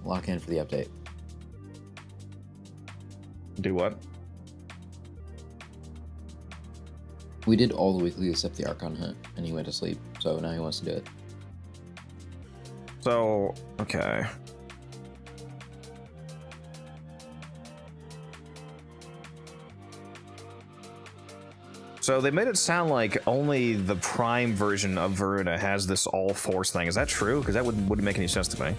lock in for the update. Do what? We did all the weekly except the Archon hunt, and he went to sleep, so now he wants to do it. So, okay. So they made it sound like only the Prime version of Voruna has this all force thing. Is that true? Because that wouldn't make any sense to me.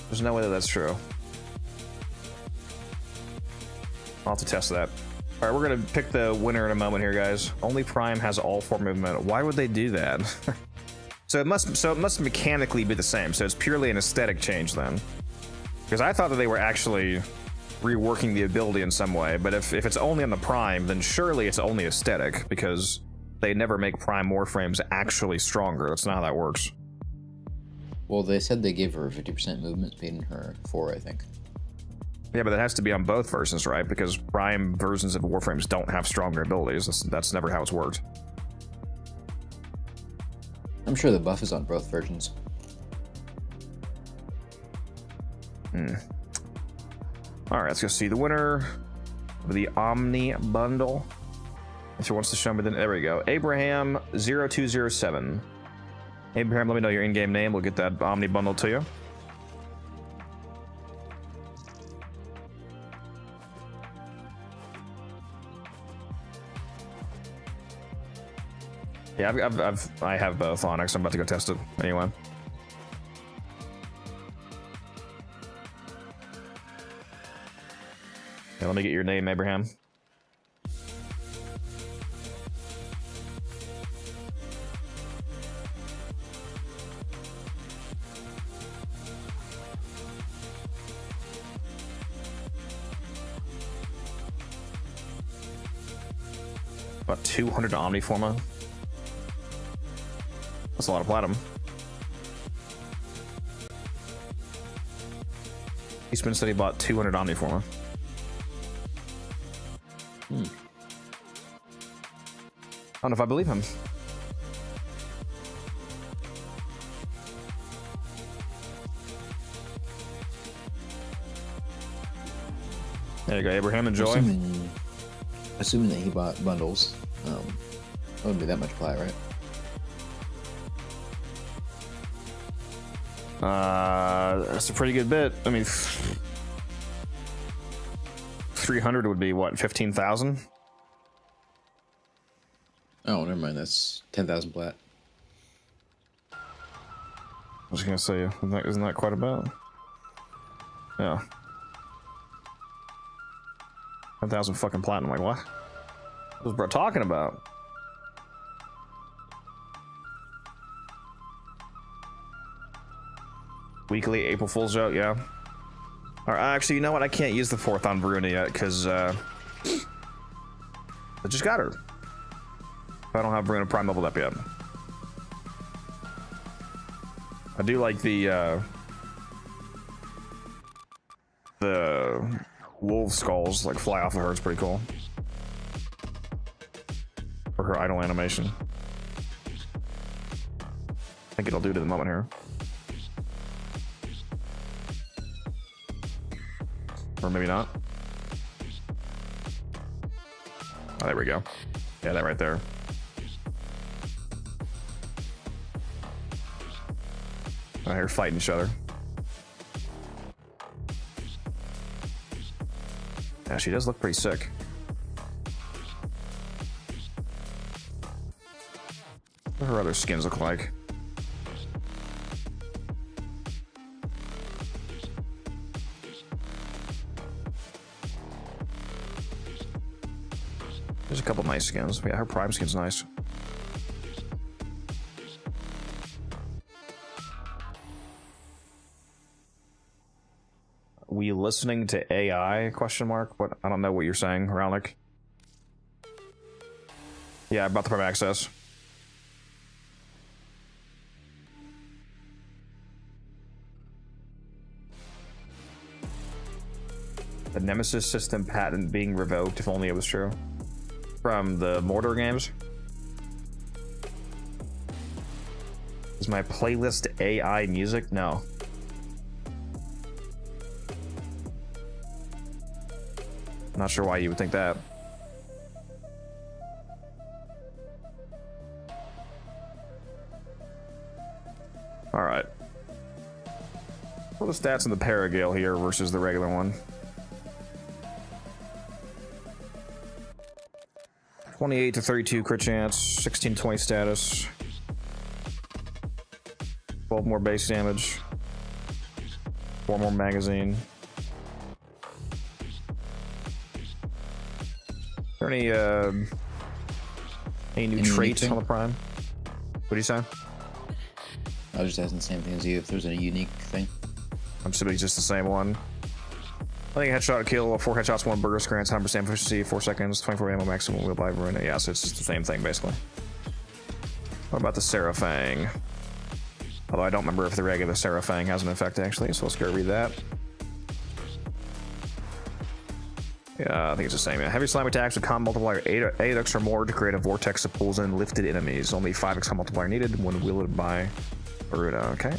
There's no way that that's true. I'll have to test that. All right, we're gonna pick the winner in a moment here, guys. Only Prime has all 4 movement. Why would they do that? So it must mechanically be the same. So it's purely an aesthetic change then. Because I thought that they were actually reworking the ability in some way, but if it's only on the Prime, then surely it's only aesthetic, because they never make Prime Warframes actually stronger. That's not how that works. Well, they said they gave her 50% movement speed in her 4, I think. Yeah, but it has to be on both versions, right? Because Prime versions of Warframes don't have stronger abilities. That's never how it's worked. I'm sure the buff is on both versions. All right, let's go see the winner of the Omni Bundle. If he wants to show me, then there we go. Abraham0207. Abraham, let me know your in-game name. We'll get that Omni Bundle to you. Yeah, I have both Onyx. I'm about to go test it anyway. Yeah, let me get your name, Abraham. About 200 Omniforma. That's a lot of platinum. Eastman said he bought 200 Omniforma. I don't know if I believe him. There you go, Abraham. Enjoy. Assuming that he bought bundles, that wouldn't be that much plat, right? That's a pretty good bit. I mean, 300 would be what, 15,000? Oh, never mind. That's 10,000 plat. I was gonna say, isn't that quite a bit? Yeah. 10,000 fucking platinum. Like, what? What was bro talking about? Weekly April Fool's joke, yeah. Alright, actually, you know what? I can't use the 4th on Voruna yet, because, I just got her. I don't have Voruna Prime leveled up yet. I do like the wolf skulls, like, fly off of her. It's pretty cool. For her idle animation. I think it'll do to the moment here. Or maybe not. Oh, there we go. Yeah, that right there. Oh, they're fighting each other. Yeah, she does look pretty sick. What do her other skins look like? There's a couple nice skins. Yeah, her Prime skin's nice. We listening to AI? Question mark. What? I don't know what you're saying, Ralnick. Yeah, about the Prime Access. The Nemesis system patent being revoked, if only it was true. From the Mordor games. Is my playlist AI music? No. Not sure why you would think that. Alright. What are the stats in the Paragale here versus the regular one? 28 to 32 crit chance, 16-20 status, 12 more base damage, 4 more magazine. Is there any new traits on the Prime? What do you say? I was just asking the same thing as you, if there's any unique thing. I'm assuming it's just the same one. I think headshot kill, 4 headshots, 1 burst, grants 100% efficiency, 4 seconds, 24 ammo maximum, wheel by Voruna. Yeah, so it's just the same thing, basically. What about the Seraphang? Although I don't remember if the regular Seraphang has an effect, actually, so let's go read that. Yeah, I think it's the same. Yeah. Heavy slime attacks with com multiplier 8x or more to create a vortex that pulls in lifted enemies. Only 5x com multiplier needed when wielded by Voruna. Okay.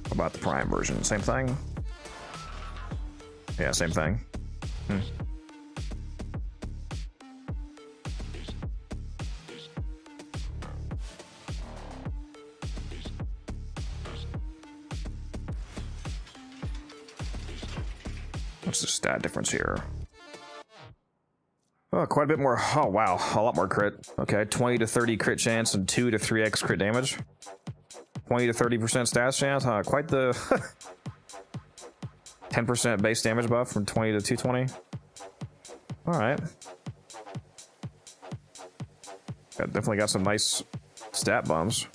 What about the Prime version? Same thing? Yeah, same thing. What's the stat difference here? Oh, quite a bit more. Oh, wow. A lot more crit. Okay, 20 to 30 crit chance and 2 to 3x crit damage. 20 to 30% stats chance. Quite the 10% base damage buff from 20 to 220. All right. Definitely got some nice stat bumps.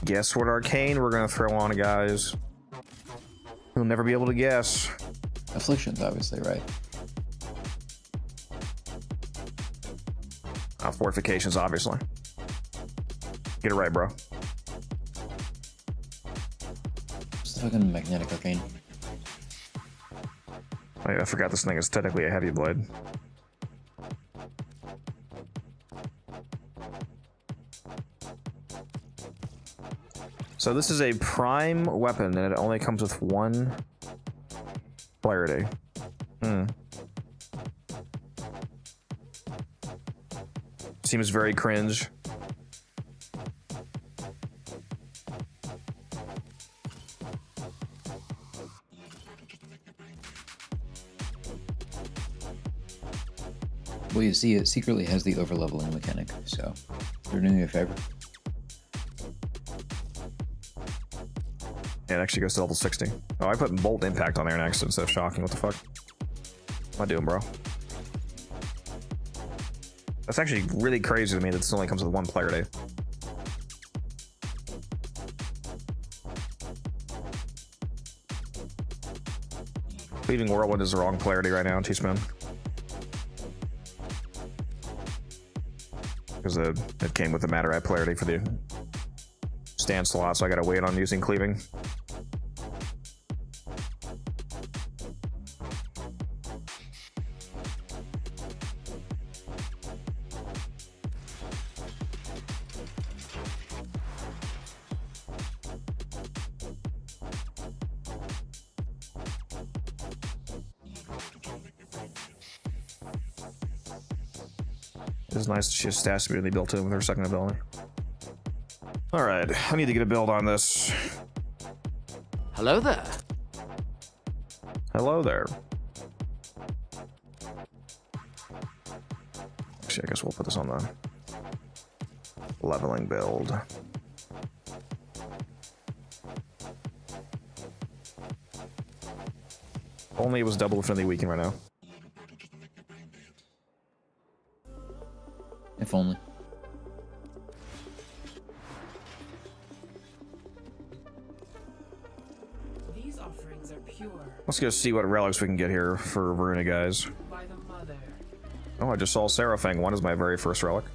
Guess what arcane we're gonna throw on, guys? You'll never be able to guess. Afflictions, obviously, right? Fortifications, obviously. Get it right, bro. It's the fucking magnetic arcane. Oh, yeah, I forgot this thing is technically a heavy blade. So this is a prime weapon, and it only comes with 1 clarity. Seems very cringe. Well, you see, it secretly has the overleveling mechanic, so you're doing me a favor. Yeah, it actually goes to level 60. Oh, I put Bolt Impact on there next instead of Shocking. What the fuck? What am I doing, bro? That's actually really crazy to me that this only comes with 1 clarity. Leaving Whirlwind is the wrong clarity right now, T-Spin. Because it came with the Matter Eye clarity for the stand slot, so I gotta wait on using Cleaving. It's nice that she has stats immediately built in with her second ability. Alright, I need to get a build on this. Hello there. Hello there. Actually, I guess we'll put this on the leveling build. Only it was double Affinity Weaken right now. If only. These offerings are pure Let's go see what relics we can get here for Voruna, guys. by the mother. Oh, I just saw Seraphang. One is my very first relic.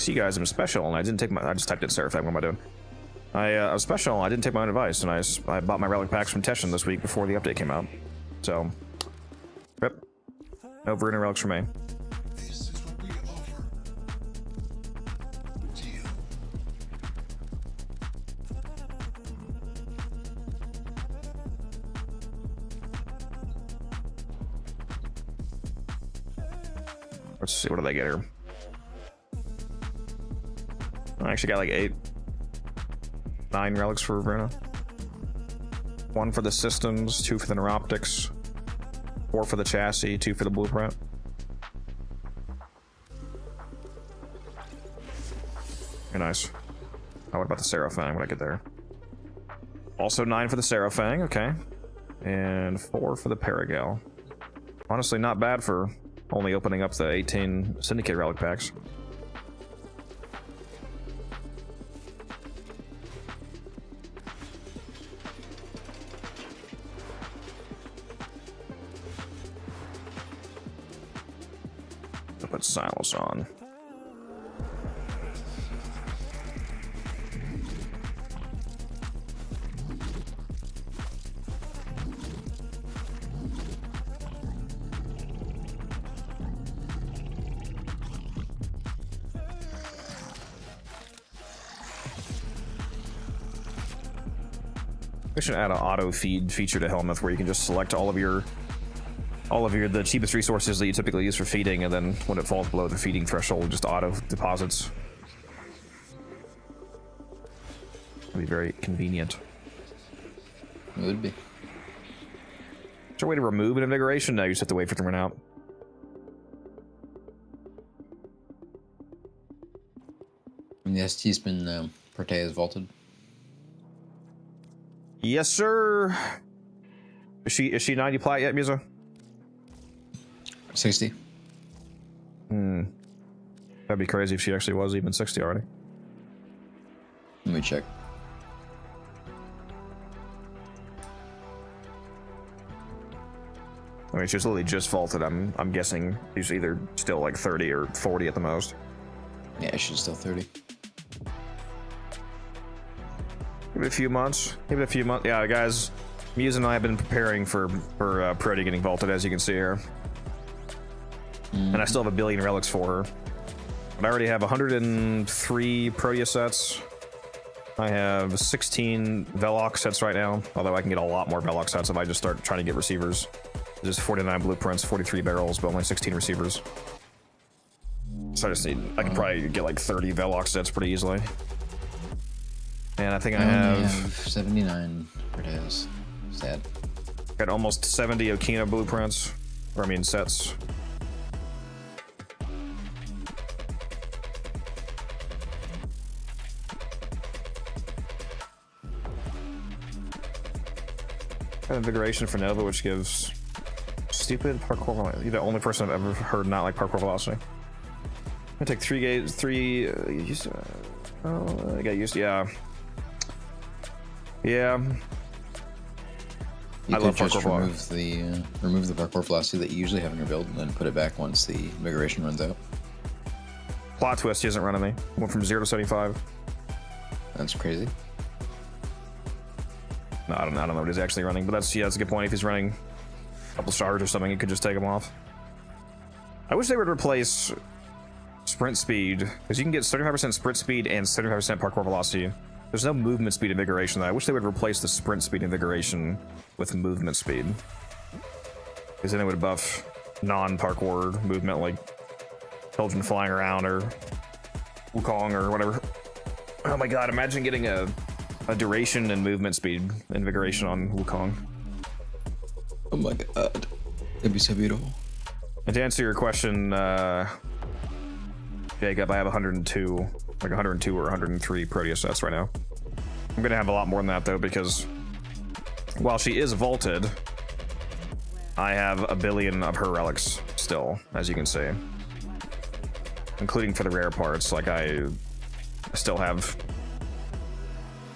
see guys, I'm special, and I didn't take my. I just typed in Seraphim. What am I doing? I was special. I didn't take my own advice, and I bought my relic packs from Teshin this week before the update came out. So, yep. No Voruna relics for me. This is what we offer to you. Let's see, what did I get here? I actually got like 9 relics for Voruna. 1 for the systems, 2 for the neuroptics, 4 for the chassis, 2 for the blueprint. Very nice. Oh, what about the Seraphang? What did I get there? Also 9 for the Seraphang, okay. And 4 for the Paragale. Honestly, not bad for only opening up the 18 Syndicate relic packs. I'll put Silas on. We should add an auto feed feature to Helmuth where you can just select all of the cheapest resources that you typically use for feeding, and then when it falls below the feeding threshold, just auto deposits. That'd be very convenient. It would be. Is there a way to remove an invigoration? No, you just have to wait for it to run out. And the ST's been Proteus vaulted. Yes, sir. Is she 90 plat yet, Musa? 60. That'd be crazy if she actually was even 60 already. Let me check. I mean, she's literally just vaulted. I'm guessing she's either still like 30 or 40 at the most. Yeah, she's still 30. Give it a few months. Give it a few months. Yeah, guys, Muse and I have been preparing for Prody getting vaulted, as you can see here. And I still have 1 billion relics for her. But I already have 103 Proteus sets. I have 16 Velox sets right now, although I can get a lot more Velox sets if I just start trying to get receivers. There's 49 blueprints, 43 barrels, but only 16 receivers. So I could probably get like 30 Velox sets pretty easily. And I think I have 79 Proteus. Sad. got almost 70 Okina blueprints, or I mean sets. Got Invigoration for Nova, which gives stupid parkour velocity. You're the only person I've ever heard not like parkour velocity. I'm gonna take 3 gates, 3. I got used. Yeah. Yeah. You I could love just parkour remove the parkour velocity that you usually have in your build, and then put it back once the invigoration runs out. Plot twist, he isn't running me. Went from 0 to 75. That's crazy. No, I don't know what he's actually running, but that's a good point. If he's running a couple stars or something, you could just take him off. I wish they would replace sprint speed, because you can get 35% sprint speed and 75% parkour velocity. There's no movement speed invigoration though. I wish they would replace the sprint speed invigoration with movement speed, because then it would buff non-parkour movement, like children flying around or Wukong or whatever. Oh my god, imagine getting a duration and movement speed invigoration on Wukong. Oh my god. That'd be so beautiful. And to answer your question, Jacob, I have 102, like 102 or 103 Proteus sets right now. I'm gonna have a lot more than that though, because while she is vaulted, I have 1 billion of her relics still, as you can see, including for the rare parts. Like I still have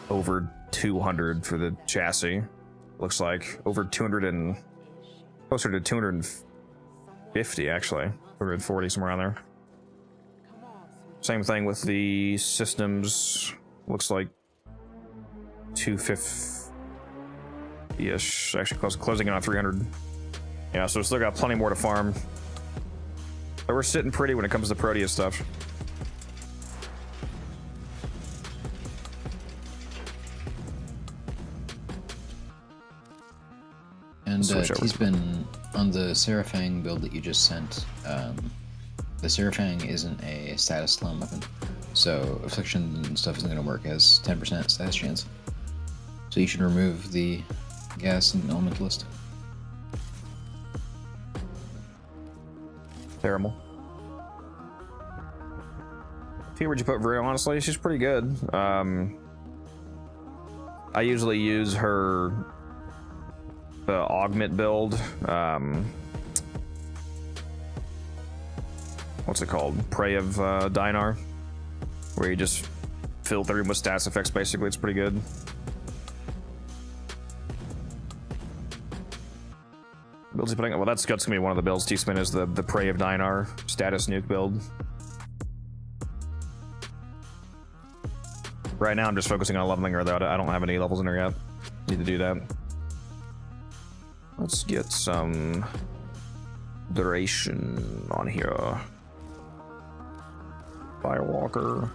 over 200 for the chassis. Looks like over 200 and closer to 250 actually, 240 somewhere around there. Same thing with the systems. Looks like 250-ish. Actually, closing in on 300. Yeah, so we still got plenty more to farm. But we're sitting pretty when it comes to Proteus stuff. And Switch over. he's been on the Seraphang build that you just sent. The Seraphang isn't a status slam weapon, so affliction and stuff isn't going to work as 10% status chance. So you should remove the gas and elementalist. Terrible. Where'd you put Voruna? Honestly, she's pretty good. I usually use her the augment build. What's it called? Prey of Dinar, where you just fill the room with stats effects. Basically, it's pretty good. Builds putting. Well, that's gonna be one of the builds. T-Spin is the Prey of Dinar status nuke build. Right now, I'm just focusing on leveling her, though. I don't have any levels in her yet. Need to do that. Let's get some duration on here. Firewalker.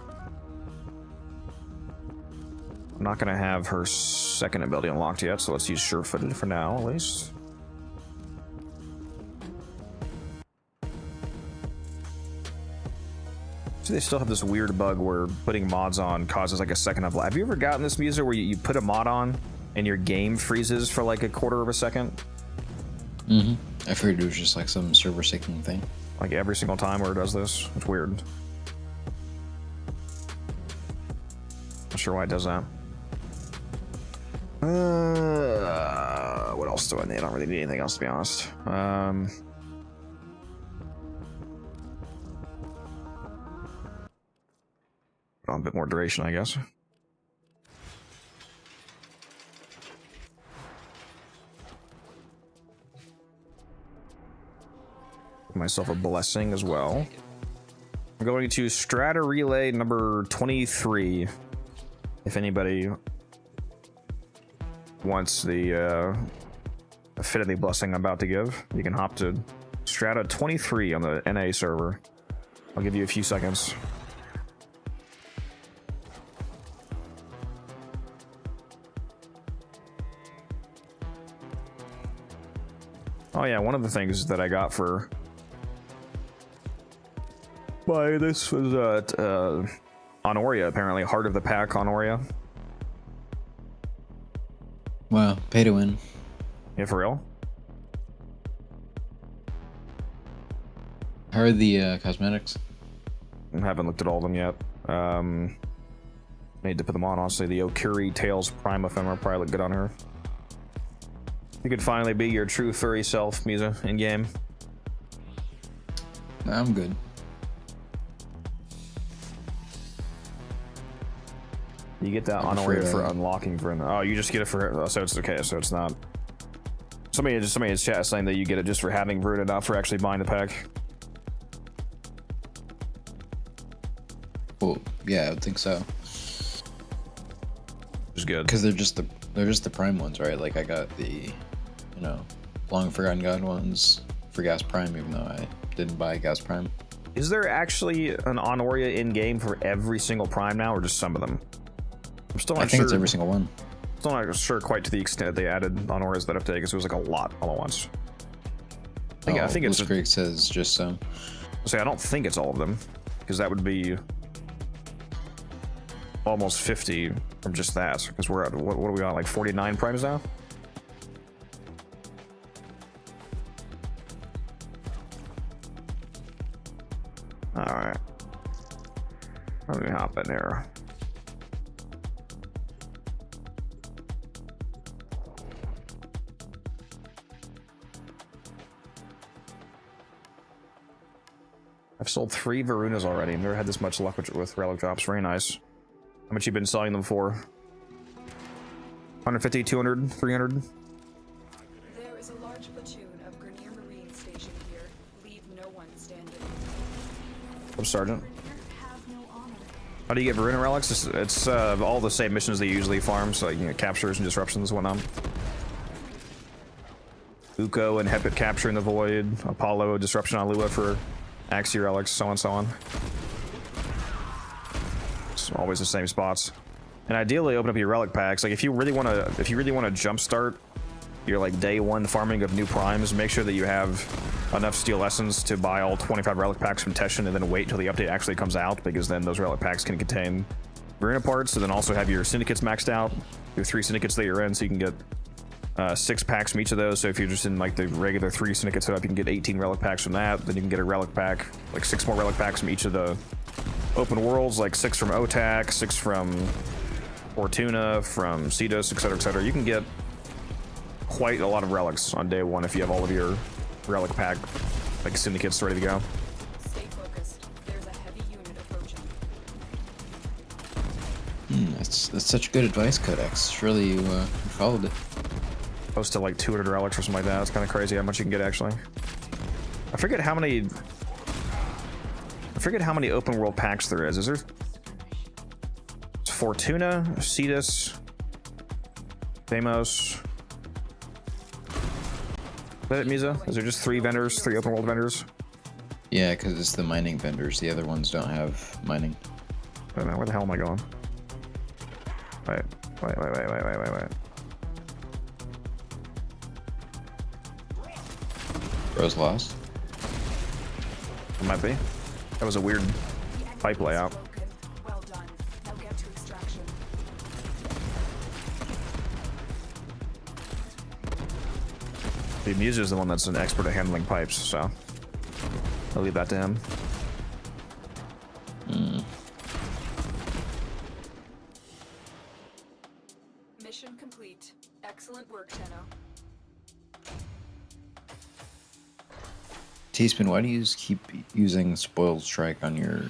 I'm not gonna have her second ability unlocked yet, so let's use Sure-Footed for now, at least. So they still have this weird bug where putting mods on causes like a second of life. Have you ever gotten this user where you put a mod on and your game freezes for like a quarter of a second? Mm-hmm. I figured it was just like some server syncing thing. Like every single time where it does this? It's weird. Not sure why it does that. What else do I need? I don't really need anything else, to be honest. A bit more duration, I guess. Give myself a blessing as well. I'm going to Strata Relay number 23. If anybody wants the affinity blessing I'm about to give, you can hop to Strata 23 on the NA server. I'll give you a few seconds. Oh yeah, one of the things that I got for by this was Honoria, apparently. Heart of the Pack Honoria. Wow, pay to win. Yeah, for real? How are the cosmetics? I haven't looked at all of them yet. Need to put them on, honestly. The Okiri Tails Prime Ephemera probably look good on her. You could finally be your true furry self, Misa, in game. Nah, I'm good. You get that Honoria for unlocking for. Oh, you just get it for. So it's okay. So it's not. Somebody in chat saying that you get it just for having Voruna, not for actually buying the pack. Well, yeah, I would think so. Which is good. Because they're just the prime ones, right? Like I got the, long forgotten god ones for Gas Prime, even though I didn't buy Gas Prime. Is there actually an Honoria in game for every single prime now, or just some of them? I'm still not I think sure. it's every single one. Still not sure quite to the extent that they added Honorias that update, because it was like a lot all at once. I think it's. Creek says just so. Say I don't think it's all of them, because that would be almost 50 from just that. Because we're at what are we on, like 49 primes now? All right. Let me hop in here. I've sold 3 Vorunas already. Never had this much luck with relic drops. Very nice. How much you been selling them for? 150, 200, 300? There is a large platoon of Grenier Marine stationed here. Leave no one standing. Sergeant. Have no How do you get Voruna relics? It's all the same missions they usually farm, so like, you know, captures and disruptions and whatnot. Uko and Hepit capture in the void. Apollo disruption on Lua for Axie relics, so on and so on. It's always the same spots. And ideally, open up your relic packs. Like if you really want to jumpstart your like day one farming of new primes, make sure that you have enough steel essence to buy all 25 relic packs from Teshin, and then wait till the update actually comes out, because then those relic packs can contain Voruna parts. And then also have your syndicates maxed out, your 3 syndicates that you're in, so you can get 6 packs from each of those. So if you're just in like the regular 3 syndicate setup, you can get 18 relic packs from that. Then you can get a relic pack, like 6 more relic packs from each of the open worlds, like 6 from Otak, 6 from Fortuna, from Cedos, etc., etc. You can get quite a lot of relics on day one if you have all of your relic pack like syndicates ready to go. Stay focused. There's a heavy unit approaching. That's such good advice, Codex. Surely you followed it. Close to like 200 relics or something like that. It's kind of crazy how much you can get actually. I forget how many open world packs there is. Is there? It's Fortuna, Cetus, Deimos. Is that it, Misa? Is there just 3 vendors, 3 open world vendors? Yeah, because it's the mining vendors. The other ones don't have mining. Wait a minute, where the hell am I going? Wait. Bro's lost. It might be. That was a weird pipe layout. Broken. Well done. Now get to extraction. The Muser is the one that's an expert at handling pipes, so I'll leave that to him. Mission complete. Excellent work, Tenno. Teaspoon, why do you keep using Spoiled Strike on your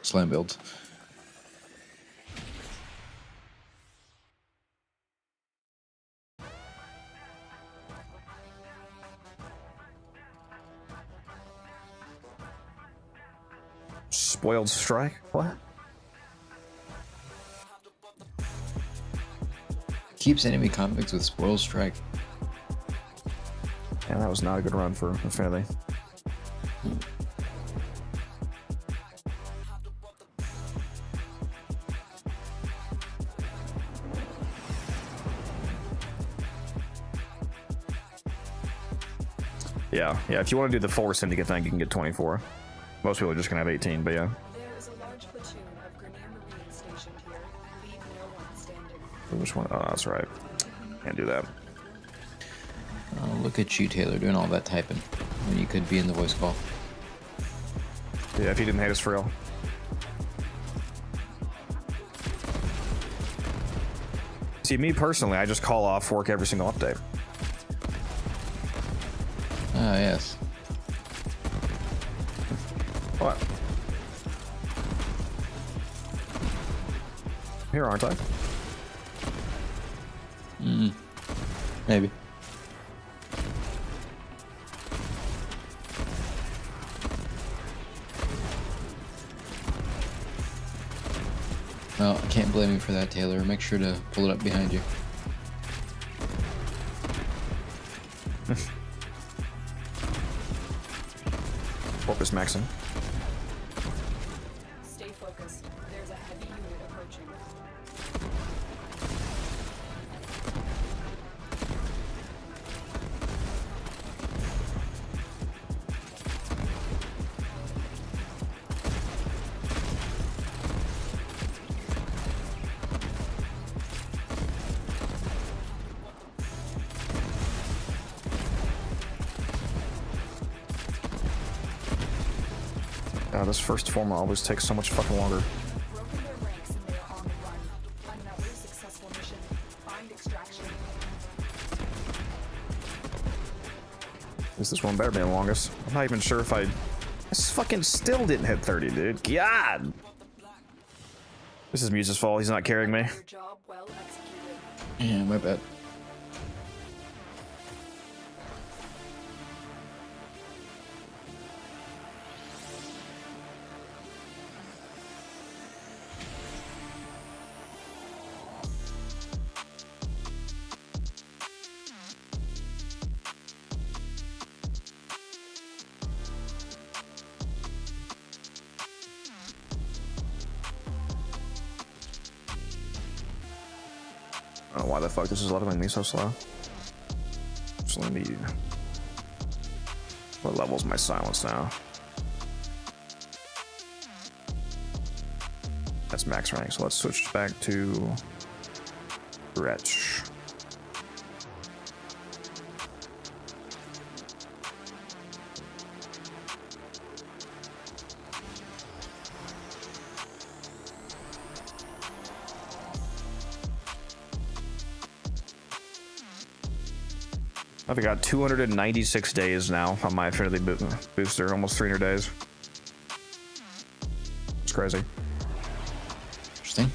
slam builds? Spoiled strike? What? Keeps enemy convicts with Spoiled Strike. Yeah, that was not a good run for Infinity. Yeah, if you want to do the full syndicate thing, you can get 24. Most people are just gonna have 18, but yeah. There is a large platoon of Grenier Marines stationed here. Leave no one standing. Which one? Oh, that's right. Can't do that. Oh, look at you, Taylor, doing all that typing when you could be in the voice call. Yeah, if you didn't hate us for real. See, me personally, I just call off work every single update. Ah, yes. What? Here, aren't I? Maybe. Well, I can't blame you for that, Taylor. Make sure to pull it up behind you. Corpus Maxim. Stay focused. There's a heavy unit approaching. This first form always takes so much fucking longer. Broken their ranks and they are on the run. Another successful mission. Find extraction. This one better be the longest. I'm not even sure if This fucking still didn't hit 30, dude. God! This is Muse's fault. He's not carrying me. Your job well executed. Yeah, my bad. I don't know why the fuck this is leveling me so slow. So let me... What level's my silence now? That's max rank, so let's switch back to Wretch. I've got 296 days now on my Affinity booster, almost 300 days. It's crazy. Interesting.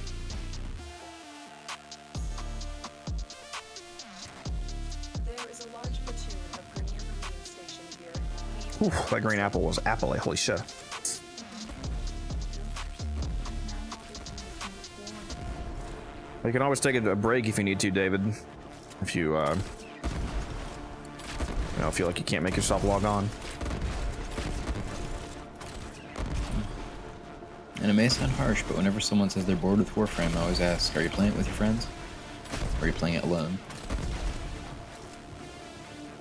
There is a large platoon of Grenier Marine stationed here. Oof, that green apple was apple. Holy shit. You can always take a break if you need to, David. If you, feel like you can't make yourself log on. And it may sound harsh, but whenever someone says they're bored with Warframe, I always ask, are you playing it with your friends? Or are you playing it alone?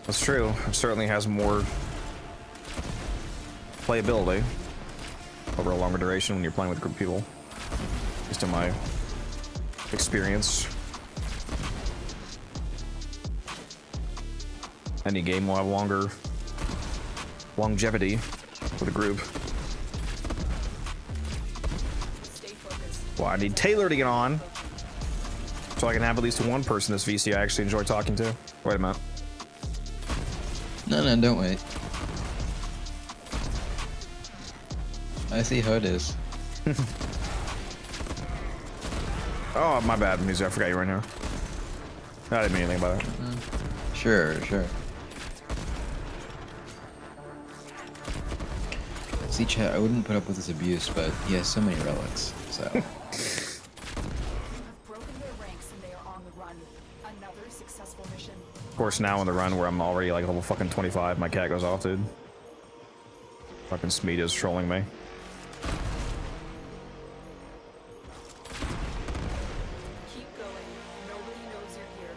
That's true. It certainly has more playability over a longer duration when you're playing with a group of people. Just in my experience. Any game will have longer longevity with a group. Stay focused. Well, I need Taylor to get on so I can have at least one person this VC I actually enjoy talking to. Wait a minute. No, don't wait. I see how it is. Oh, my bad, Muzi. I forgot you were in here. I didn't mean anything about it. Sure. See, chat, I wouldn't put up with this abuse, but he has so many relics, so... You have broken their ranks and they are on the run. Another successful mission. Of course, now in the run where I'm already like level fucking 25, my cat goes off, dude. Fucking Smeed is trolling me. Keep going. Nobody knows you're here.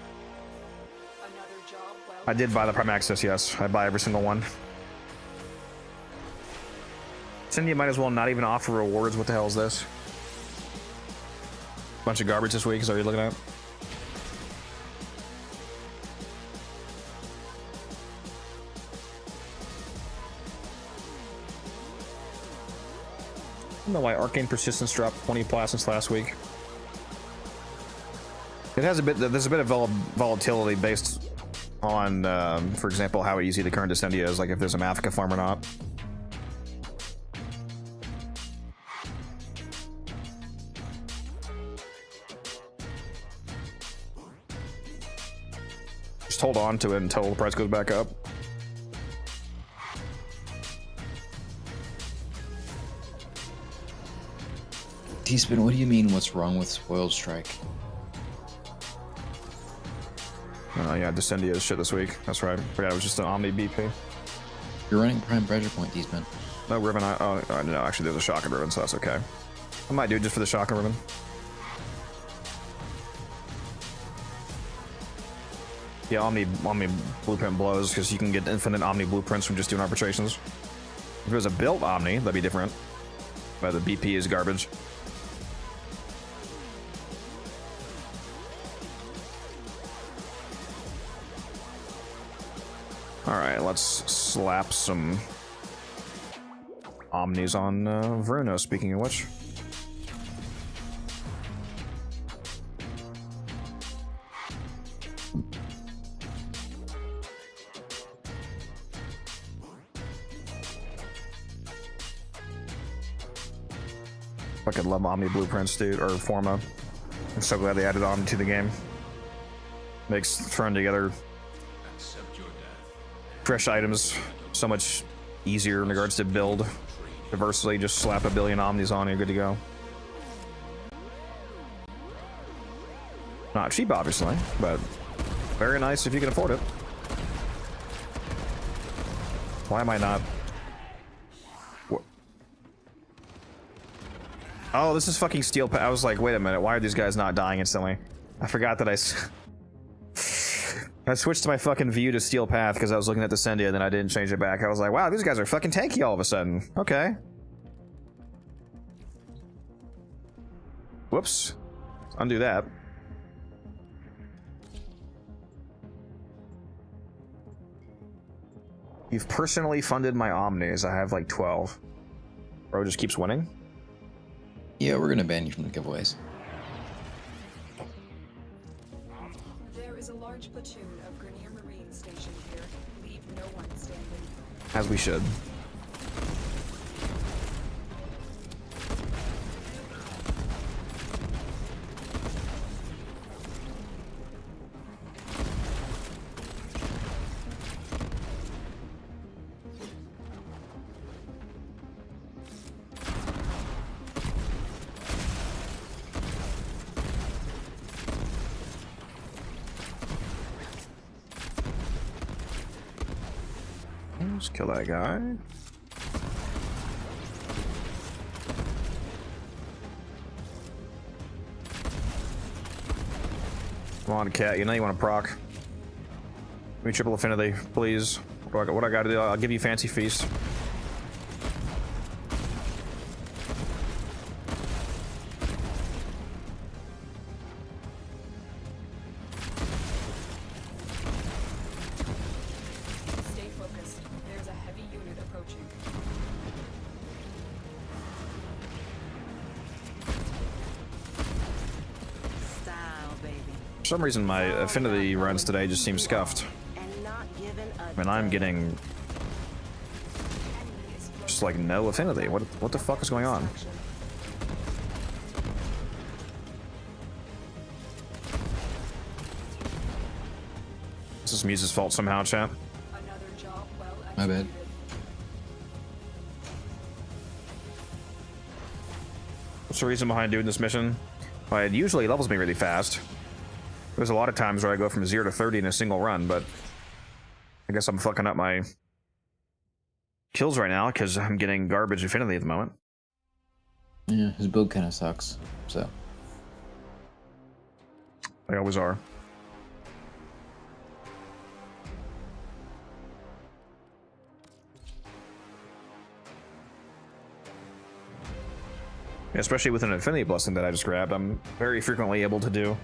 Another job well. I did buy the Prime Access, yes. I buy every single one. Cindy might as well not even offer rewards. What the hell is this? Bunch of garbage this week is what you're looking at? I don't know why Arcane Persistence dropped 20 plat since last week. It has a bit. There's a bit of volatility based on, for example, how easy the current Descendia is. Like if there's a Mathika farm or not. Just hold on to it until the price goes back up. T-Spin, what do you mean, what's wrong with Spoiled Strike? Yeah, Descendia is shit this week. That's right. Forgot it was just an Omni BP. You're running Prime Pressure Point, T-Spin. No ribbon. No, actually, there's a shotgun ribbon, so that's okay. I might do it just for the shotgun ribbon. Yeah, Omni blueprint blows because you can get infinite Omni blueprints from just doing arbitrations. If it was a built Omni, that'd be different. But the BP is garbage. Alright, let's slap some Omnis on Voruna, speaking of which. Fucking love Omni blueprints, dude, or Forma. I'm so glad they added Omni to the game. Makes throwing together fresh items so much easier in regards to build diversity. Just slap a billion Omnis on, you're good to go. Not cheap, obviously, but very nice if you can afford it. Why am I not? What? Oh, this is fucking steel. I was like, wait a minute, why are these guys not dying instantly? I forgot that I switched to my fucking view to Steel Path because I was looking at the Sendia, then I didn't change it back. I was like, wow, these guys are fucking tanky all of a sudden. Okay. Whoops. Undo that. You've personally funded my Omnis. I have like 12. Bro just keeps winning. Yeah, we're gonna ban you from the giveaways. There is a large platoon of Grenier Marines stationed here. Leave no one standing. As we should. Let's kill that guy. Come on, cat. You know you want to proc. Give me triple affinity, please. What I gotta do? I'll give you fancy feast. Stay focused. There's a heavy unit approaching. Style, baby. For some reason, my affinity runs today just seem scuffed. And not given a I mean, I'm getting just like no affinity. What the fuck is going on? This is Muse's fault somehow, chat. Another job well My bad. executed. What's the reason behind doing this mission? Well, it usually levels me really fast. There's a lot of times where I go from 0 to 30 in a single run, but I guess I'm fucking up my kills right now because I'm getting garbage affinity at the moment. Yeah, his build kind of sucks. So They always are. Especially with an affinity blessing that I just grabbed, I'm very frequently able to do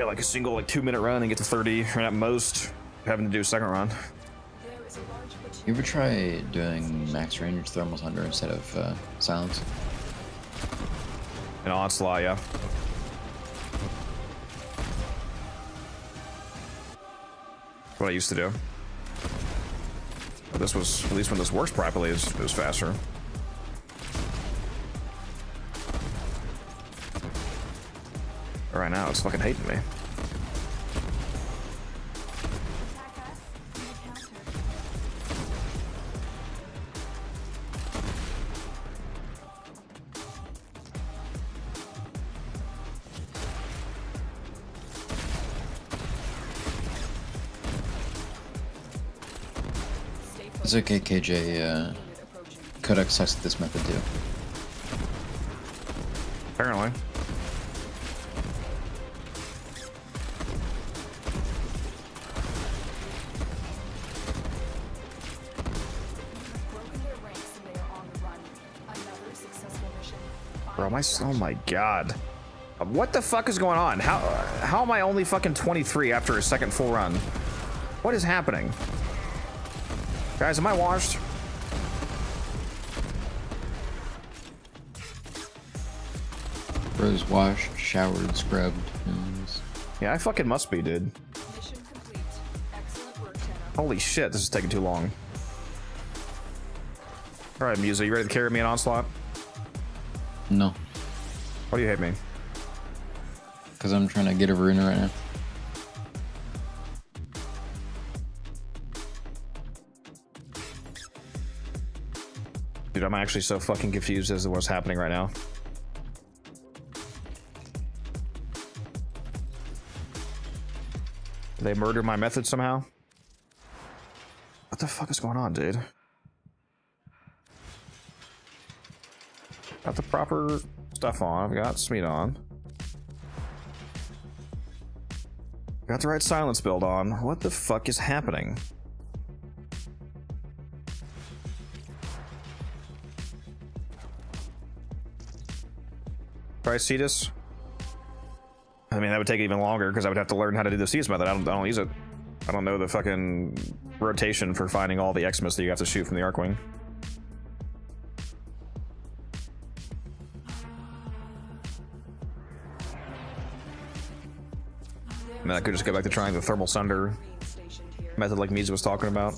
like a single 2-minute run and get to 30, or at most having to do a second run. There is a large platoon. you ever try doing max range thermal thunder instead of silence? An onslaught, yeah. What I used to do. But this was, at least when this works properly, it was faster. Right now, it's fucking hating me. Attack us. We counter. Stay focused. It's okay, KJ. Unit approaching. Kodak sucks at this method too. Apparently. Broken their ranks and they are on the run. Another successful mission. Bro, oh my god. What the fuck is going on? How am I only fucking 23 after a second full run? What is happening? Guys, am I washed? Bro's washed, showered, scrubbed. Yeah, I fucking must be, dude. Mission complete. Excellent work, Tenno. Holy shit, this is taking too long. Alright, Musa, you ready to carry me an onslaught? No, Why do you hate me? because I'm trying to get a Voruna right now. Dude, I'm actually so fucking confused as to what's happening right now. Did they murder my method somehow? What the fuck is going on, dude? Got the proper stuff on. I've got Smeed on. Got the right silence build on. What the fuck is happening? Try Cetus. I mean, that would take even longer because I would have to learn how to do the Cetus method. I don't use it. I don't know the fucking rotation for finding all the Xmas that you have to shoot from the Arcwing. I mean, I could just go back to trying the thermal sunder method like Miza was talking about.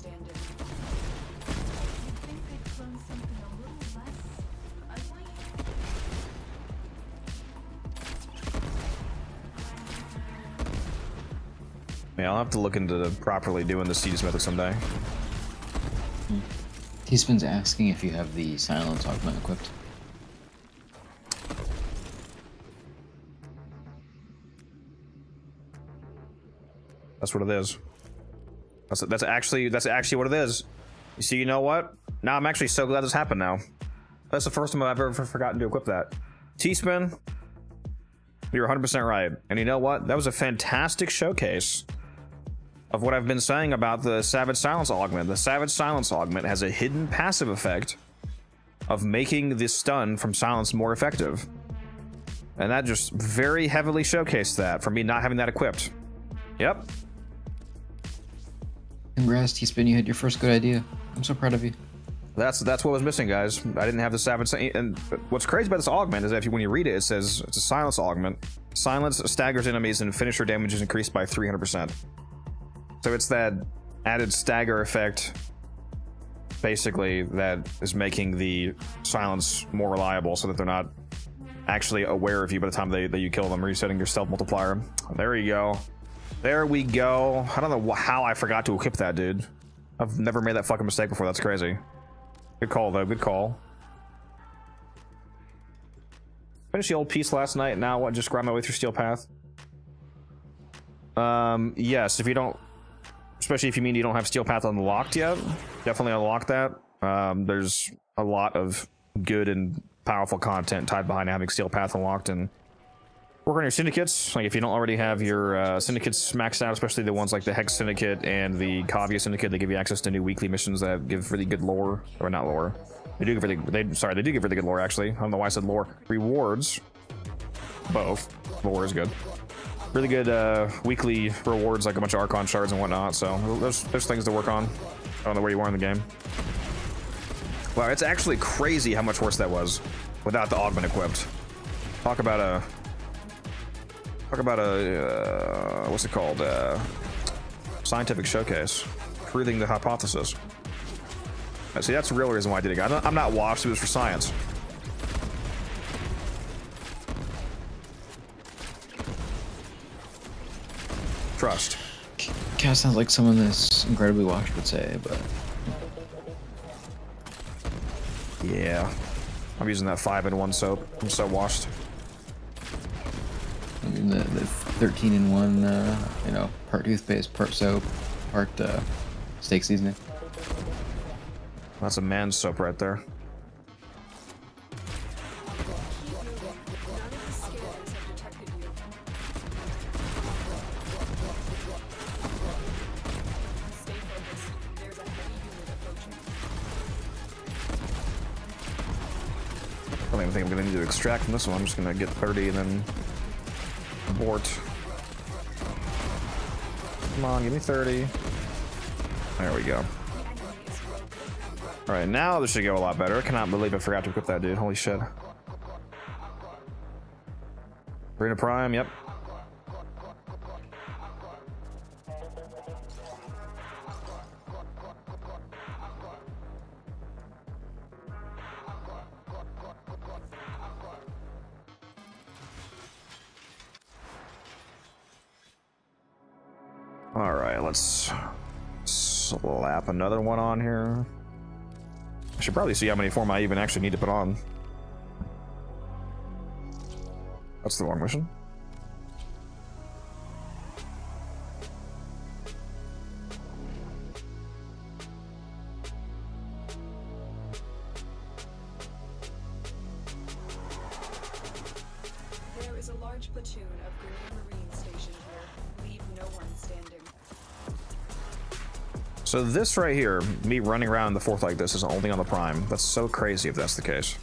Yeah, I'll have to look into properly doing the Cetus method someday. Teaspoon's asking if you have the silence augment equipped. That's what it is. That's actually what it is. You see, you know what? Now I'm actually so glad this happened now. That's the first time I've ever forgotten to equip that. T-Spin, you're 100% right. And you know what? That was a fantastic showcase of what I've been saying about the Savage Silence Augment. The Savage Silence Augment has a hidden passive effect of making this stun from silence more effective. And that just very heavily showcased that for me not having that equipped. Yep. Congrats, Teaspoon, you had your first good idea. I'm so proud of you. That's what was missing, guys. I didn't have the Savage... And what's crazy about this augment is that when you read it, it says it's a silence augment. Silence staggers enemies and finisher damage is increased by 300%. So it's that added stagger effect, basically, that is making the silence more reliable so that they're not actually aware of you by the time that you kill them, resetting your stealth multiplier. There you go. There we go. I don't know how I forgot to equip that, dude. I've never made that fucking mistake before. That's crazy. Good call, though. Good call. Finished the old piece last night. Now what? Just grind my way through Steel Path? Yes, if you don't... Especially if you mean you don't have Steel Path unlocked yet. Definitely unlock that. There's a lot of good and powerful content tied behind having Steel Path unlocked, and work on your syndicates. Like if you don't already have your syndicates maxed out, especially the ones like the Hex Syndicate and the Kavya Syndicate, they give you access to new weekly missions that give really good lore, or not lore. They do give really, they do give really good lore actually. I don't know why I said lore. Rewards, both. Lore is good. Really good weekly rewards, like a bunch of Archon shards and whatnot. So there's things to work on. I don't know where you are in the game. Wow, it's actually crazy how much worse that was without the augment equipped. Talk about a what's it called? Scientific showcase, proving the hypothesis. See, that's the real reason why I did it. I'm not washed. It was for science. Trust. Kind of sounds like someone that's incredibly washed would say, but Yeah, I'm using that 5-in-1 soap. I'm so washed. I mean, the 13-in-1, you know, part toothpaste, part soap, part steak seasoning. That's a man's soap right there. I don't even think I'm gonna need to extract from this one. I'm just gonna get 30 and then abort. Come on, give me 30. There we go. Alright, now this should go a lot better. I cannot believe I forgot to equip that, dude. Holy shit. Arena Prime, yep. Alright, let's slap another one on here. I should probably see how many form I even actually need to put on. That's the wrong mission. There is a large platoon of Grenadier Marines stationed here. Leave no one So this right here, me running around in the fourth like this, is only on the prime. That's so crazy if that's the case.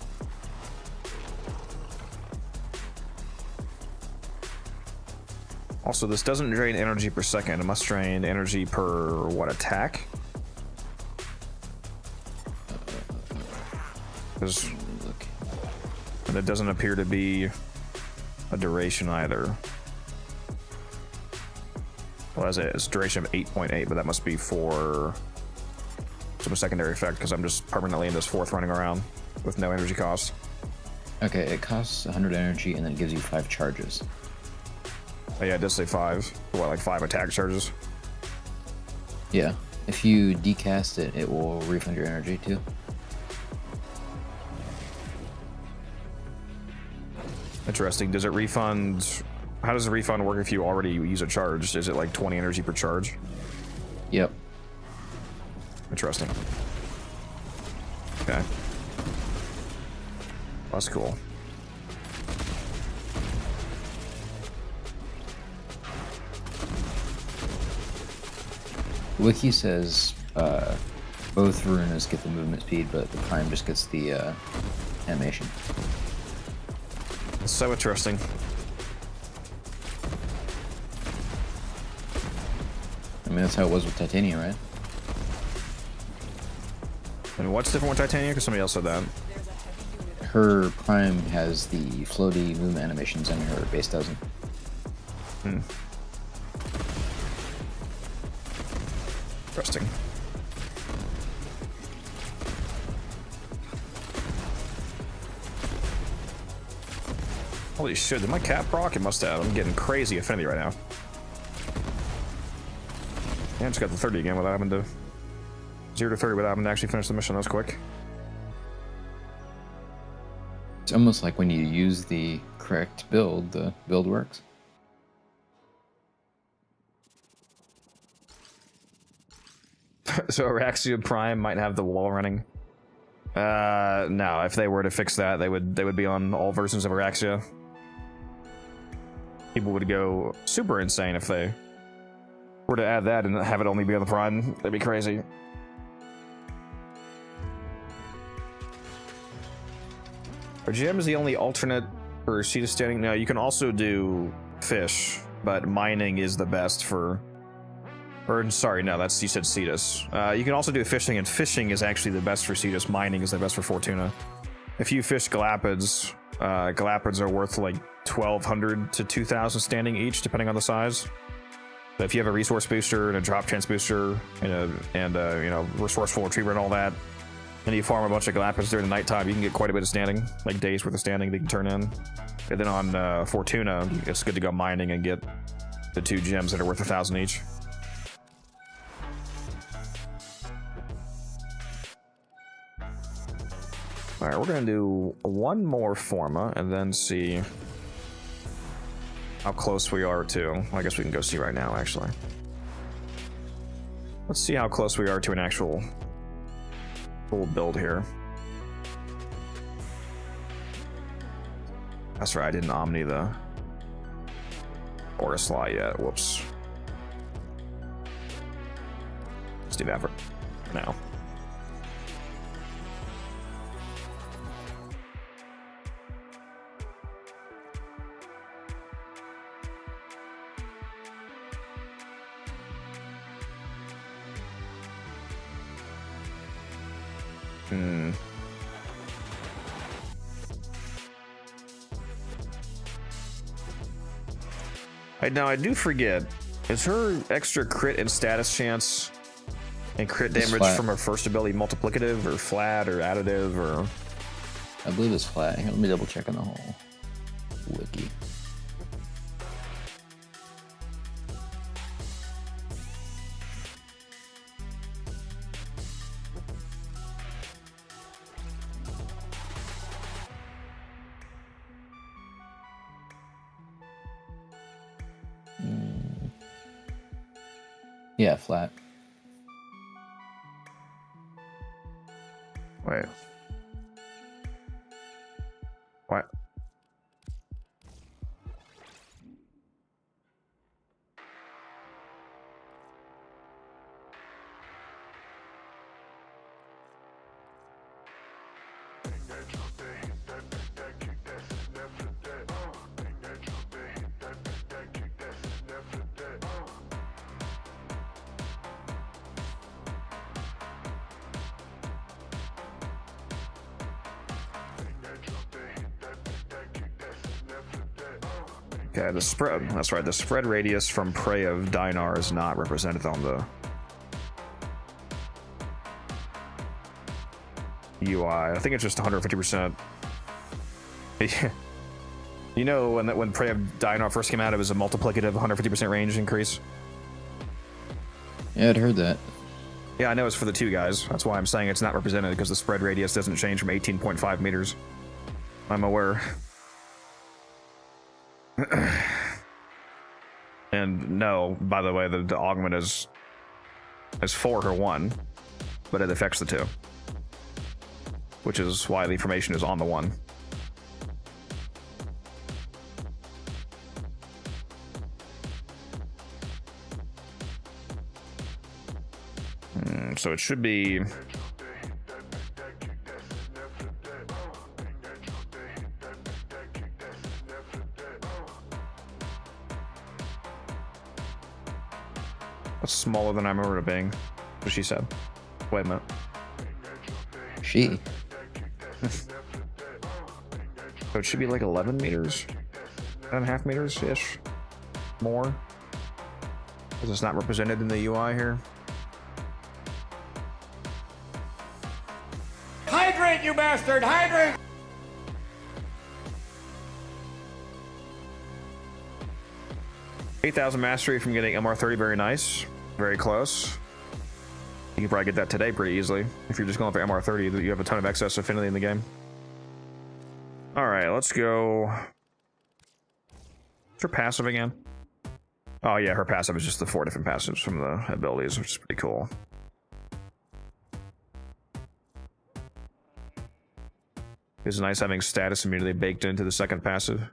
Also, this doesn't drain energy per second. It must drain energy per, what, attack? And it doesn't appear to be a duration either. Well, it's a duration of 8.8, but that must be for some secondary effect because I'm just permanently in this fourth running around with no energy cost. Okay, it costs 100 energy and then it gives you 5 charges. Oh, yeah, it does say 5. What, like 5 attack charges? Yeah. If you decast it, it will refund your energy too. Interesting. Does it refund? How does the refund work if you already use a charge? Is it like 20 energy per charge? Yep. Interesting. Okay. That's cool. Wiki says both Vorunas get the movement speed, but the Prime just gets the animation. It's so interesting. I mean, that's how it was with Titania, right? And what's different with Titania? Because somebody else said that. Her Prime has the floaty movement animations and her base doesn't. Hmm. Interesting. Holy shit, did my cat proc? It must have. I'm getting crazy affinity right now. Yeah, I just got the 30 again without having to... 0 to 30 without having to actually finish the mission. That was quick. It's almost like when you use the correct build, the build works. So Araxia Prime might have the wall running. No, if they were to fix that, they would be on all versions of Araxia. People would go super insane if they were to add that and have it only be on the Prime. That'd be crazy. Are gems the only alternate for Cetus standing? No, you can also do fish, but mining is the best for... Or, sorry, no, that's, you said Cetus. You can also do fishing, and fishing is actually the best for Cetus. Mining is the best for Fortuna. If you fish Galapids, Galapids are worth like 1,200 to 2,000 standing each, depending on the size. But if you have a resource booster and a drop chance booster and you know, resourceful retriever and all that, and you farm a bunch of Galapids during the nighttime, you can get quite a bit of standing, like days worth of standing that you can turn in. And then on Fortuna, it's good to go mining and get the 2 gems that are worth 1,000 each. Alright, we're gonna do one more Forma and then see how close we are to... Well, I guess we can go see right now, actually. Let's see how close we are to an actual full build here. That's right, I didn't Omni the Aura slot yet. Whoops. Let's do that for now. Now I do forget, is her extra crit and status chance and crit damage from her first ability multiplicative or flat or additive or... I believe it's flat. Here, let me double check on the whole wiki. Yeah, flat. Wait. What? Okay, the spread. That's right. The spread radius from Prey of Dinar is not represented on the UI. I think it's just 150%. You know, when Prey of Dinar first came out, it was a multiplicative 150% range increase. Yeah, I'd heard that. Yeah, I know it's for the two guys. That's why I'm saying it's not represented, because the spread radius doesn't change from 18.5 meters. I'm aware. And no, by the way, the augment is 4 or 1, but it affects the 2, which is why the information is on the 1. So it should be. That's smaller than I remember it being, what she said. Wait a minute. She. So it should be like 11 meters? 10.5 meters-ish? More? Is this not represented in the UI here? Hydrate, you bastard! Hydrate! $8,000 mastery from getting MR30, very nice. Very close. You can probably get that today pretty easily. If you're just going for MR30, you have a ton of excess affinity in the game. Alright, let's go. What's her passive again? Oh yeah, her passive is just the 4 different passives from the abilities, which is pretty cool. It's nice having status immunity baked into the second passive.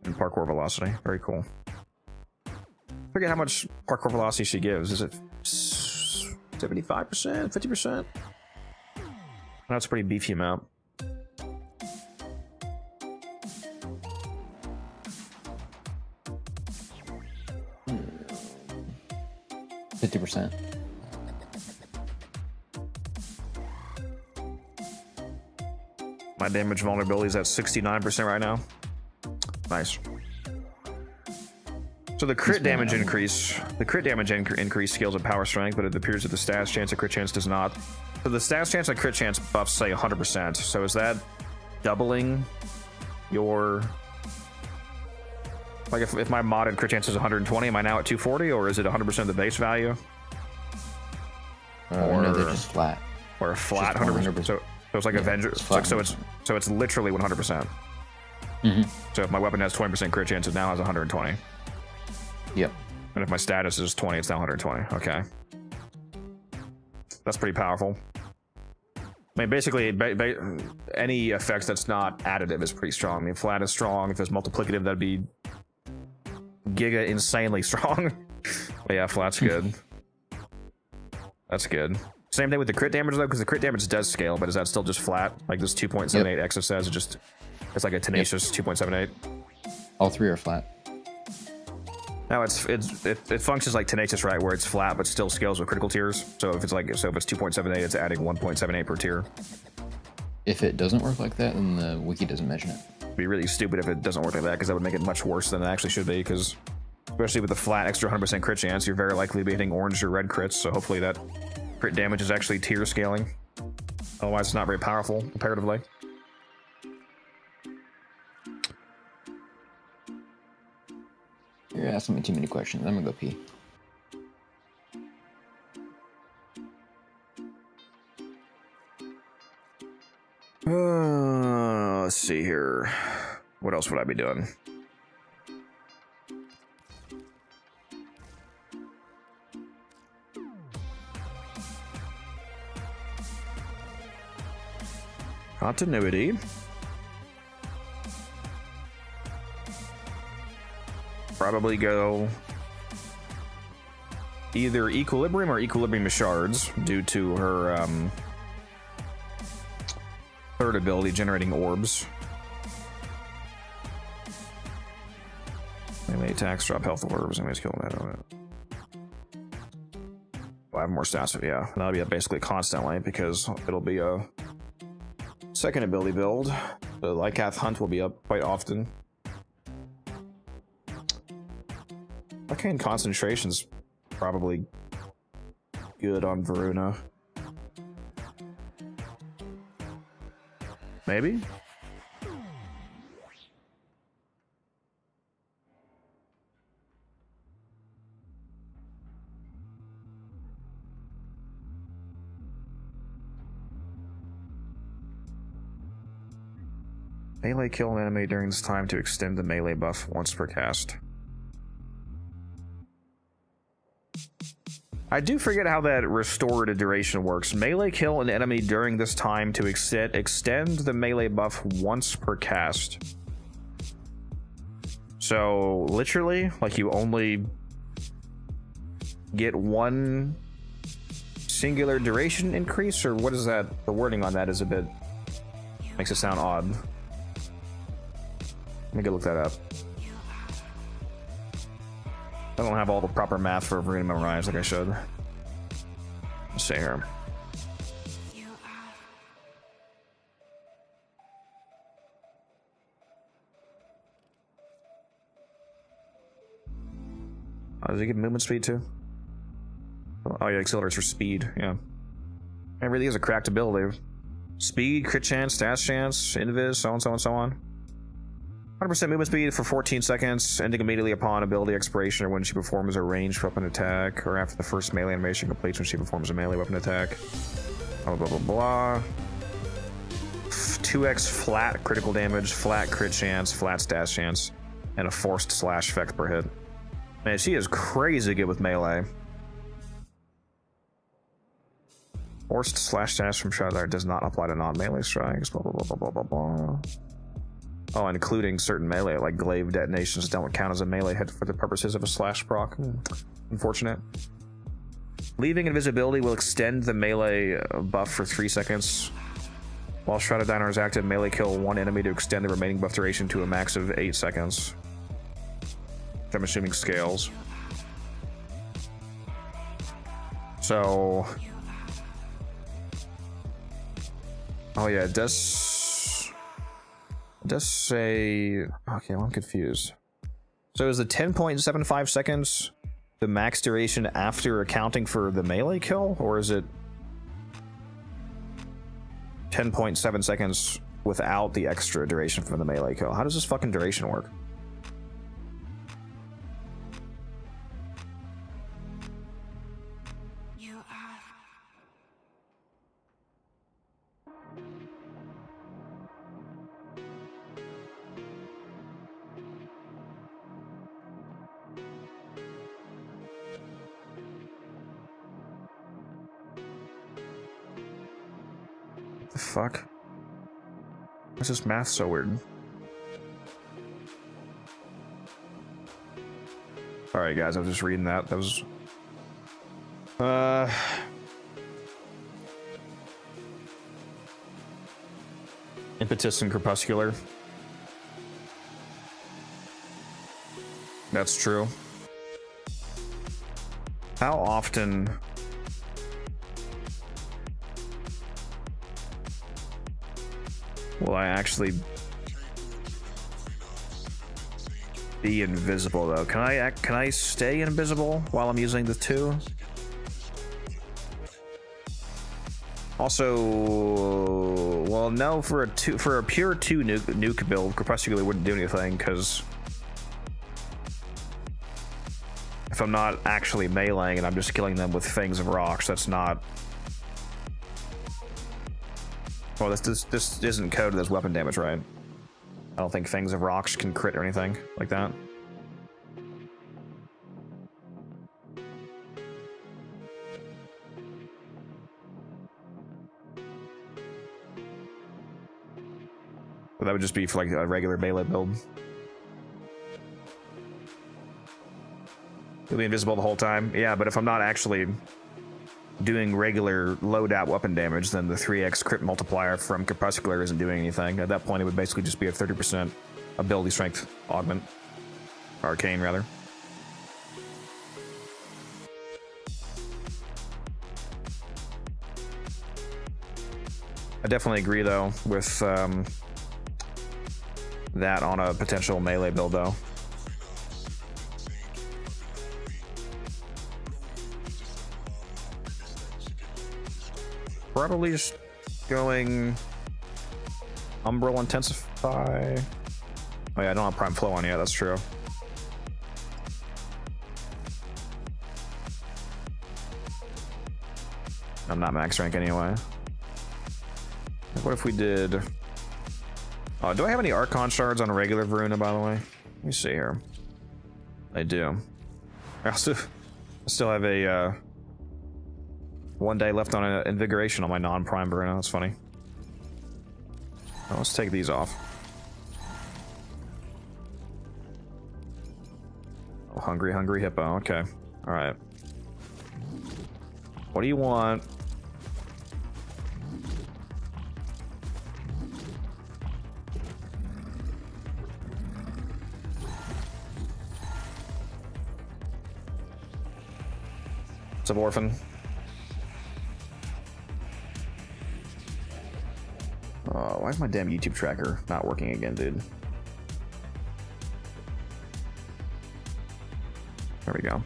And parkour velocity, very cool. Forget how much parkour velocity she gives. Is it 75%? 50%? That's a pretty beefy amount. %. My damage vulnerability is at 69% right now. Nice. So the crit damage increase, increase scales at power strength, but it appears that the stats chance and crit chance does not. So the stats chance and crit chance buffs say 100%. So is that doubling your? Like if my modded crit chance is 120, am I now at 240, or is it 100% of the base value? Or no, they're just flat. Or a flat 100%. So it's like Avenger. So it's literally 100%. So if my weapon has 20% crit chance, it now has 120. Yep. And if my status is 20, it's now 120. Okay. That's pretty powerful. I mean, basically, any effect that's not additive is pretty strong. I mean, flat is strong. If there's multiplicative, that'd be giga insanely strong. But yeah, flat's good. That's good. Same thing with the crit damage, though, because the crit damage does scale, but is that still just flat? Like this 2.78 Exa says, it's like a tenacious 2.78. All 3 are flat. No, it functions like tenacious, right, where it's flat but still scales with critical tiers. So if it's 2.78, it's adding 1.78 per tier. If it doesn't work like that, then the wiki doesn't mention it. It'd be really stupid if it doesn't work like that, because that would make it much worse than it actually should be. Because especially with the flat extra 100% crit chance, you're very likely to be hitting orange or red crits. So hopefully that crit damage is actually tier scaling. Otherwise, it's not very powerful comparatively. You're asking me too many questions. I'm gonna go pee. Let's see here. What else would I be doing? Continuity. Probably go either Equilibrium or Equilibrium Shards due to her third ability, generating orbs. Melee attacks, drop health orbs, and kill that on it. I have more stats, yeah. That'll be basically constantly, because it'll be a second ability build. The Lycath Hunt will be up quite often. Arcane Concentration's probably good on Voruna. Maybe? Melee kill an enemy during this time to extend the melee buff once per cast. I do forget how that restorative duration works. Melee kill an enemy during this time to extend the melee buff once per cast. So literally, like, you only get one singular duration increase, or what is that? The wording on that is a bit, makes it sound odd. Let me go look that up. I don't have all the proper math for Voruna memorized like I should. Let's see here. Does he get movement speed too? Oh yeah, accelerates for speed, yeah. It really is a cracked ability. Speed, crit chance, dash chance, invis, so on, so on, so on. 100% movement speed for 14 seconds, ending immediately upon ability expiration or when she performs a ranged weapon attack, or after the first melee animation completes when she performs a melee weapon attack. Blah, blah, blah, blah. 2x flat critical damage, flat crit chance, flat stash chance, and a forced slash effect per hit. Man, she is crazy good with melee. Forced slash dash from Shadow does not apply to non-melee strikes, blah, blah, blah, blah, blah, blah, blah. Oh, including certain melee, like glaive detonations don't count as a melee hit for the purposes of a slash proc. Unfortunate. Leaving invisibility will extend the melee buff for 3 seconds. While Shrouded Diner is active, melee kill one enemy to extend the remaining buff duration to a max of 8 seconds. Which I'm assuming scales. So... oh yeah, it does say... okay, well, I'm confused. So is the 10.75 seconds the max duration after accounting for the melee kill? Or is it 10.7 seconds without the extra duration from the melee kill? How does this fucking duration work? The fuck? Why is this math so weird? Alright guys, I was just reading that. That was... impetus and crepuscular. That's true. How often... will I actually be invisible though? Can I stay invisible while I'm using the 2? Also, well, no, for a pure 2 nuke build, Crepuscular wouldn't do anything because if I'm not actually meleeing and I'm just killing them with Fangs of Rocks, that's not. Well, this isn't coded as weapon damage, right? I don't think Fangs of Rocks can crit or anything like that. But that would just be for like a regular melee build. You'll be invisible the whole time. Yeah, but if I'm not actually doing regular loadout weapon damage, then the 3x crit multiplier from Crepuscular isn't doing anything. At that point, it would basically just be a 30% ability strength augment. Arcane, rather. I definitely agree, though, with that on a potential melee build though. Probably just going Umbral Intensify. Oh yeah, I don't have Prime Flow on yet, that's true. I'm not max rank anyway. What if we did... Oh, do I have any Archon shards on regular Voruna, by the way? Let me see here. I do. I still have a 1 day left on Invigoration on my non-prime Voruna. That's funny. Well, let's take these off. Oh, hungry hippo. Okay. All right. What do you want? What's up, Orphan? Why is my damn YouTube tracker not working again, dude? There we go.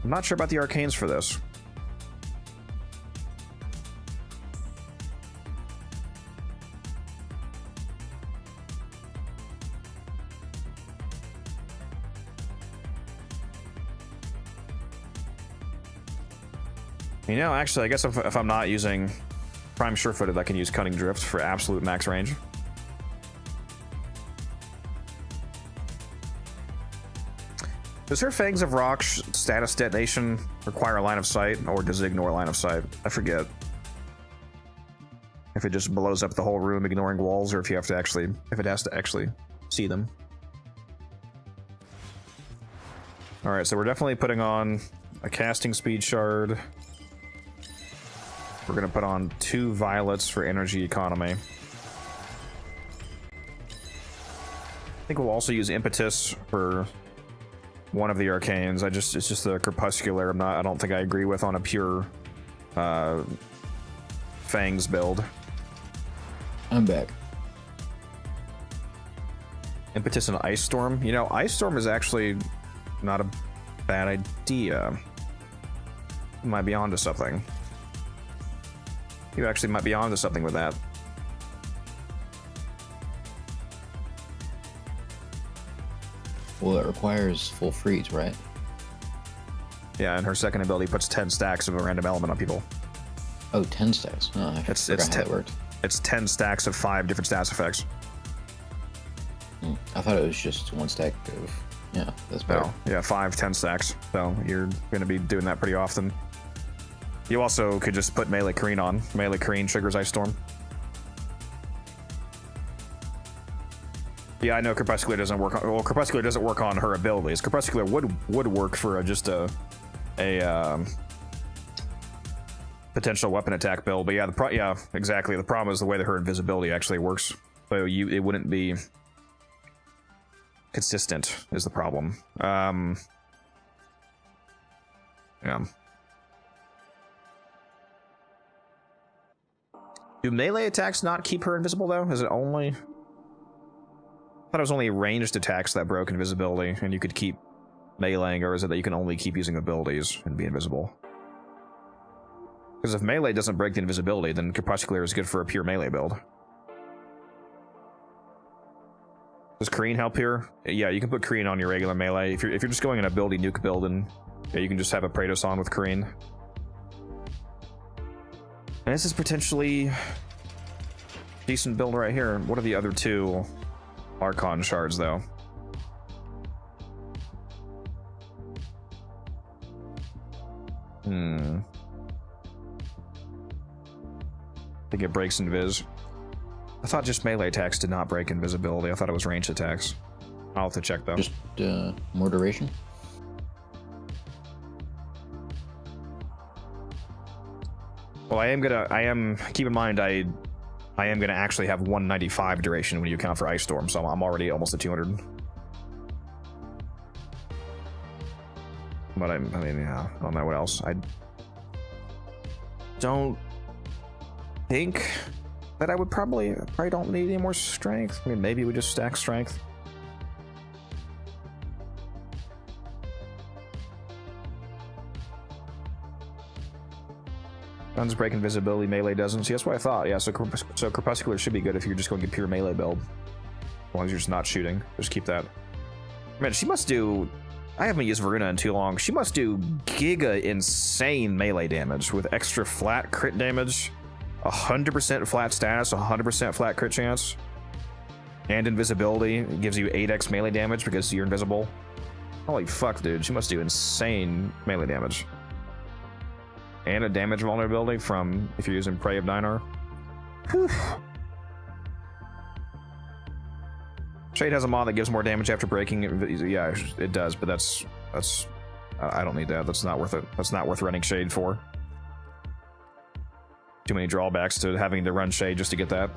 I'm not sure about the arcanes for this. You know, actually, I guess if I'm not using Prime Surefooted, I can use Cunning Drift for absolute max range. Does her Fangs of Rock status detonation require a line of sight, or does it ignore line of sight? I forget. If it just blows up the whole room, ignoring walls, or if you have to actually, if it has to actually see them. All right, so we're definitely putting on a casting speed shard. We're gonna put on 2 violets for energy economy. I think we'll also use impetus for one of the arcanes. It's just the crepuscular. I don't think I agree with on a pure Fangs build. I'm back. Impetus and Ice Storm. You know, Ice Storm is actually not a bad idea. You might be onto something. You actually might be onto something with that. Well, it requires full freeze, right? Yeah, and her second ability puts 10 stacks of a random element on people. Oh, 10 stacks. Oh, I forgot how that worked. It's 10 stacks of 5 different stats effects. I thought it was just 1 stack of... Yeah, that's better. No, yeah, 5, 10 stacks. So you're going to be doing that pretty often. You also could just put Melee Kareen on. Melee Kareen triggers Ice Storm. Yeah, I know Crepuscular doesn't work on... Well, Crepuscular doesn't work on her abilities. Crepuscular would work for just a potential weapon attack build. But yeah, yeah, exactly. The problem is the way that her invisibility actually works. So it wouldn't be consistent is the problem. Yeah. Do melee attacks not keep her invisible though? Is it only... I thought it was only ranged attacks that broke invisibility, and you could keep meleeing, or is it that you can only keep using abilities and be invisible? Because if melee doesn't break the invisibility, then Crepuscular is good for a pure melee build. Does Kareen help here? Yeah, you can put Kareen on your regular melee. If you're just going an ability nuke build, and yeah, you can just have a Praetos on with Kareen. And this is potentially decent build right here. What are the other 2 Archon shards, though? I think it breaks invis. I thought just melee attacks did not break invisibility. I thought it was ranged attacks. I'll have to check, though. Just more duration? Well, keep in mind, I am gonna actually have 195 duration when you account for Ice Storm, so I'm already almost at 200. But I mean, yeah, I don't know what else. I don't think that I would probably don't need any more strength. I mean, maybe we just stack strength. Guns break invisibility, melee doesn't. See, that's what I thought. Yeah, so Crepuscular should be good if you're just going to get pure melee build. As long as you're just not shooting. Just keep that. Man, she must do... I haven't used Voruna in too long. She must do giga insane melee damage with extra flat crit damage, 100% flat status, 100% flat crit chance, and invisibility. It gives you 8x melee damage because you're invisible. Holy fuck, dude. She must do insane melee damage. And a damage vulnerability from if you're using Prey of Dinar. Whew. Shade has a mod that gives more damage after breaking. Yeah, it does, but that's I don't need that. That's not worth it. That's not worth running Shade for. Too many drawbacks to having to run Shade just to get that.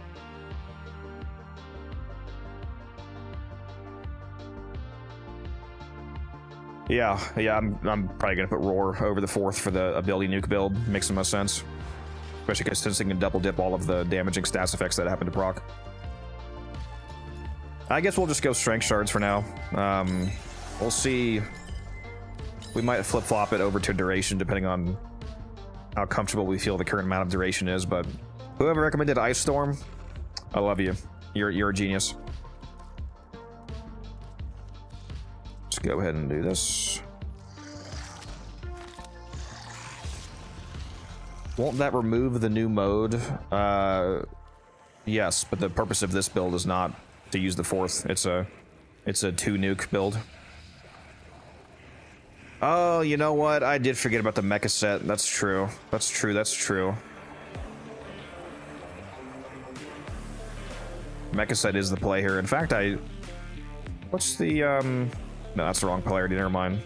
Yeah, I'm probably gonna put Roar over the 4th for the ability nuke build. Makes the most sense, especially because since it can double dip all of the damaging stats effects that happen to proc. I guess we'll just go strength shards for now. We'll see. We might flip flop it over to duration depending on how comfortable we feel the current amount of duration is. But whoever recommended Ice Storm, I love you. You're a genius. Let's go ahead and do this. Won't that remove the new mode? Yes, but the purpose of this build is not to use the 4th. It's a 2 nuke build. Oh, you know what? I did forget about the mecha set. That's true. That's true. Mecha set is the play here. In fact, what's the no, that's the wrong polarity. Never mind.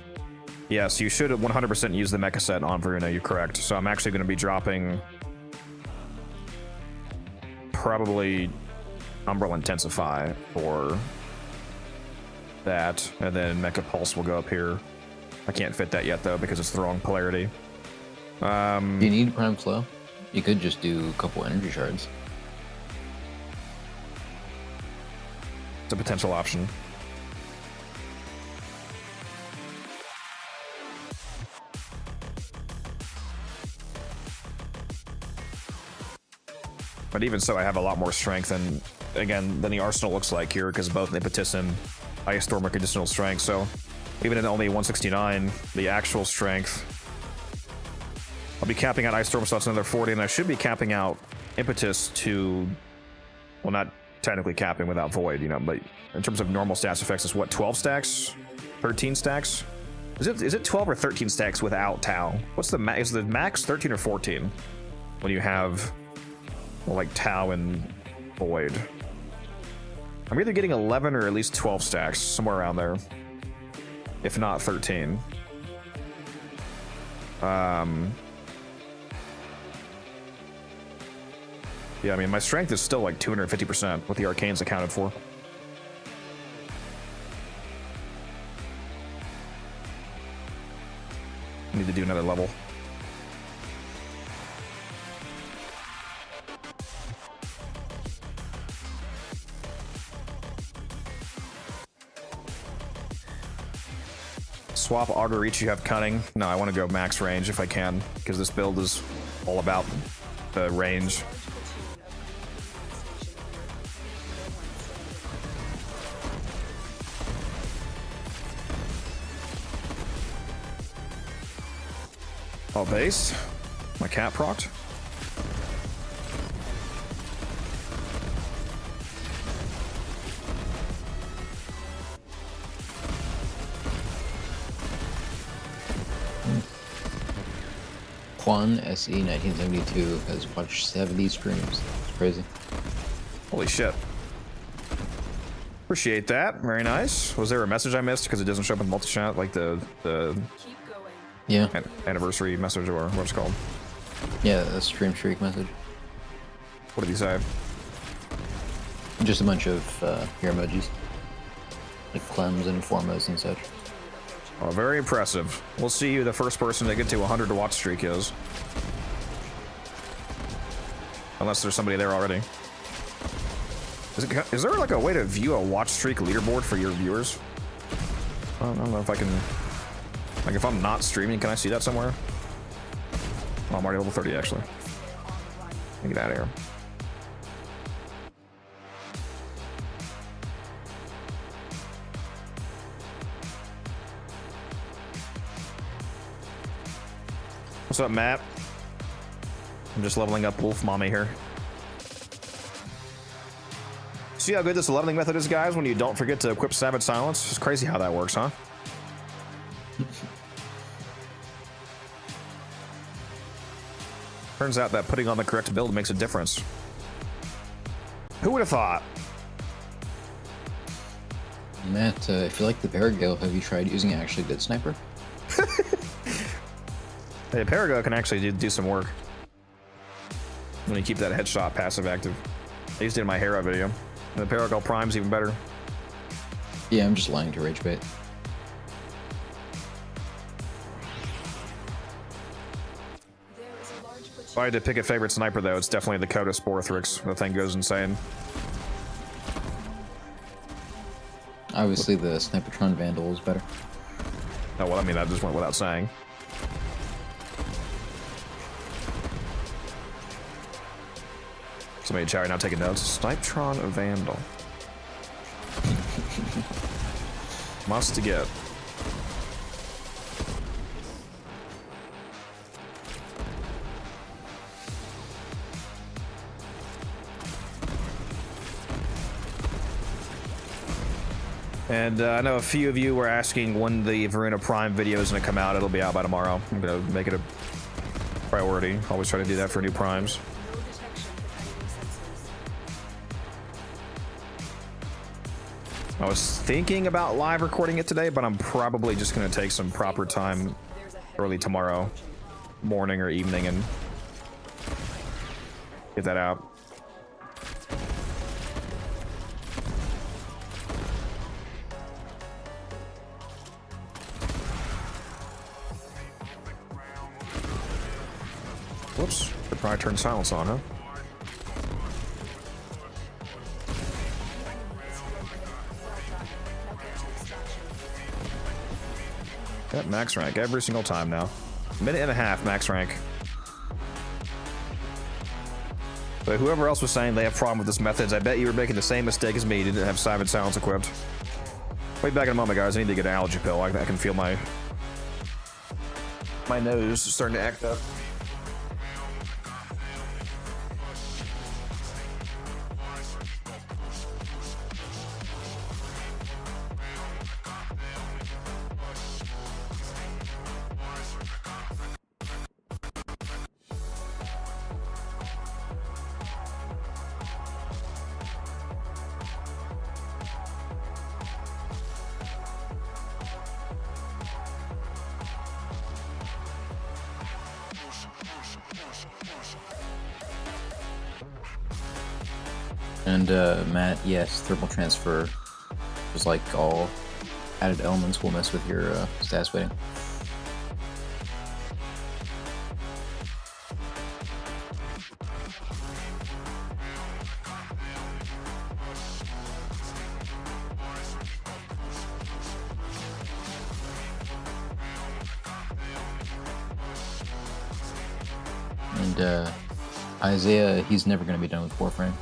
Yes, you should 100% use the mecha set on Voruna. You're correct. So I'm actually going to be dropping probably Umbral Intensify for that, and then Mecha Pulse will go up here. I can't fit that yet though because it's the wrong polarity. Do you need Prime Flow? You could just do a couple energy shards. It's a potential option. But even so, I have a lot more strength, and again, than the arsenal looks like here, because both Impetus and Ice Storm are conditional strength. So even at only 169, the actual strength, I'll be capping out Ice Storm, so that's another 40, and I should be capping out Impetus to, well, not technically capping without Void, you know, but in terms of normal stats effects, it's what, 12 stacks, 13 stacks? Is it 12 or 13 stacks without Tau? What's the max? Is the max 13 or 14 when you have, well, like Tau and Void? I'm either getting 11 or at least 12 stacks, somewhere around there, if not 13. Yeah, I mean, my strength is still like 250% with the arcanes accounted for. Need to do another level. Swap auto reach, you have cunning. No, I want to go max range if I can, because this build is all about the range. Oh, base. My cat procced. Juan SE 1972 has watched 70 streams. It's crazy. Holy shit. Appreciate that. Very nice. Was there a message I missed because it doesn't show up in multi-chat, like the Keep going. Yeah. anniversary message or what it's called? Yeah, the stream streak message. What did he say? Just a bunch of your emojis. Like Clems and Formos and such. Oh, very impressive. We'll see who the first person to get to 100 to watch streak is. Unless there's somebody there already. Is there like a way to view a watch streak leaderboard for your viewers? I don't know if I can... Like if I'm not streaming, can I see that somewhere? Oh, I'm already level 30 actually. Let me get out of here. What's up, Matt? I'm just leveling up Wolf Mommy here. See how good this leveling method is, guys, when you don't forget to equip Savage Silence? It's crazy how that works, huh? Turns out that putting on the correct build makes a difference. Who would have thought? Matt, if you like the Parago, have you tried using an actually good sniper? Hey, Parago can actually do some work. When you keep that headshot passive active. I used it in my Hera video. And the Parago Prime's even better. Yeah, I'm just lying to rage bait. If I had to pick a favorite sniper, though, it's definitely the Coda Sporthrix. The thing goes insane. Obviously, the Snipertron Vandal is better. Oh, well, I mean, that just went without saying. Somebody in chat right now taking notes. Snipertron Vandal. Must get. And I know a few of you were asking when the Voruna Prime video is going to come out. It'll be out by tomorrow. I'm going to make it a priority. Always try to do that for new primes. No detection for enemy sensors. I was thinking about live recording it today, but I'm probably just going to take some proper time early tomorrow morning or evening and get that out. Whoops, could probably turn silence on, huh? Got max rank every single time now. Minute and a half max rank. But whoever else was saying they have problem with this methods, I bet you were making the same mistake as me. You didn't have Savage Silence equipped. Wait back in a moment, guys. I need to get an allergy pill. I can feel my nose starting to act up. And Matt, yes, thermal transfer is like all added elements will mess with your status weighting. And Isaiah, he's never going to be done with Warframe.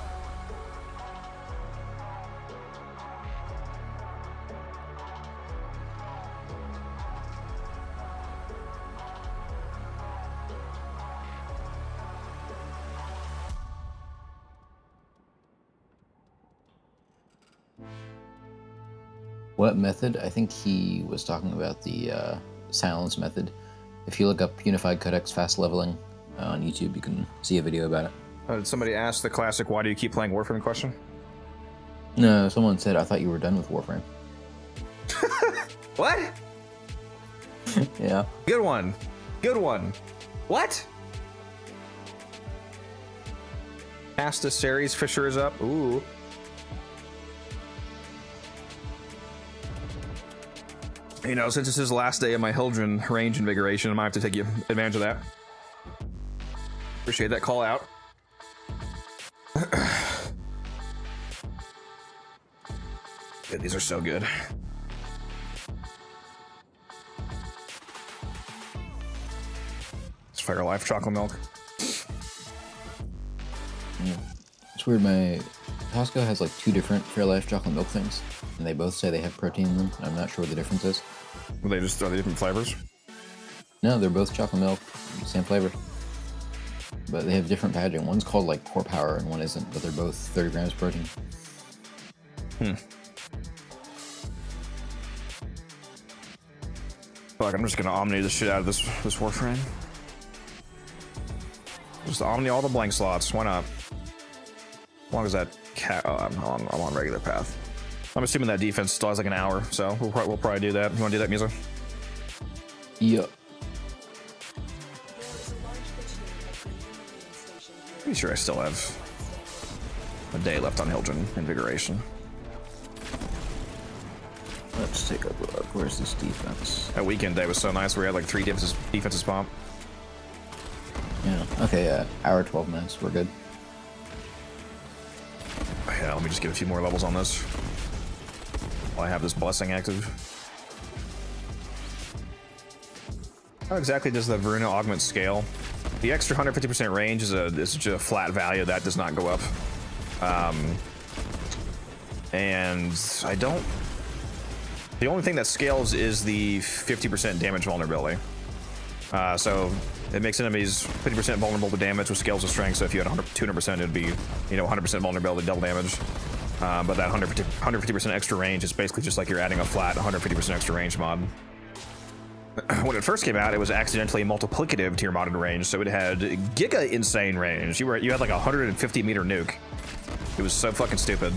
What method? I think he was talking about the silence method. If you look up Unified Codex Fast Leveling on YouTube, you can see a video about it. Did somebody ask the classic, why do you keep playing Warframe question? No, someone said, I thought you were done with Warframe. What? Yeah. Good one. Good one. What? Pasta series Fisher is up. Ooh. You know, since this is the last day of my Hildren range invigoration, I might have to take advantage of that. Appreciate that call out. Yeah, these are so good. It's Fairlife chocolate milk. Yeah. It's weird, my Costco has like 2 different Fairlife chocolate milk things, and they both say they have protein in them. I'm not sure what the difference is. Are they different flavors? No, they're both chocolate milk, same flavor. But they have different packaging. One's called like Core Power and one isn't, but they're both 30 grams protein. Fuck, I'm just gonna Omni the shit out of this Warframe. Just Omni all the blank slots, why not? As long as that cat, oh, I'm on regular path. I'm assuming that defense still has like an hour, so we'll probably do that. You wanna do that, Musa? Yup. Pretty sure I still have a day left on Hildren Invigoration. Let's take a look. Where's this defense? That weekend day was so nice. We had like 3 defenses bomb. Yeah. Okay, yeah. Hour 12 minutes. We're good. Yeah, let me just get a few more levels on this while I have this blessing active. How exactly does the Voruna augment scale? The extra 150% range is just a flat value that does not go up. And I don't. The only thing that scales is the 50% damage vulnerability. So it makes enemies 50% vulnerable to damage with scales of strength. So if you had 200%, it'd be 100% vulnerability, double damage. But that 150% extra range is basically just like you're adding a flat 150% extra range mod. When it first came out, it was accidentally multiplicative to your modded range, so it had giga insane range. You had like a 150 meter nuke. It was so fucking stupid.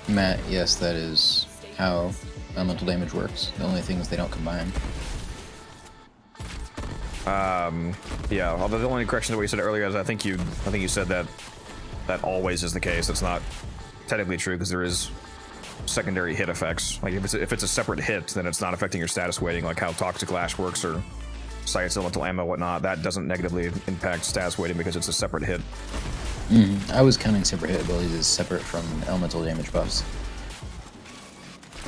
Matt, yes, that is how elemental damage works. The only thing is they don't combine. Yeah. Although the only correction to what you said earlier is I think you said that always is the case. That's not technically true because there is secondary hit effects. Like if it's a separate hit, then it's not affecting your status weighting, like how Toxic Lash works or Sights, Elemental Ammo, whatnot. That doesn't negatively impact status weighting because it's a separate hit. I was counting separate hit abilities as separate from elemental damage buffs.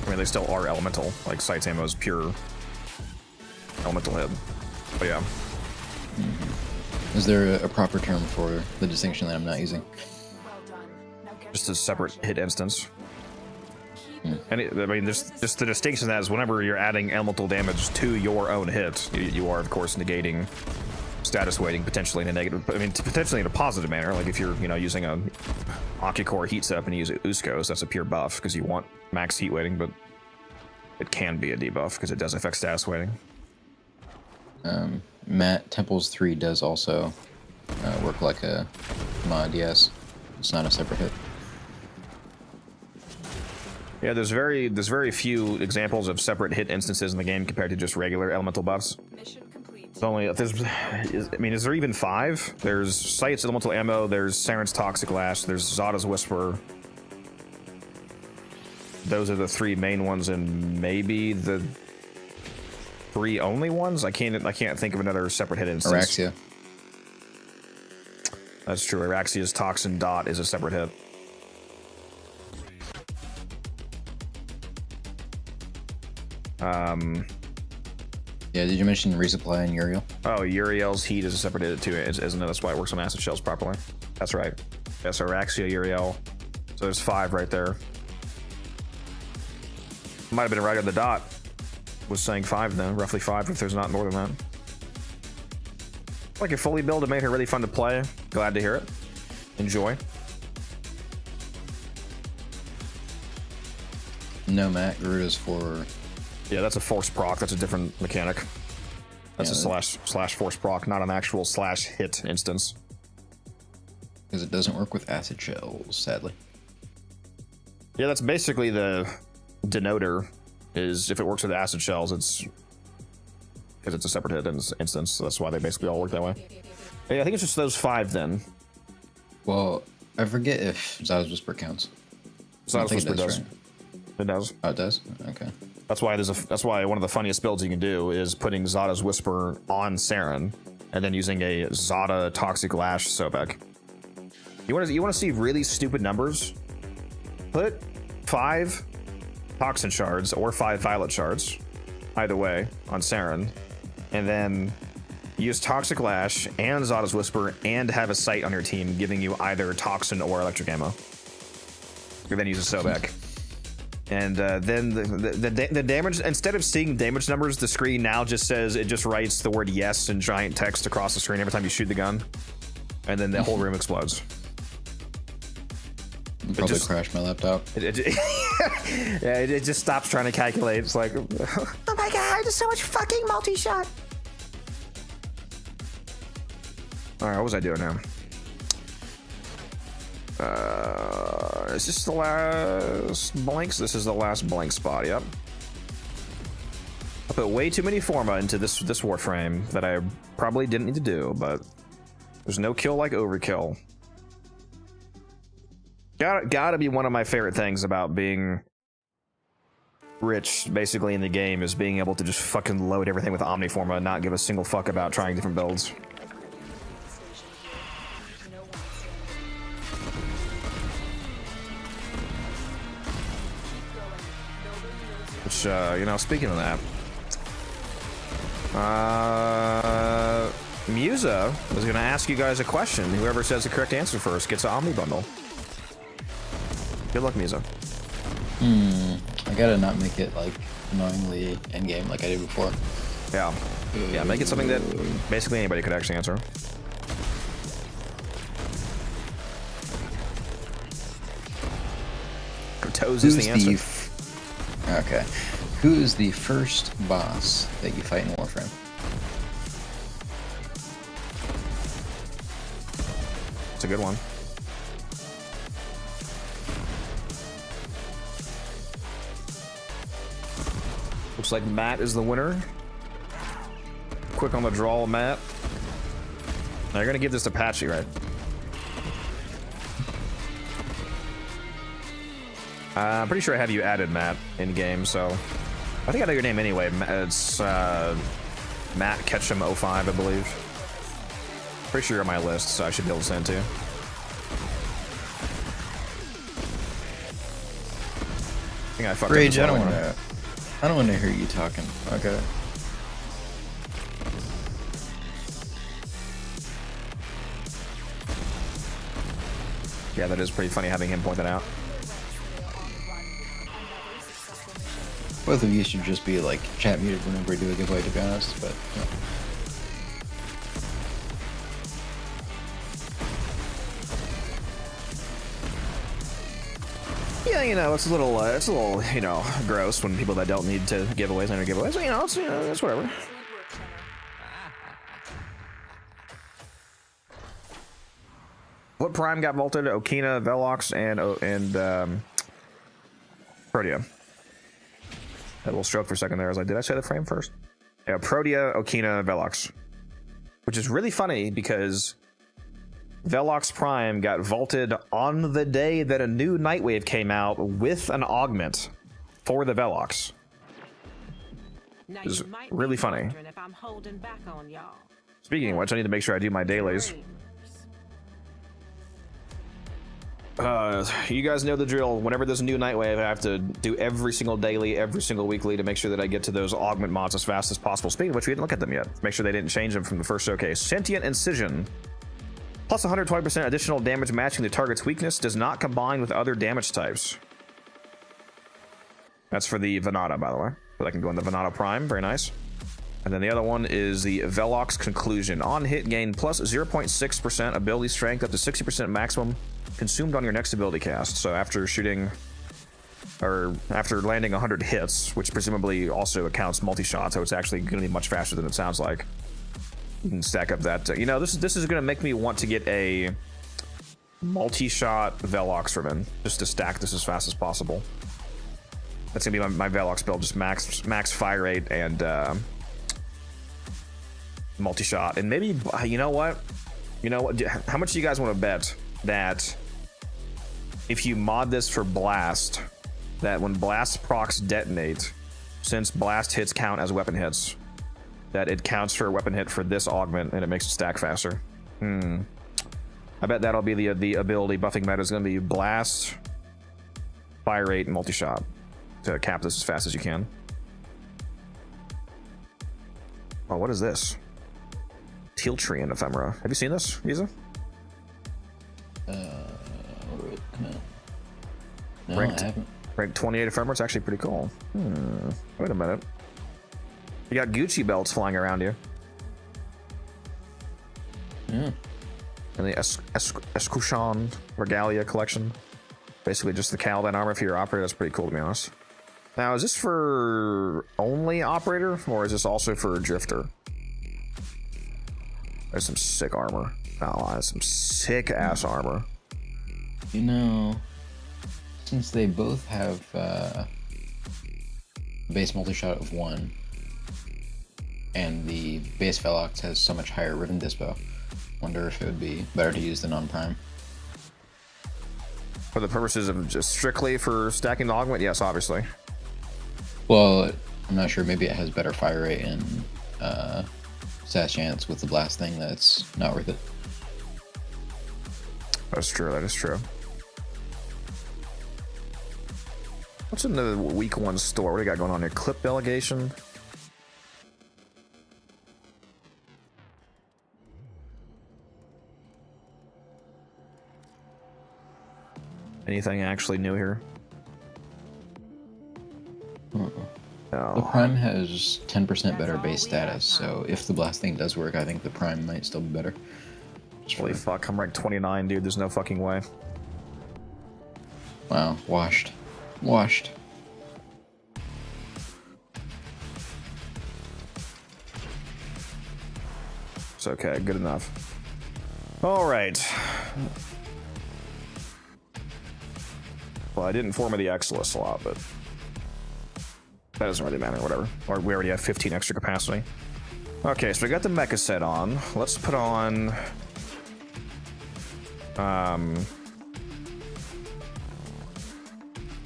I mean, they still are elemental. Like Sights Ammo is pure elemental hit. But yeah. Is there a proper term for the distinction that I'm not using? Well done. Now get Just a separate hit instance. And I mean, there's just the distinction that is whenever you're adding elemental damage to your own hit, you are of course negating status weighting potentially in a negative. I mean, potentially in a positive manner. Like if you're using a Ocucore heat setup and you use Uskos, that's a pure buff because you want max heat weighting, but it can be a debuff because it does affect status weighting. Matt, Temples 3 does also work like a mod, yes. It's not a separate hit. Yeah, there's very few examples of separate hit instances in the game compared to just regular elemental buffs. mission complete. Is there even 5? There's Sights, Elemental Ammo, there's Saren's Toxic Lash, there's Zada's Whisper. Those are the 3 main ones, and maybe the 3 only ones? I can't think of another separate hit instance. Araxia. That's true. Araxia's Toxin Dot is a separate hit. Yeah, did you mention Resupply and Uriel? Oh, Uriel's heat is a separate hit too, isn't it? That's why it works on acid shells properly. That's right. Yes, Araxia, Uriel. So there's 5 right there. Might have been right on the dot. Was saying 5 then, roughly 5 if there's not more than that. Like your fully build, it made her really fun to play. Glad to hear it. Enjoy. No, Matt, Garuda's for... Yeah, that's a force proc. That's a different mechanic. That's Yeah, a slash force proc, not an actual slash hit instance. Because it doesn't work with acid shells, sadly. Yeah, that's basically the denoter. Is if it works with acid shells, it's because it's a separate hit instance. So that's why they basically all work that way. Yeah, I think it's just those 5 then. Well, I forget if Zada's Whisper counts. So I think Whisper does. right? It does. Oh, it does? Okay. That's why that's why one of the funniest builds you can do is putting Zada's Whisper on Saren, and then using a Zada Toxic Lash Sobek. You want to see really stupid numbers? Put 5 Toxin Shards or 5 Violet Shards, either way, on Saren, and then use Toxic Lash and Zada's Whisper and have a sight on your team giving you either Toxin or Electric Ammo. And then use a Sobek. And then the damage, instead of seeing damage numbers, the screen now just says, it just writes the word yes in giant text across the screen every time you shoot the gun. And then the whole room explodes. Probably crashed my laptop. It just stops trying to calculate. It's like, oh my god, there's so much fucking multi-shot. All right, what was I doing now? Is this the last blanks? This is the last blank spot, yep. I put way too many Forma into this Warframe that I probably didn't need to do, but there's no kill like overkill. Gotta be one of my favorite things about being rich, basically, in the game, is being able to just fucking load everything with Omniforma and not give a single fuck about trying different builds. Which, you know, speaking of that, Musa is going to ask you guys a question. Whoever says the correct answer first gets an Omni Bundle. Good luck, Musa. I gotta not make it, like, annoyingly endgame like I did before. Yeah. Yeah, make it something that basically anybody could actually answer. Toes is the answer. Okay. Who is the first boss that you fight in Warframe? It's a good one. Looks like Matt is the winner. Quick on the draw, Matt. Now you're gonna give this to Patchy, right? I'm pretty sure I have you added, Matt, in game, so I think I know your name anyway. It's Matt Ketchum 05, I believe. Pretty sure you're on my list, so I should be able to send to you. I think I fucked up. Rage, I don't want to hear you talking. Okay. Yeah, that is pretty funny having him point that out. Both of you should just be like chat muted whenever we do a giveaway, to be honest, but yeah, you know, it's a little, you know, gross when people that don't need to giveaways enter giveaways. You know, it's whatever. What Prime got vaulted? Okina, Velox, and Protea. That little stroke for a second there. I was like, did I say the frame first? Yeah, Protea, Okina, Velox. Which is really funny because Velox Prime got vaulted on the day that a new Nightwave came out with an augment for the Velox. Now Is you might really be funny. wondering if I'm holding back on y'all. Speaking of which, I need to make sure I do my dailies. You guys know the drill. Whenever there's a new Nightwave, I have to do every single daily, every single weekly to make sure that I get to those augment mods as fast as possible. Speaking of which, we didn't look at them yet. Make sure they didn't change them from the first showcase. Sentient Incision. Plus 120% additional damage matching the target's weakness. Does not combine with other damage types. That's for the Venata, by the way. So I can go in the Venata Prime. Very nice. And then the other one is the Velox Conclusion. On hit, gain plus 0.6% ability strength up to 60% maximum consumed on your next ability cast. So after shooting, or after landing 100 hits, which presumably also accounts multi-shot, so it's actually going to be much faster than it sounds like. You can stack up that. You know, this is going to make me want to get a multi-shot Velox ribbon just to stack this as fast as possible. That's going to be my Velox build, just max fire rate and multi-shot. And maybe, you know what? How much do you guys want to bet that if you mod this for Blast, that when Blast procs detonate, since blast hits count as weapon hits, that it counts for a weapon hit for this augment and it makes it stack faster. I bet that'll be the ability buffing meta is going to be blast, fire rate, and multi-shot to cap this as fast as you can. Oh, what is this? Teal tree and ephemera. Have you seen this, Visa? Wait, come on. No, Ranked. I haven't. Rank 28 ephemera. It's actually pretty cool. Wait a minute. You got Gucci belts flying around you. Yeah. And the Escutcheon Regalia collection. Basically just the Caliban armor for your operator. That's pretty cool, to be honest. Now, is this for only operator, or is this also for drifter? There's some sick armor. Oh, there's some sick ass armor. You know, since they both have base multi-shot of 1, and the base Velox has so much higher Riven Dispo, wonder if it would be better to use the non-prime. For the purposes of just strictly for stacking the augment, yes, obviously. Well, I'm not sure. Maybe it has better fire rate and stat chance with the blast thing. That's not worth it. That's true. That is true. What's in the week 1 store? What do you got going on here? Clip delegation. Anything actually new here? The No. prime has 10% better base status, so if the blast thing does work, I think the prime might still be better. Holy fuck, I'm ranked 29, dude. There's no fucking way. Wow, washed. Washed. It's okay, good enough. Alright. Well, I didn't form the X list a lot, but that doesn't really matter, whatever. Or we already have 15 extra capacity. Okay, so we got the mecha set on. Let's put on...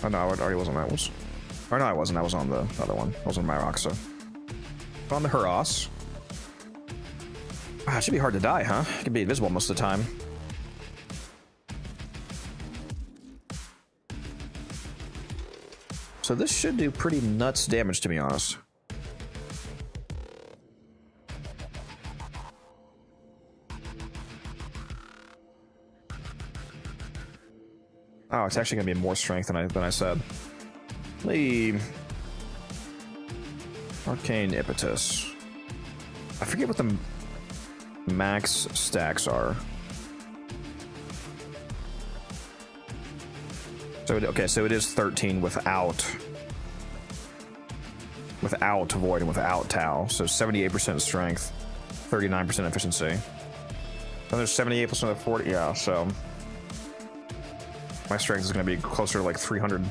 Oh no, I already wasn't that. Whoops. Or no, I wasn't. I was on the other one. I was on Myroxa. On the Hurras. Ah, it should be hard to die, huh? It can be invisible most of the time. So this should do pretty nuts damage, to be honest. Oh, it's actually gonna be more strength than I said. The Arcane Impetus. I forget what the max stacks are. So okay, so it is 13 without Void and without Tau. So 78% strength, 39% efficiency. And there's 78% of 40. Yeah, so my strength is going to be closer to like 300,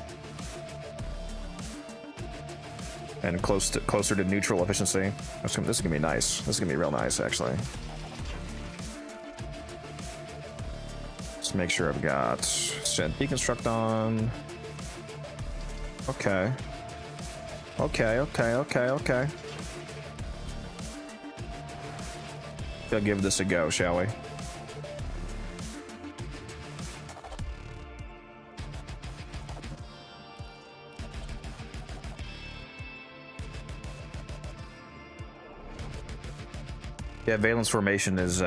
and closer to neutral efficiency. This is gonna be nice. This is gonna be real nice, actually. Let's make sure I've got Sent Deconstruct on. Okay. Okay. We'll give this a go, shall we? Yeah, Valence Formation is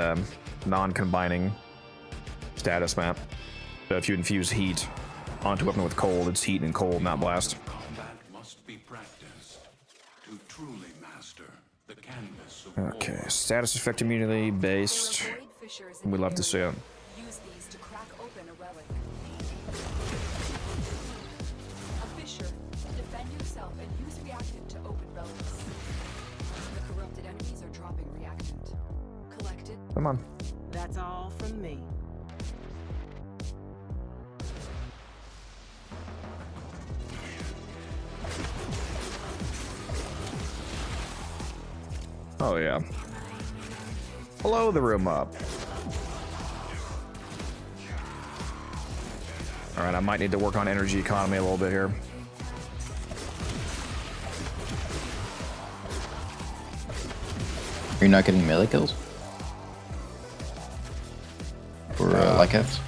non-combining status map. So if you infuse heat onto a weapon with cold, it's heat and cold, not blast. Combat must be practiced to truly master the canvas of Okay, war. status effect immunity based. There are void fissures in We'd the love to see area. it. Use these to crack open a relic. A fissure. Defend yourself and use reactant to open relics. The corrupted enemies are dropping reactant. Collect it. Come on. That's all from me. Oh yeah. Blow the room up. Alright, I might need to work on energy economy a little bit here. Are you not getting melee kills? For Lycats?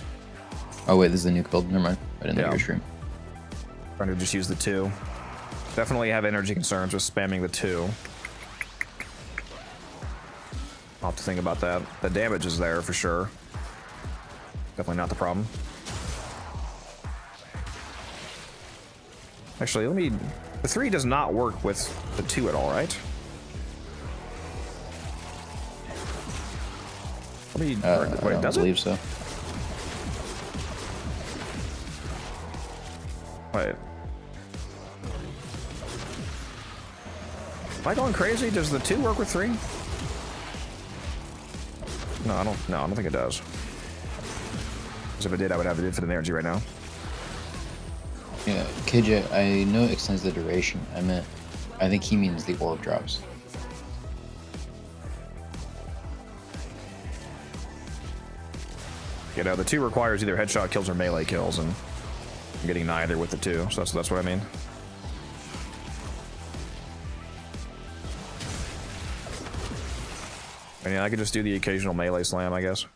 Oh wait, this is the nuke build. Never mind. I didn't know Yeah. your stream. Trying to just use the 2. Definitely have energy concerns with spamming the 2. I'll have to think about that. The damage is there for sure. Definitely not the problem. Actually, let me... The 3 does not work with the 2 at all, right? Let me... I wait, don't does it? believe so. Wait. Am I going crazy? Does the 2 work with 3? No, I don't think it does. Because if it did, I would have infinite energy right now. Yeah, KJ, I know it extends the duration. I think he means the orb drops. You know, the 2 requires either headshot kills or melee kills, and I'm getting neither with the 2, so that's what I mean. And yeah, I could just do the occasional melee slam, I guess.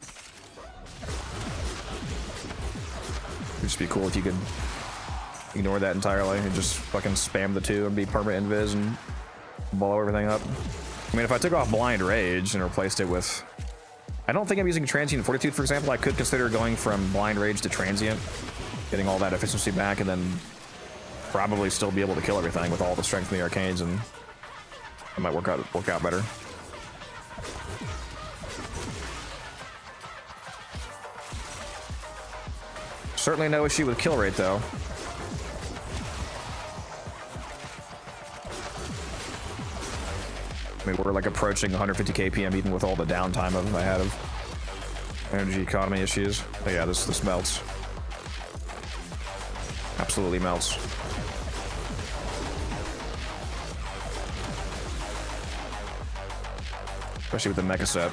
It'd just be cool if you could ignore that entirely and just fucking spam the 2 and be permanent invis and blow everything up. I mean, if I took off blind rage and replaced it with... I don't think I'm using transient fortitude, for example. I could consider going from blind rage to transient, getting all that efficiency back, and then probably still be able to kill everything with all the strength in the arcades, and it might work out better. Certainly no issue with kill rate, though. I mean, we're like approaching 150 kpm even with all the downtime I had of energy economy issues. But yeah, this melts. Absolutely melts. Especially with the mecha set.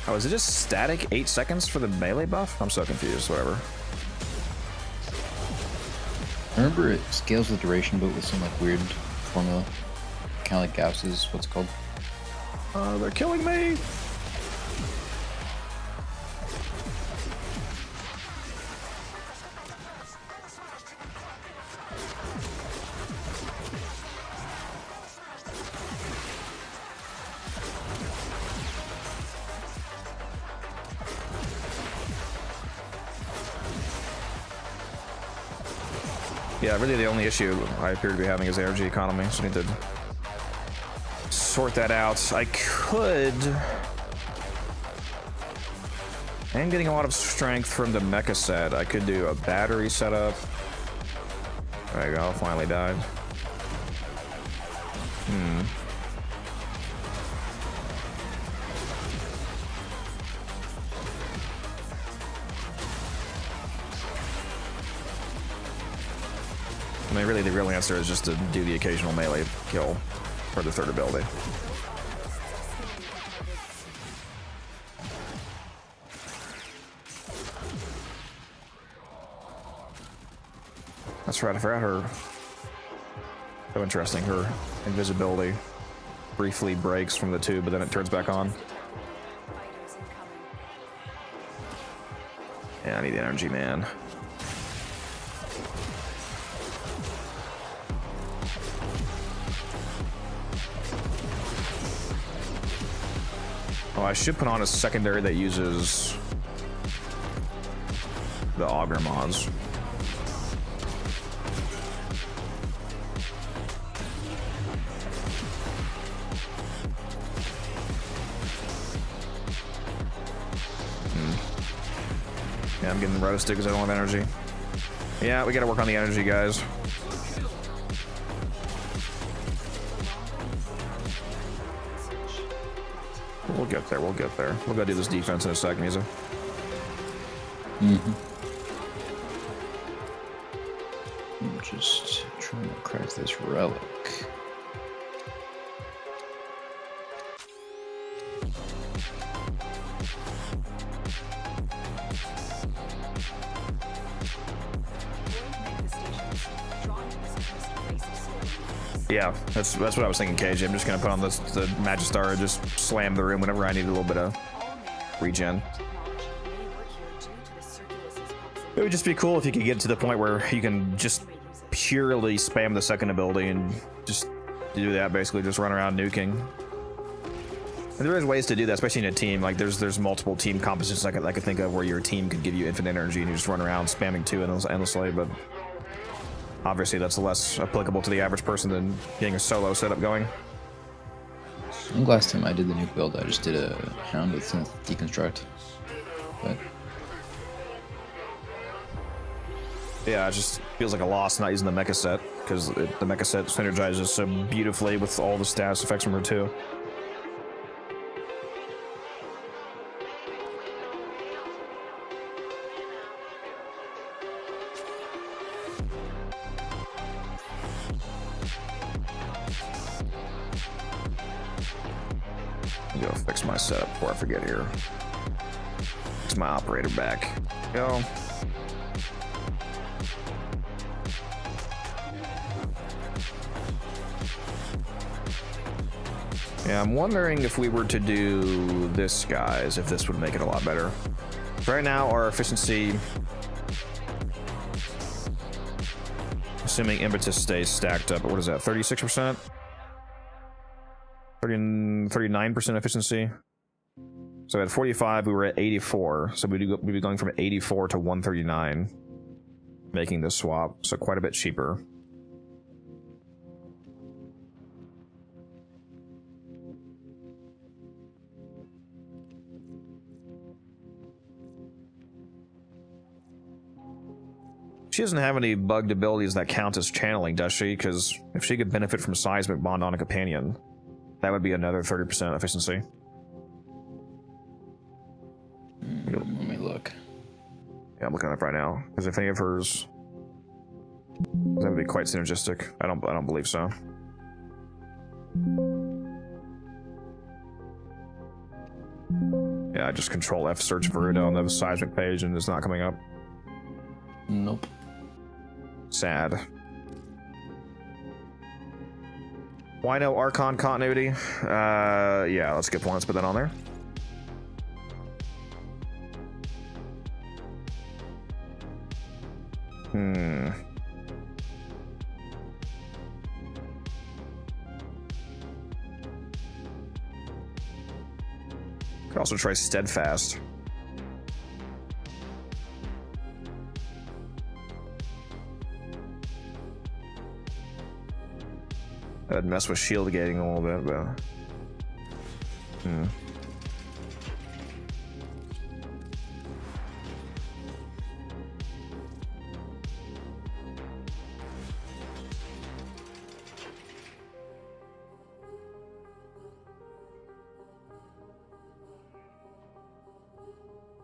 Oh, is it just static 8 seconds for the melee buff? I'm so confused, whatever. Remember it scales the duration, but with some like weird formula. Kind of like Gauss's, what's it called? They're killing me! Yeah, really the only issue I appear to be having is energy economy, so I need to sort that out. I could... I am getting a lot of strength from the mecha set. I could do a battery setup. There you go, finally died. I mean, really, the real answer is just to do the occasional melee kill for the third ability. That's right, I forgot her. So interesting, her invisibility briefly breaks from the tube, but then it turns back on. Yeah, I need the energy, man. Oh, I should put on a secondary that uses the auger mods. Yeah, I'm getting roasted because I don't have energy. Yeah, we gotta work on the energy, guys. We'll get there, we'll get there. We'll go do this defense in a sec, Misa. I'm just trying to crack this relic. Yeah, that's what I was thinking, KJ. I'm just gonna put on the Magistar and just slam the room whenever I need a little bit of regen. It would just be cool if you could get to the point where you can just purely spam the second ability and just do that, basically just run around nuking. And there is ways to do that, especially in a team. Like there's multiple team compositions I could think of where your team could give you infinite energy and you just run around spamming 2 endlessly, but obviously that's less applicable to the average person than getting a solo setup going. I think last time I did the nuke build, I just did a Hound with Synth Deconstruct. But yeah, it just feels like a loss not using the mecha set, because the mecha set synergizes so beautifully with all the status effects from her too. I'm gonna fix my setup before I forget here. Fix my operator back. Go. Yeah, I'm wondering if we were to do this, guys, if this would make it a lot better. Right now, our efficiency, assuming impetus stays stacked up, what is that, 36%? 39% efficiency. So at 45, we were at 84. So we'd be going from 84 to 139, making this swap. So quite a bit cheaper. She doesn't have any bugged abilities that count as channeling, does she? Because if she could benefit from Seismic Bond on a companion, that would be another 30% efficiency. let me look. Yeah, I'm looking it up right now. Because if any of hers, that would be quite synergistic. I don't believe so. Yeah, I just Control F search Voruna on the Seismic page and it's not coming up. Nope. Sad. Why no Archon continuity? Yeah, let's skip one. Let's put that on there. Could also try Steadfast. That'd mess with shield gating a little bit, but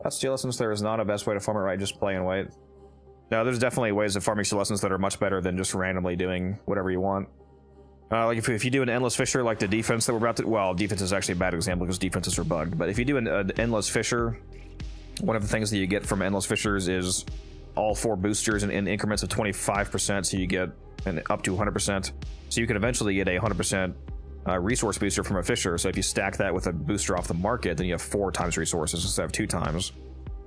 that Steel Essence there is not a best way to farm it right, just play and wait. No, there's definitely ways of farming Steel Essence that are much better than just randomly doing whatever you want. Like if you do an Endless Fissure like the defense that we're about to... Well, defense is actually a bad example because defenses are bugged. But if you do an Endless Fissure, one of the things that you get from Endless Fissures is all 4 boosters in increments of 25%, so you get up to 100%. So you can eventually get a 100% resource booster from a Fissure. So if you stack that with a booster off the market, then you have 4 times resources instead of 2 times.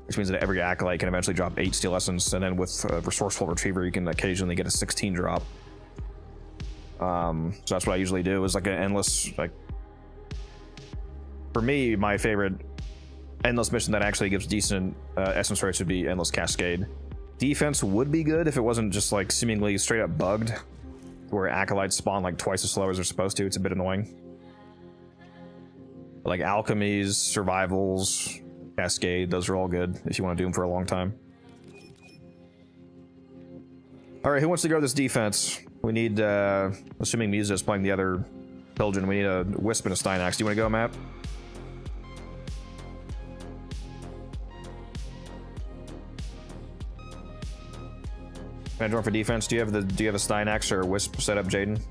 Which means that every Acolyte can eventually drop 8 Steel Essence, and then with Resourceful Retriever, you can occasionally get a 16 drop. So that's what I usually do, is like an endless, like, for me, my favorite endless mission that actually gives decent essence rates would be Endless Cascade. Defense would be good if it wasn't just like seemingly straight up bugged, where Acolytes spawn like twice as slow as they're supposed to. It's a bit annoying. Like Alchemies, Survivals, Cascade, those are all good if you want to do them for a long time. Alright, who wants to go this defense? We need, assuming Musa is playing the other Pilgrim, we need a Wisp and a Steinax. Do you want to go, Matt? Can I join for defense? Do you have a Steinax or a Wisp set up, Jaden?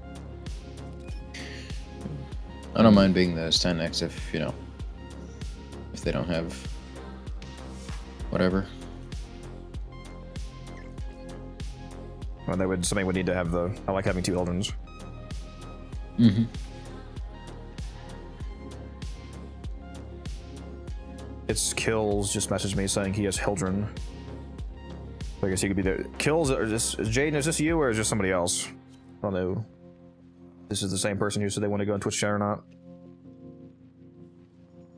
I don't mind being the Steinax if, you know, if they don't have whatever. Well, somebody would need to have I like having 2 Eldrins. Mm-hmm. It's Kills just messaged me saying he has Hildren. So I guess he could be there. Kills, or just Jaden, is this you or is this somebody else? I don't know. This is the same person who said they want to go on Twitch chat or not.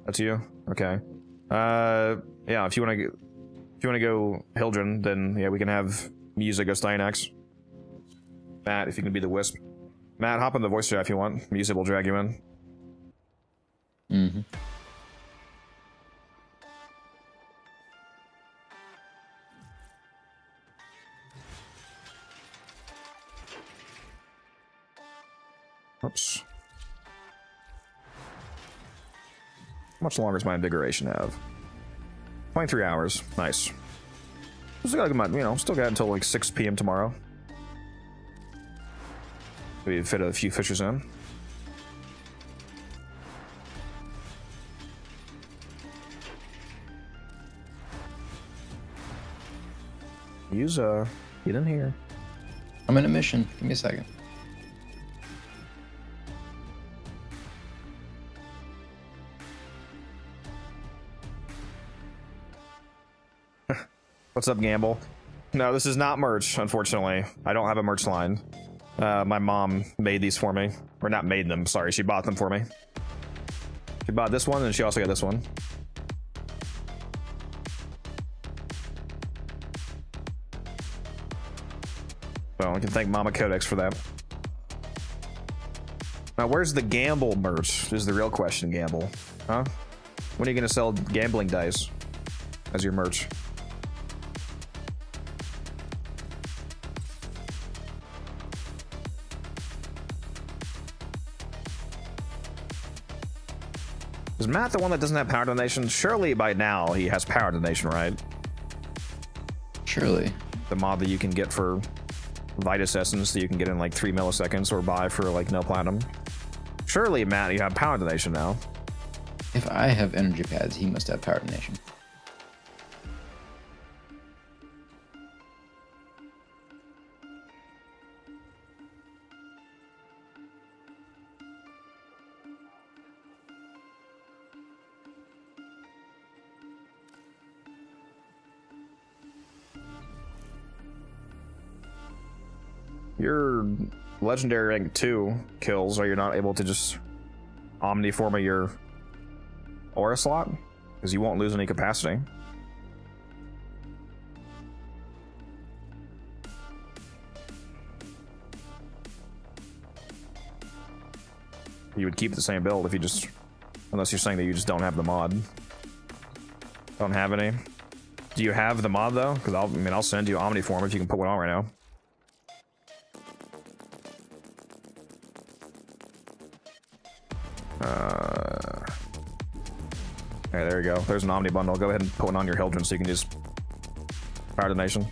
That's you? Okay. Yeah, if you want to go Hildren, then yeah, we can have Music go Steinax. Matt, if you can be the Wisp. Matt, hop in the voice chat if you want. Music will drag you in. Mm-hmm. Oops. How much longer does my invigoration have? 23 hours. Nice. Still got, still got until like 6 p.m. tomorrow. We fit a few fishers in. Use get in here. I'm in a mission. Give me a second. What's up, Gamble? No, this is not merch, unfortunately. I don't have a merch line. My mom made these for me. Or not made them, sorry. She bought them for me. She bought this one, and she also got this one. So I can thank Mama Codex for that. Now, where's the Gamble merch? Is the real question, Gamble. Huh? When are you going to sell gambling dice as your merch? Is Matt the one that doesn't have power donation? Surely by now he has power donation, right? Surely. The mod that you can get for Vitus Essence that you can get in like 3 milliseconds or buy for like no platinum. Surely, Matt, you have power donation now. If I have energy pads, he must have power donation. Your legendary rank 2 kills, are you not able to just omniform your aura slot? Because you won't lose any capacity. You would keep the same build if you just... Unless you're saying that you just don't have the mod. Don't have any. Do you have the mod though? Because I'll send you omniform if you can put one on right now. Okay, there you go. There's an Omni bundle. Go ahead and put one on your Hildren so you can just power donation.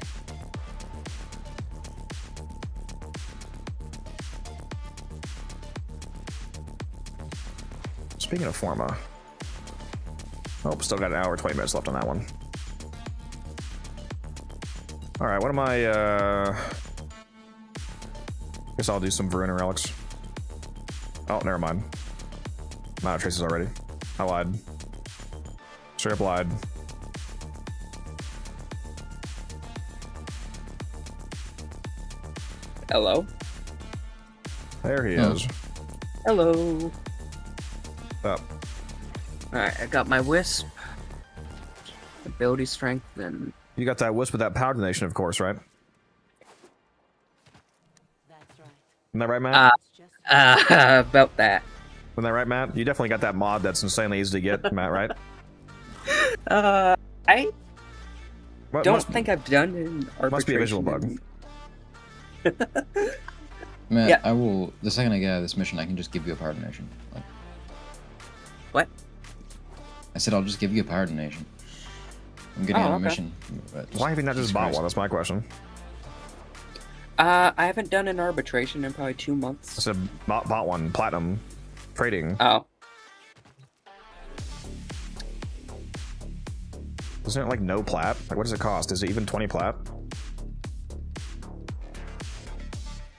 Speaking of Forma. Oh, still got an hour, 20 minutes left on that one. Alright, what am I, guess I'll do some Voruna relics. Oh, never mind. I'm out of traces already. I lied. Straight up lied. Hello. There he is. Hello. Up. Alright, I got my Wisp. Ability strength and... You got that Wisp with that power donation, of course, right? That's right. Isn't that right, Matt? About that. Isn't that right, Matt? You definitely got that mod that's insanely easy to get, Matt, right? I What, don't think I've done an arbitration. Must be a visual bug. Matt, Yeah. I will. The second I get out of this mission, I can just give you a power donation. Like, What? I said I'll just give you a power donation. I'm getting on a okay. mission. but Why have you not just bought Christ. one? That's my question. I haven't done an arbitration in probably 2 months. I said bought one. Platinum. Trading. Oh. Isn't it like no plat? Like, what does it cost? Is it even 20 plat?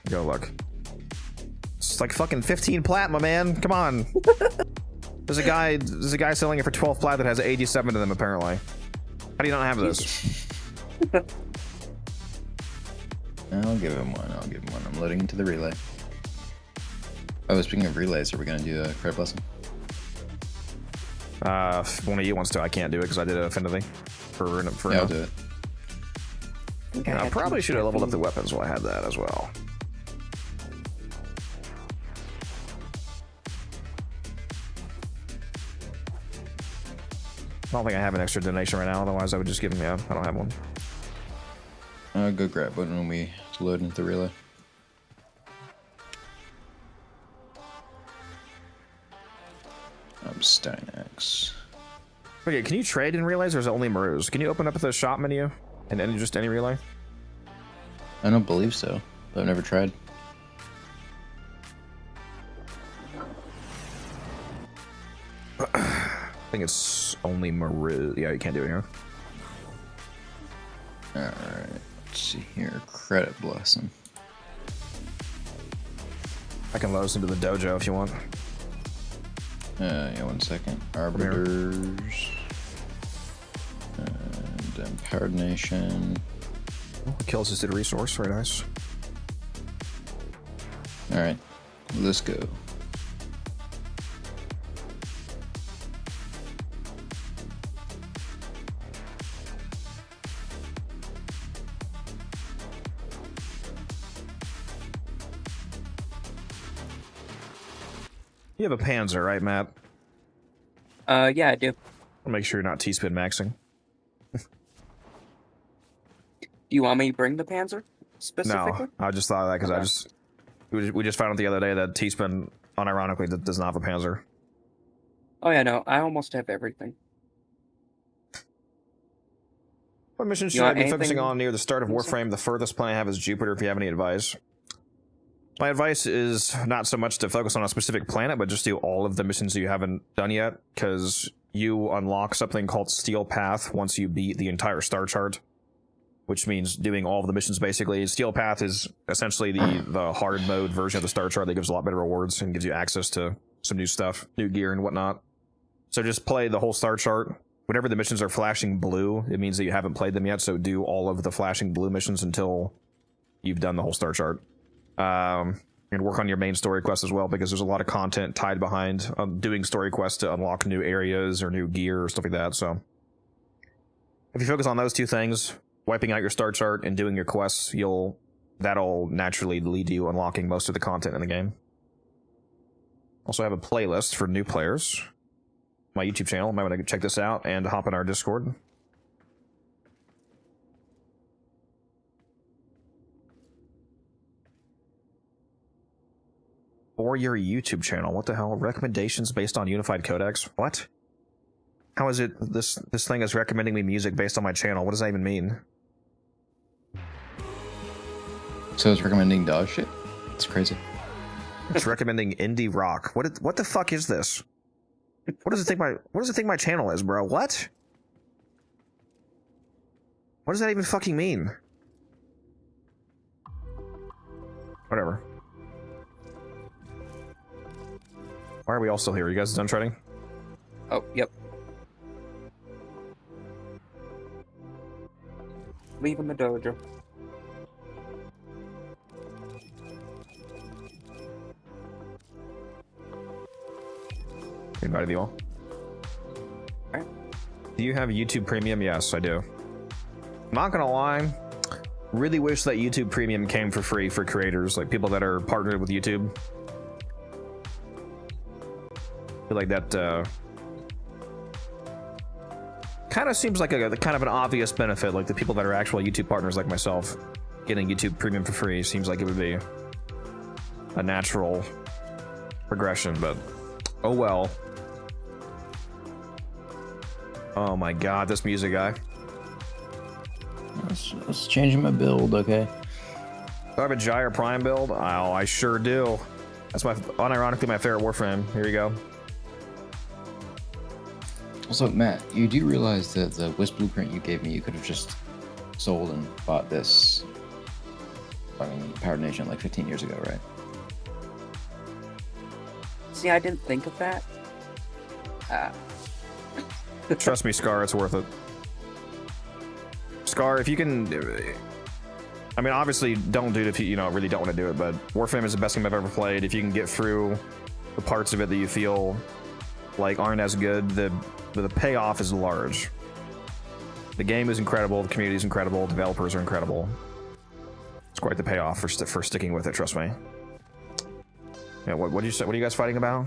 Go look. It's like fucking 15 plat, my man. Come on. There's a guy selling it for 12 plat that has 87 of them apparently. How do you not have this? I'll give him one. I'm loading into the relay. Oh, speaking of relays, are we gonna do a credit blessing? If one of you wants to, I can't do it because I did affinity for Yeah, I'll do it. I probably should have leveled up the weapons while I had that as well. I don't think I have an extra donation right now, otherwise I would just give them, yeah, I don't have one. I'll go grab one when we load into the relay. Steinax. Okay, can you trade in relays or is it only Marus? Can you open up the shop menu and then just any relay? I don't believe so, but I've never tried. I think it's only Maru. Yeah, you can't do it here. Alright, let's see here. Credit blessing. I can load us into the dojo if you want. Yeah, 1 second. Arbiters. And Empowered Nation. Oh, kills us did a resource, very nice. Alright, let's go. You have a Panzer, right, Matt? Yeah, I do. I'll make sure you're not T-spin maxing. Do you want me to bring the Panzer specifically? No, I just thought of that because we just found out the other day that T-spin unironically does not have a Panzer. Oh yeah, no, I almost have everything. What mission should You I want be focusing anything- on near the start of Warframe? The furthest planet I have is Jupiter, if you have any advice. My advice is not so much to focus on a specific planet, but just do all of the missions you haven't done yet, because you unlock something called Steel Path once you beat the entire star chart, which means doing all of the missions basically. Steel Path is essentially the hard mode version of the star chart that gives a lot better rewards and gives you access to some new stuff, new gear and whatnot. So just play the whole star chart. Whenever the missions are flashing blue, it means that you haven't played them yet, so do all of the flashing blue missions until you've done the whole star chart. And work on your main story quest as well, because there's a lot of content tied behind doing story quests to unlock new areas or new gear or stuff like that. So if you focus on those two things, wiping out your star chart and doing your quests, that'll naturally lead you unlocking most of the content in the game. Also have a playlist for new players. My YouTube channel, might want to check this out and hop in our Discord. Or your YouTube channel. What the hell? Recommendations based on Unified Codex? What? How is it this thing is recommending me music based on my channel? What does that even mean? So it's recommending dog shit? It's crazy. It's recommending indie rock. What the fuck is this? What does it think my channel is, bro? What? What does that even fucking mean? Whatever. Why are we all still here? You guys done trading? Oh, yep. Leaving the dojo. Invited you all. Alright. Do you have YouTube Premium? Yes, I do. Not gonna lie, really wish that YouTube Premium came for free for creators, like people that are partnered with YouTube. I feel like that kind of seems like a kind of an obvious benefit, like the people that are actual YouTube partners like myself getting YouTube Premium for free seems like it would be a natural progression, but oh well. Oh my god, this music guy. Let's changing my build, okay? Do I have a Gyre Prime build? Oh, I sure do. That's unironically my favorite Warframe. Here you go. Also, Matt, you do realize that the Wisp blueprint you gave me, you could have just sold and bought this fucking Powered Nation like 15 years ago, right? See, I didn't think of that. Trust me, Scar, it's worth it. Scar, if you can... I mean, obviously, don't do it if you really don't want to do it, but Warframe is the best game I've ever played. If you can get through the parts of it that you feel like aren't as good, the payoff is large. The game is incredible, the community is incredible, developers are incredible. It's quite the payoff for sticking with it, trust me. Yeah, what do you say? What are you guys fighting about?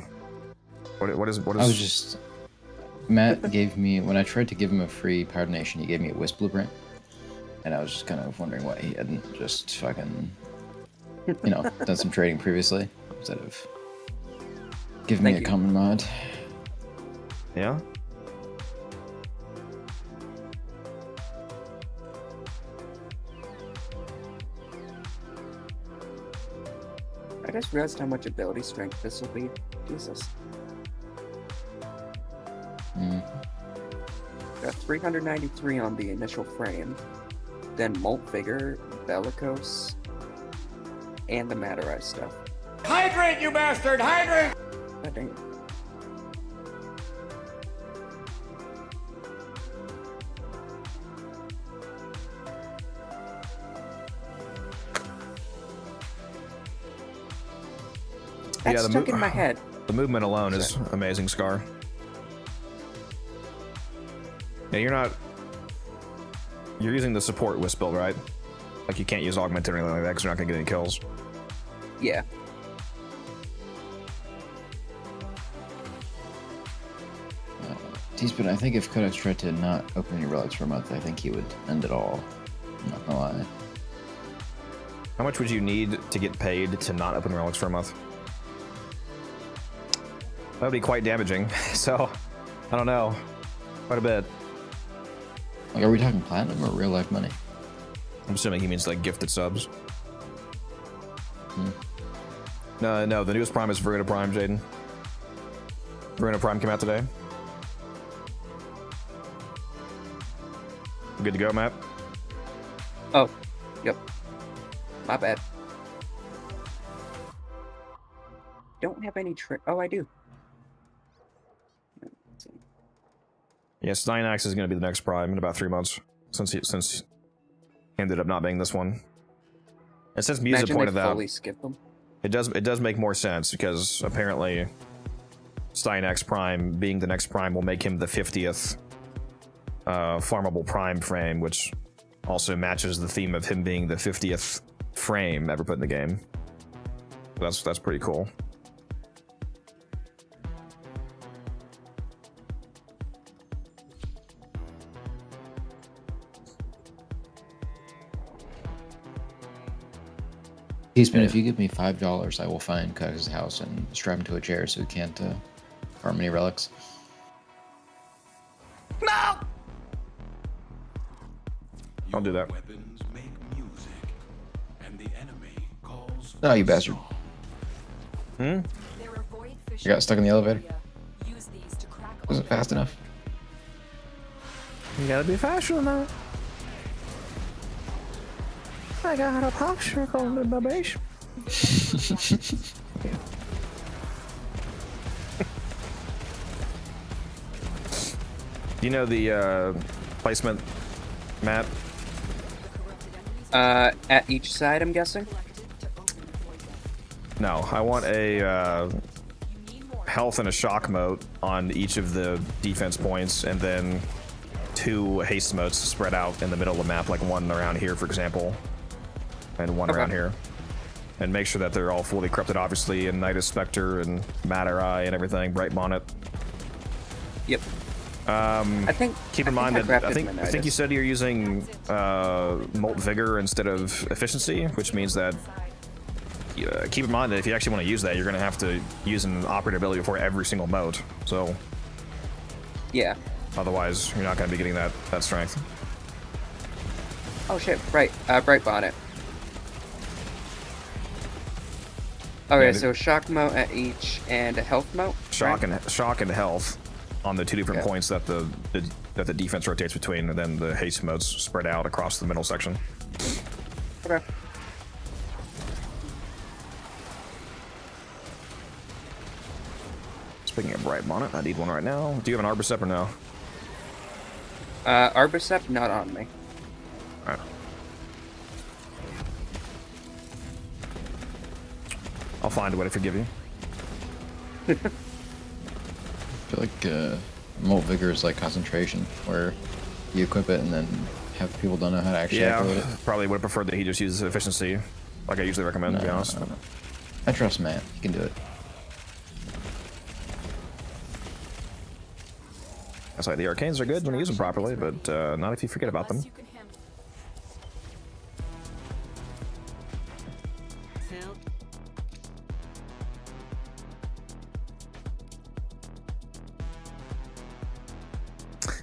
What is? I was just... Matt gave me, when I tried to give him a free Power Donation, he gave me a Wisp blueprint. And I was just kind of wondering why he hadn't just fucking, done some trading previously, instead of giving me a common mod. Yeah? I just realized how much ability strength this will be. Jesus. Got 393 on the initial frame, then Molt Vigor, Bellicose, and the Matter Eye stuff. Hydrate, you bastard! Hydrate! God dang. That's stuck in my head. The movement alone is amazing, Scar. Yeah, you're using the support Wisp build, right? Like, you can't use Augment or anything like that because you're not going to get any kills. Yeah. But I think if Codex tried to not open any relics for a month, I think he would end it all. I'm not gonna lie. How much would you need to get paid to not open relics for a month? That would be quite damaging. So, I don't know. Quite a bit. Like, are we talking platinum or real life money? I'm assuming he means like gifted subs. No, the newest Prime is Voruna Prime, Jaden. Voruna Prime came out today. Good to go, Matt? Oh, yep. My bad. Don't have any oh, I do. Let's see. Yeah, Steinax is going to be the next Prime in about 3 months, since he ended up not being this one. And since Musa pointed out, fully skip them. it does make more sense, because apparently Steinax Prime being the next Prime will make him the 50th farmable Prime frame, which also matches the theme of him being the 50th frame ever put in the game. That's pretty cool. Teaspoon, if you give me $5, I will find Cuddy's house and strap him to a chair so he can't farm any relics. No! I'll do that. Weapons make music, and the enemy calls Oh, you bastard. There are void fish You got stuck in the elevator? Use these to crack Wasn't open fast enough. You gotta be faster now. I got a pop circle in my base. Do you know the placement, Matt? At each side, I'm guessing? No, I want a health and a shock mote on each of the defense points, and then 2 haste motes spread out in the middle of the map, like one around here, for example, and one around here. And make sure that they're all fully corrupted, obviously, and Nidus Spectre and Matter Eye and everything, Bright Bonnet. Yep. Keep in mind that I think you said you're using Molt Vigor instead of Efficiency, which means that keep in mind that if you actually want to use that, you're going to have to use an operative ability before every single mode. So yeah. Otherwise, you're not going to be getting that strength. Oh shit! Right, Bright Bonnet. Okay, so shock mote at each and a health mote. Shock and health on the 2 different points that the defense rotates between, and then the haste modes spread out across the middle section. Okay. Picking a bright bonnet. I need one right now. Do you have an Arbicep or no? Arbicep, not on me. Alright. I'll find a way to forgive you. I feel like Molt Vigor is like concentration, where you equip it and then half the people don't know how to actually activate it. Probably would have preferred that he just uses efficiency, like I usually recommend, to be honest. No. I trust Matt. He can do it. That's like the arcanes are good when you use them properly, but not if you forget about them. Unless you can handle. Help.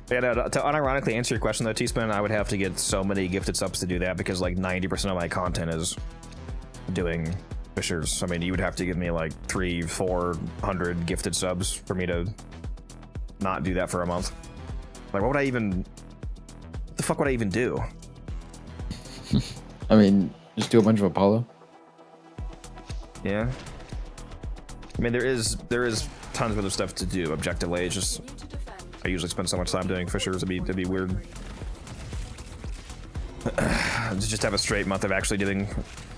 Yeah, no, to unironically answer your question though, T-Spin, I would have to get so many gifted subs to do that because like 90% of my content is doing fishers. I mean, you would have to give me like 300-400 gifted subs for me to not do that for a month. Like, what would I even? What the fuck would I even do? I mean, just do a bunch of Apollo. Yeah. I mean, there is tons of other stuff to do objectively. It's just Continue to defend. I usually spend so much time doing fishers. It'd be weird to just have a straight month of actually doing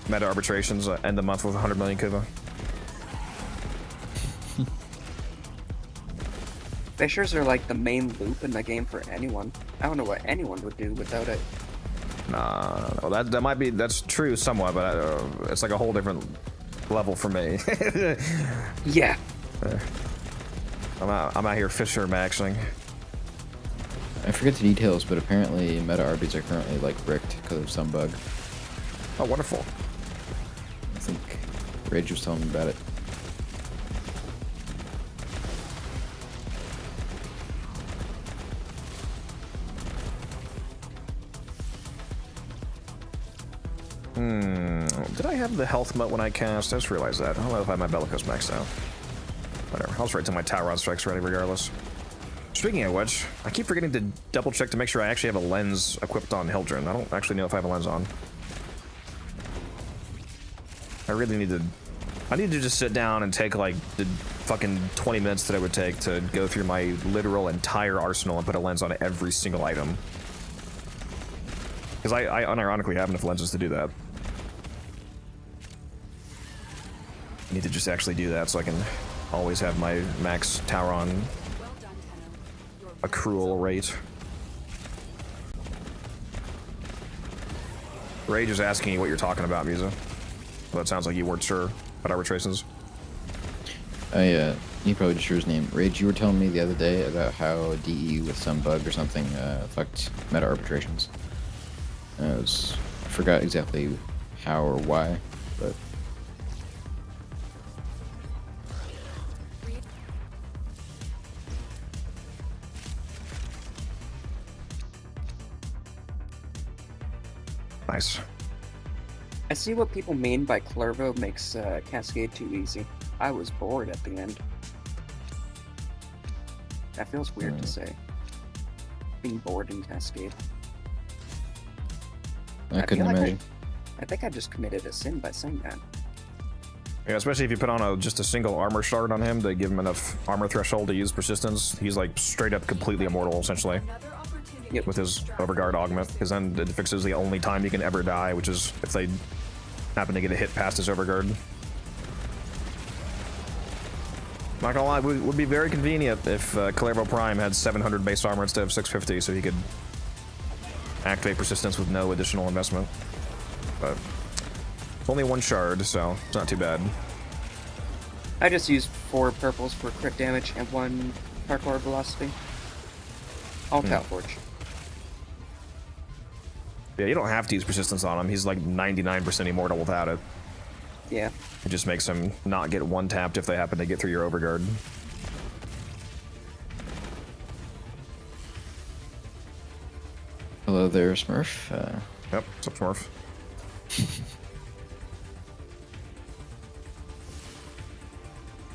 meta arbitrations. End the month with 100 million Kuva. Fishers are like the main loop in the game for anyone. I don't know what anyone would do without it. Nah, no, that might be, that's true somewhat, but it's like a whole different level for me. Yeah. I'm out here fisher maxing. I forget the details, but apparently meta Arbies are currently like bricked because of some bug. Oh, wonderful. I think Rage was telling me about it. Did I have the health moat when I cast? I just realized that. I don't know if I have my Bellicose maxed out. Whatever. I'll just wait till my Tauron strikes ready regardless. Speaking of which, I keep forgetting to double check to make sure I actually have a lens equipped on Hildren. I don't actually know if I have a lens on. I really need to... I need to just sit down and take like the fucking 20 minutes that it would take to go through my literal entire arsenal and put a lens on every single item. Because I unironically have enough lenses to do that. I need to just actually do that so I can always have my max Tauron Well done, Tenno. Your accrual rate. Rage is asking you what you're talking about, Musa. Well, it sounds like you weren't sure about arbitrations. He probably just drew his name. Rage, you were telling me the other day about how DE with some bug or something fucked meta arbitrations. I forgot exactly how or why, but Nice. I see what people mean by Clervo makes Cascade too easy. I was bored at the end. That feels weird to say. Being bored in Cascade. I couldn't feel like imagine. I think I just committed a sin by saying that. Yeah, especially if you put on just a single armor shard on him to give him enough armor threshold to use persistence. He's like straight up completely immortal, essentially, another opportunity Yep. with his overguard augment, because then it fixes the only time you can ever die, which is if they happen to get a hit past his overguard. Not gonna lie, it would be very convenient if Clervo Prime had 700 base armor instead of 650, so he could activate persistence with no additional investment. But it's only one shard, so it's not too bad. I just used 4 purples for crit damage and 1 parkour velocity. All Forge. Yeah, you don't have to use persistence on him. He's like 99% immortal without it. Yeah. It just makes him not get one tapped if they happen to get through your overguard. Hello there, Smurf. Yep, what's up, Smurf?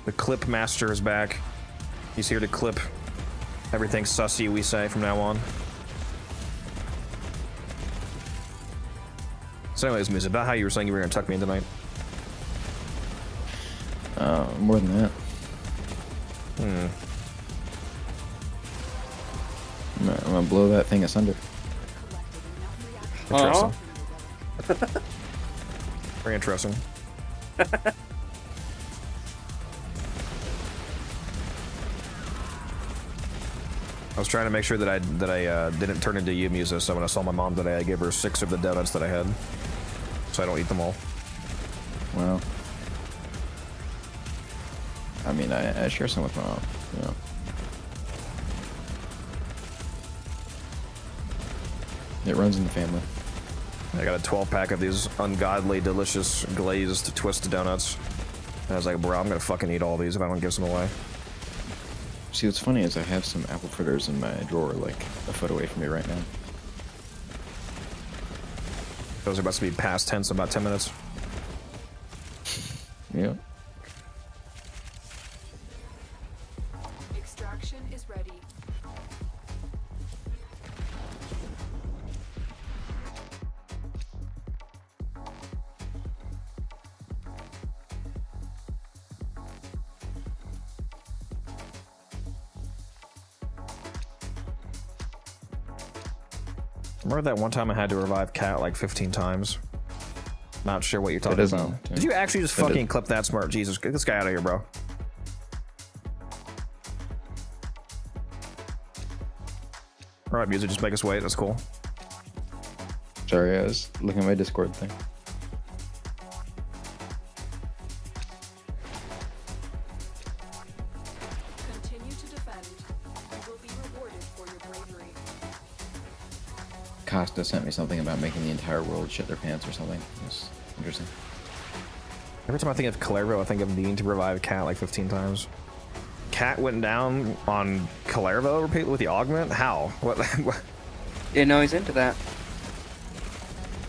The clip master is back. He's here to clip everything sussy we say from now on. So anyways, Miz, about how you were saying you were gonna tuck me in tonight. More than that. I'm gonna blow that thing asunder. Interesting. Very interesting. I was trying to make sure that I didn't turn into Yumusa, so when I saw my mom today, I gave her 6 of the donuts that I had, so I don't eat them all. Well, I mean, I share some with my mom, you know. It runs in the family. I got a 12-pack of these ungodly, delicious, glazed twist donuts. And I was like, bro, I'm gonna fucking eat all these if I don't give some away. See, what's funny is I have some apple fritters in my drawer, like a foot away from me right now. Those are about to be past tense in about 10 minutes. Yeah. Extraction is ready. Remember that one time I had to revive Cat like 15 times? Not sure what you're talking doesn't- about. yeah. Did you actually just That fucking is- clip that smart? Jesus, get this guy out of here, bro. Alright, music, just make us wait. That's cool. Sorry, I was looking at my Discord thing. Continue to defend. You will be rewarded for your bravery. Costa sent me something about making the entire world shit their pants or something. It was interesting. Every time I think of Calervo, I think of needing to revive Cat like 15 times. Cat went down on Calervo repeatedly with the augment? How? What? Yeah, no, he's into that.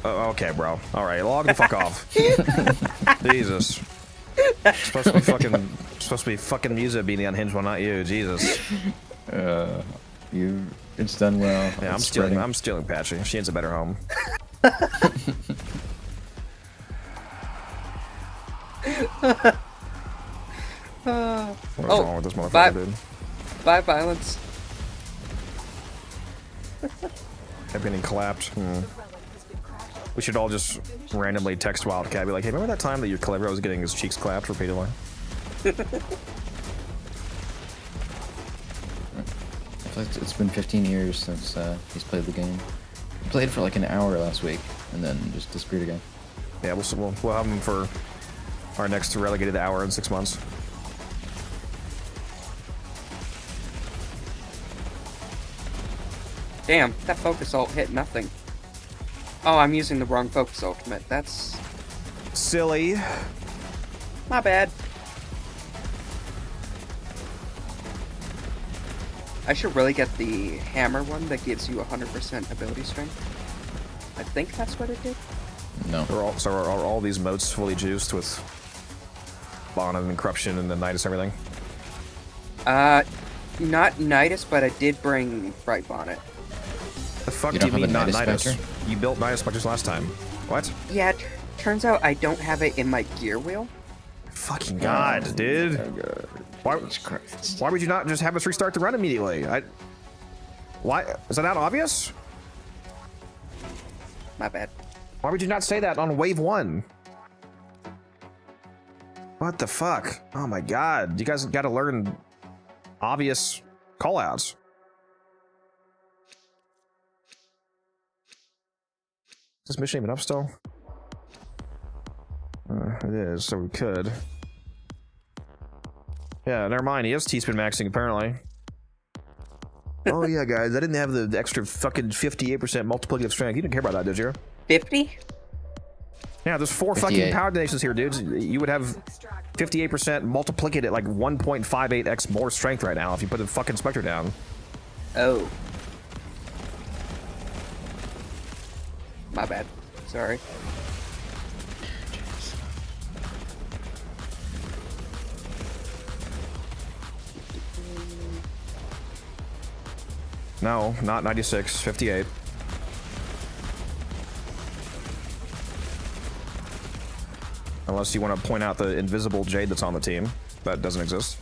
Oh, okay, bro. All right, log the fuck off. Jesus. Supposed to be fucking music being the unhinged one, not you. Jesus. It's done well. Yeah, It's spreading. I'm stealing Patchy. She needs a better home. What's wrong with this motherfucker, dude? Bye, violence. Kept getting clapped. We should all just randomly text Wildcat, be like, hey, remember that time that your Clever was getting his cheeks clapped repeatedly? I feel like it's been 15 years since he's played the game. He played for like an hour last week and then just disappeared again. Yeah, we'll have him for our next relegated hour in 6 months. Damn, that focus ult hit nothing. Oh, I'm using the wrong focus ultimate. That's Silly. my bad. I should really get the hammer one that gives you 100% ability strength. I think that's what it did. No. Are all these moats fully juiced with Bonnet and Corruption and the Nidus and everything? Not Nidus, but I did bring Bright Bonnet. The fuck You do you don't have mean a not Nidus Nidus? Spectre? You built Nidus Spectres last time. What? Yeah, turns out I don't have it in my gear wheel. Fucking god, dude. Why would you not just have us restart the run immediately? Why? Is that not obvious? My bad. Why would you not say that on wave 1? What the fuck? Oh my god. You guys gotta learn obvious callouts. Is this mission even up still? It is, so we could. Yeah, never mind. He is T-spin maxing, apparently. Oh yeah, guys. I didn't have the extra fucking 58% multiplicative strength. You didn't care about that, did you? 50? Yeah, there's 4 58. fucking power donations here, dudes. You would have 58% multiplicated at like 1.58x more strength right now if you put the fucking Spectre down. Oh. My bad. Sorry. No, not 96, 58. Unless you want to point out the invisible Jade that's on the team. That doesn't exist.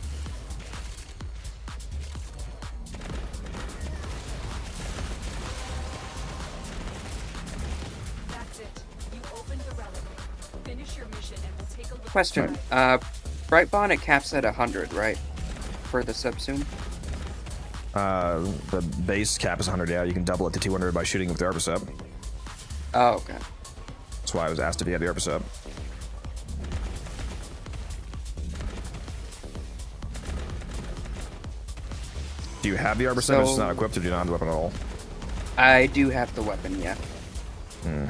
Finish your mission and we'll take a look. Question. Brightbond, it caps at 100, right? For the subsume? The base cap is 100, yeah. You can double it to 200 by shooting with the arbor sub. Oh, okay. That's why I was asked if you had the arbor sub. Do you have the arbor sub? It's just not equipped, or do you not have the weapon at all? I do have the weapon, yeah.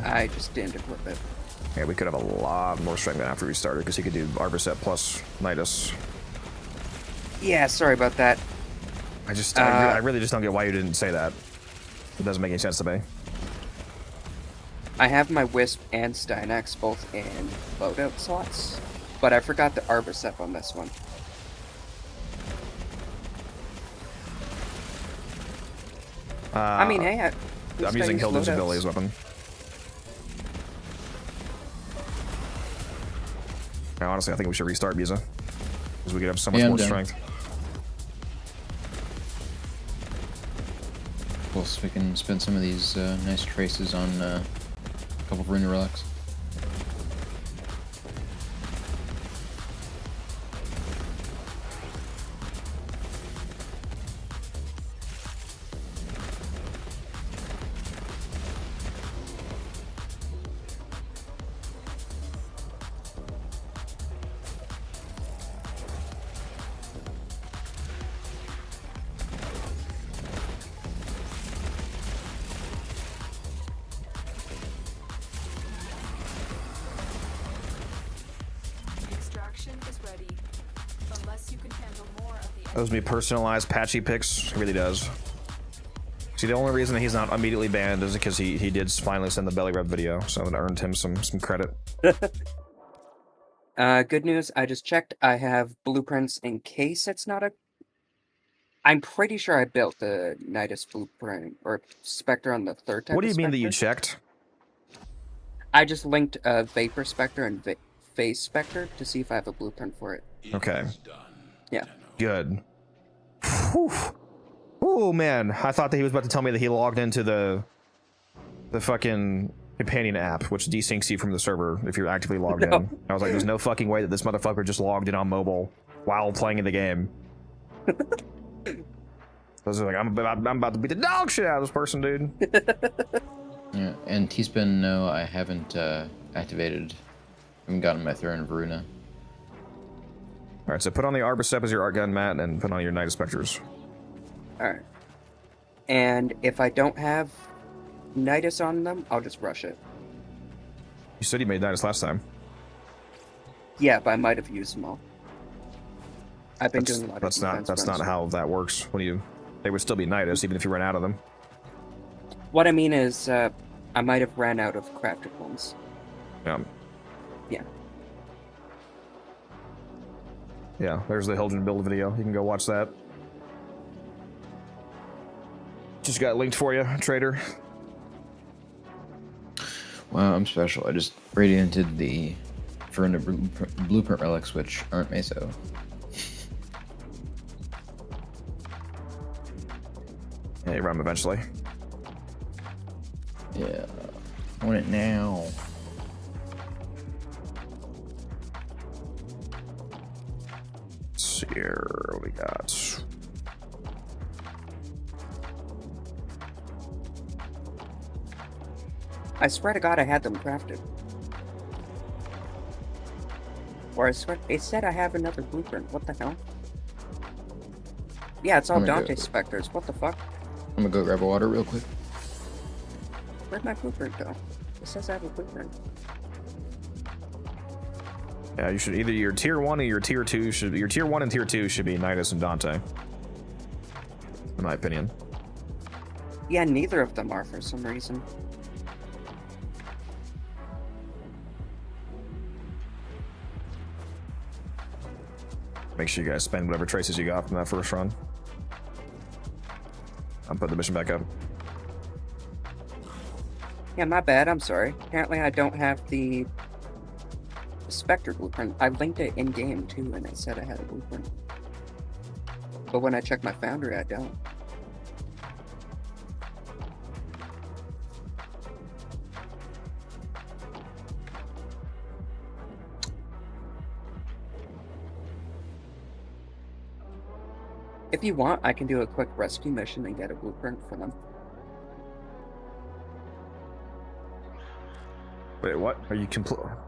I just didn't equip it. Yeah, we could have a lot more strength than after we started, because he could do arbor set plus Nidus. Yeah, sorry about that. I really just don't get why you didn't say that. It doesn't make any sense to me. I have my Wisp and Stynex both in loadout slots, but I forgot the Arbicep on this one. I mean, hey, I'm using Hilda's ability as weapon. Now, honestly, I think we should restart Biza, because we could have so much more strength. Plus, we can spend some of these nice traces on a couple of Voruna relics. Those be personalized patchy picks. It really does. See, the only reason that he's not immediately banned is because he did finally send the belly rub video, so it earned him some credit. Good news, I just checked. I have blueprints in case it's not a... I'm pretty sure I built the Nidus blueprint, or Spectre on the third type. What do you mean that you checked? I just linked Vapor Spectre and Phase Spectre to see if I have a blueprint for it. Okay. Yeah. Good. Oh man, I thought that he was about to tell me that he logged into the fucking companion app, which desyncs you from the server if you're actively logged in. I was like, there's no fucking way that this motherfucker just logged in on mobile while playing in the game. I was like, I'm about to beat the dog shit out of this person, dude. Yeah, and T-Spin, no, I haven't activated. I haven't gotten my throne of Voruna. Alright, so put on the Arbicep as your art gun, Matt, and put on your Nidus Spectres. Alright. And if I don't have Nidus on them, I'll just rush it. You said you made Nidus last time. Yeah, but I might have used them all. I've been doing a lot of defense That's not how that works. They would still be Nidus, even if you run out of them. What I mean is, I might have ran out of crafted ones. Yeah. Yeah. Yeah, there's the Hildren build video. You can go watch that. Just got linked for you, trader. Wow, I'm special. I just radianted the Voruna blueprint relics, which aren't meso. Yeah, you run them eventually. Yeah, I want it now. Let's see here, what we got. I swear to God I had them crafted. Or I swear, it said I have another blueprint. What the hell? Yeah, it's all Dante Spectres. What the fuck? I'm gonna go grab a water real quick. Where'd my blueprint go? It says I have a blueprint. Yeah, you should either your tier 1 or your tier 2 should your tier 1 and tier 2 should be Nidus and Dante. In my opinion. Yeah, neither of them are for some reason. Make sure you guys spend whatever traces you got from that first run. I'm putting the mission back up. Yeah, my bad, I'm sorry. Apparently I don't have the Spectre blueprint. I linked it in-game too, and it said I had a blueprint. But when I check my Foundry, I don't. If you want, I can do a quick rescue mission and get a blueprint for them. Wait, what? Are you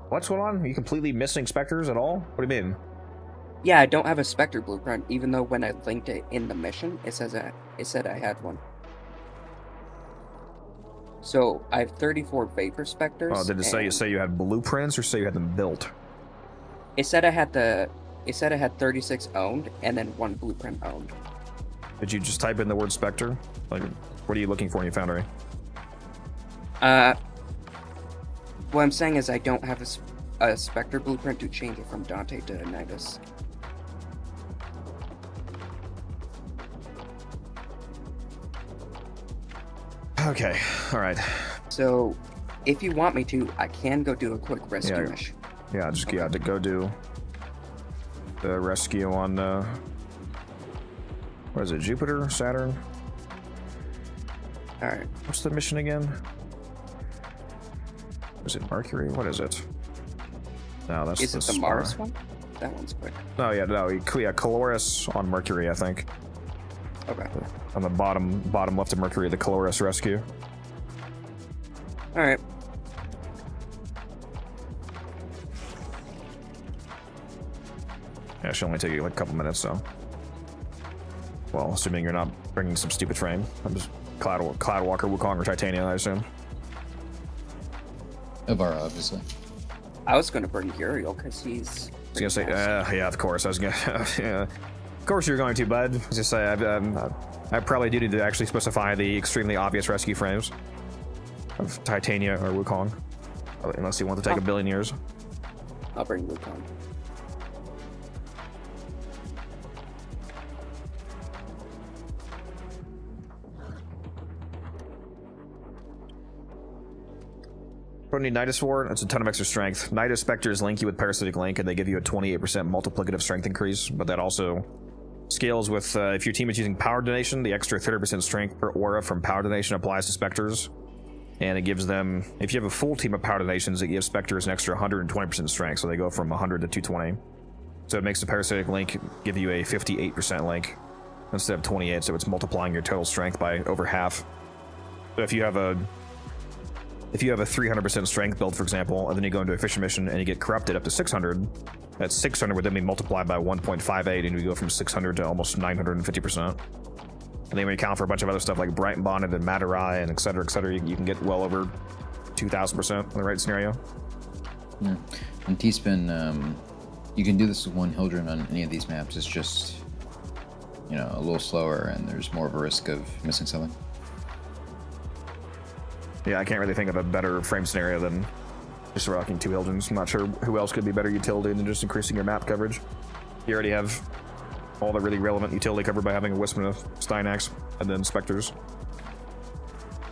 What's going on? Are you completely missing specters at all? What do you mean? Yeah, I don't have a Spectre blueprint, even though when I linked it in the mission, it said I had one. So I have 34 Vapor Specters. Oh, did it say you had blueprints or say you had them built? It said I had 36 owned and then 1 blueprint owned. Did you just type in the word Spectre? Like, what are you looking for in your foundry? What I'm saying is I don't have a Spectre blueprint to change it from Dante to Nidus. Okay, alright. So, if you want me to, I can go do a quick rescue mission. Yeah, just to go do the rescue on, what is it, Jupiter? Saturn? Alright. What's the mission again? Is it Mercury? What is it? No, that's Is it the Mars one? That one's quick. Oh, yeah, no, yeah, Caloris on Mercury, I think. Okay. On the bottom left of Mercury, the Caloris rescue. Alright. Yeah, it should only take you like a couple minutes, so. Well, assuming you're not bringing some stupid frame. I'm just Cloudwalker, Wukong, or Titania, I assume. Avara, obviously. I was gonna bring Uriel because he's. I was gonna say, yeah, of course. I was gonna, yeah. Of course you're going to, bud. Just say, I probably do need to actually specify the extremely obvious rescue frames of Titania or Wukong, unless you want to take a billion years. I'll bring Wukong. Don't need Nidus for it. It's a ton of extra strength. Nidus Spectres link you with Parasitic Link, and they give you a 28% multiplicative strength increase, but that also scales with, if your team is using Power Donation, the extra 30% strength per aura from Power Donation applies to Spectres, and it gives them, if you have a full team of Power Donations, it gives Spectres an extra 120% strength, so they go from 100 to 220. So it makes the Parasitic Link give you a 58% link instead of 28, so it's multiplying your total strength by over half. So if you have a 300% strength build, for example, and then you go into a Fisher mission and you get corrupted up to 600, that 600 would then be multiplied by 1.58, and you go from 600 to almost 950%. And then when you account for a bunch of other stuff like Bright and Bonded and Matarai and et cetera, you can get well over 2,000% in the right scenario. Yeah. And T-Spin, you can do this with 1 Hildren on any of these maps. It's just, you know, a little slower, and there's more of a risk of missing something. Yeah, I can't really think of a better frame scenario than just rocking 2 Hildrens. I'm not sure who else could be better utility than just increasing your map coverage. You already have all the really relevant utility covered by having a Wisp and a Steinax, and then Spectres.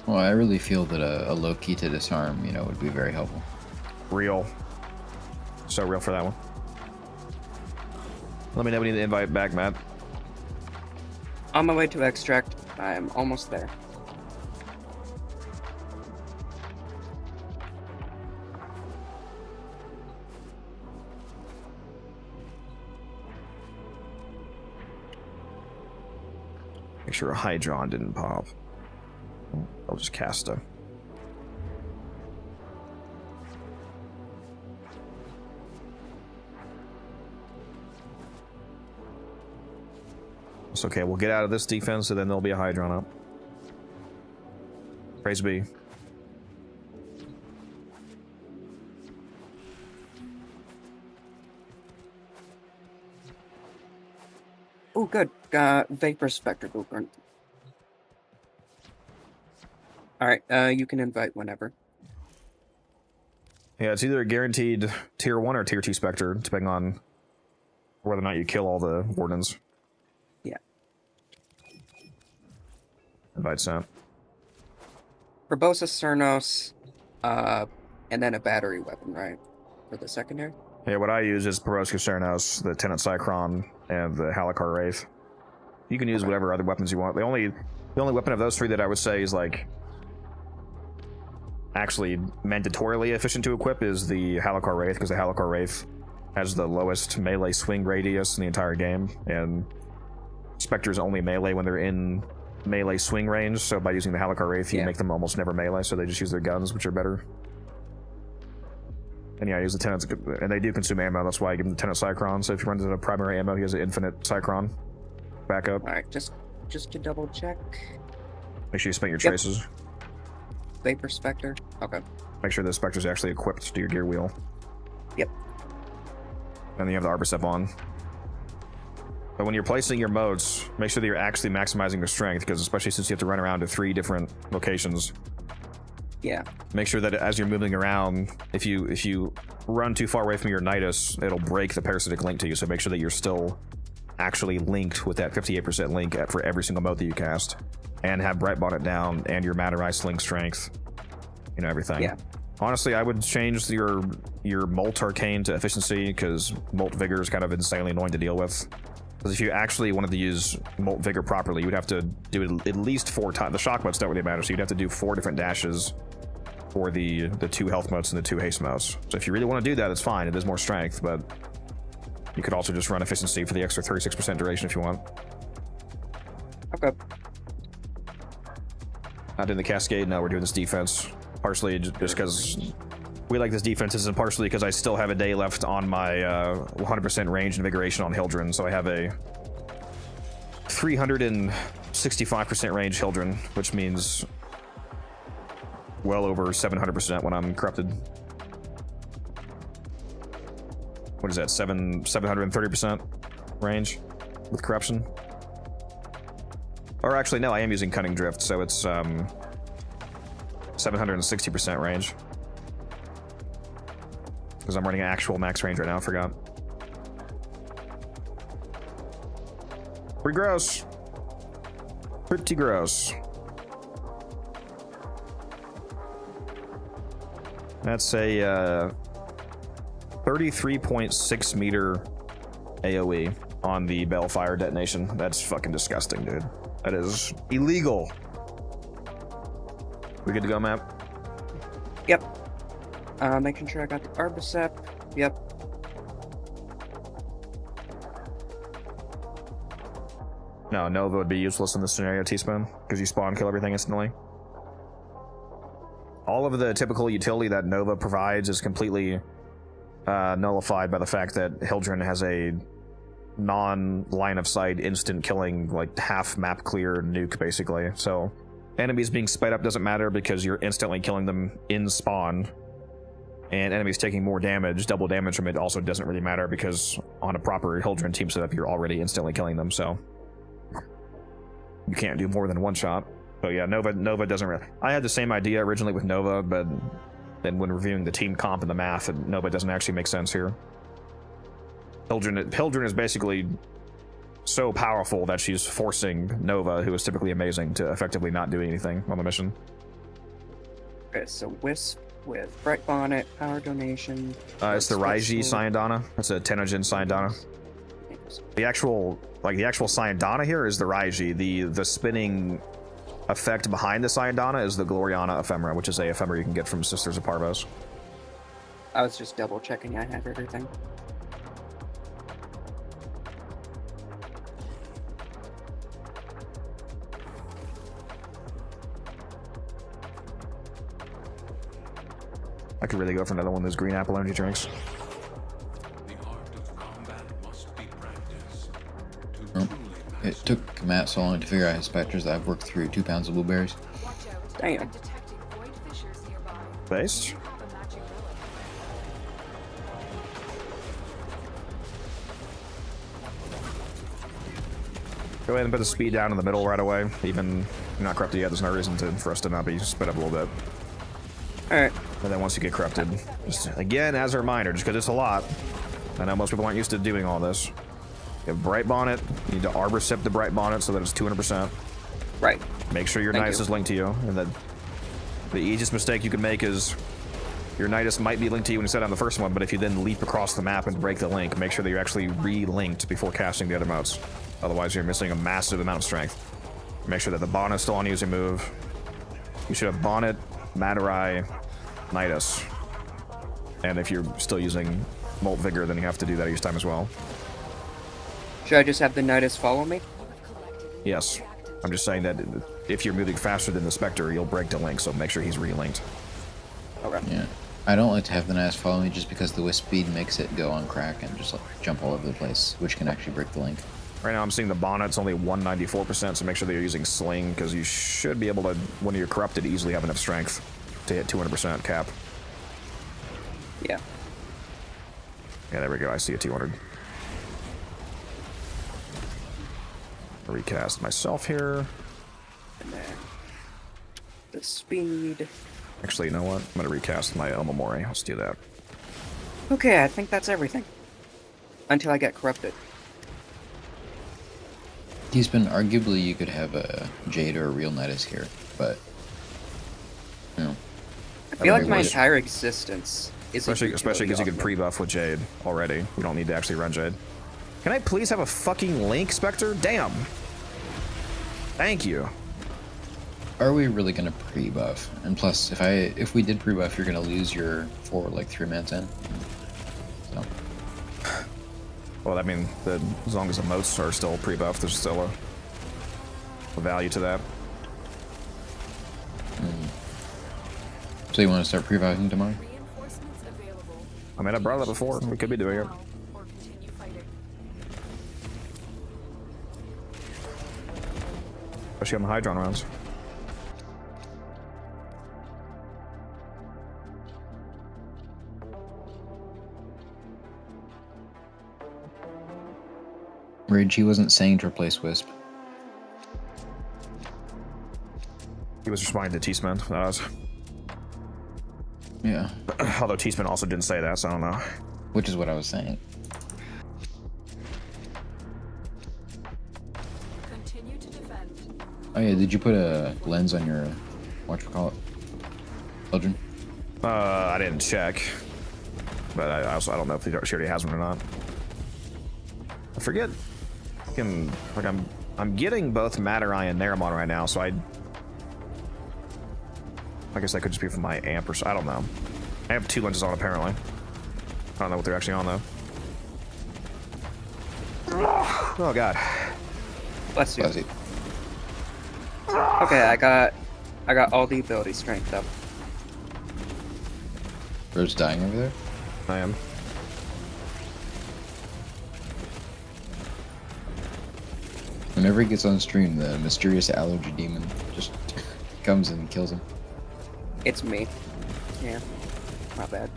Well, I really feel that a low key to disarm, you know, would be very helpful. Real. So real for that one. Let me know when you need the invite back, Matt. On my way to extract. I'm almost there. Make sure a Hydron didn't pop. I'll just cast a... It's okay, we'll get out of this defense, and then there'll be a Hydron up. Praise be. Oh, good. Vapor Spectre blueprint. Alright, you can invite whenever. Yeah, it's either a guaranteed tier 1 or tier 2 Spectre, depending on whether or not you kill all the Wardens. Yeah. Invite sent. Verbosa Cernos, and then a battery weapon, right? For the secondary? Yeah, what I use is Peroska Cernos, the Tenant Cycron, and the Halakar Wraith. You can use whatever other weapons you want. The only weapon of those 3 that I would say is like actually mandatorily efficient to equip is the Halakar Wraith, because the Halakar Wraith has the lowest melee swing radius in the entire game, and Spectres only melee when they're in melee swing range, so by using the Halicar Wraith, you make them almost never melee, so they just use their guns, which are better. And yeah, I use the Tenants, and they do consume ammo, that's why I give him the Tenant Cycron, so if he runs out of primary ammo, he has an infinite Cycron backup. Alright, just to double check. Make sure you spent your traces. Vapor Spectre. Okay. Make sure the Spectre's actually equipped to your gear wheel. Yep. And then you have the Arbor Step on. But when you're placing your modes, make sure that you're actually maximizing your strength, because especially since you have to run around to 3 different locations. Yeah. Make sure that as you're moving around, if you run too far away from your Nidus, it'll break the parasitic link to you, so make sure that you're still actually linked with that 58% link for every single mode that you cast. And have Bright Bonnet down, and your Matter Sling strength. You know, everything. Yeah. Honestly, I would change your Molt Arcane to Efficiency, because Molt Vigor is kind of insanely annoying to deal with. Because if you actually wanted to use Molt Vigor properly, you would have to do it at least 4 times. The shock modes don't really matter, so you'd have to do 4 different dashes for the 2 health modes and the 2 haste modes. So if you really want to do that, it's fine. It is more strength, but you could also just run Efficiency for the extra 36% duration if you want. Okay. Not doing the Cascade, no, we're doing this defense. Partially just because we like this defense, and partially because I still have a day left on my 100% range invigoration on Hildren, so I have a 365% range Hildren, which means well over 700% when I'm corrupted. What is that, 730% range with corruption? Or actually, no, I am using Cunning Drift, so it's 760% range. Because I'm running an actual max range right now, I forgot. Pretty gross. Pretty gross. That's a 33.6 meter AoE on the Bellfire detonation. That's fucking disgusting, dude. That is illegal. We good to go, map? Yep. Making sure I got the Arbicep. Yep. No, Nova would be useless in this scenario, Teaspoon, because you spawn kill everything instantly. All of the typical utility that Nova provides is completely nullified by the fact that Hildren has a non-line of sight instant killing, like half map clear nuke, basically. So enemies being sped up doesn't matter because you're instantly killing them in spawn, and enemies taking more damage, double damage from it, also doesn't really matter because on a proper Hildren team setup you're already instantly killing them, so you can't do more than one shot. So yeah, Nova doesn't really... I had the same idea originally with Nova, but then when reviewing the team comp and the math, Nova doesn't actually make sense here. Hildren is basically so powerful that she's forcing Nova, who is typically amazing, to effectively not do anything on the mission. Okay, so Wisp with Bright Bonnet, Power Donation. It's the Raiji Sayandana. That's a Tenogen Sayandana. The actual Sayandana here is the Raiji. The spinning effect behind the Sayandana is the Gloriana Ephemera, which is a ephemera you can get from Sisters of Parvos. I was just double checking I have everything. I could really go for another one of those green apple energy drinks. The art of combat must be practiced to Oh, truly it master. took Matt so long to figure out his specters that I've worked through 2 pounds of blueberries. Watch out. Damn. I'm detecting void fissures nearby. Based? You have a matching relic. Go ahead and put the speed down in the middle right away. Even you're not corrupted yet, there's no reason for us to not be sped up a little bit. Alright. And then once you get corrupted, just again, as a reminder, just because it's a lot, I know most people aren't used to doing all this. You have Bright Bonnet, you need to Arbor Sip the Bright Bonnet so that it's 200%. Right. Make sure your Thank Nidus you. is linked to you, and that the easiest mistake you can make is your Nidus might be linked to you when you set on the first one, but if you then leap across the map and break the link, make sure that you're actually re-linked before casting the other modes. Otherwise, you're missing a massive amount of strength. Make sure that the Bonnet's still on you as you move. You should have Bonnet, Madarai, Nidus. And if you're still using Molt Vigor, then you have to do that each time as well. Should I just have the Nidus follow me? Yes. I'm just saying that if you're moving faster than the Spectre, you'll break the link, so make sure he's relinked. Okay. Yeah. I don't like to have the Knights follow me just because the wisp speed makes it go on crack and just like jump all over the place, which can actually break the link. Right now I'm seeing the Bonnet's only 194%, so make sure that you're using Sling, because you should be able to, when you're corrupted, easily have enough strength to hit 200% cap. Yeah. Yeah, there we go. I see a 200. Recast myself here. And then the speed. Actually, you know what? I'm going to recast my Omamori. Let's do that. Okay, I think that's everything. Until I get corrupted. He's been arguably you could have a Jade or a real Nidus here, but you know. I feel like don't my think entire existence is Especially because you can pre-buff with Jade already. We don't need to actually run Jade. Can I please have a fucking Link, Spectre? Damn. Thank you. Are we really gonna pre-buff? And plus, if we did pre-buff, you're gonna lose your 3-man 10. So. Well, I mean, as long as the moats are still pre-buffed, there's still a value to that. So you want to start pre-buffing tomorrow? Reinforcements available. I mean, I brought it up before. We could be doing it. Or continue fighting. Especially on the Hydron rounds. Rage, he wasn't saying to replace Wisp. He was responding to T-Sman. That was. Yeah. Although T-Sman also didn't say that, so I don't know. Which is what I was saying. Continue to defend. Oh yeah, did you put a lens on your, whatchamacallit, Eldrin? I didn't check. But I also don't know if she already has one or not. I forget. I'm getting both Maturai and Neramon right now, so I guess that could just be from my amp or so. I don't know. I have 2 lenses on apparently. I don't know what they're actually on though. Oh god. Bless you. Bless you. Okay, I got all the ability strength up. Bird's dying over there? I am. Whenever he gets on stream, the mysterious allergy demon just comes and kills him. It's me. Yeah. Not bad.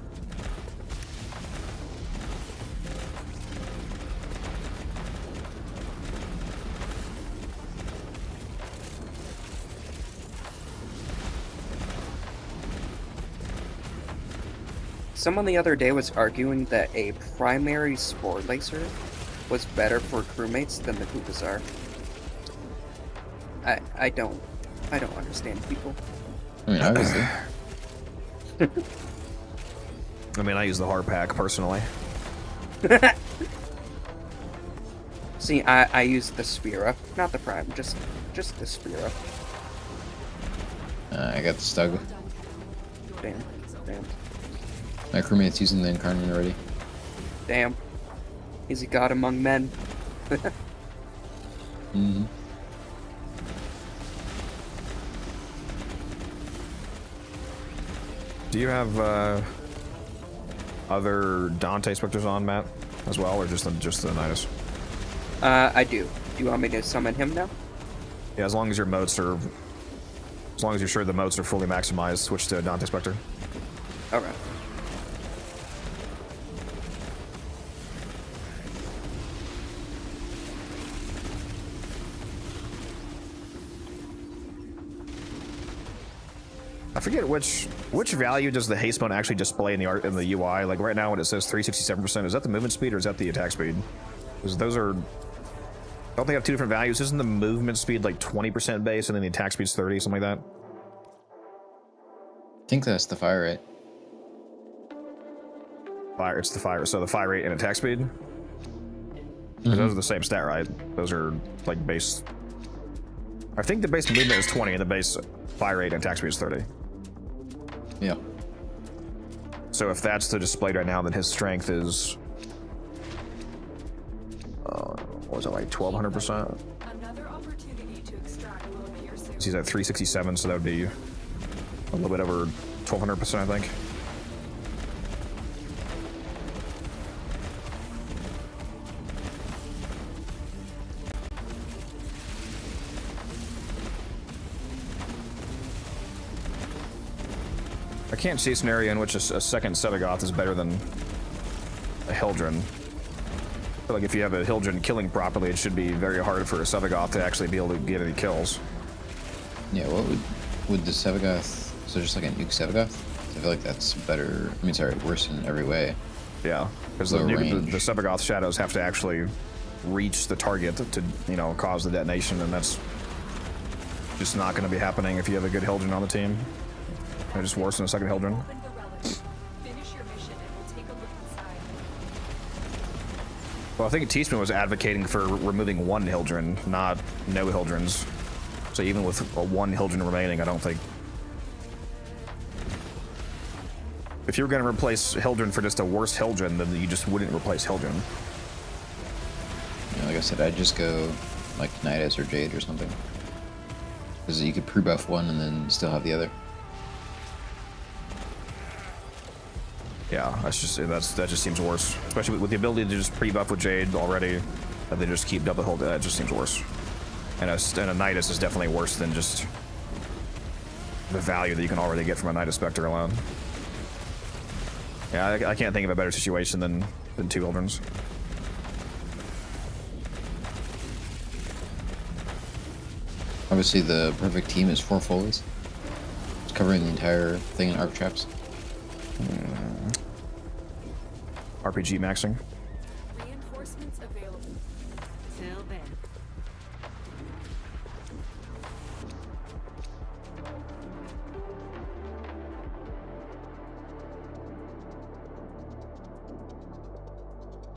Someone the other day was arguing that a primary Spore Lacer was better for crewmates than the Hoopazar. I don't understand people. I mean, obviously. I mean, I use the hard pack personally. See, I use the Spira, not the Prime, just the Spira. I got the Stug. Damn. My crewmate's using the Incarnate already. Damn. Is he god among men? Mm-hmm. Do you have other Dante Spectres on, Matt, as well, or just the Nidus? I do. Do you want me to summon him now? Yeah, as long as your moats are, as long as you're sure the moats are fully maximized, switch to Dante Spectre. Okay. I forget which value does the haste mode actually display in the art in the UI. Like right now, when it says 367%, is that the movement speed or is that the attack speed? Because those are, don't they have 2 different values? Isn't the movement speed like 20% base and then the attack speed's 30, something like that? I think that's the fire rate. Fire, it's the fire. So the fire rate and attack speed. Those are the same stat, right? Those are like base. I think the base movement is 20 and the base fire rate and attack speed is 30. Yeah. So if that's the displayed right now, then his strength is, what was it, like 1200%? Another opportunity He's at 367, so that would be a little bit over 1200%, I think. I can't see a scenario in which a second Sevagoth is better than a Hildren. I feel like if you have a Hildren killing properly, it should be very hard for a Sevagoth to actually be able to get any kills. Yeah, what would the Sevagoth, so just like a nuke Sevagoth? I feel like that's better, I mean, sorry, worse in every way. Yeah, because the Sevagoth shadows have to actually reach the target to, you know, cause the detonation, and that's just not going to be happening if you have a good Hildren on the team. They're just worse than a second Hildren. Open the relic. Finish your mission and we'll take a look inside. Well, I think Teasman was advocating for removing one Hildren, not no Hildrens. So even with a one Hildren remaining, I don't think... If you were going to replace Hildren for just a worse Hildren, then you just wouldn't replace Hildren. You know, like I said, I'd just go like Nidus or Jade or something. Because you could pre-buff one and then still have the other. Yeah, that just seems worse. Especially with the ability to just pre-buff with Jade already, that they just keep double hold. That just seems worse. And a Nidus is definitely worse than just the value that you can already get from a Nidus Spectre alone. Yeah, I can't think of a better situation than two Hildrens. Obviously, the perfect team is 4 Folies. It's covering the entire thing in arc traps. RPG maxing. Reinforcements available. Till then.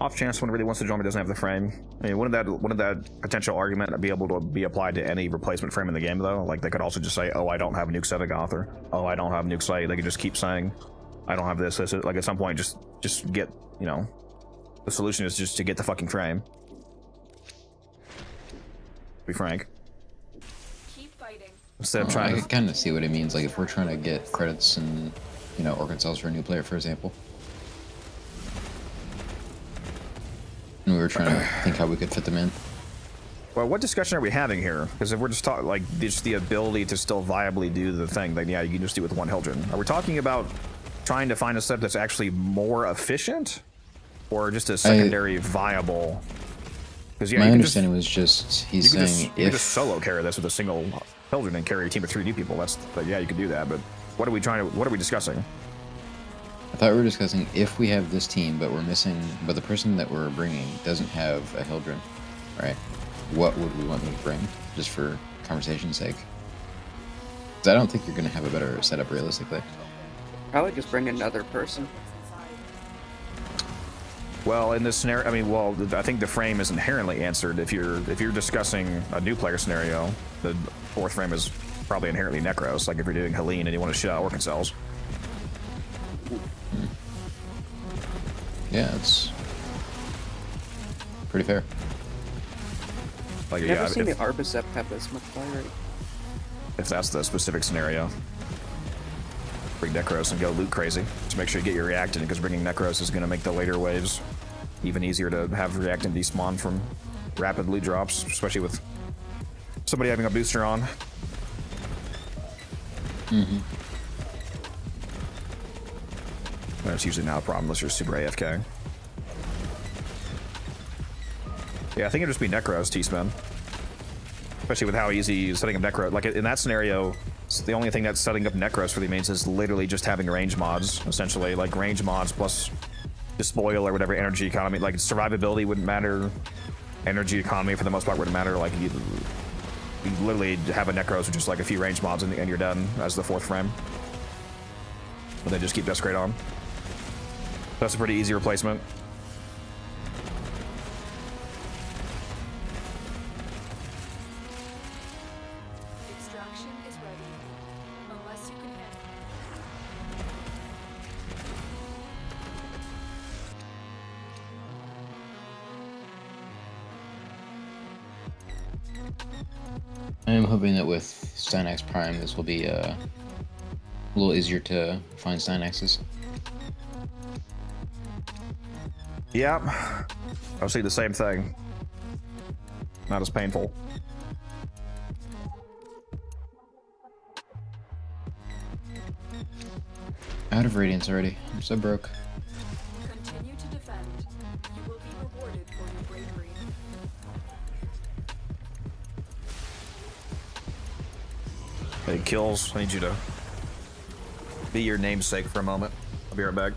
Off chance someone really wants to join but doesn't have the frame. I mean, wouldn't that potential argument be able to be applied to any replacement frame in the game though? Like they could also just say, oh, I don't have Nuke Sevagoth, or oh, I don't have Nuke Sight. They could just keep saying, I don't have this. Like at some point, just get, you know, the solution is just to get the fucking frame. To be frank. Keep fighting. Instead of trying I to... kind of see what it means. Like if we're trying to get credits and, you know, organ cells for a new player, for example. And we were trying to think how we could fit them in. Well, what discussion are we having here? Because if we're just talking, like, just the ability to still viably do the thing, then yeah, you can just do it with one Hildren. Are we talking about trying to find a setup that's actually more efficient? Or just a secondary viable? Because yeah, my understanding was just, he's saying you can just solo carry this with a single Hildren and carry a team of 3 new people. That's, yeah, you could do that, but what are we discussing? I thought we were discussing if we have this team, but we're missing, but the person that we're bringing doesn't have a Hildren, right? What would we want them to bring, just for conversation's sake? Because I don't think you're going to have a better setup realistically. Probably just bring another person. Well, in this scenario, I mean, well, I think the frame is inherently answered. If you're discussing a new player scenario, the 4th frame is probably inherently Necros. Like if you're doing Helene and you want to shit out Organ Cells. Yeah, it's pretty fair. Like, Never yeah, seen the Arbicept have this much priority. if that's the specific scenario. Bring Necros and go loot crazy. Just make sure you get your reactant, because bringing Necros is going to make the later waves even easier to have reactant despawn from rapid loot drops, especially with somebody having a booster on. Mm-hmm. That's usually not a problem unless you're super AFK. Yeah, I think it'd just be Necros, T-Spin. Especially with how easy setting up Necros. Like in that scenario, the only thing that's setting up Necros for the mains is literally just having range mods, essentially. Like range mods plus Despoil or whatever, energy economy. Like survivability wouldn't matter. Energy economy for the most part wouldn't matter. Like you literally have a Necros with just like a few range mods and you're done as the 4th frame. But then just keep Desecrate on. That's a pretty easy replacement. Extraction is ready. Unless you can handle I'm hoping that with Stynax Prime, this will be a little easier to find Stynaxes. Yep. I'll see the same thing. Not as painful. Out of radiance already. I'm so broke. Continue to defend. You will be rewarded for your bravery. Hey, Kills, I need you to be your namesake for a moment. I'll be right back.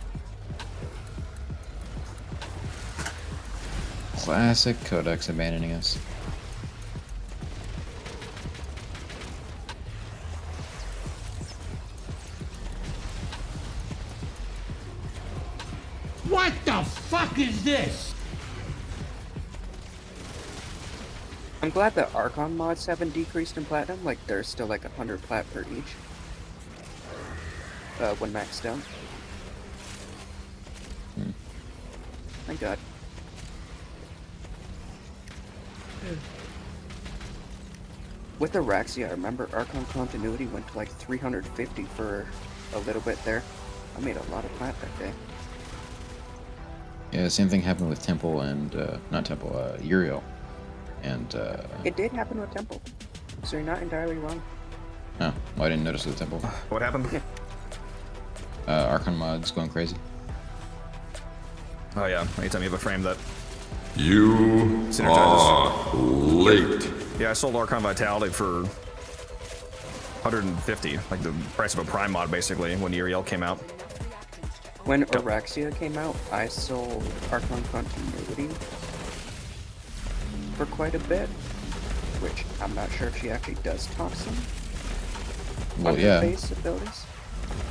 Classic Codex abandoning us. What the fuck is this? I'm glad the Archon mods haven't decreased in platinum. Like, there's still like 100 plat per each. When maxed out. Thank God. With Araxia, I remember Archon continuity went to like 350 for a little bit there. I made a lot of plat that day. Yeah, the same thing happened with Temple and, not Temple, Uriel. And, It did happen with Temple, so you're not entirely wrong. oh, well, I didn't notice with Temple. What happened? Archon mods going crazy. Oh yeah, anytime you have a frame that You are late. Yeah, I sold Archon Vitality for 150, like the price of a Prime mod basically, when Uriel came out. When Araxia came out, I sold Archon continuity for quite a bit, which I'm not sure if she actually does Toxin Well, on her yeah. base abilities.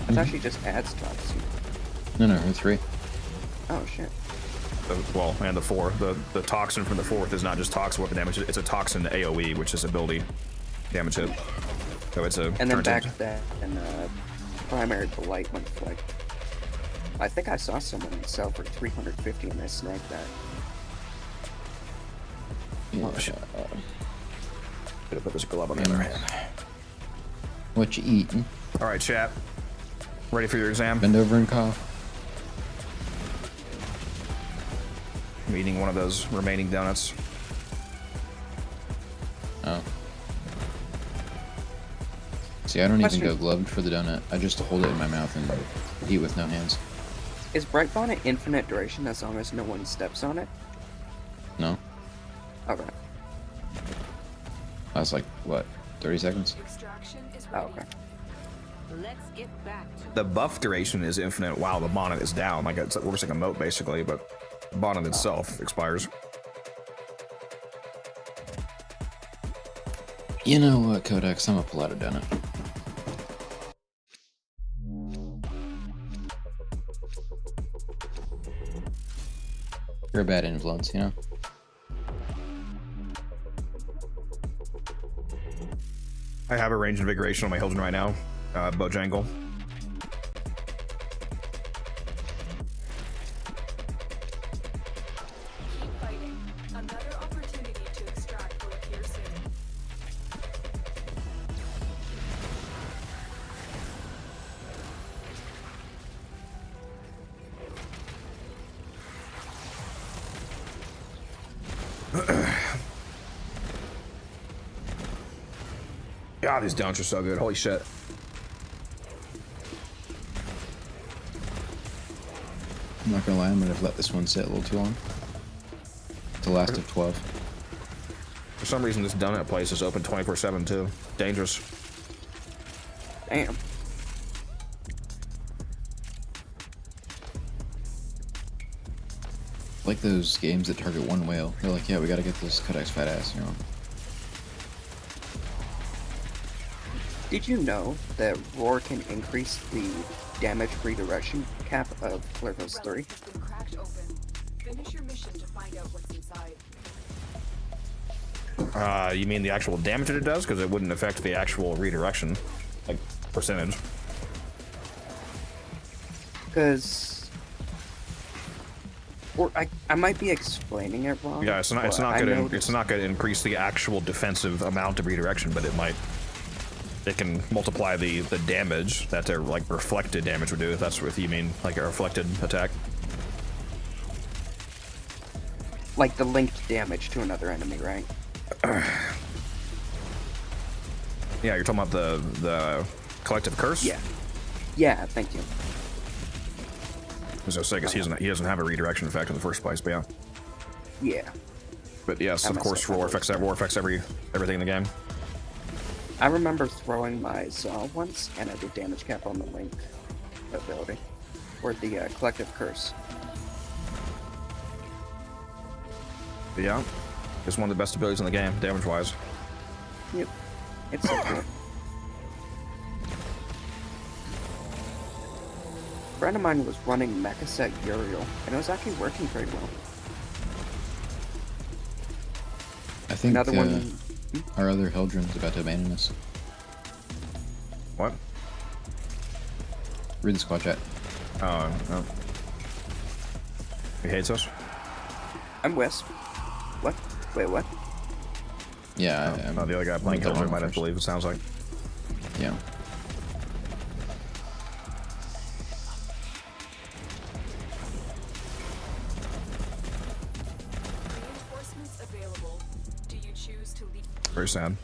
I thought she just adds Toxin. No, her 3. Oh shit. Well, and the 4. The Toxin from the 4th is not just Toxin weapon damage, it's a Toxin AoE, which is ability damage hit. So it's a... And then turns back into- then, Primary Blight went for like... I think I saw someone sell for 350 and I snagged that. Oh shit. Gonna put this glove on the other hand. What you eating? Alright, chat. Ready for your exam? Bend over and cough. I'm eating one of those remaining donuts. Oh. See, I don't even Question. go gloved for the donut. I just hold it in my mouth and eat with no hands. Is Bright Bonnet infinite duration as long as no one steps on it? No? Alright. I was like, what, 30 seconds? Extraction is Oh, ready. okay. Let's get back to The buff duration is infinite while the bonnet is down. Like it works like a moat basically, but the bonnet itself expires. You know what, Codex? I'm gonna pull out a donut. You're a bad influence, you know? I have a range invigoration on my Hildren right now, Bojangle. Keep fighting. Another opportunity to extract will appear soon. God, these donuts are so good. Holy shit. I'm not gonna lie, I'm gonna let this one sit a little too long. It's the last of 12. For some reason, this donut place is open 24/7 too. Dangerous. Damn. Like those games that target one whale. They're like, yeah, we gotta get this Codex fat ass, you know? Did you know that Roar can increase the damage redirection cap of Clervos 3? Relic has been cracked open. Finish your mission to find out what's inside. You mean the actual damage that it does? Because it wouldn't affect the actual redirection, like percentage. Because Or I might be explaining it wrong. Yeah, it's not I gonna noticed- it's not gonna increase the actual defensive amount of redirection, but it might. It can multiply the damage that their like reflected damage would do. If that's what you mean, like a reflected attack. Like the linked damage to another enemy, right? Yeah, you're talking about the collective curse. Yeah. Yeah. Thank you. I was gonna say, 'cause he doesn't have a redirection effect in the first place, but yeah. Yeah. But yes, I of course, messed up. war affects everything in the game. I remember throwing my Zaw once, and I did damage cap on the link ability, or the collective curse. But yeah, it's one of the best abilities in the game, damage-wise. Yep. It's so cool. A friend of mine was running Mecha Set Uriel, and it was actually working pretty well. I think Another one. our other Hildren's about to abandon us. What? Read the squad chat. Oh, no. He hates us? I'm Wisp. What? Wait, what? Yeah, Oh, the other guy playing Hildren Hildren might have first. to leave, it sounds like. Yeah. Reinforcements available. Do you choose to leave? Very sad.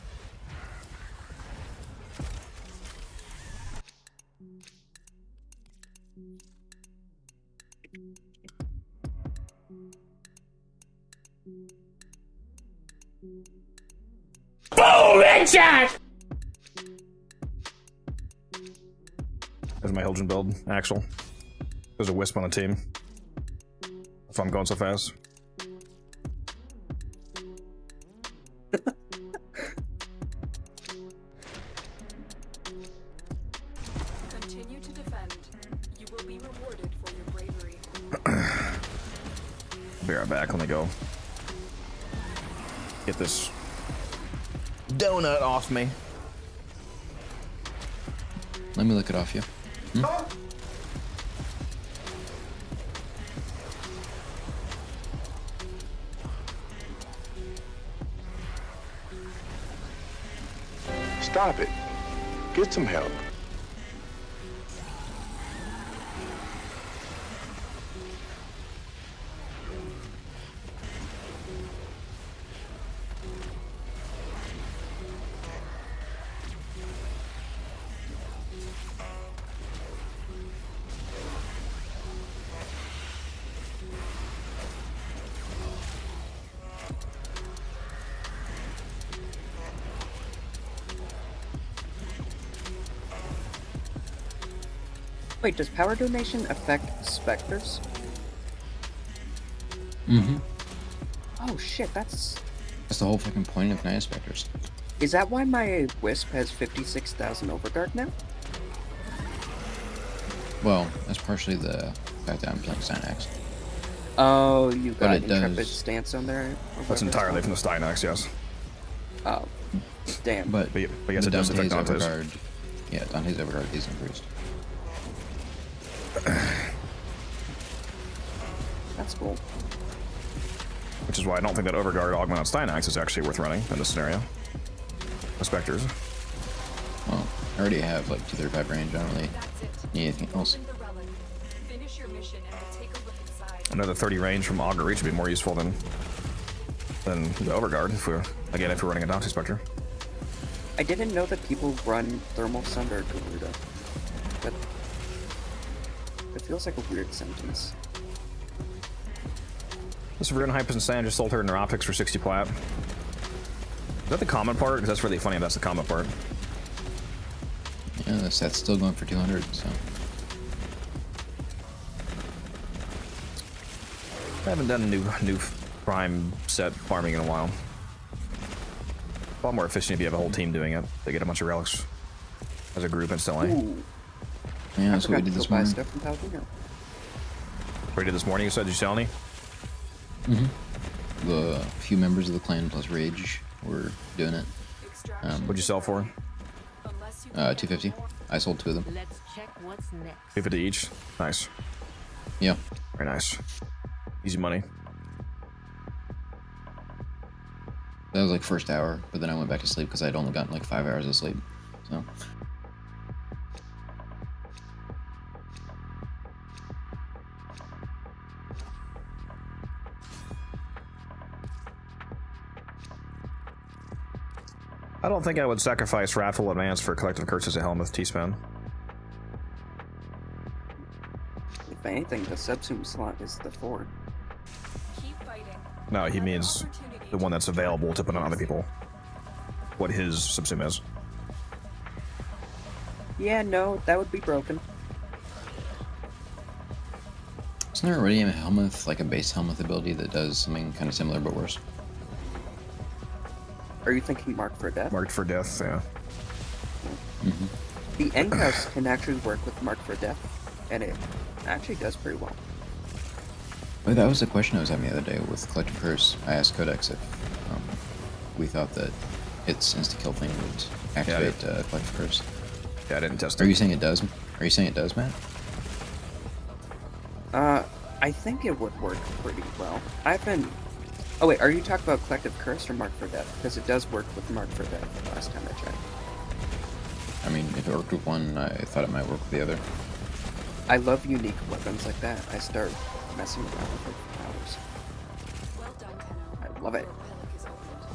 Boom! Headshot! There's my Hildren build, Axel. There's a Wisp on the team. If I'm going so fast. Continue to defend. You will be rewarded for your bravery. Be right back, let me go. Get this donut off me. Let me look it off you. Stop it. Get some help. Wait, does power donation affect specters? Mm-hmm. Oh shit, that's That's the whole fucking point of Night Specters. Is that why my Wisp has 56,000 Overguard now? Well, that's partially the fact that I'm playing Synax. Oh, you But got it Intrepid does- stance on there? or That's whatever entirely it's from the Stynax, yes. called? Oh, damn. But yes, the it does affect Dante's Dante's. Overguard, yeah, Dante's Overguard is increased. That's cool. Which is why I don't think that Overguard augment on Stynax is actually worth running in this scenario. The Spectres. Well, I already have like 235 range. I don't really That's it. need anything else. Open the relic. Finish your mission and we'll take a look inside. Another 30 range from Augur Reach would be more useful than the Overguard if we're running a Dante Spectre. I didn't know that people run Thermal Sunder Garuda. But it feels like a weird sentence. This Voruna hype is insane. Just sold her Neuroptics for 60 plat. Is that the common part? Because that's really funny if that's the common part. Yeah, that's still going for 200. So I haven't done a new Prime set farming in a while. A lot more efficient if you have a whole team doing it. They get a bunch of relics as a group instantly. Ooh, yeah, I that's what we forgot did to this go buy morning. stuff from Palutena. What you did this morning, you said? Did you sell any? The few members of the clan plus Rage were doing it. Extraction. What'd you sell for? Unless you 250. I sold 2 of them. Let's check what's next. 50 each. Nice. Yeah. Very nice. Easy money. That was like first hour, but then I went back to sleep because I'd only gotten like 5 hours of sleep. So I don't think I would sacrifice Wrathful Advance for Collective Curses at Helmuth T-Spin. If anything, the subsume slot is the 4. Keep fighting. No, he means the one that's available to put on other people. What his subsume is. Yeah, no, that would be broken. isn't there already a Helmuth, like a base Helmuth ability that does something kind of similar but worse? Are you thinking Mark for Death? Marked for Death, yeah. The Endhouse can actually work with Mark for Death, and it actually does pretty well. Oh, that was the question I was having the other day with Collective Curse. I asked Codex if we thought that its insta-kill thing would activate Collective Curse. Yeah, I didn't test Are it. you saying it does? Are you saying it does, Matt? I think it would work pretty well. I've been... Oh wait, are you talking about Collective Curse or Mark for Death? Because it does work with Mark for Death last time I checked. I mean, if it worked with one, I thought it might work with the other. I love unique weapons like that. I start messing around with it for hours. Well done, Tenno. I love it. Your relic is opened.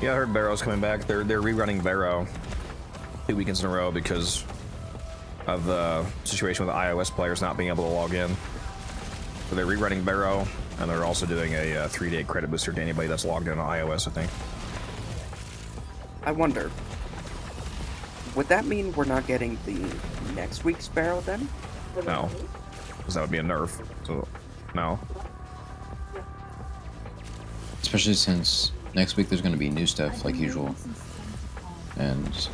Yeah, I heard Barrow's coming back. They're rerunning Barrow 2 weekends in a row because of the situation with the iOS players not being able to log in. So they're rerunning Barrow, and they're also doing a 3-day credit booster to anybody that's logged in on iOS, I think. I wonder, would that mean we're not getting the next week's Barrow then? No, because that would be a nerf. So, no. Especially since next week there's going to be new stuff like usual. And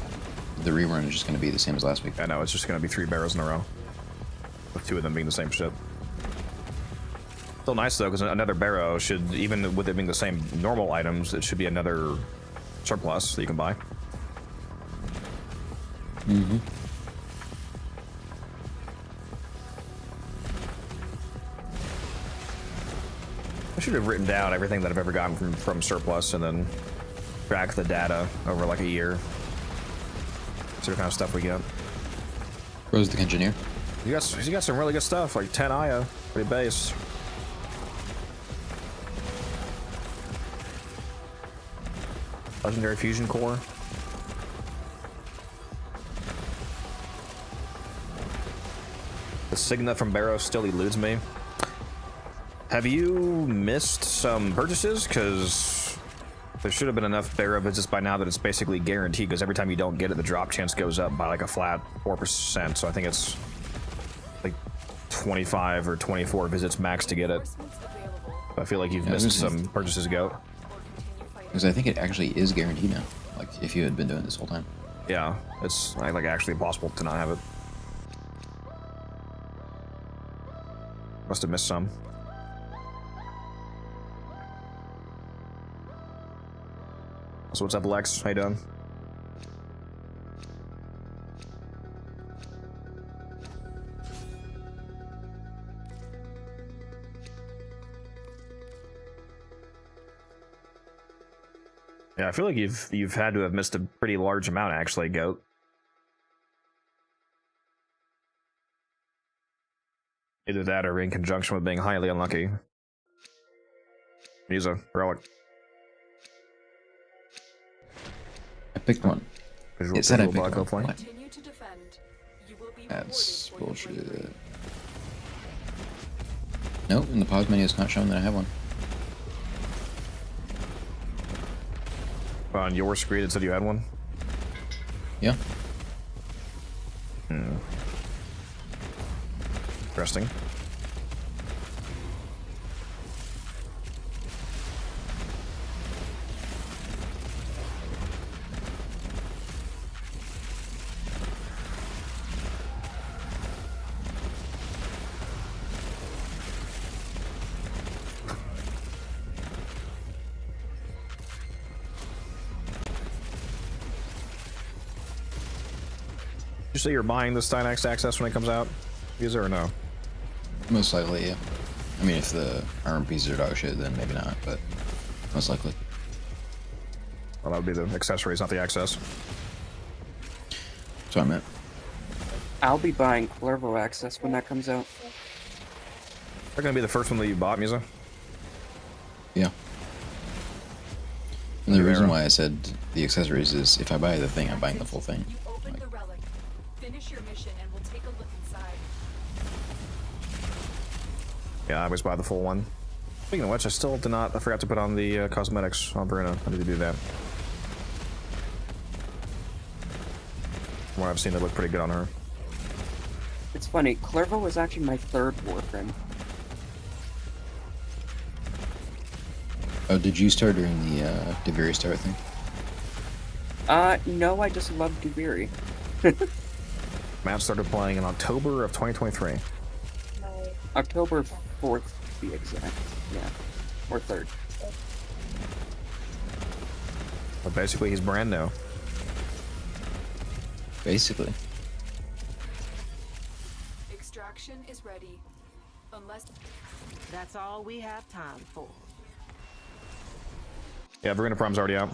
the rerun is just going to be the same as last week. I know, it's just going to be 3 Barrows in a row. With 2 of them being the same shit. Still nice though, because another Barrow should, even with it being the same normal items, it should be another surplus that you can buy. Mm-hmm. I should have written down everything that I've ever gotten from surplus and then track the data over like a year. See what kind of stuff we get. Rose the Engineer. You got some really good stuff, like 10 Aya, pretty base. Legendary Fusion Core. The Signa from Barrow still eludes me. Have you missed some purchases? Because there should have been enough Barrow visits by now that it's basically guaranteed, because every time you don't get it, the drop chance goes up by like a flat 4%. So I think it's like 25 or 24 visits max to get it. I feel like you've missed some purchases go. Because I think it actually is guaranteed now. Like, if you had been doing this whole time. Yeah, it's like actually impossible to not have it. Must have missed some. So what's up, Lex? How you doing? Yeah, I feel like you've had to have missed a pretty large amount, actually, Goat. Either that or in conjunction with being highly unlucky. Use a relic. I picked one. Visual, It said I visual picked block, one. hopefully. Continue to defend. You will be That's rewarded for your bravery. bullshit. Nope, in the pause menu it's not showing that I have one. On your screen, it said you had one? Yeah. Interesting. Did you say you're buying this Dynax access when it comes out? Is it or no? Most likely, yeah. I mean, if the armor pieces are dog shit, then maybe not, but most likely. Well, that would be the accessories, not the access. That's what I meant. I'll be buying Clervo Access when that comes out. They're gonna be the first one that you bought, Musa? Yeah. And the reason why I said the accessories is if I buy the thing, I'm buying the full thing. You open the relic. Finish your mission and we'll take a look inside. Yeah, I always buy the full one. Speaking of which, I forgot to put on the cosmetics on Voruna. I need to do that. From what I've seen, they look pretty good on her. It's funny, Clervo was actually my third Warframe. Oh, did you start during the Deviri start thing? No, I just love Duviri. Matt started playing in October of 2023. October 4th, to be exact. Yeah. Or 3rd. But basically, he's brand new. Basically. Extraction is ready. Unless That's all we have time for. Yeah, Voruna Prime's already out.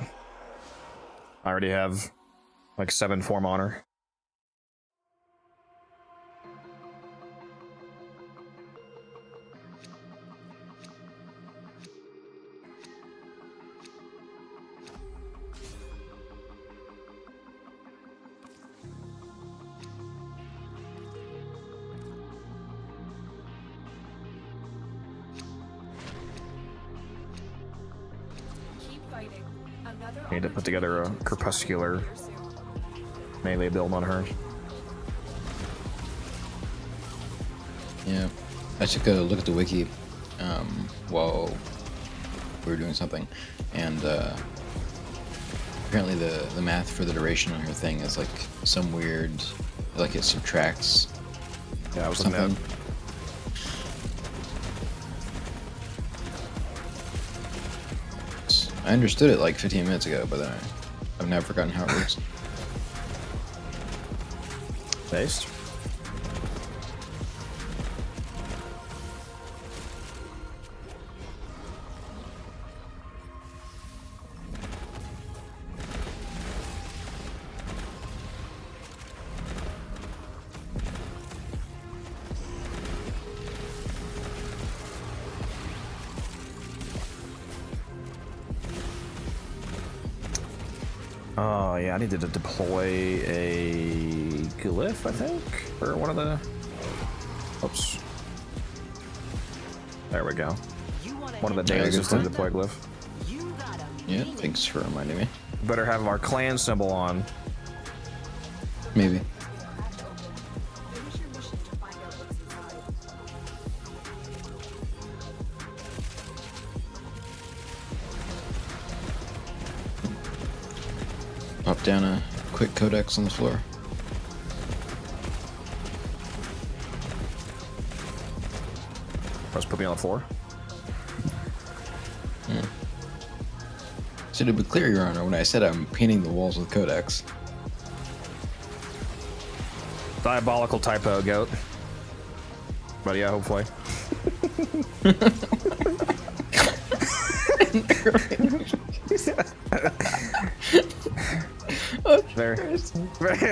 I already have like 7 form honor. keep fighting. Another Need to put together a crepuscular melee build on her. Yeah. I took a look at the wiki while we were doing something, and apparently the math for the duration on her thing is like some weird, like it subtracts. Yeah, I was looking at it. I understood it like 15 minutes ago, but then I've never forgotten how it works. Based. Oh yeah, I needed to deploy a glyph, I think, for one of the. Oops. There we go. One of the dailies is to deploy glyph. Yeah, thanks for reminding me. Better have our clan symbol on. Maybe. Finish your mission to find out what's inside. Pop down a quick codex on the floor. Let's put me on the floor. Yeah. So to be clear, Your Honor, when I said I'm painting the walls with codex. Diabolical typo, goat. But yeah, hopefully.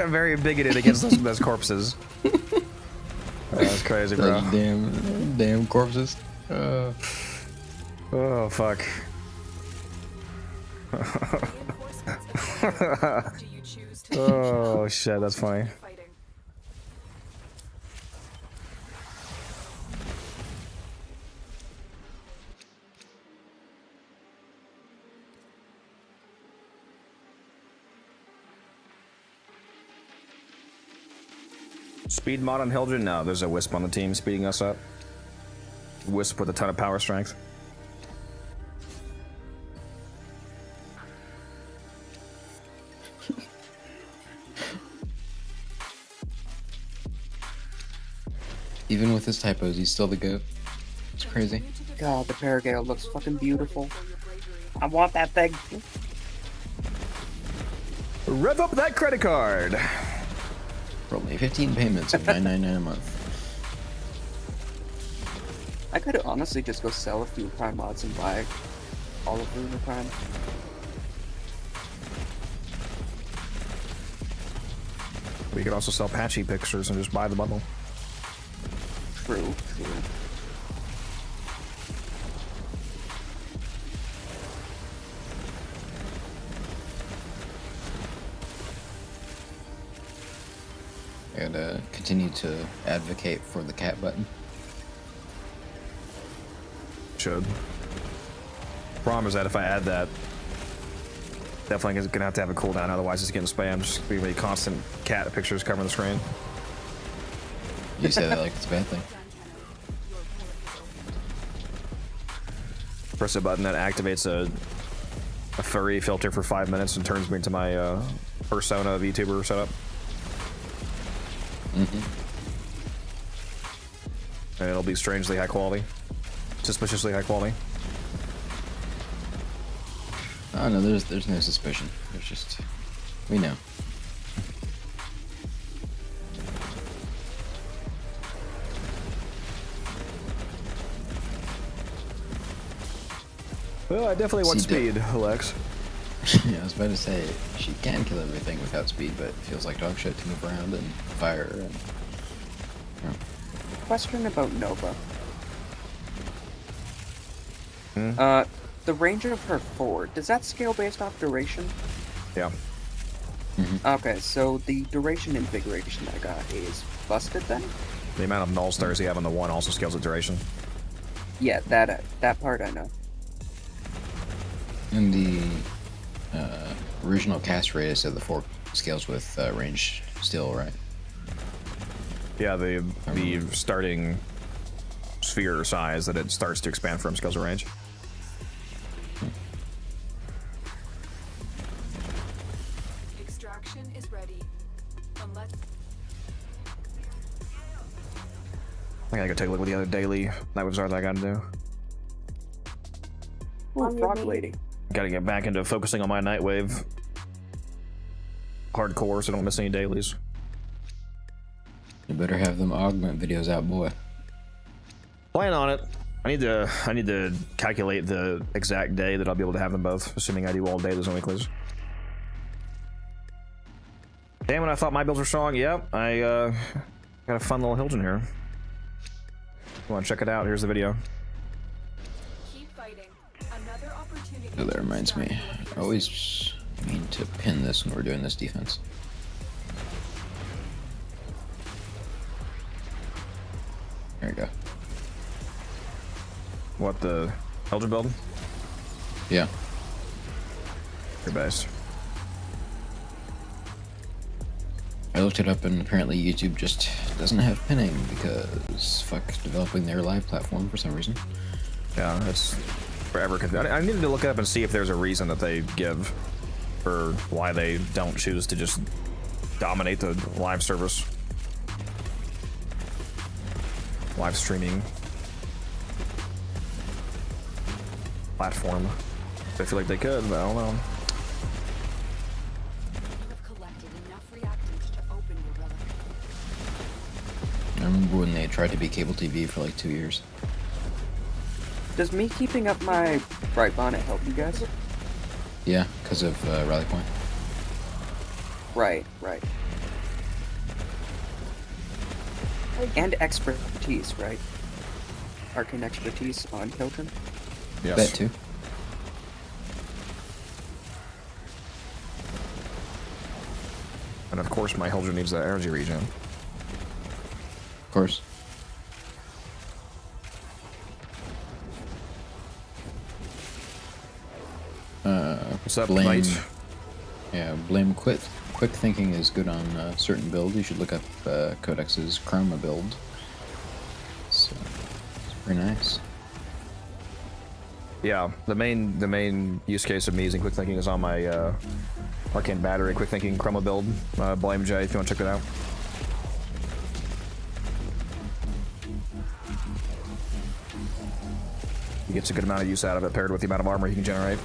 Very bigoted against those corpses. That's crazy, bro. Those damn corpses. Oh fuck. Do you choose to Oh shit, that's funny. fighting? Speed mod on Hildren? No, there's a Wisp on the team speeding us up. Wisp with a ton of power strength. Even with his typos, he's still the goat. It's crazy. God, the Paragale looks fucking beautiful. I want that thing. Rev up that credit card! For only 15 payments of $9.99 a month. I could honestly just go sell a few Prime mods and buy all of Voruna Prime. We could also sell patchy pictures and just buy the bundle. True, true. And continue to advocate for the cat button. Should. Problem is that if I add that, definitely gonna have to have a cooldown, otherwise it's getting spammed. Just gonna be constant cat pictures covering the screen. You say that like it's a bad thing. Press a button that activates a furry filter for 5 minutes and turns me into my persona VTuber setup. And it'll be strangely high quality. Suspiciously high quality. Oh no, there's no suspicion. There's just, we know. Well, I definitely want speed, Alex. Yeah, I was about to say, she can kill everything without speed, but it feels like dog shit to move around and fire and... Question about Nova. The range of her 4, does that scale based off duration? Yeah. Okay, so the duration invigoration I got is busted then? The amount of null stars you have on the 1 also scales with duration. Yeah, that part I know. And the original cast radius of the 4 scales with range still, right? Yeah, the starting sphere size that it starts to expand from scales with range. Extraction is ready. Unless I gotta go take a look at the other daily night wizard that I gotta do. Ooh, frog lady. Gotta get back into focusing on my Nightwave hardcore so I don't miss any dailies. You better have them augment videos out, boy. Plan on it. I need to calculate the exact day that I'll be able to have them both, assuming I do all dailies and weeklies. Damn it, I thought my builds were strong. Yep, I got a fun little Hilton here. You wanna check it out? Here's the video. keep fighting. Another opportunity. So that reminds me, I always mean to pin this when we're doing this defense. There you go. What, the Elder build? Yeah. Your base. I looked it up and apparently YouTube just doesn't have pinning because fuck developing their live platform for some reason. Yeah, it's forever. I needed to look it up and see if there's a reason that they give for why they don't choose to just dominate the live service. Live streaming platform. I feel like they could, but I don't know. You have collected enough reactants to open your relic. I remember when they tried to be cable TV for like 2 years. Does me keeping up my bright bonnet help you guys? Yeah, because of Rally Point. Right, right. And expertise, right? Arcane expertise on Hilton. Yes. Bet too. And of course my Hildren needs that energy regen. Of course. What's up, Blame. Knight? Yeah, blame quick thinking is good on certain builds. You should look up Codex's Chroma build. So it's pretty nice. Yeah, the main use case of me using quick thinking is on my Arcane Battery quick thinking Chroma build. Blame Jay if you want to check that out. He gets a good amount of use out of it paired with the amount of armor he can generate.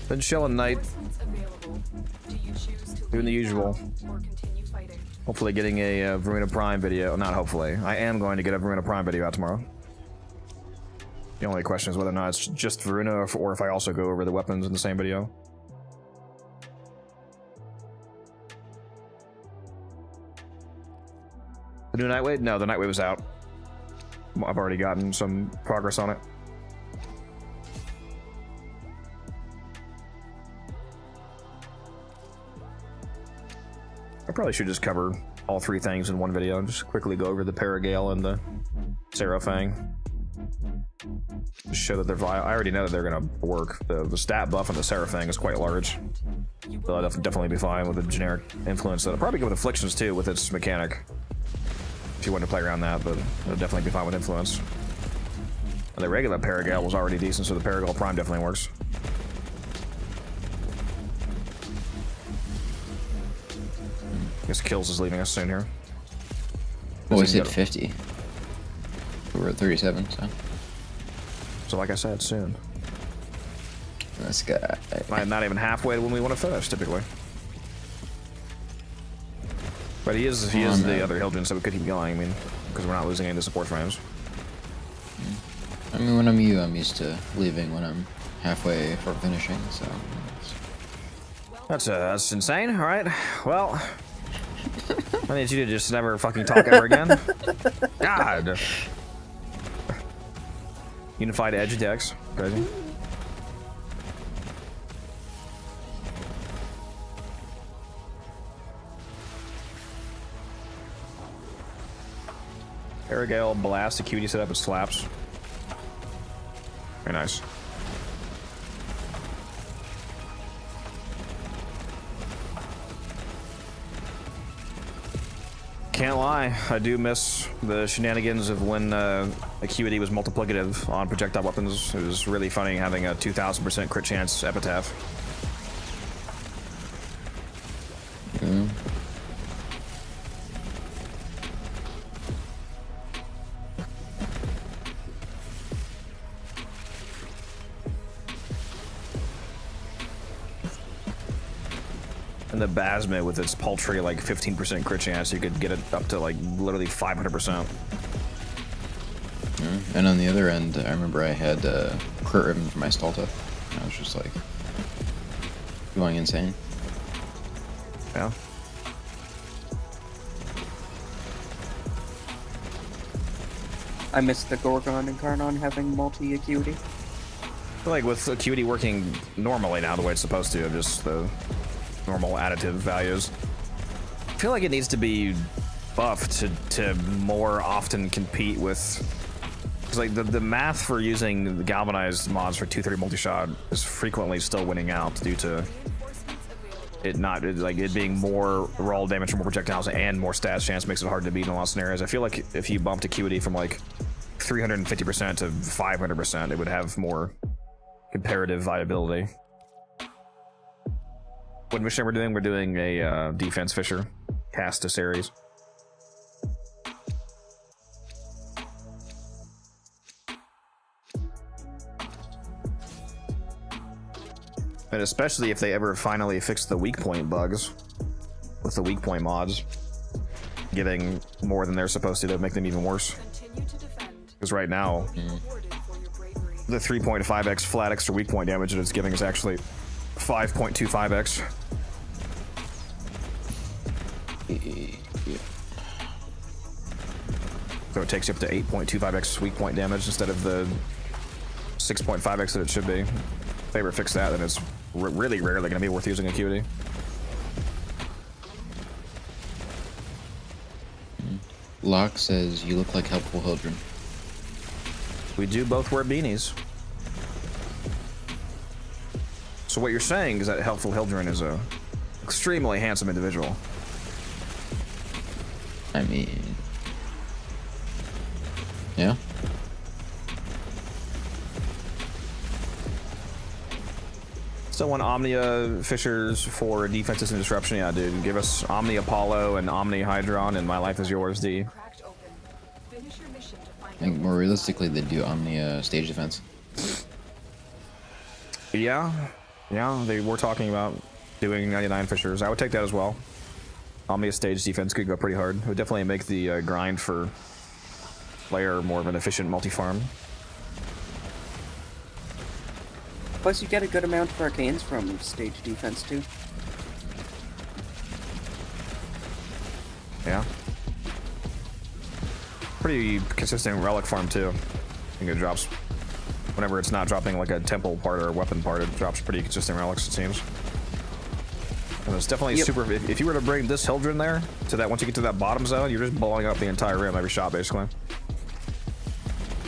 Then Shell and Knight. Reinforcements available. Do you choose to Doing the usual. Or continue fighting. Hopefully getting a Voruna Prime video. Not hopefully. I am going to get a Voruna Prime video out tomorrow. The only question is whether or not it's just Voruna or if I also go over the weapons in the same video. The new Nightwave? No, the Nightwave was out. I've already gotten some progress on it. I probably should just cover all three things in one video and just quickly go over the Paragale and the Seraphang. Just show that they're viable. I already know that they're gonna work. The stat buff on the Seraphang is quite large. They'll definitely be fine with a generic influence. That'll probably go with afflictions too with its mechanic. If you want to play around that, but it'll definitely be fine with influence. And the regular Paragale was already decent, so the Paragale Prime definitely works. Guess Kills is leaving us soon here. Well, we said 50. We're at 37, so. So like I said, soon. This guy. Not even halfway to when we want to finish, typically. But he is the other Hildren, so we could keep going. I mean, because we're not losing any of the support frames. I mean, when I'm you, I'm used to leaving when I'm halfway for finishing, so. That's insane. All right. Well, I need you to just never fucking talk ever again. God. Unified Edge decks. Crazy. Paragale, Blast, Acuity setup, and slaps. Very nice. Can't lie, I do miss the shenanigans of when Acuity was multiplicative on projectile weapons. It was really funny having a 2000% crit chance epitaph. And the Basmet with its paltry like 15% crit chance, you could get it up to like literally 500%. And on the other end, I remember I had crit ribbon for my Stalta. I was just like going insane. Yeah. I missed the Gorgon and Carnon having multi-acuity. I feel like with Acuity working normally now the way it's supposed to, just the normal additive values, I feel like it needs to be buffed to more often compete with, because like the math for using the galvanized mods for 2-3 multi-shot is frequently still winning out due to it being more raw damage from more projectiles and more stats chance makes it hard to beat in a lot of scenarios. I feel like if you bumped Acuity from like 350% to 500%, it would have more comparative viability. What mission we're doing? We're doing a defense Fisher cast to series. And especially if they ever finally fix the weak point bugs with the weak point mods, giving more than they're supposed to make them even worse. Because right now, the 3.5x flat extra weak point damage that it's giving is actually 5.25x. So it takes you up to 8.25x weak point damage instead of the 6.5x that it should be. If they ever fix that, then it's really rarely going to be worth using Acuity. Locke says you look like helpful Hildren. We do both wear beanies. So what you're saying is that helpful Hildren is a extremely handsome individual. I mean, yeah. So when Omnia Fishers for defenses and disruption, yeah, dude, give us Omni Apollo and Omni Hydron, and my life is yours, D. I think more realistically, they do Omnia stage defense. Yeah, they were talking about doing 99 fishers. I would take that as well. Omnia stage defense could go pretty hard. It would definitely make the grind for player more of an efficient multi-farm. Plus, you get a good amount of arcanes from stage defense too. Yeah. Pretty consistent relic farm too. I think it drops whenever it's not dropping like a temple part or a weapon part. It drops pretty consistent relics, it seems. And it's definitely super. If you were to bring this Hildren there to that, once you get to that bottom zone, you're just blowing up the entire rim every shot, basically.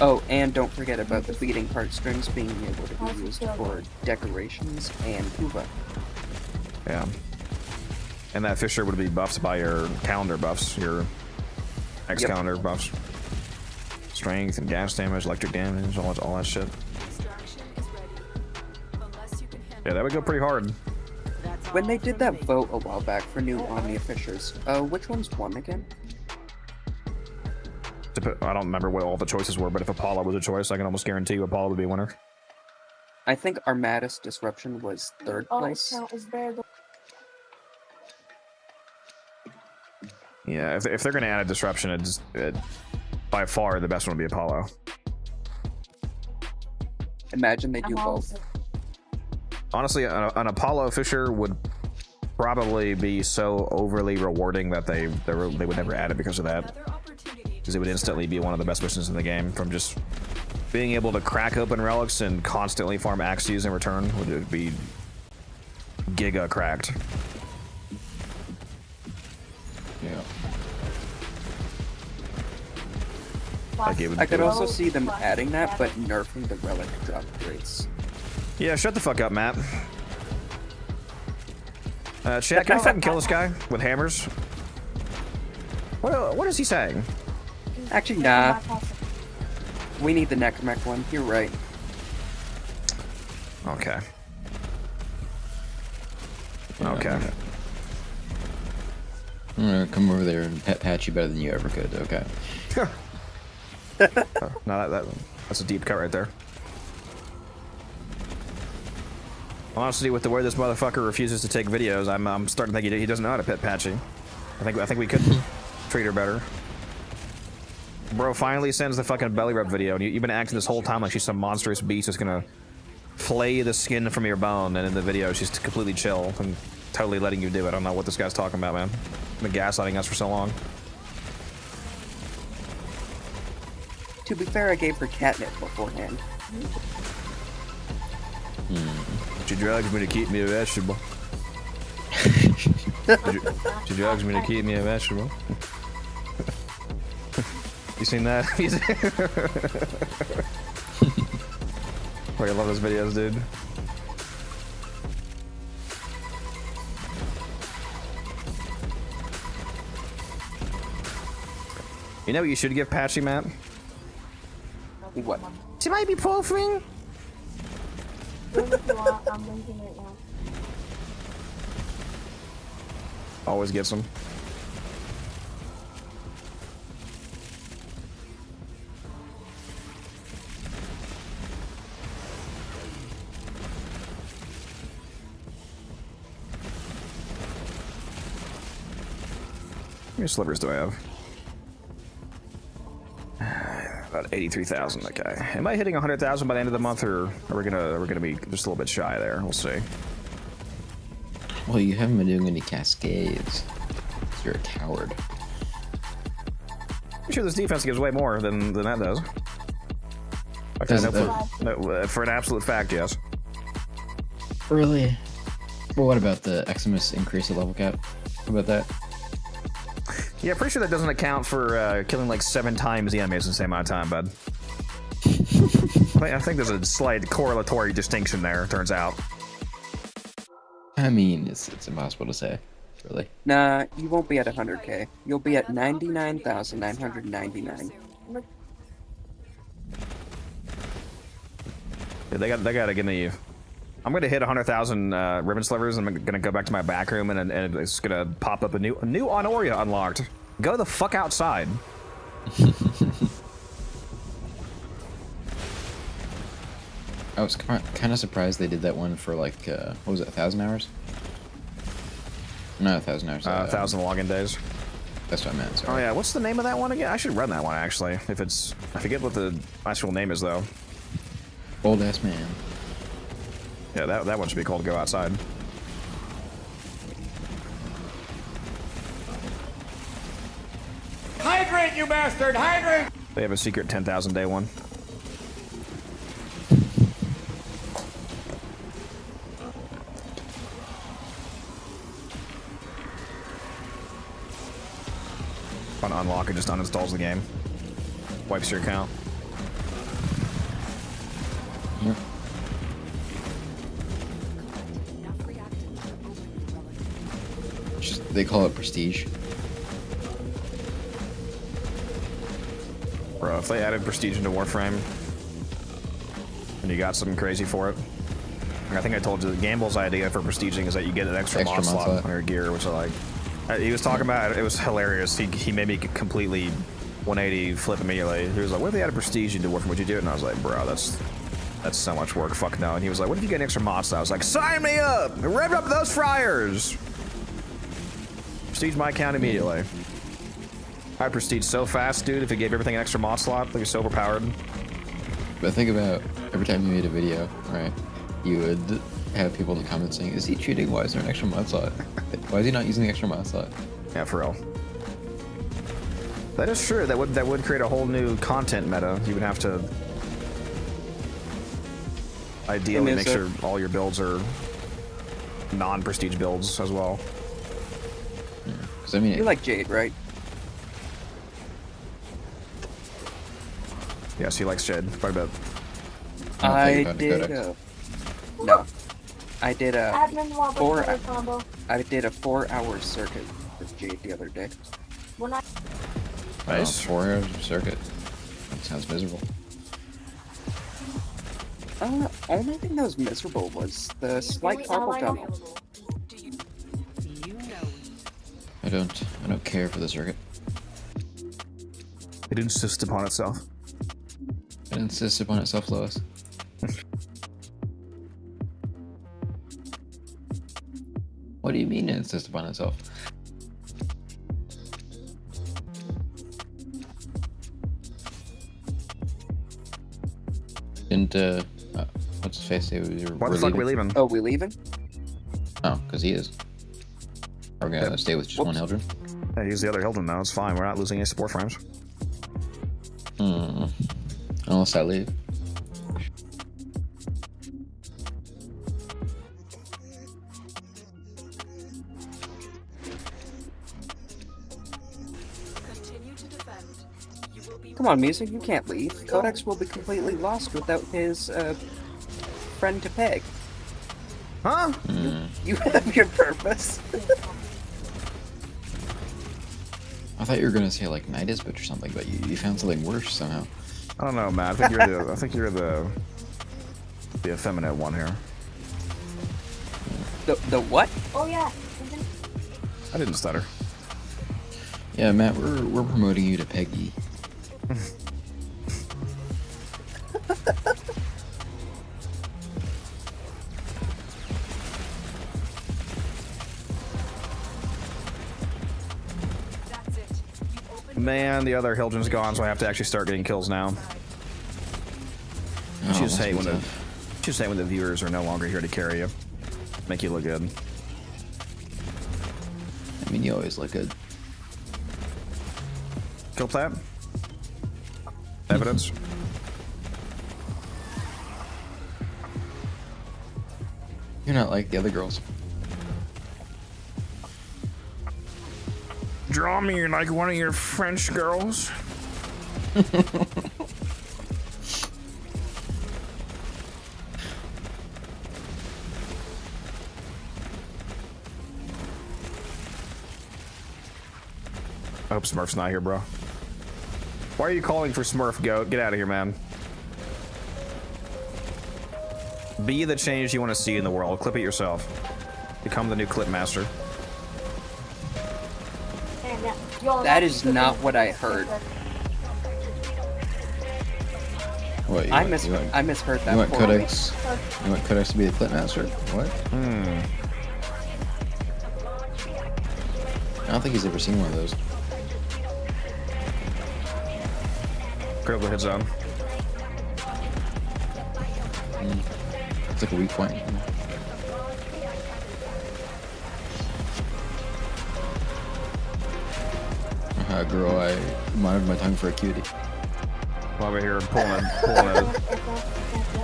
Oh, and don't forget about the beating heartstrings being able to be used for decorations and Uva. Yeah. And that Fisher would be buffed by your calendar buffs, your X calendar buffs. Strength and gas damage, electric damage, all that shit. Yeah, that would go pretty hard. When they did that vote a while back for new Omnia Fishers, which ones won again? I don't remember what all the choices were, but if Apollo was a choice, I can almost guarantee you Apollo would be a winner. I think Armatus Disruption was 3rd place. Yeah, if they're going to add a disruption, by far the best one would be Apollo. Imagine they do both. Honestly, an Apollo Fisher would probably be so overly rewarding that they would never add it because of that. Because it would instantly be one of the best missions in the game. From just being able to crack open relics and constantly farm axes in return would be giga cracked. Yeah. I could also see them adding that, but nerfing the relic drop rates. Yeah, shut the fuck up, Matt. Chat, can I fucking kill this guy with hammers? What is he saying? Actually, nah. We need the Necromech one. You're right. Okay. Okay. I'm gonna come over there and patch you better than you ever could. Okay. No, that's a deep cut right there. Honestly, with the way this motherfucker refuses to take videos, I'm starting to think he doesn't know how to pet Patchy. I think we could treat her better. Bro finally sends the fucking belly rub video, and you've been acting this whole time like she's some monstrous beast that's gonna flay the skin from your bone, and in the video she's completely chill and totally letting you do it. I don't know what this guy's talking about, man. Been gaslighting us for so long. To be fair, I gave her catnip beforehand. She drugs me to keep me a vegetable. She drugs me to keep me a vegetable. You seen that? I love those videos, dude. You know what you should give Patchy, Matt? What? She might be profiting. Always gets them. How many slivers do I have? About 83,000. Okay. Am I hitting 100,000 by the end of the month, or are we gonna be just a little bit shy there? We'll see. Well, you haven't been doing any cascades. You're a coward. I'm sure this defense gives way more than that does. Okay, for an absolute fact, yes. Really? Well, what about the Eximus increase of level cap? How about that? Yeah, pretty sure that doesn't account for killing like 7 times the enemies in the same amount of time, bud. I think there's a slight correlatory distinction there, turns out. I mean, it's impossible to say, really. Nah, you won't be at 100k. You'll be at 99,999. Yeah, they gotta give me. I'm gonna hit 100,000 ribbon slivers, and I'm gonna go back to my back room, and it's gonna pop up a new Honoria unlocked. Go the fuck outside. I was kind of surprised they did that one for like what was it, 1,000 hours? No, 1,000 hours. 1,000 login days. That's what I meant. Oh Sorry. yeah, what's the name of that one again? I should run that one actually. If it's, I forget what the actual name is though. Old ass man. Yeah, that one should be called Go Outside. Hydrate, you bastard! Hydrate! They have a secret 10,000 day one. On unlock, it just uninstalls the game. Wipes your account. Yep. Enough reactant to open the relic. Just, they call it prestige. Bro, if they added prestige into Warframe, and you got something crazy for it. I think I told you, the Gamble's idea for prestiging is that you get an extra mod slot on your gear, which I like. He was talking about it was hilarious. He made me completely 180 flip immediately. He was like, what if they added prestige into Warframe? Would you do it? And I was like, bro, that's so much work. Fuck no. And he was like, what if you get an extra mod slot? I was like, sign me up! Rev up those fryers! Prestige my account immediately. I prestige so fast, dude. If it gave everything an extra mod slot, like it's so overpowered. But think about every time you made a video, right? You would have people in the comments saying, "Is he cheating? Why is there an extra mod slot? Why is he not using the extra mod slot?" Yeah, for real. That is true. That would create a whole new content meta. You would have to ideally make sure all your builds are non-prestige builds as well. Because I mean, You like Jade, right? Yes, he likes Jade quite a bit. I did. No, I did a Admin wobble 4. player combo. I did a 4-hour circuit with Jade the other day. When I Nice. 4 hours of circuit. That sounds miserable. Only thing that was miserable was the slight carpal tunnel. I don't care for the circuit. It insists upon itself. It insists upon itself, Lois. What do you mean it insists upon itself? Didn't, what's his face say? Why the fuck are we leaving? Oh, we leaving? Oh, because he is. We're gonna stay with just one Hildren. Yeah, he's the other Hildren now. It's fine. We're not losing any support frames. Unless I leave. Continue to defend. You will be Come on, Music, you can't leave. Codex will be completely lost without his, friend to peg. Huh? You have your purpose. I thought you were gonna say like Midas bitch or something, but you found something worse somehow. I don't know, Matt. I think you're the effeminate one here. The what? Oh yeah. I didn't stutter. Yeah, Matt, we're promoting you to Peggy. That's it. You open Man, the other Hildren's gone, so I have to actually start getting kills now. Oh, Just must hate be when tough. the viewers are no longer here to carry you, make you look good. I mean, you always look good. Kill that. Evidence. You're not like the other girls. Draw me like one of your French girls. I hope Smurf's not here, bro. Why are you calling for Smurf, Goat? Get out of here, man. Be the change you want to see in the world. Clip it yourself. Become the new clip master. That is not what I heard. What? I misheard that. You want poorly. Codex? You want Codex to be the clip master? What? I don't think he's ever seen one of those. Critical hit zone. It's like a weak point. Girl, I monitored my tongue for acuity. I'm over here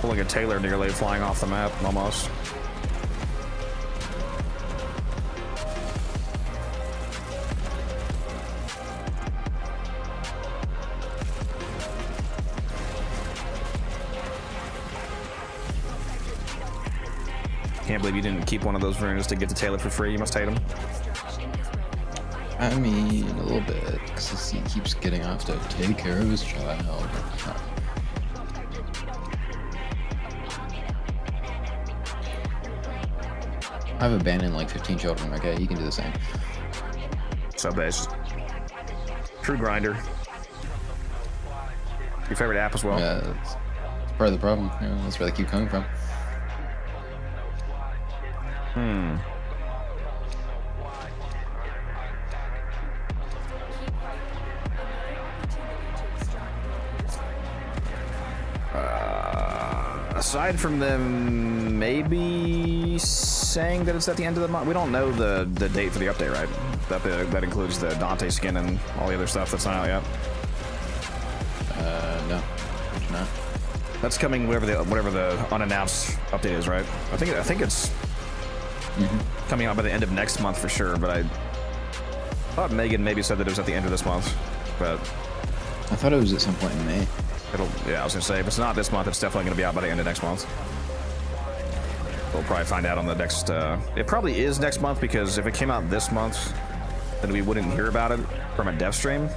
pulling a tailor nearly flying off the map, almost. Can't believe you didn't keep one of those Vorunas to get the tailor for free. You must hate him. I mean, a little bit, because he keeps getting off to take care of his child. I've abandoned like 15 children, okay? You can do the same. Sub-based. True grinder. Your favorite app as well? Yeah, that's part of the problem. You know, that's where they keep coming from. Aside from them maybe saying that it's at the end of the month, we don't know the date for the update, right? That includes the Dante skin and all the other stuff that's not out yet. No, it's not. That's coming whatever the unannounced update is, right? I think it's coming out by the end of next month for sure. But I thought Megan maybe said that it was at the end of this month, but I thought it was at some point in May. Yeah, I was gonna say, if it's not this month, it's definitely gonna be out by the end of next month. We'll probably find out on the next, it probably is next month, because if it came out this month, then we wouldn't hear about it from a dev stream.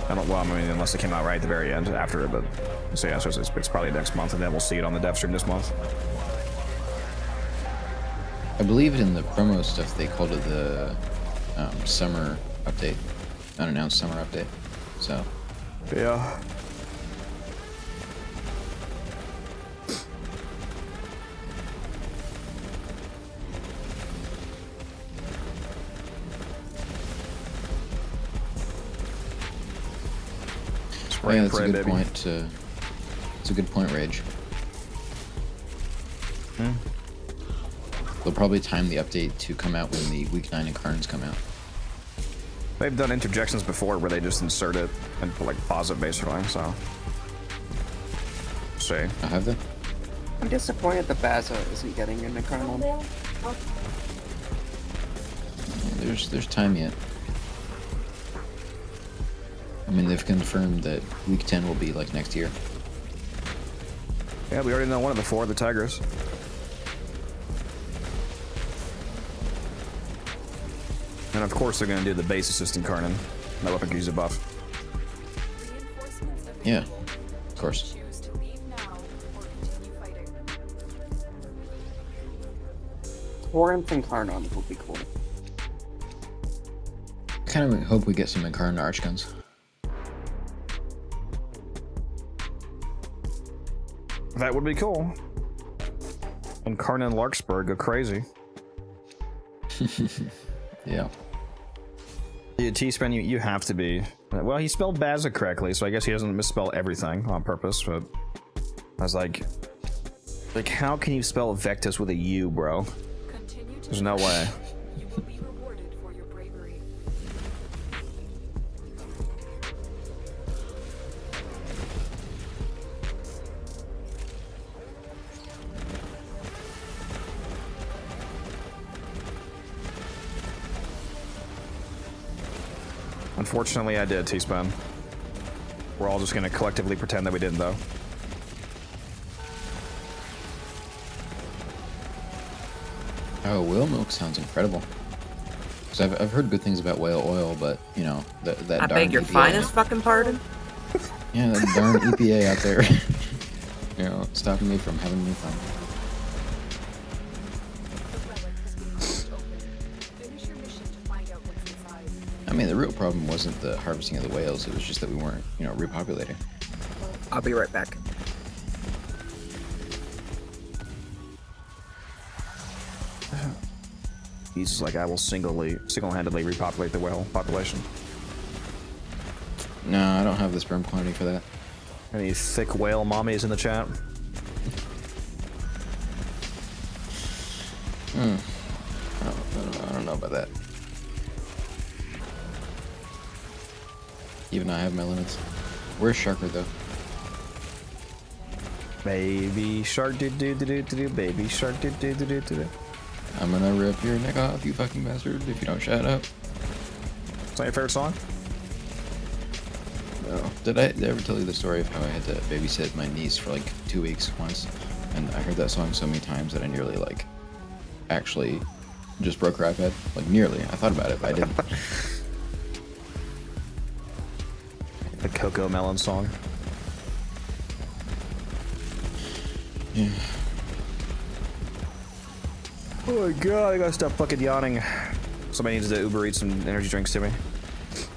Well, I mean, unless it came out right at the very end after it, but, so yeah, so it's probably next month, and then we'll see it on the dev stream this month. I believe in the promo stuff they called it the summer update, unannounced summer update, so. Yeah. Oh, yeah, that's a good point. It's a good point, Rage. They'll probably time the update to come out when the Week 9 incarnates come out. They've done interjections before where they just insert it and like pause it basically, so. See. I have them. I'm disappointed the Baza isn't getting an incarnate. There's time yet. I mean, they've confirmed that Week 10 will be like next year. Yeah, we already know one of the four, the Tigers. And of course they're going to do the base assistant Karnan. No weapon can use a buff. Yeah, of course. Corinth and Karnan will be cool. I kind of hope we get some Incarnate Archguns. That would be cool. And Karnan Larkspur go crazy. Yeah. Yeah, T-Span, you have to be. Well, he spelled Baza correctly, so I guess he doesn't misspell everything on purpose, but I was like, how can you spell Vectus with a U, bro? There's no way. You will be rewarded for your bravery. Unfortunately, I did, T-Span. We're all just gonna collectively pretend that we didn't, though. Oh, whale milk sounds incredible. Because I've heard good things about whale oil, but, you know, that I darn beg your EPA, finest fucking pardon? Yeah, that darn EPA out there. You know, stopping me from having any fun. I mean, the real problem wasn't the harvesting of the whales, it was just that we weren't, you know, repopulating. I'll be right back. He's just like, I will single-handedly repopulate the whale population. No, I don't have the sperm quantity for that. Any thick whale mommies in the chat? I don't know about that. Even I have my limits. Where's Sharker though? Baby shark do do do do do, baby shark do do do do do. I'm gonna rip your neck off, you fucking bastard, if you don't shut up. Is that your favorite song? No. Did I ever tell you the story of how I had to babysit my niece for like 2 weeks once? And I heard that song so many times that I nearly like actually just broke her iPad. Like nearly. I thought about it, but I didn't. The Coco Melon song. Yeah. Oh my god, I gotta stop fucking yawning. Somebody needs to Uber Eat some energy drinks to me.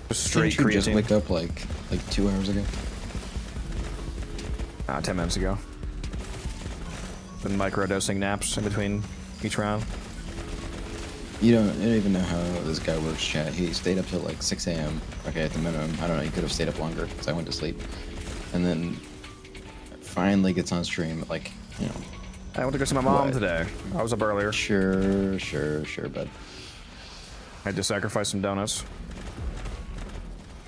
Just straight Didn't you just creatine. wake up like 2 hours ago? 10 minutes ago. Been microdosing naps in between each round. You don't even know how this guy works, chat. He stayed up till like 6 a.m. Okay, at the minimum. I don't know, he could have stayed up longer because I went to sleep. And then finally gets on stream at like, you know. I went to go see my mom What? today. I was up earlier. Sure, bud. I had to sacrifice some donuts.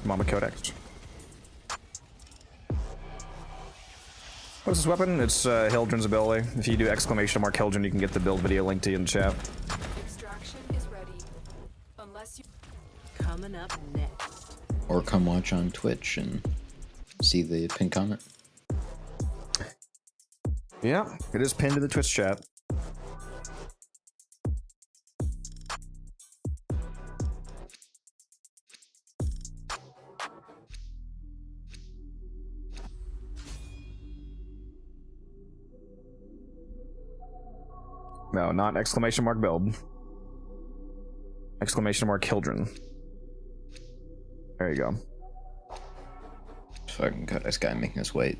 Mama Codex. What is this weapon? It's Hildren's ability. If you do exclamation mark Hildren, you can get the build video linked to you in the chat. Extraction is ready. Unless you... Coming up next. Or come watch on Twitch and see the pinned comment. Yeah, it is pinned in the Twitch chat. No, not exclamation mark build. Exclamation mark Hildren. There you go. Fucking cut this guy making us wait.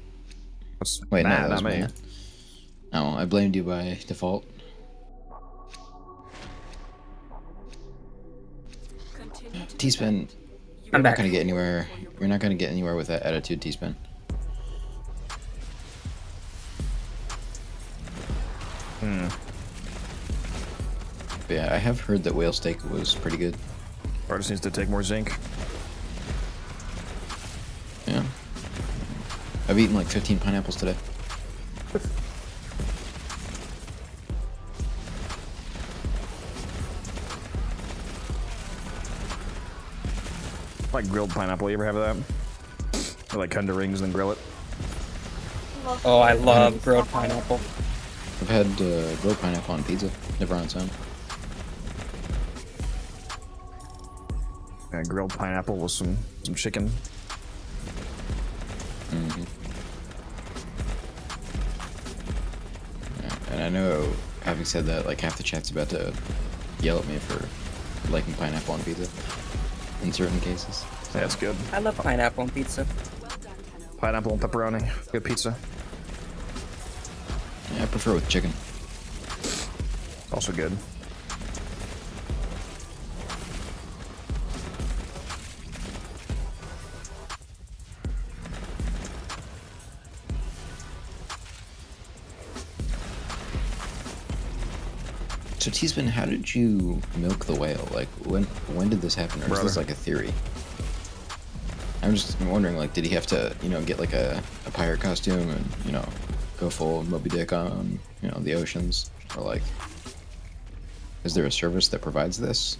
That's Wait, no, not that was me. me. No, I blamed you by default. Continue to T-Spin, you're I'm not back. gonna get anywhere. You're not gonna get anywhere with that attitude, T-Spin. But yeah, I have heard that whale steak was pretty good. Artist needs to take more zinc. Yeah. I've eaten like 15 pineapples today. Like grilled pineapple, you ever have that? Or like come to rings and then grill it? Oh, I love grilled pineapple. I've had grilled pineapple on pizza, never on its own. Yeah, grilled pineapple with some chicken. Mm-hmm. Yeah, and I know, having said that, like half the chat's about to yell at me for liking pineapple on pizza in certain cases. Yeah, it's good. I love pineapple on pizza. well done, Tenno. Pineapple and pepperoni. Good pizza. Yeah, I prefer with chicken. Also good. So T-Spin, how did you milk the whale? Like, when did this happen? Or is this Brother. like a theory? I'm just wondering, like, did he have to, you know, get like a pirate costume and, you know, go full Moby Dick on, you know, the oceans? Or like, is there a service that provides this?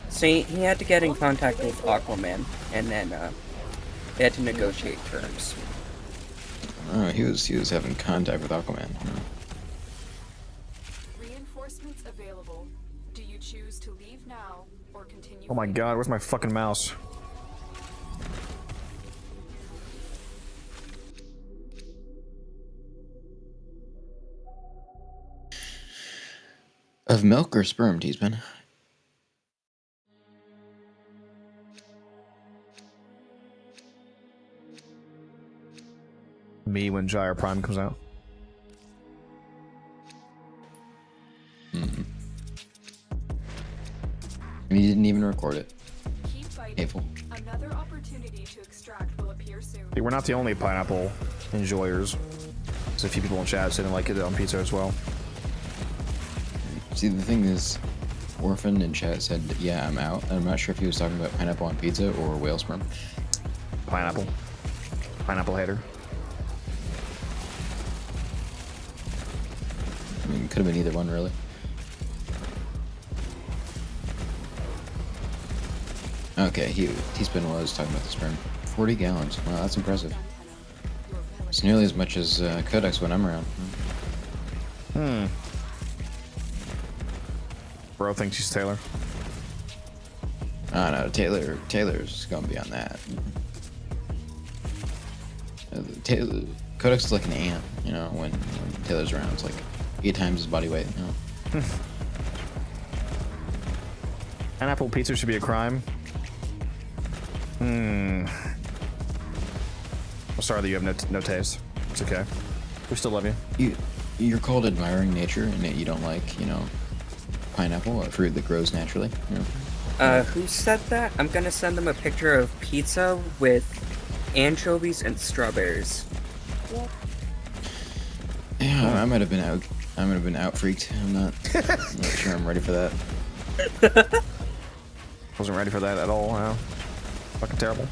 See, he had to get in contact with Aquaman, and then they had to negotiate terms. Oh, he was having contact with Aquaman. Huh. Reinforcements available. Do you choose to leave now or continue? Oh my god, where's my fucking mouse? Of milk or sperm, T-Spin? Me when Gyre Prime comes out. And he didn't even record it. Keep fighting. Hateful. Another opportunity to extract will appear soon. See, we're not the only pineapple enjoyers. There's a few people in chat saying they like it on pizza as well. See, the thing is, Orphan in chat said, yeah, I'm out. I'm not sure if he was talking about pineapple on pizza or whale sperm. Pineapple. Pineapple hater. I mean, could have been either one, really. Okay, T-Spin was talking about the sperm. 40 gallons. Wow, that's impressive. It's nearly as much as Codex when I'm around. Bro thinks he's Taylor. Oh no, Taylor's gonna be on that. Codex is like an ant, you know, when Taylor's around. It's like 8 times his body weight, you know. Pineapple pizza should be a crime. I'm sorry that you have no taste. It's okay. We still love you. You're called admiring nature, and that you don't like, you know, pineapple, a fruit that grows naturally. You know? Who said that? I'm gonna send them a picture of pizza with anchovies and strawberries. Yeah, I might have been out. I might have been out freaked. I'm not sure I'm ready for that. Wasn't ready for that at all. Wow. Fucking terrible.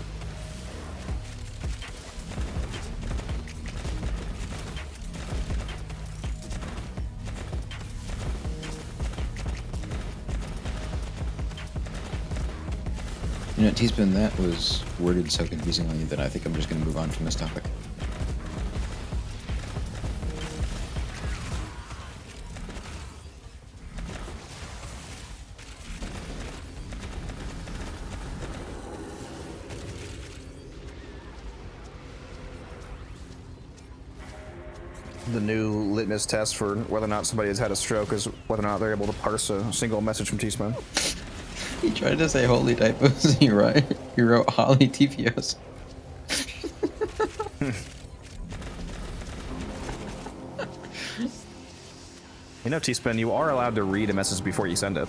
You know, T-Spin, that was worded so confusingly that I think I'm just going to move on from this topic. The new litmus test for whether or not somebody has had a stroke is whether or not they're able to parse a single message from T-Spin. He tried to say holy typos, and he wrote Holly TPOs. You know, T-Spin, you are allowed to read a message before you send it.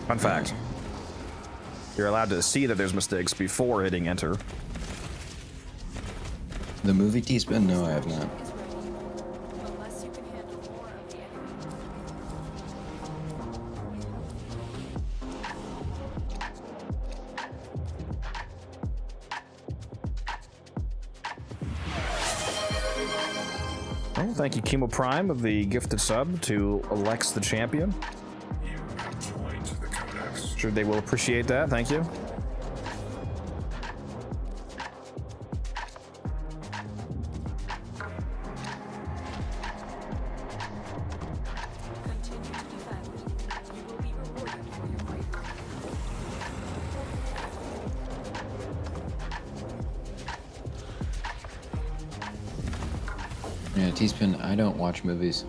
Fun fact. You're allowed to see that there's mistakes before hitting enter. The movie T-Spin? No, I have not. Unless you can handle more of the enemy. Well, thank you, Chemo Prime, of the gifted sub to Alex the Champion. You have joined the Codex. Sure, they will appreciate that. Thank you. Continue to defend. You will be rewarded for your bravery. Yeah, T-Spin, I don't watch movies.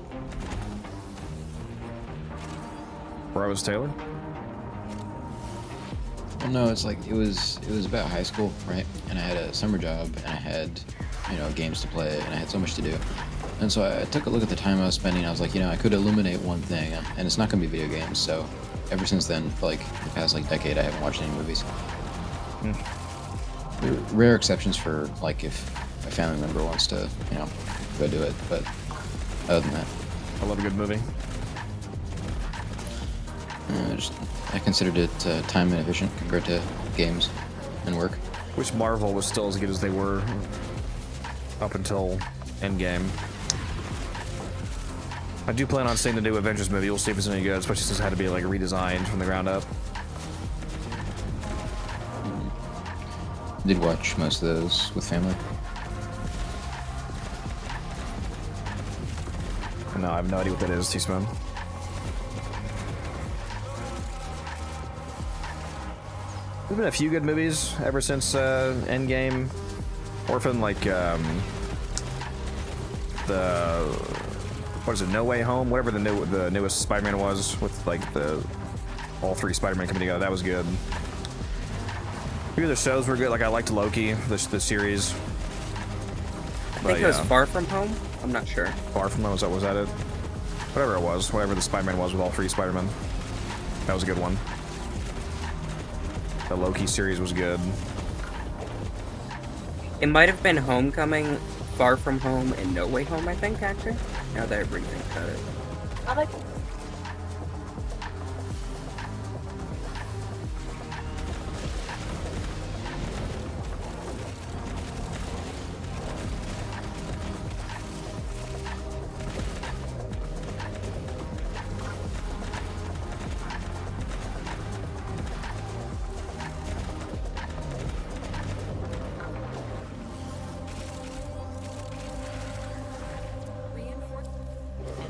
Where I was Taylor. Well, no, it's like it was about high school, right? And I had a summer job, and I had, you know, games to play, and I had so much to do. And so I took a look at the time I was spending. I was like, you know, I could illuminate one thing, and it's not going to be video games. So ever since then, for like the past like decade, I haven't watched any movies. There are rare exceptions for like if a family member wants to, you know, go do it. But other than that, I love a good movie. I considered it time inefficient compared to games and work. Wish Marvel was still as good as they were up until Endgame. I do plan on seeing the new Avengers movie. We'll see if it's any good, especially since it had to be like redesigned from the ground up. Did watch most of those with family. No, I have no idea what that is, T-Spin. There's been a few good movies ever since Endgame. Orphan, like the what is it, No Way Home, whatever the newest Spider-Man was, with like all 3 Spider-Man coming together. That was good. A few of the shows were good. Like I liked Loki, the series. I think it was Far From Home. I'm not sure. Far From Home, was that it? Whatever it was, whatever the Spider-Man was with all 3 Spider-Men. That was a good one. The Loki series was good. It might have been Homecoming, Far From Home, and No Way Home, I think, actually. Now that I rethink about it. I like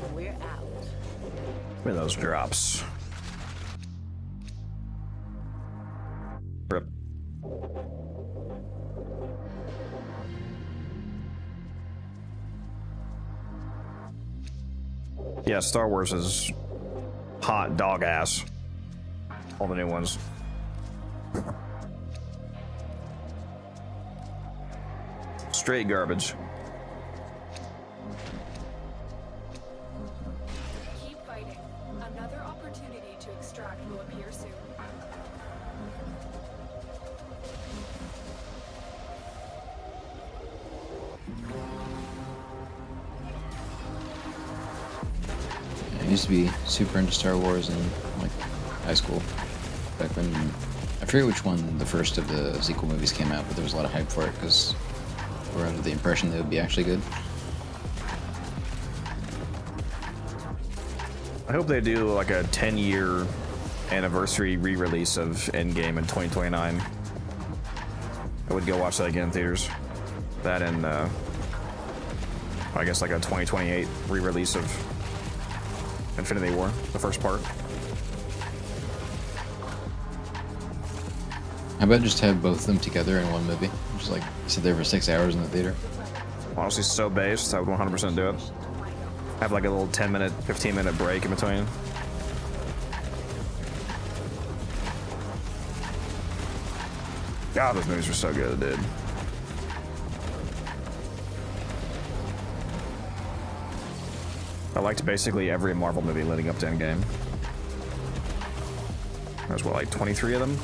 And we're out. Where are those drops? Rip. Yeah, Star Wars is hot dog ass. All the new ones. Straight garbage. Keep fighting. Another opportunity to extract will appear soon. I used to be super into Star Wars in like high school. Back when I forget which one the first of the sequel movies came out, but there was a lot of hype for it because we're under the impression they would be actually good. I hope they do like a 10-year anniversary re-release of Endgame in 2029. I would go watch that again in theaters. That and I guess like a 2028 re-release of Infinity War, the first part. How about just have both of them together in one movie? Just like sit there for 6 hours in the theater. Honestly, so based, I would 100% do it. Have like a little 10-minute, 15-minute break in between. God, those movies were so good, dude. I liked basically every Marvel movie leading up to Endgame. There's what, like 23 of them?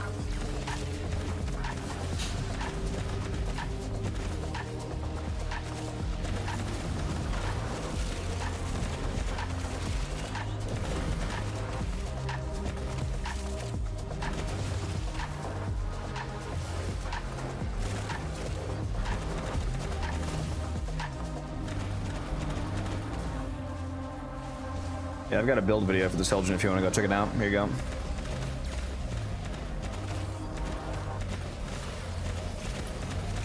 Yeah, I've got a build video for this Helgen if you want to go check it out. Here you go.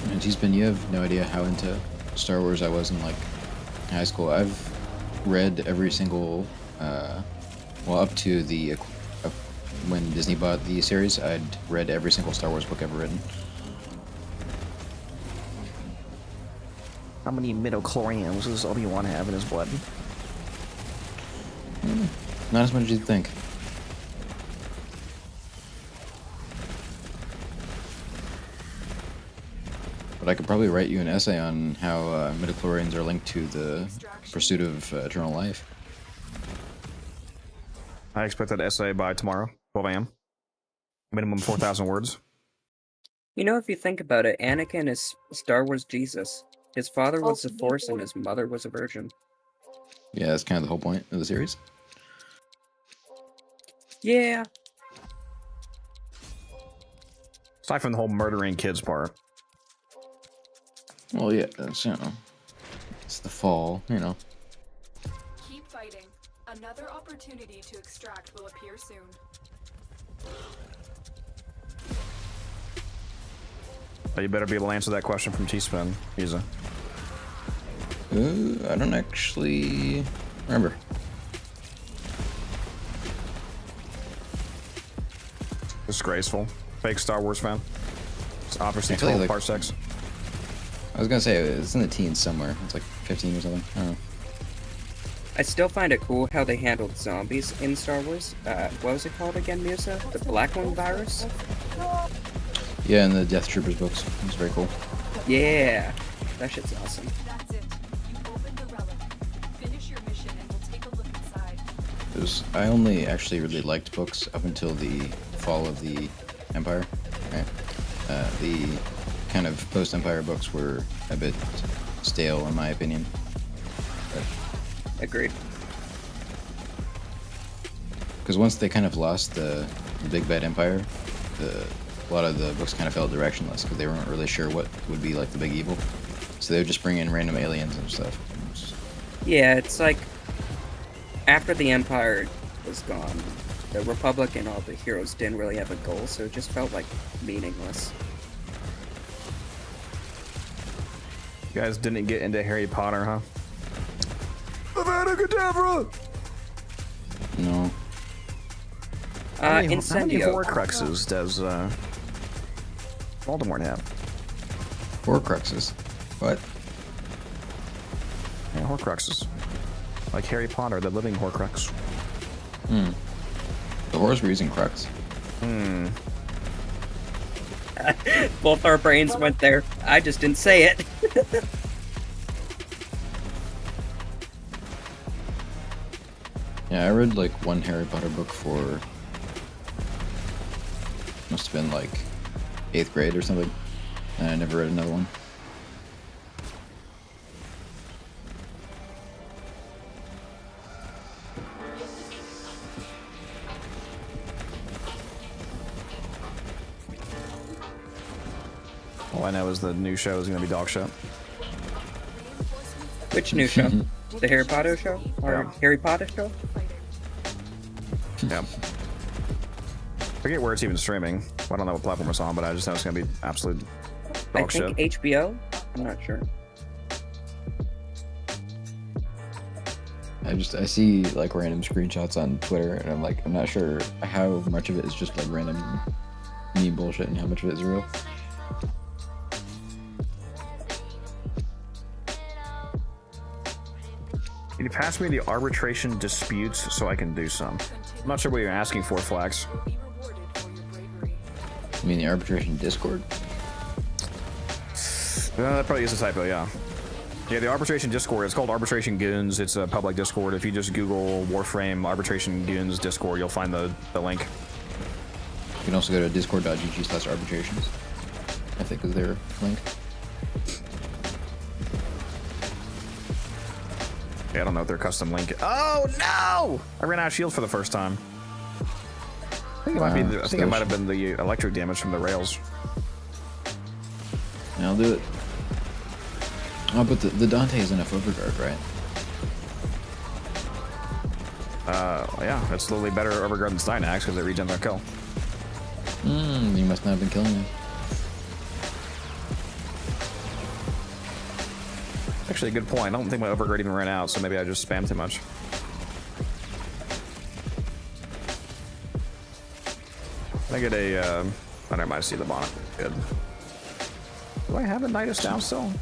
And T-Spin, you have no idea how into Star Wars I was in like high school. I've read every single, well, up to the when Disney bought the series, I'd read every single Star Wars book ever written. How many midichlorians does Obi-Wan have in his blood? Not as much as you'd think. But I could probably write you an essay on how midichlorians are linked to the pursuit of eternal life. I expect that essay by tomorrow, 12 a.m. Minimum 4,000 words. You know, if you think about it, Anakin is Star Wars Jesus. His father was the Force and his mother was a virgin. Yeah, that's kind of the whole point of the series. Yeah. Aside from the whole murdering kids part. Well, yeah, that's, you know, it's the fall, you know. Keep fighting. Another opportunity to extract will appear soon. But you better be able to answer that question from T-Spin, Giza. I don't actually remember. Disgraceful. Fake Star Wars fan. It's obviously I feel 12 like- parsecs. I was gonna say, it's in the teens somewhere. It's like 15 or something. I don't know. I still find it cool how they handled zombies in Star Wars. What was it called again, Musa? The Black Lung virus? Yeah, in the Death Troopers books. It's very cool. Yeah. That shit's awesome. That's it. You opened the relic. Finish your mission and we'll take a look inside. I only actually really liked books up until the fall of the Empire. Right? The kind of post-Empire books were a bit stale, in my opinion. Agreed. Because once they kind of lost the big bad Empire, a lot of the books kind of felt directionless because they weren't really sure what would be like the big evil. So they would just bring in random aliens and stuff. Yeah, it's like after the Empire was gone, the Republic and all the heroes didn't really have a goal, so it just felt like meaningless. You guys didn't get into Harry Potter, huh? Avada Kedavra! No. How many Incendio. Horcruxes does Voldemort have? Horcruxes. What? Yeah, Horcruxes. Like Harry Potter, the living Horcrux. The horse were using crux. Both our brains went there. I just didn't say it. Yeah, I read like one Harry Potter book for must have been like 8th grade or something, and I never read another one. All I know is the new show is going to be dog shit. Which new show? The Harry Potter show? Or Yeah. Harry Potter show? Yeah. Forget where it's even streaming. I don't know what platform it's on, but I just know it's going to be absolute I dog think shit. HBO? I'm not sure. I see like random screenshots on Twitter, and I'm like, I'm not sure how much of it is just like random meme bullshit and how much of it is real. Can you pass me the arbitration disputes so I can do some? I'm not sure what you're asking for, Flax. Be rewarded for your bravery. You mean the arbitration Discord? That probably is a typo, yeah. Yeah, the arbitration Discord, it's called Arbitration Goons. It's a public Discord. If you just Google Warframe Arbitration Goons Discord, you'll find the link. You can also go to discord.gg/arbitrations. I think is their link. Yeah, I don't know what their custom link is. Oh, no! I ran out of shield for the first time. I think it might be. I think it might have been the electric damage from the rails. Yeah, I'll do it. Oh, but the Dante is enough overguard, right? Yeah, it's literally better overguard than Steinax because it regens their kill. You must not have been killing him. Actually, a good point. I don't think my overguard even ran out, so maybe I just spammed too much. I get a, I never mind, see the bonnet. Good. Do I have a Nidus down still?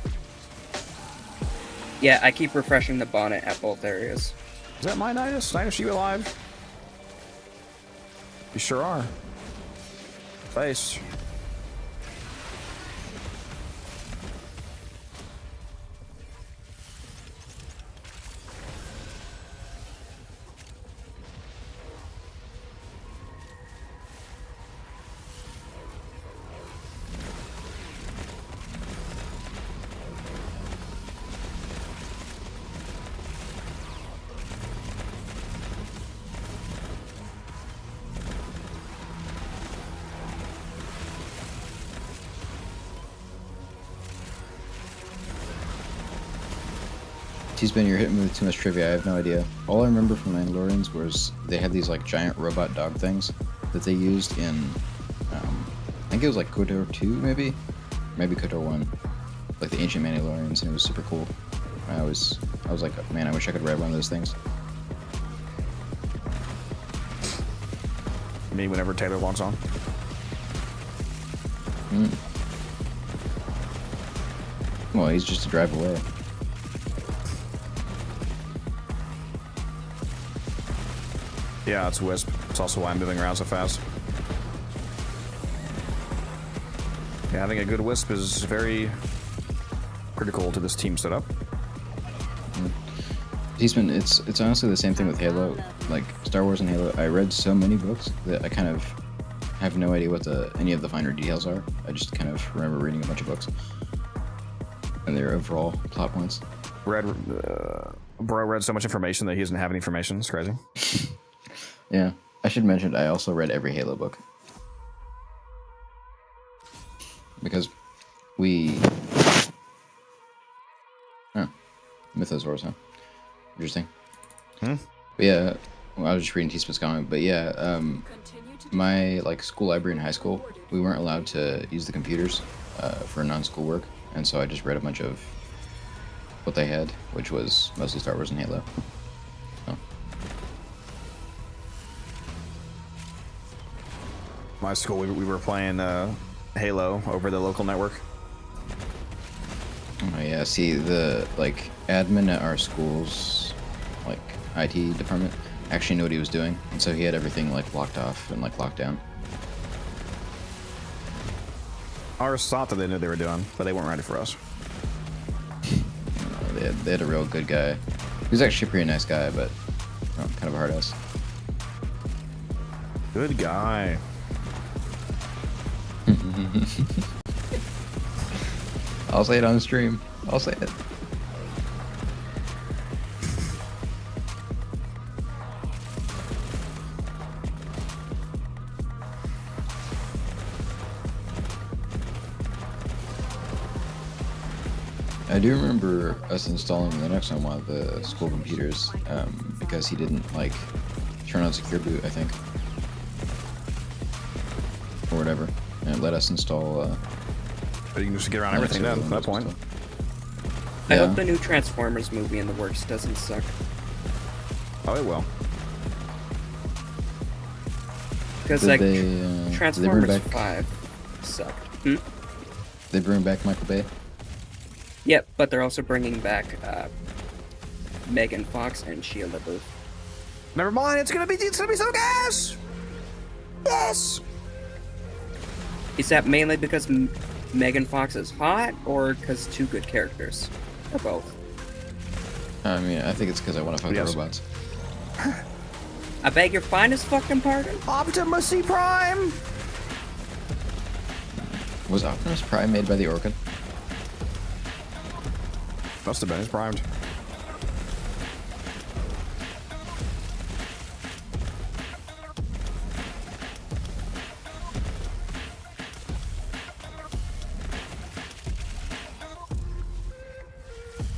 Yeah, I keep refreshing the bonnet at both areas. Is that my Nidus? Nidus, you alive? You sure are. Face. T-Spin, you're hitting me with too much trivia. I have no idea. All I remember from Mandalorians was they had these like giant robot dog things that they used in, I think it was like KOTOR 2 maybe KOTOR 1, like the ancient Mandalorians, and it was super cool. I was like, man, I wish I could ride one of those things. Me whenever Taylor walks on. Well, he's just to drive away. Yeah, it's Wisp. It's also why I'm moving around so fast. Yeah, having a good Wisp is very critical to this team setup. It's honestly the same thing with Halo, like Star Wars and Halo. I read so many books that I kind of have no idea what any of the finer details are. I just kind of remember reading a bunch of books and their overall plot points. Bro read so much information that he doesn't have any information. It's crazy. Yeah, I should mention I also read every Halo book because we. Oh, Mythos Wars, huh? Interesting. But yeah, well, I was just reading T-Spit's comic, but yeah, my school library in high school, we weren't allowed to use the computers for non-school work, and so I just read a bunch of what they had, which was mostly Star Wars and Halo. So. My school, we were playing Halo over the local network. Oh yeah, see the admin at our school's IT department actually knew what he was doing, and so he had everything blocked off and locked down. Ours thought that they knew what they were doing, but they weren't ready for us. They had a real good guy. He was actually a pretty nice guy, but kind of a hard ass. Good guy. I'll say it on stream. I'll say it. I do remember us installing Linux on one of the school computers because he didn't turn on secure boot, I think, or whatever, and it let us install. But you can just get around everything then, at that point. I hope the new Transformers movie in the works doesn't suck. Oh, it will. Because Transformers 5 sucked. They bring back Michael Bay? Yep, but they're also bringing back Megan Fox and Shia LaBeouf. Never mind, it's gonna be so gas! Yes! Is that mainly because Megan Fox is hot, or because two good characters? Or both? I mean, I think it's because I want to fuck the robots. I beg your finest fucking pardon? Optimus Prime! Was Optimus Prime made by the Orchid? Must have been, it's primed.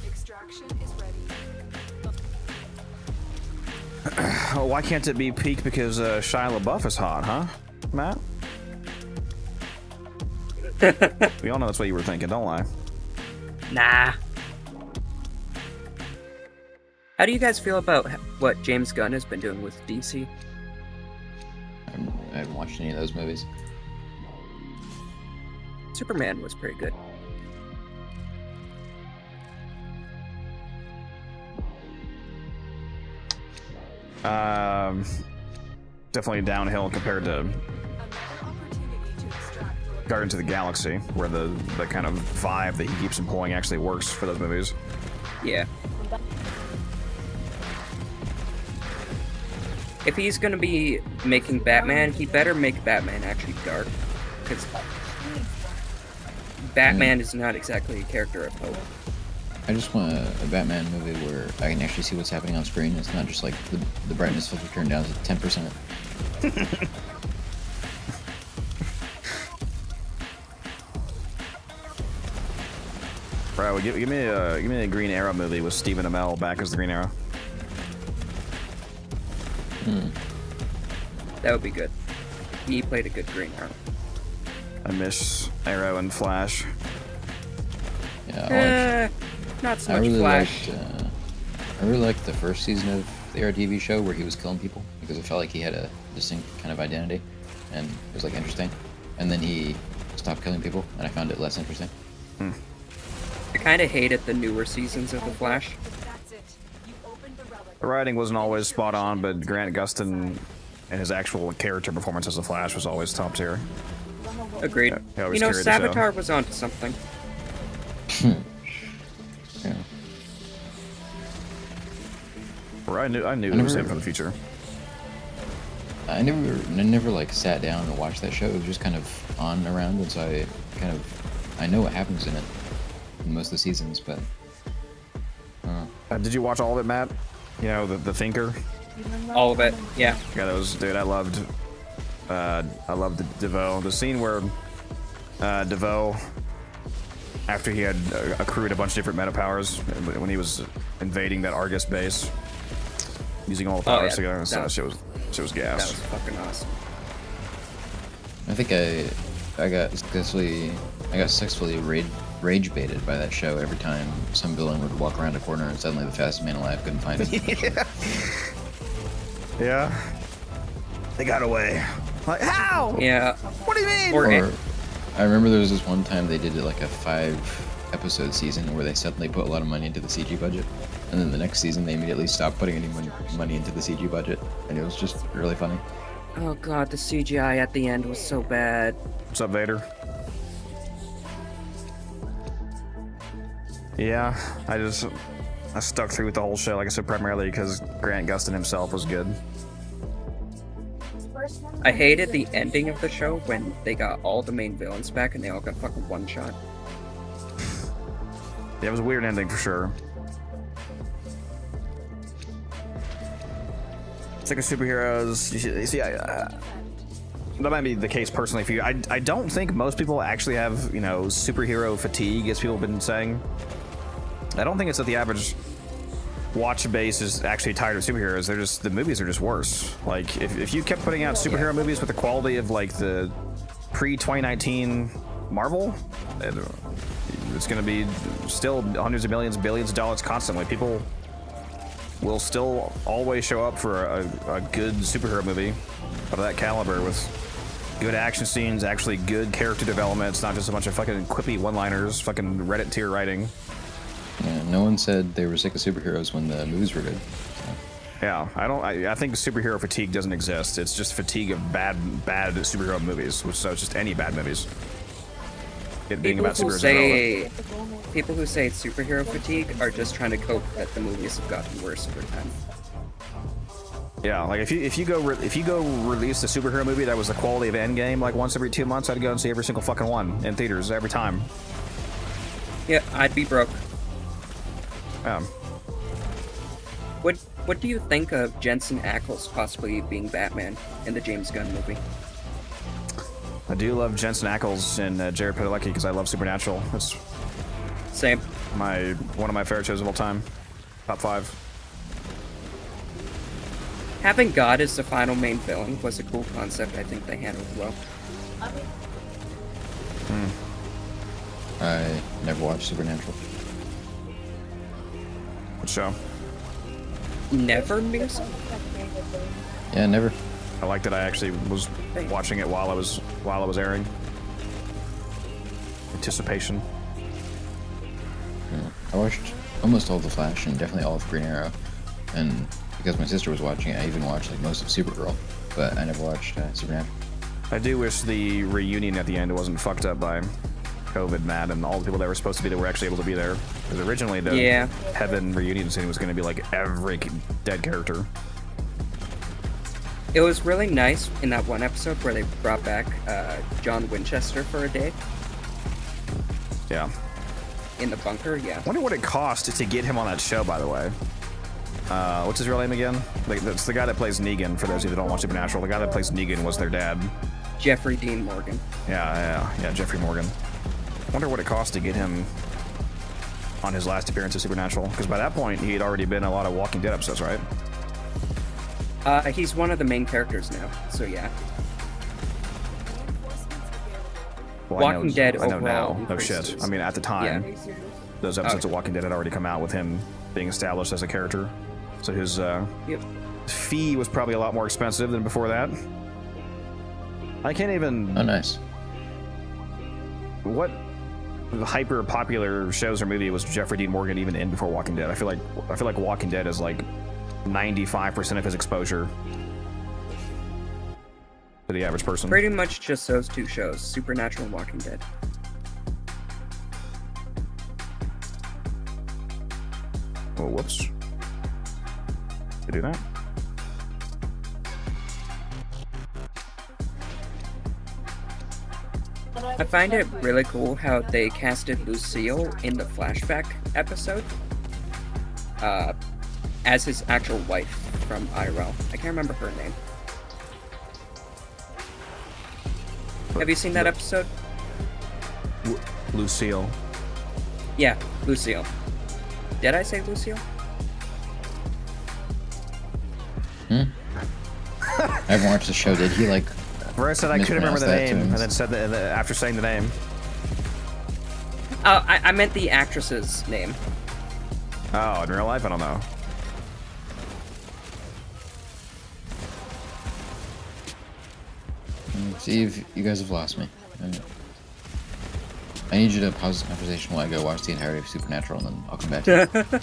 Extraction is ready. Oh, why can't it be peak because Shia LaBeouf is hot, huh, Matt? We all know that's what you were thinking, don't lie. Nah. How do you guys feel about what James Gunn has been doing with DC? I haven't watched any of those movies. Superman was pretty good. Definitely downhill compared to Guardians of the Galaxy, where the kind of vibe that he keeps employing actually works for those movies. Yeah. If he's gonna be making Batman, he better make Batman actually dark. Because Batman is not exactly a character of hope. I just want a Batman movie where I can actually see what's happening on screen. It's not just the brightness filter turned down to 10%. Bro, give me a Green Arrow movie with Stephen Amell back as the Green Arrow. That would be good. He played a good Green Arrow. I miss Arrow and Flash. Yeah, not so much Flash. I really liked the first season of the Arrow TV show where he was killing people because I felt like he had a distinct kind of identity and it was interesting. And then he stopped killing people and I found it less interesting. I kind of hated the newer seasons of The Flash. The writing wasn't always spot on, but Grant Gustin and his actual character performance as the Flash was always top tier. Agreed. Yeah, you know, Savitar was onto something. Yeah. I knew it was him from the future. I never like sat down and watched that show. It was just kind of on around, and so I know what happens in it in most of the seasons, but. Did you watch all of it, Matt? You know, the Thinker. All of it, yeah. Yeah, that was, dude. I loved DeVoe. The scene where DeVoe, after he had accrued a bunch of different meta powers, when he was invading that Argus base, using all the powers together, so shit was gas. That was fucking awesome. I think I got successfully rage baited by that show every time some villain would walk around a corner and suddenly the fastest man alive couldn't find it. Yeah. They got away. Like, how? Yeah. What do you mean? Or I remember there was this one time they did like a 5-episode season where they suddenly put a lot of money into the CG budget, and then the next season they immediately stopped putting any money into the CG budget, and it was just really funny. Oh god, the CGI at the end was so bad. What's up, Vader? Yeah, I stuck through with the whole show, like I said, primarily because Grant Gustin himself was good. I hated the ending of the show when they got all the main villains back and they all got fucking one shot. Yeah, it was a weird ending for sure. It's like a superheroes. You see, that might be the case personally for you. I don't think most people actually have, you know, superhero fatigue, as people have been saying. I don't think it's that the average watch base is actually tired of superheroes. They're just, the movies are just worse. Like, if you kept putting out superhero movies with the quality of like the pre-2019 Marvel, it's going to be still hundreds of millions, billions of dollars constantly. People will still always show up for a good superhero movie of that caliber with good action scenes, actually good character development. It's not just a bunch of fucking quippy one-liners, fucking Reddit tier writing. Yeah, no one said they were sick of superheroes when the movies were good. So. Yeah, I think superhero fatigue doesn't exist. It's just fatigue of bad superhero movies, so it's just any bad movies. It being about superheroes. People who say it's superhero fatigue are just trying to cope that the movies have gotten worse over time. Yeah, like if you go release the superhero movie that was the quality of Endgame like once every 2 months, I'd go and see every single fucking one in theaters every time. Yeah, I'd be broke. Yeah. What do you think of Jensen Ackles possibly being Batman in the James Gunn movie? I do love Jensen Ackles and Jared Padalecki because I love Supernatural. It's same. One of my favorite shows of all time. Top 5. Having God as the final main villain was a cool concept. I think they handled well. I never watched Supernatural. What show? Never music? Yeah, never. I liked it. I actually was watching it while I was airing. Anticipation. Yeah. I watched almost all of The Flash and definitely all of Green Arrow, and because my sister was watching it, I even watched like most of Supergirl, but I never watched Supernatural. I do wish the reunion at the end wasn't fucked up by COVID, Matt, and all the people that were supposed to be there were actually able to be there. Because originally the Heaven reunion scene was going to be like every dead character. It was really nice in that one episode where they brought back John Winchester for a day. Yeah. In the bunker, yeah. I wonder what it cost to get him on that show, by the way. What's his real name again? Like, that's the guy that plays Negan, for those of you that don't watch Supernatural. The guy that plays Negan was their dad. Jeffrey Dean Morgan. Yeah, Jeffrey Morgan. I wonder what it cost to get him on his last appearance of Supernatural, because by that point, he had already been in a lot of Walking Dead episodes, right? He's one of the main characters now, so yeah. Well, Walking Dead I know overall now. No shit. I mean, at the time, those episodes of Walking Dead had already come out with him being established as a character. So his fee was probably a lot more expensive than before that. I can't even... Oh, nice. What hyper popular shows or movie was Jeffrey Dean Morgan even in before Walking Dead? I feel like Walking Dead is like 95% of his exposure to the average person. Pretty much just those two shows, Supernatural and Walking Dead. Oh, whoops. to do that. I find it really cool how they casted Lucille in the flashback episode as his actual wife from IRL. I can't remember her name. Have you seen that episode? Lucille. Yeah, Lucille. Did I say Lucille? I haven't watched the show. Did he like? Where I said I couldn't remember the mispronounce that name, to him? and then said after saying the name. Oh, I meant the actress's name. Oh, in real life, I don't know. Steve, you guys have lost me. I need you to pause this conversation while I go watch the entirety of Supernatural, and then I'll come back to you.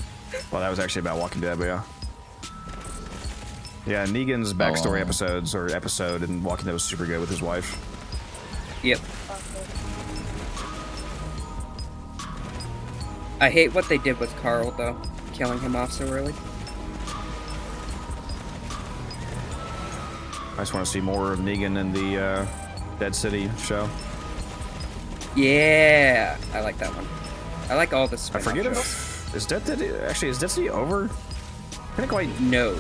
Well, that was actually about Walking Dead, but yeah. Yeah, Negan's backstory episode in Walking Dead was super good with his wife. Yep. I hate what they did with Carl, though, killing him off so early. I just want to see more of Negan in the Dead City show. Yeah, I like that one. I like all the I spin-off forget shows. if is Dead City over? I think quite No.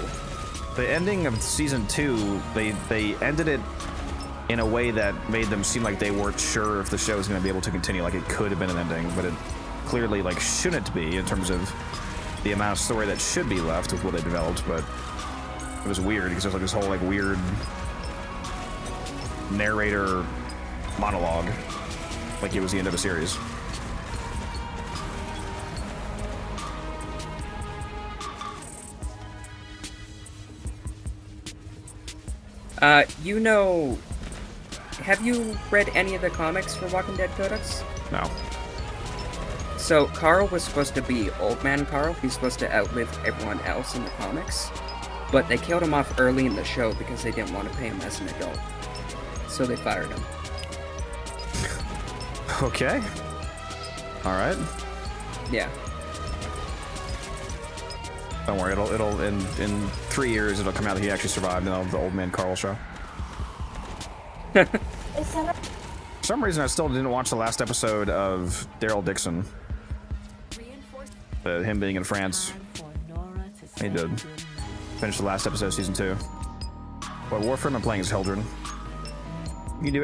the ending of season 2. They ended it in a way that made them seem like they weren't sure if the show was going to be able to continue. Like it could have been an ending, but it clearly like shouldn't be in terms of the amount of story that should be left with what they developed. But it was weird because there's like this whole like weird narrator monologue, like it was the end of a series. You know, have you read any of the comics for Walking Dead Codex? No. So, Carl was supposed to be Old Man Carl. He's supposed to outlive everyone else in the comics. But they killed him off early in the show because they didn't want to pay him as an adult. So they fired him. Okay. All right. Yeah. Don't worry. It'll in 3 years it'll come out that he actually survived in the Old Man Carl show. For some reason, I still didn't watch the last episode of Daryl Dixon. Him being in France. He did. Finished the last episode of season 2. But Warframe I'm playing as Hildren. You can do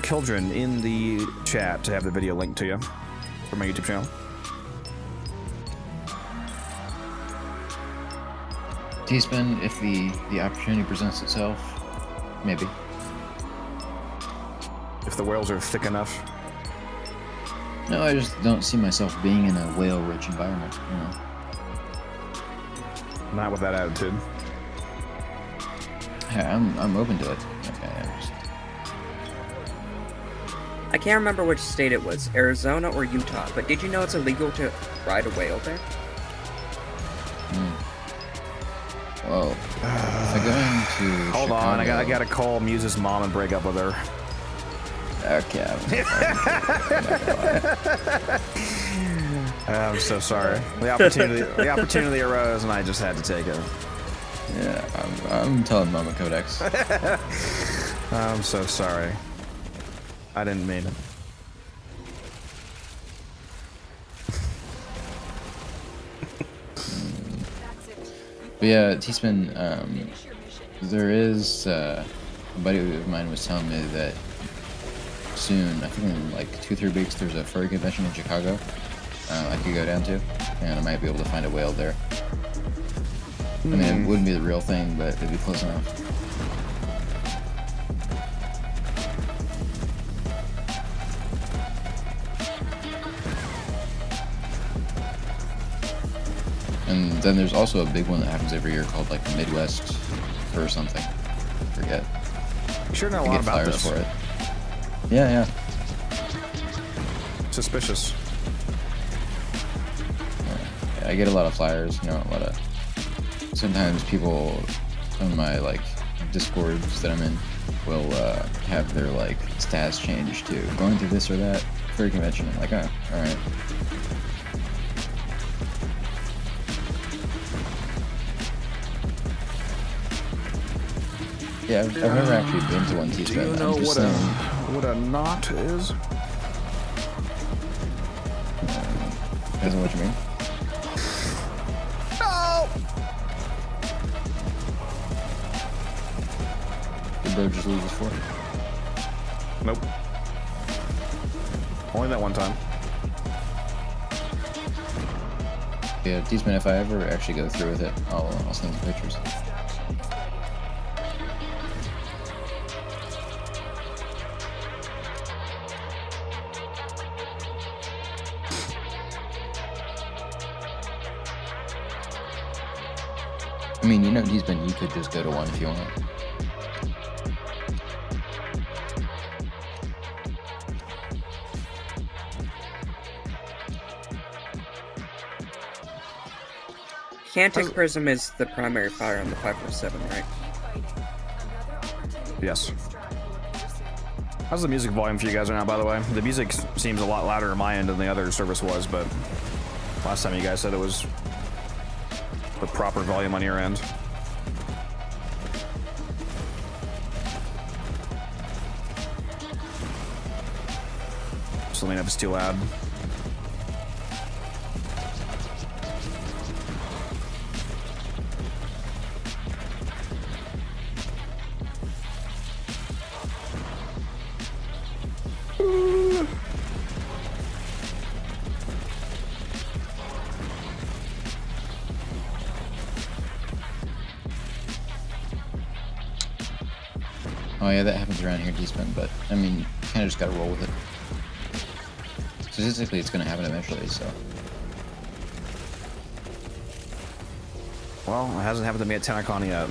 !Hildren in the chat to have the video linked to you from my YouTube channel. T-Spin, if the opportunity presents itself, maybe. If the whales are thick enough. No, I just don't see myself being in a whale-rich environment, you know. Not with that attitude. Yeah, I'm open to it. Okay, I can't remember which state it was, Arizona or Utah, but did you know it's illegal to ride a whale there? Whoa. If I go into Hold Chicago, on, I gotta call Muse's mom and break up with her. Okay. I'm so sorry. The opportunity arose, and I just had to take it. Yeah, I'm telling Mama Codex. I'm so sorry. I didn't mean it. But yeah, T-Spin, there is a buddy of mine was telling me that soon, I think in like 2-3 weeks, there's a furry convention in Chicago I could go down to, and I might be able to find a whale there. I mean, it wouldn't be the real thing, but it'd be close enough. And then there's also a big one that happens every year called like the Midwest or something. Forget. You sure know a I lot get about flyers this. for it. Yeah. Suspicious. I get a lot of flyers, you know, a lot of. Sometimes people on my like Discords that I'm in will have their like stats changed to going through this or that furry convention. I'm like, oh, all right. Yeah, I've never actually been to one Do you T-Spin. know I'm just what saying. what a knot is? Depends on what you mean. No! Did bro just lose his fort? Nope. Only that one time. Yeah, T-Spin, if I ever actually go through with it, I'll send some pictures. I mean, you know, T-Spin, you could just go to one if you want. Cantic Prism is the primary fire on the 547, right? Yes. How's the music volume for you guys right now, by the way? The music seems a lot louder on my end than the other service was, but last time you guys said it was the proper volume on your end. So let me know if it's too loud. Oh yeah, that happens around here, T-Spin, but I mean, you kind of just gotta roll with it. Statistically, it's gonna happen eventually, so. Well, it hasn't happened to me at TennoCreate yet.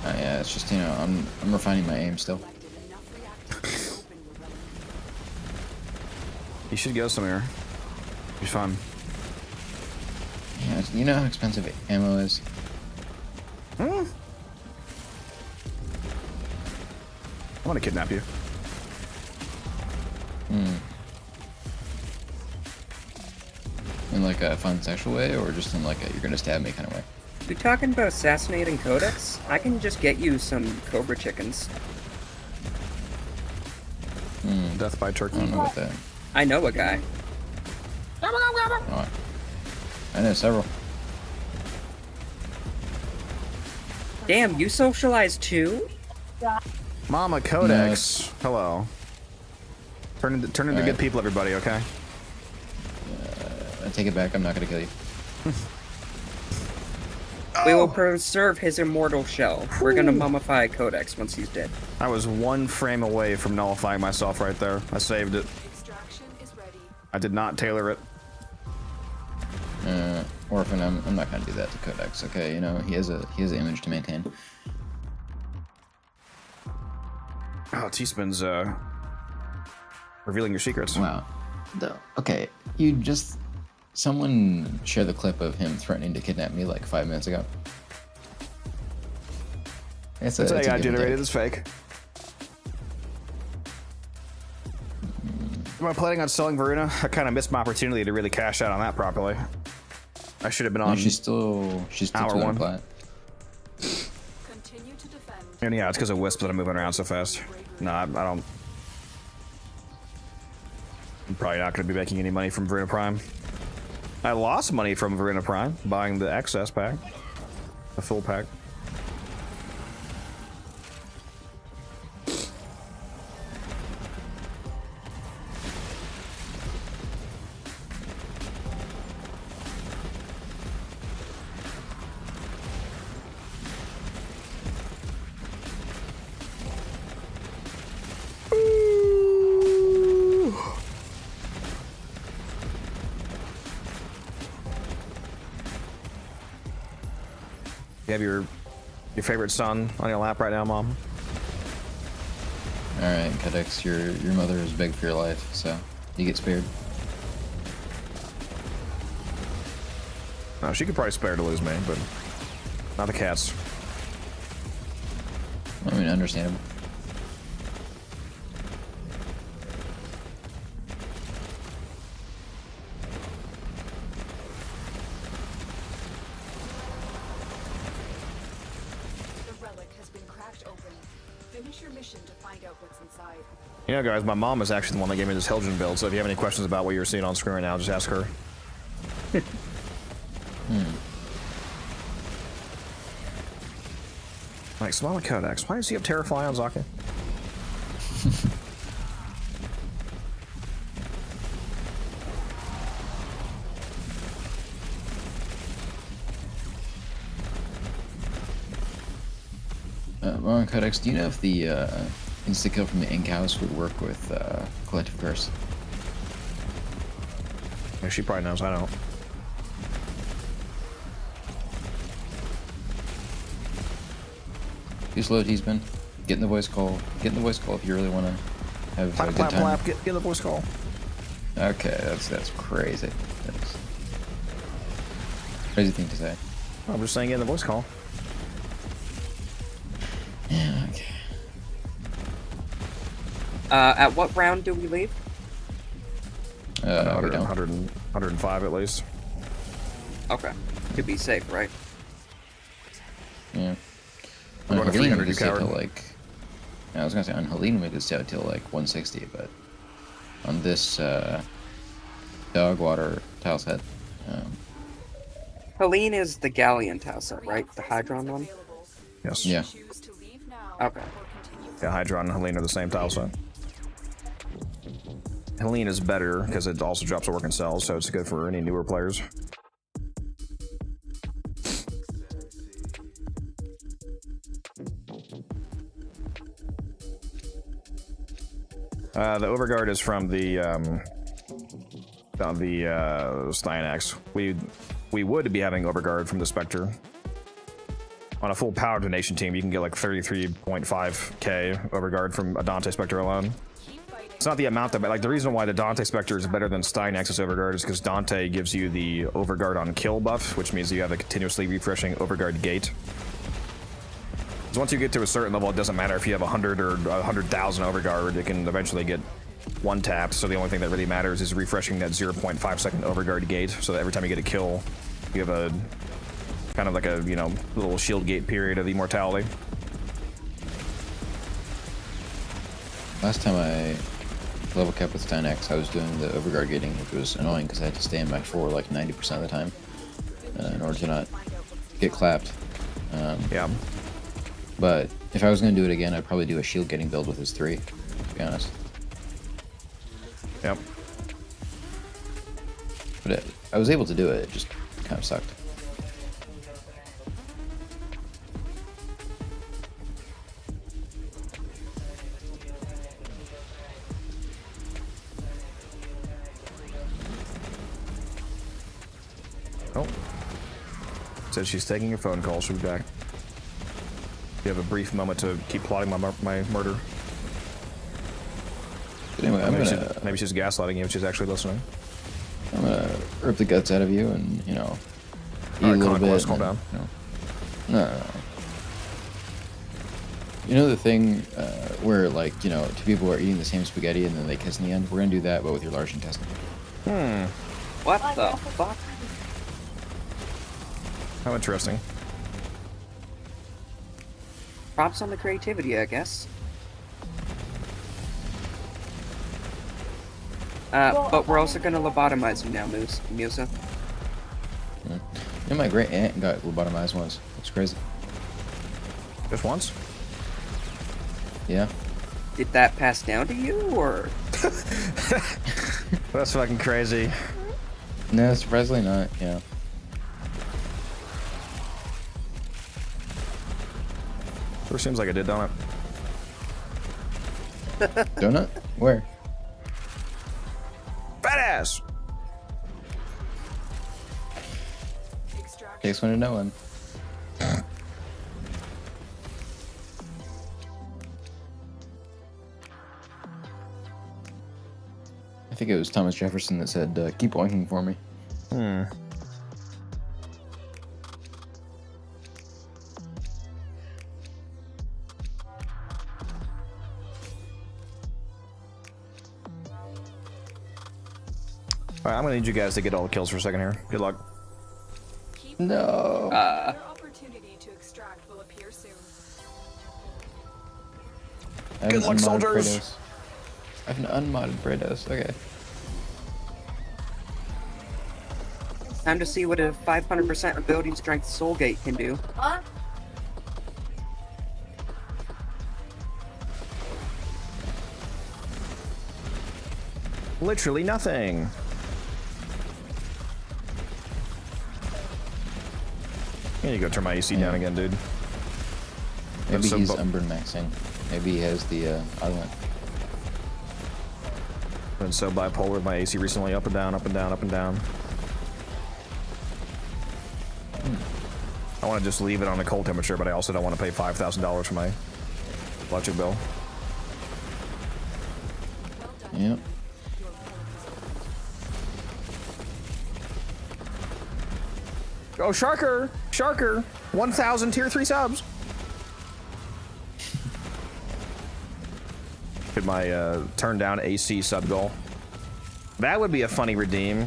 Yeah, it's just, you know, I'm refining my aim still. You should go somewhere. Be fun. Yeah, you know how expensive ammo is? Hmm? I want to kidnap you. In like a fun sexual way, or just in like a you're gonna stab me kind of way? You talking about assassinating Codex? I can just get you some Cobra chickens. Death by I turkey. don't know about that. I know a guy. Oh, I know several. Damn, you socialize too? Mama Codex. Hello. Turn into good Alright. people, everybody, okay? I take it back, I'm not gonna kill you. We will preserve his immortal shell. We're gonna mummify Codex once he's dead. I was one frame away from nullifying myself right there. I saved it. Extraction is ready. I did not tailor it. Orphan, I'm not gonna do that to Codex, okay? You know, he has an image to maintain. Oh, T-Spin's revealing your secrets. Wow. Okay, you just... Someone shared the clip of him threatening to kidnap me like 5 minutes ago. It's That's how it's you a got give and generated. take. It's fake. Am I planning on selling Voruna? I kind of missed my opportunity to really cash out on that properly. I should have been No, on. she's still hour 200 one. plat. Continue to defend. And yeah, it's because of Wisp that I'm moving around so fast. No, I don't. I'm probably not going to be making any money from Voruna Prime. I lost money from Voruna Prime buying the excess pack, the full pack. You have your favorite son on your lap right now, Mom? Alright, Codex, your mother is big for your life, so you get spared. No, she could probably spare to lose me, but not the cats. I mean, understandable. Finish your mission to find out what's inside. You know, guys, my mom is actually the one that gave me this Helgen build, so if you have any questions about what you're seeing on screen right now, just ask her. Like, Somali Codex, why does he have Terrafly on Zaka? Wrong Codex, do you know if the insta-kill from the Ink House would work with Collective Curse? Yeah, she probably knows, I don't. Too slow, T-Spin. Get in the voice call. Get in the voice call if you really want to have a good time. Get in the voice call. Okay, that's crazy. That's crazy thing to say. I'm just saying get in the voice call. Yeah, okay. At what round do we leave? 100, 105 at least. Okay. To be safe, right? Yeah. I'm On going to Helene, 300, we you could stay till coward. like... I was gonna say, on Helene we could stay till like 160, but... On this, dog water tile set, Helene is the Galleon tile set, right? The Hydron one? Yes. yeah. Choose to leave now Okay. or continue. Yeah, Hydron and Helene are the same tile set. Helene is better because it also drops a work and sells, so it's good for any newer players. The Overguard is from the Stynax. We would be having Overguard from the Spectre. On a full power donation team, you can get like 33.5k Overguard from a Dante Spectre alone. It's not the amount that, like, the reason why the Dante Spectre is better than Stynax's Overguard is because Dante gives you the Overguard on kill buff, which means you have a continuously refreshing Overguard gate. Because once you get to a certain level, it doesn't matter if you have 100 or 100,000 Overguard, it can eventually get one tapped, so the only thing that really matters is refreshing that 0.5 second Overguard gate, so that every time you get a kill, you have a kind of like a, you know, little shield gate period of immortality. Last time I level kept with Stynax, I was doing the Overguard gating, which was annoying because I had to stay in my 4 like 90% of the time in order to not get clapped. Yeah. But if I was going to do it again, I'd probably do a shield getting build with his 3, to be honest. Yep. But I was able to do it, it just kind of sucked. Oh. Said she's taking a phone call. She'll be back. You have a brief moment to keep plotting my murder. But anyway, Maybe she's gaslighting you if she's actually listening. I'm gonna rip the guts out of you and, you know, eat All right, a little bit. calm down. No. You know the thing where, like, you know, two people are eating the same spaghetti and then they kiss in the end? We're gonna do that, but with your large intestine. What the fuck? How interesting. Props on the creativity, I guess. But we're also gonna lobotomize you now, Musa. You know, my great aunt got lobotomized once. It's crazy. Just once? Yeah. Did that pass down to you, or? That's fucking crazy. No, surprisingly not, yeah. Sure seems like I did, don't it? Donut? Where? Badass! Takes one to know one. I think it was Thomas Jefferson that said, keep oinking for me. Alright, I'm gonna need you guys to get all the kills for a second here. Good luck. No. Your opportunity to extract will appear soon. I have Good an luck, unmodded soldiers. Kratos. I have an unmodded Kratos. Okay. Time to see what a 500% ability strength Soulgate can do. Literally nothing. I need to go turn my AC down again, dude. Maybe That's so he's bu- Umbran maxing. Maybe he has the other one. Been so bipolar with my AC recently, up and down, up and down, up and down. I want to just leave it on a cold temperature, but I also don't want to pay $5,000 for my electric bill. Yep. Oh, Sharker! Sharker! 1,000 tier 3 subs! Could my turn down AC sub goal. That would be a funny redeem.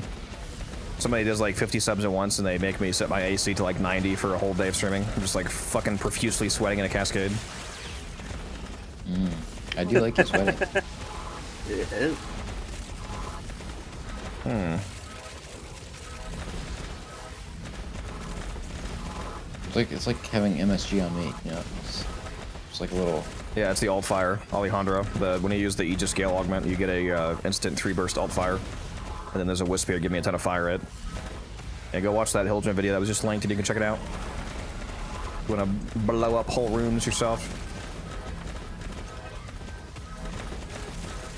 Somebody does like 50 subs at once and they make me set my AC to like 90 for a whole day of streaming. I'm just like fucking profusely sweating in a cascade. I do like you sweating. It's like having MSG on me, you know. It's like a little. Yeah, it's the alt fire, Alejandro. When you use the Aegis scale augment, you get a instant 3-burst alt fire. And then there's a wisp here, give me a ton of fire it. Yeah, go watch that Hildren video that was just linked and you can check it out. You wanna blow up whole rooms yourself?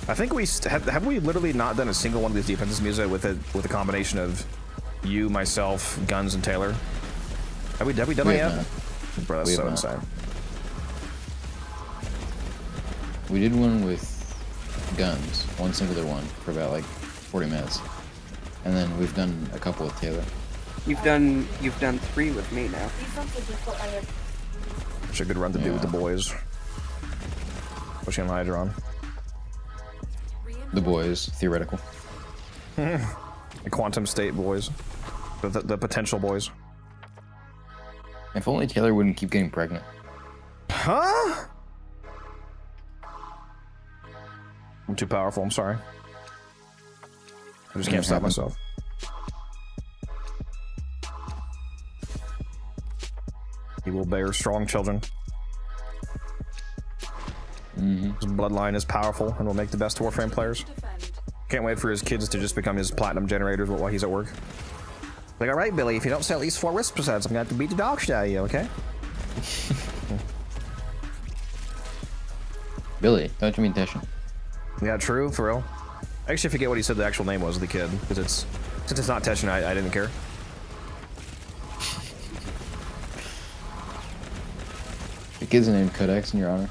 I think we have we literally not done a single one of these defenses music with a combination of you, myself, Guns, and Taylor. Have we done that yet? Bro, that's so insane. We did one with Guns, one singular one, for about like 40 minutes. And then we've done a couple with Taylor. You've done 3 with me now. It's a good run to do with the boys. Especially on Hydron. The boys, theoretical. The quantum state boys. The potential boys. If only Taylor wouldn't keep getting pregnant. Huh? I'm too powerful, I'm sorry. I just can't stop myself. He will bear strong children. His bloodline is powerful and will make the best Warframe players. Can't wait for his kids to just become his platinum generators while he's at work. Like, alright, Billy, if you don't sell at least 4 wisp percents, I'm gonna have to beat the dog shit out of you, okay? Billy, don't you mean Teshin? Yeah, true, for real. I actually forget what he said the actual name was of the kid, because since it's not Teshin, I didn't care. The kid's named Codex in your honor.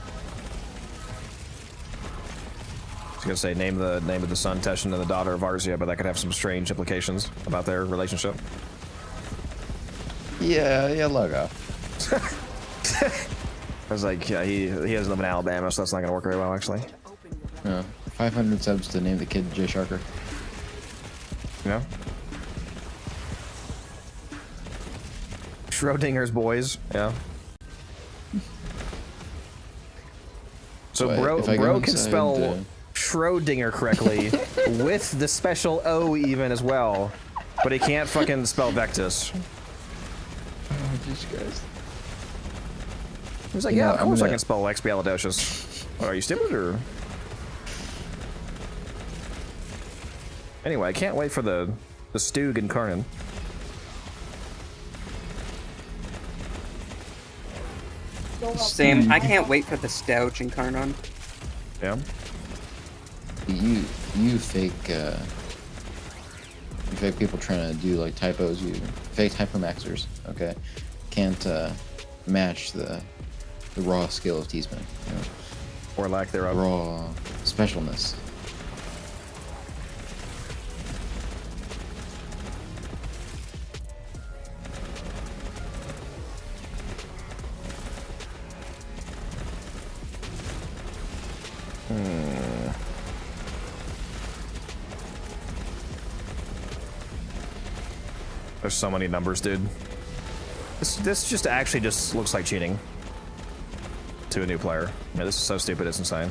I was gonna say name of the son Teshin and the daughter of Arzia, but that could have some strange implications about their relationship. Yeah, logo. I was like, yeah, he doesn't live in Alabama, so that's not gonna work very well, actually. No, 500 subs to name the kid Jay Sharker. You know? Schrodinger's boys, yeah. So bro can spell Schrodinger correctly with the special O even as well, but he can't fucking spell Vectus. Oh, Jesus Christ. He was like, yeah, of course I can spell Expialidocious. Are you stupid or? Anyway, I can't wait for the Stug and Karnan. Same. I can't wait for the Stouch and Karnan. Yeah. You fake people trying to do like typos. You fake hypermaxers. Okay, can't match the raw skill of T-Spin. You know? Or lack thereof. Raw specialness. There's so many numbers, dude. This just actually just looks like cheating. to a new player. Man, this is so stupid, it's insane.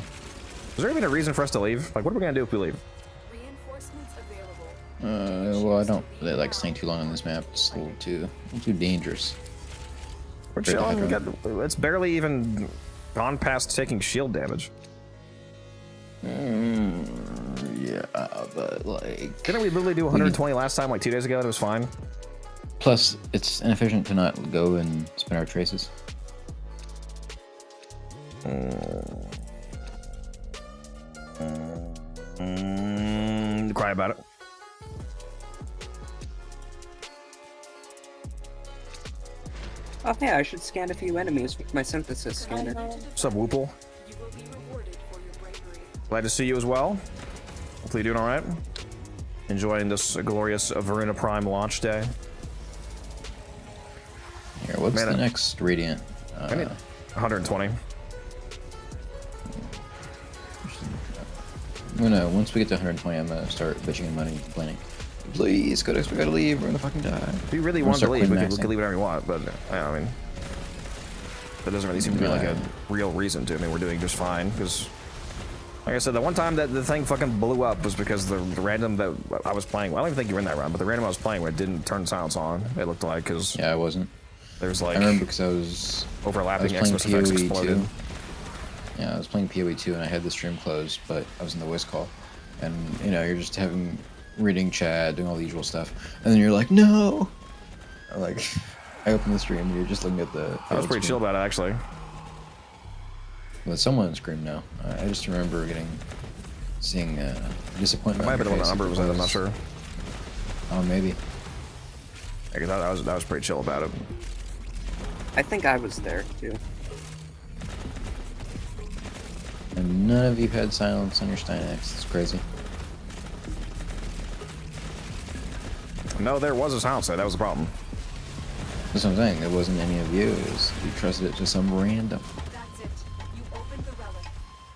Is there even a reason for us to leave? Like, what are we gonna do if we leave? Reinforcements available. Well, I don't really like staying too long on this map. It's a little too dangerous. We're chilling. It's barely even gone past taking shield damage. Yeah, but like... Didn't we literally do 120 last time, like 2 days ago, and it was fine? Plus, it's inefficient to not go and spin our traces. Cry about it. Oh, hey, I should scan a few enemies with my synthesis scanner. What's up, Whoople? You will be rewarded for your bravery. Glad to see you as well. Hopefully you're doing all right. Enjoying this glorious Voruna Prime launch day. Here, what's the next Radiant? I need 120. Once we get to 120, I'm gonna start bitching and money complaining. Please, Codex, we gotta leave. We're gonna fucking die. If you really want to leave, we could leave whenever you want, but yeah, I mean, that doesn't really seem to be like a real reason to. I mean, we're doing just fine because, like I said, the one time that the thing fucking blew up was because the random that I was playing. Well, I don't even think you were in that round, but the random I was playing where it didn't turn silence on. It looked like because I wasn't. There's like I remember because I was overlapping playing Xmas effects exploded. PoE2. Yeah, I was playing PoE 2 and I had the stream closed, but I was in the voice call, and you're just reading chat, doing all the usual stuff, and then you're like, no. Like, I open the stream and you're just looking at the. I was pretty chill about it actually. But someone screamed no. I just remember seeing disappointment. It might have been the one the number was in, I'm not sure. Oh, maybe. I thought that was pretty chill about it. I think I was there too. And none of you had silence on your Steinax. It's crazy. No, there was a silence there. That was the problem. That's what I'm saying. It wasn't any of you. It was, you trusted it to some random. That's it. You opened the relic.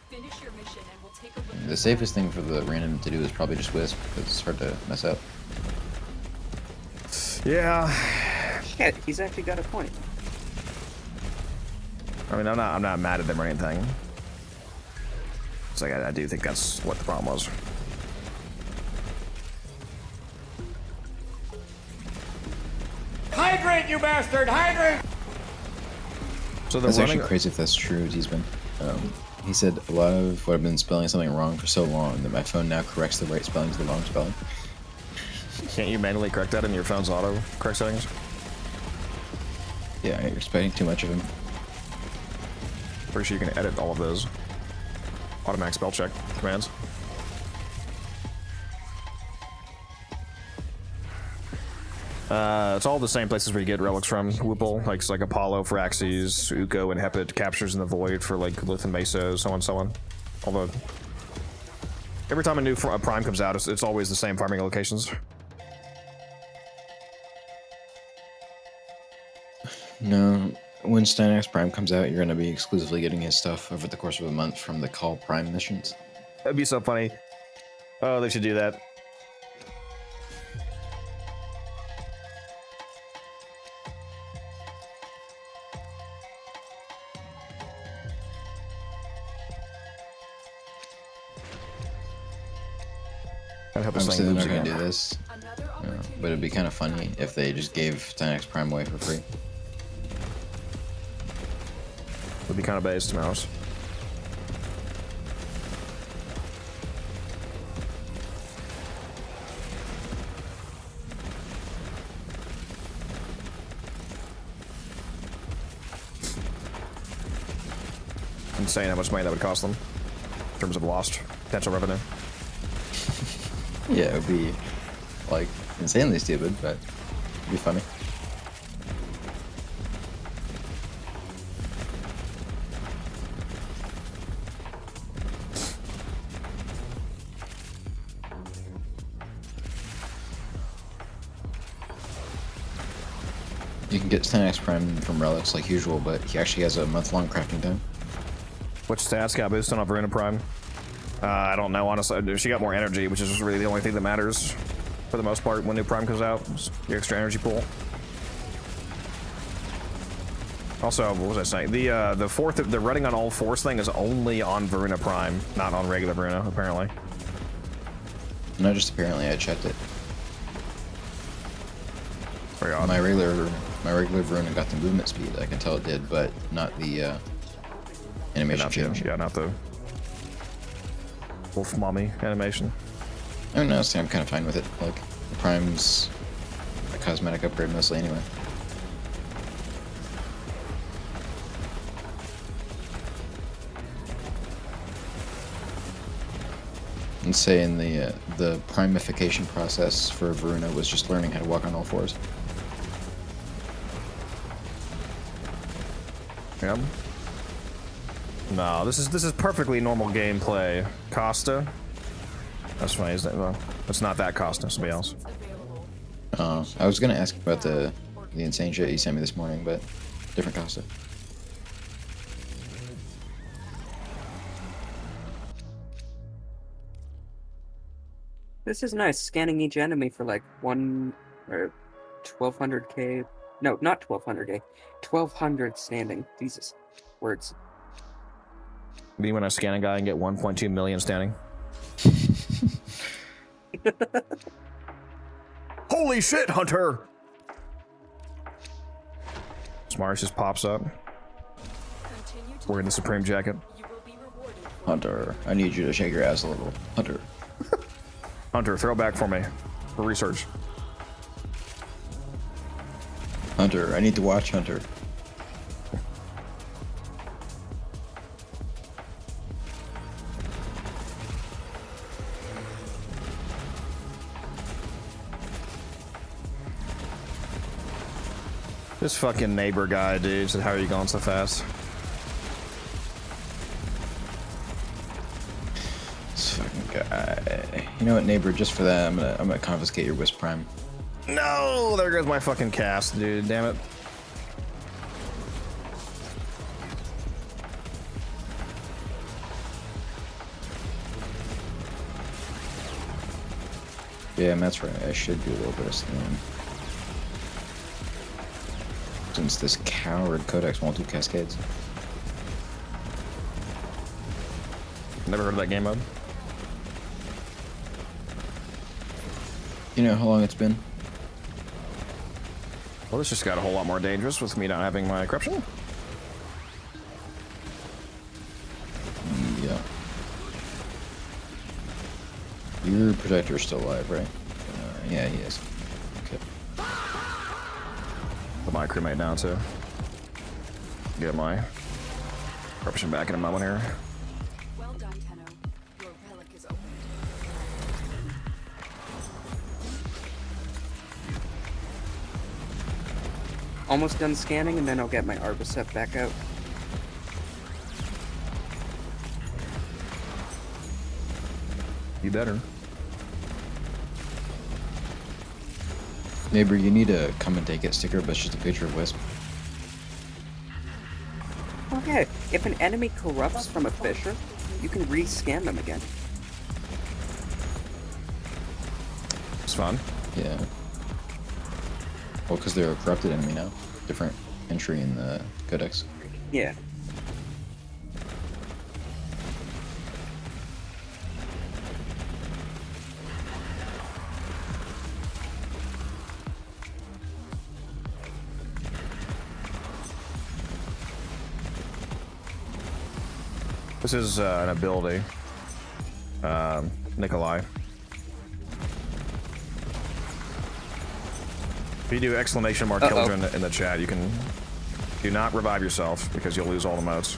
Finish your mission and we'll take a look. The safest thing for the random to do is probably just Wisp, because it's hard to mess up. Yeah. Yeah, he's actually got a point. I mean, I'm not mad at them or anything. It's like I do think that's what the problem was. Hydrate, you bastard! Hydrate! So That's actually crazy if that's true. He said a lot of what I've been spelling something wrong for so long that my phone now corrects the right spelling to the wrong spelling. Can't you manually correct that in your phone's auto correct settings? Yeah, you're expecting too much of him. Pretty sure you can edit all of those automatic spell check commands. It's all the same places where you get relics from. Whoople, like Apollo for Axes, Uko and Hepit, Captures in the Void for like Lith and Mesa, so on and so on. Although, every time a new Prime comes out, it's always the same farming locations. No, when Steinax Prime comes out, you're going to be exclusively getting his stuff over the course of a month from the Call Prime missions. That'd be so funny. Oh, they should do that. Obviously, they're not going to do this, but it'd be kind of funny if they just gave Steinax Prime away for free. Would be kind of based, Mouse. Insane how much money that would cost them in terms of lost potential revenue. Yeah, it would be like insanely stupid, but it'd be funny. You can get Steinax Prime from relics like usual, but he actually has a month-long crafting time. Which stats got boosted on Voruna Prime? I don't know, honestly. She got more energy, which is really the only thing that matters for the most part when new Prime comes out. Your extra energy pool. Also, what was I saying? The running on all fours thing is only on Voruna Prime, not on regular Voruna, apparently. No, just apparently I checked it. Very odd. My regular Voruna got the movement speed. I can tell it did, but not the animation change. Yeah, not the wolf mommy animation. I mean, honestly, I'm kind of fine with it. Like, the Prime's a cosmetic upgrade mostly anyway. And saying the primification process for Voruna was just learning how to walk on all fours. Yep. No, this is perfectly normal gameplay. Costa. That's funny, isn't it? Well, it's not that Costa, somebody else. I was gonna ask about the insane shit you sent me this morning, but different Costa. This is nice, scanning each enemy for like 1200k. No, not 1200k. 1200 standing. Jesus. Words. You mean when I scan a guy and get 1.2 million standing? Holy shit, Hunter! Smarts just pops up. Wearing the Supreme jacket. Hunter, I need you to shake your ass a little. Hunter. Hunter, throw back for me. For research. Hunter, I need to watch Hunter. This fucking neighbor guy, dude, said, how are you going so fast? This fucking guy. You know what, neighbor? Just for that, I'm gonna confiscate your Wisp Prime. No, there goes my fucking cast, dude. Damn it. Yeah, that's right. I should do a little bit of stealing. Since this coward Codex won't do cascades. Never heard of that game mode. You know how long it's been? Well, this just got a whole lot more dangerous with me not having my corruption. Yeah. Your protector's still alive, right? Yeah, he is. Okay. Put my crewmate down too. Get my corruption back in a moment here. Well done, Tenno. Your relic is open. Almost done scanning, and then I'll get my Arbicept back out. You better. Neighbor, you need a come and take it sticker, but it's just a picture of Wisp. Okay, if an enemy corrupts from a Fisher, you can re-scan them again. It's fun. Yeah. Well, because they're a corrupted enemy now. Different entry in the Codex. Yeah. This is an ability. Nikolai. If you do exclamation mark children in the chat, you can do not revive yourself because you'll lose all the motes.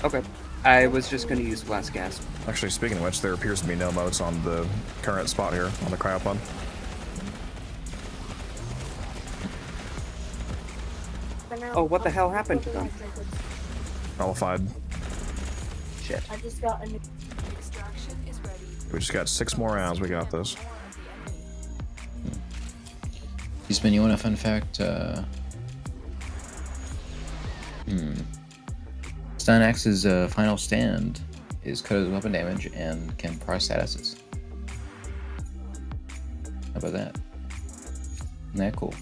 Okay. I was just going to use Last Gasp. Actually, speaking of which, there appears to be no motes on the current spot here on the cryopod. Oh, what the hell happened to them? Nullified. Shit. I just got a new. Extraction is ready. We just got 6 more rounds. We got this. Eastman, you want a fun fact? Stun Axe's final stand is cut as weapon damage and can price statuses. How about that? Isn't that cool?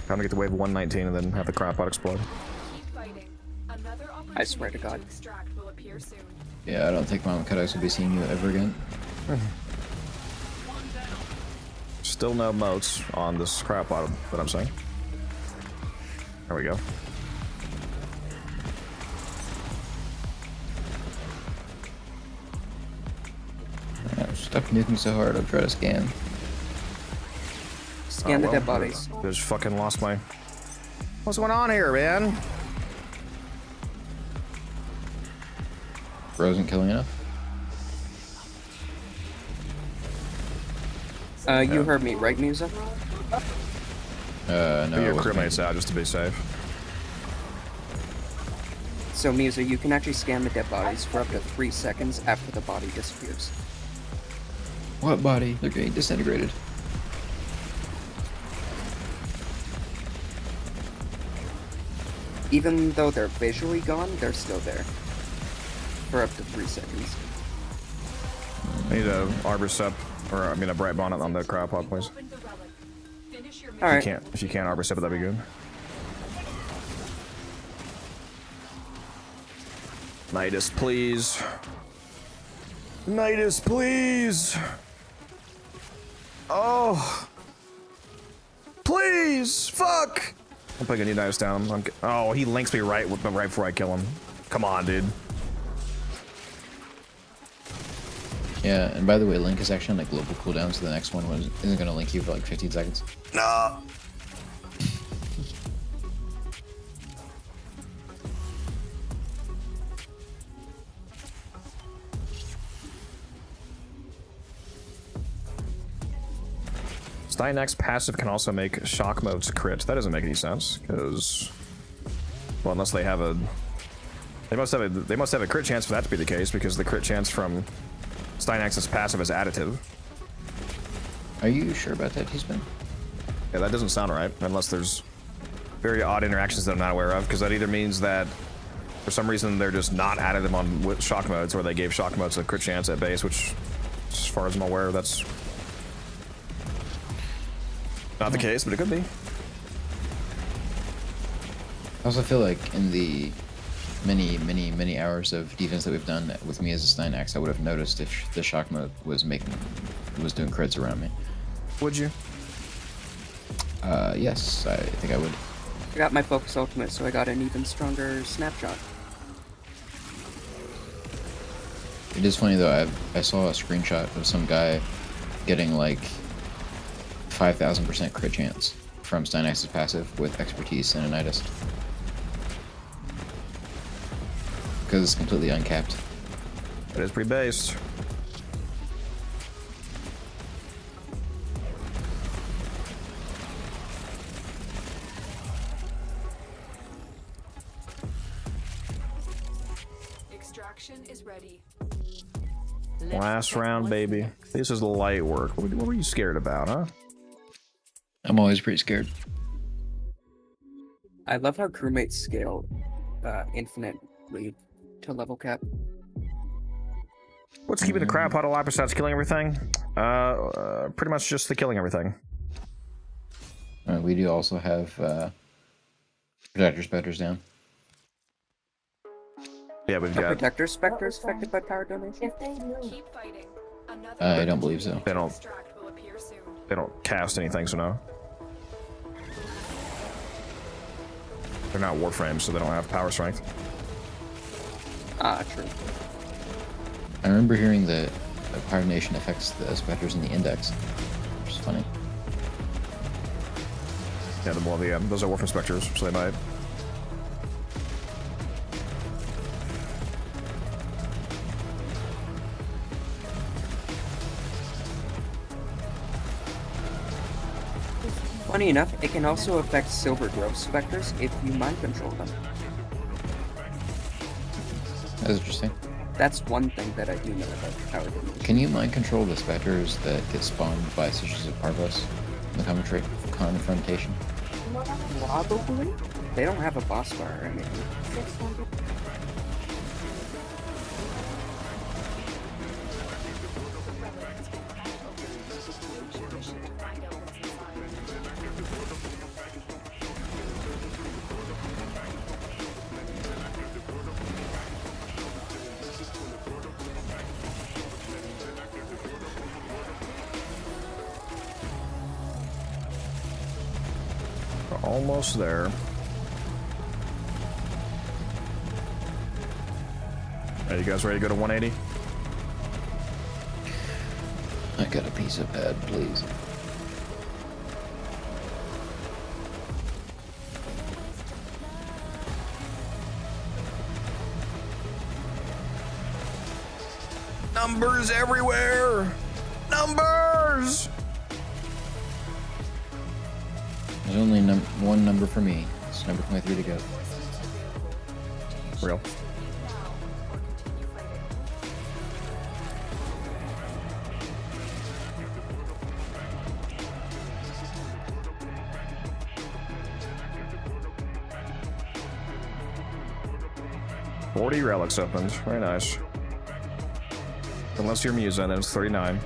Time to get to wave 119 and then have the crop pod explode. Keep fighting. Another I swear to opportunity God. extract will appear soon. Yeah, I don't think Mama Cutters will be seeing you ever again. Still no moats on this crop pod, what I'm saying. There we go. Stop nuking so hard, I'll try to scan. Scan the dead bodies. Just fucking lost my... What's going on here, man? Bro isn't killing enough? You heard me, right, Musa? No. Put your I wasn't crewmates out just to be safe. So, Musa, you can actually scan the dead bodies for up to 3 seconds after the body disappears. What body? They're getting disintegrated. Even though they're visually gone, they're still there. For up to 3 seconds. I need a arbor sep, or I mean a bright bonnet on the crop pod, please. Open the relic. Finish your Alright. If you can't arbor sep, that'd be good. Nidus, please. Nidus, please. Oh. Please. Fuck. I'm putting a new Nidus down. Oh, he links me right before I kill him. Come on, dude. Yeah, and by the way, Link is actually on like global cooldown, so the next one isn't gonna link you for like 15 seconds. No. Steinak's passive can also make shock modes crit. That doesn't make any sense, because, well, unless they have a, they must have a crit chance for that to be the case, because the crit chance from Steinak's passive is additive. Are you sure about that, T-Spin? Yeah, that doesn't sound right, unless there's very odd interactions that I'm not aware of, because that either means that for some reason they're just not additive on shock modes, or they gave shock modes a crit chance at base, which, as far as I'm aware, that's not the case, but it could be. I also feel like in the many hours of defense that we've done with me as a Steinax, I would have noticed if the shock mode was doing crits around me. Would you? Yes, I think I would. I got my focus ultimate, so I got an even stronger snapshot. It is funny though, I saw a screenshot of some guy getting like 5,000% crit chance from Steinax's passive with expertise and Anitis. Because it's completely uncapped. It is pretty based. Extraction is ready. Last round, baby. This is light work. What were you scared about, huh? I'm always pretty scared. I love how crewmates scale infinitely to level cap. What's keeping the crab pot alive besides killing everything? Pretty much just the killing everything. We do also have Protector Spectres down. Yeah, we've Are got. Protector Spectres affected by power donation? Keep fighting. Another I don't believe so. They don't. extract will appear soon. They don't cast anything, so no. They're not Warframe, so they don't have power strength. Ah, true. I remember hearing that Power Nation affects the Spectres in the Index, which is funny. Yeah, those are Warframe Spectres, so they might. Funny enough, it can also affect Silver Grove Spectres if you mind control them. That's interesting. That's one thing that I do know about power donation. Can you mind control the Spectres that get spawned by Sisters of Parvos in the confrontation? Probably? They don't have a boss bar or anything. Almost there. Are you guys ready to go to 180? I got a piece of pad, please. Numbers everywhere! Numbers! There's only one number for me. It's number 23 to go. Real. Now or continue fighting. 40 relics opened. Very nice. Unless you're Musa, then it's 39.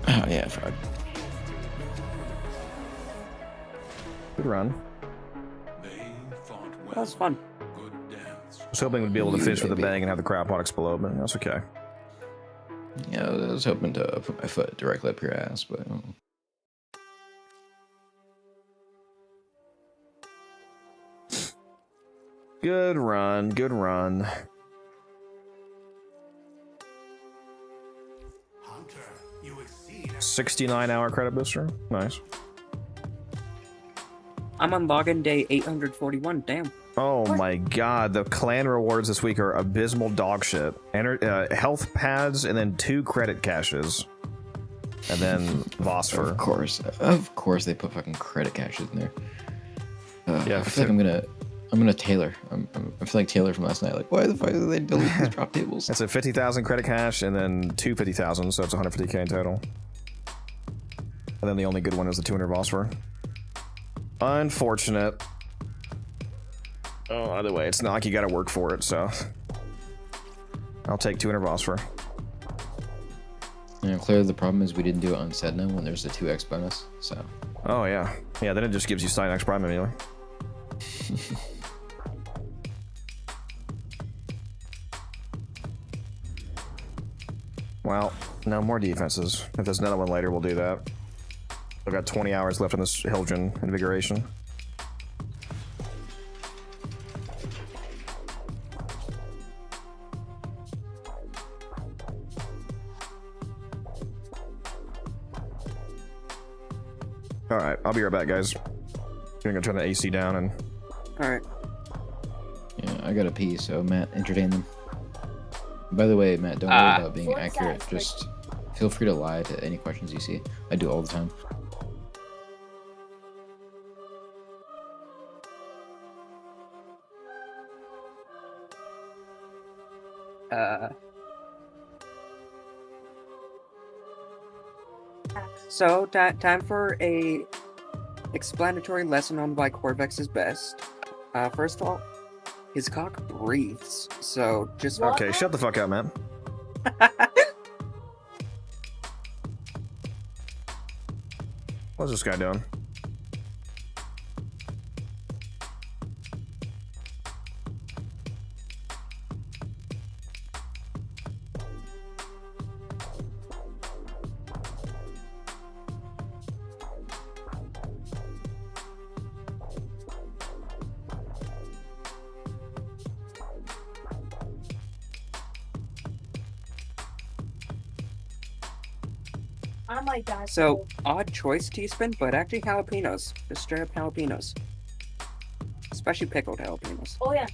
Oh, yeah, fuck. Good run. They fought well. That was fun. Good dance. I was hoping we'd be able to finish with a baby. bang and have the crowd pot explode, but that's okay. Yeah, I was hoping to put my foot directly up your ass, but... Good run, good run. Hunter, you exceed 69-hour credit booster. Nice. I'm on login day 841. Damn. Oh my god, the clan rewards this week are abysmal dog shit. Health pads and then 2 credit caches. And then Vosper. Of course they put fucking credit caches in there. Yeah, I feel like I'm gonna Taylor. I feel like Taylor from last night. Like, why the fuck did they delete these drop tables? That's a 50,000 credit cache and then 2 50,000, so it's 150k in total. And then the only good one is the 200 Vosper. Unfortunate. Oh, either way, it's not like you gotta work for it, so... I'll take 200 Vosper. You know, clearly the problem is we didn't do it on Sedna when there's a 2x bonus, so... Oh, yeah. Yeah, then it just gives you Cynex Prime immediately. Well, no more defenses. If there's another one later, we'll do that. I've got 20 hours left on this Hildren Invigoration. Alright, I'll be right back, guys. I'm gonna turn the AC down and... Alright. Yeah, I got a pee, so Matt, entertain them. By the way, Matt, don't worry about being accurate. Just feel free to lie to any questions you see. I do all the time. So, time for a explanatory lesson on why Corvex is best. First of all, his cock breathes, so just... Okay, shut the fuck up, man. What's this guy doing? So, odd choice, T-Spin, but actually jalapenos. Just straight up jalapenos. Especially pickled jalapenos. Oh yeah.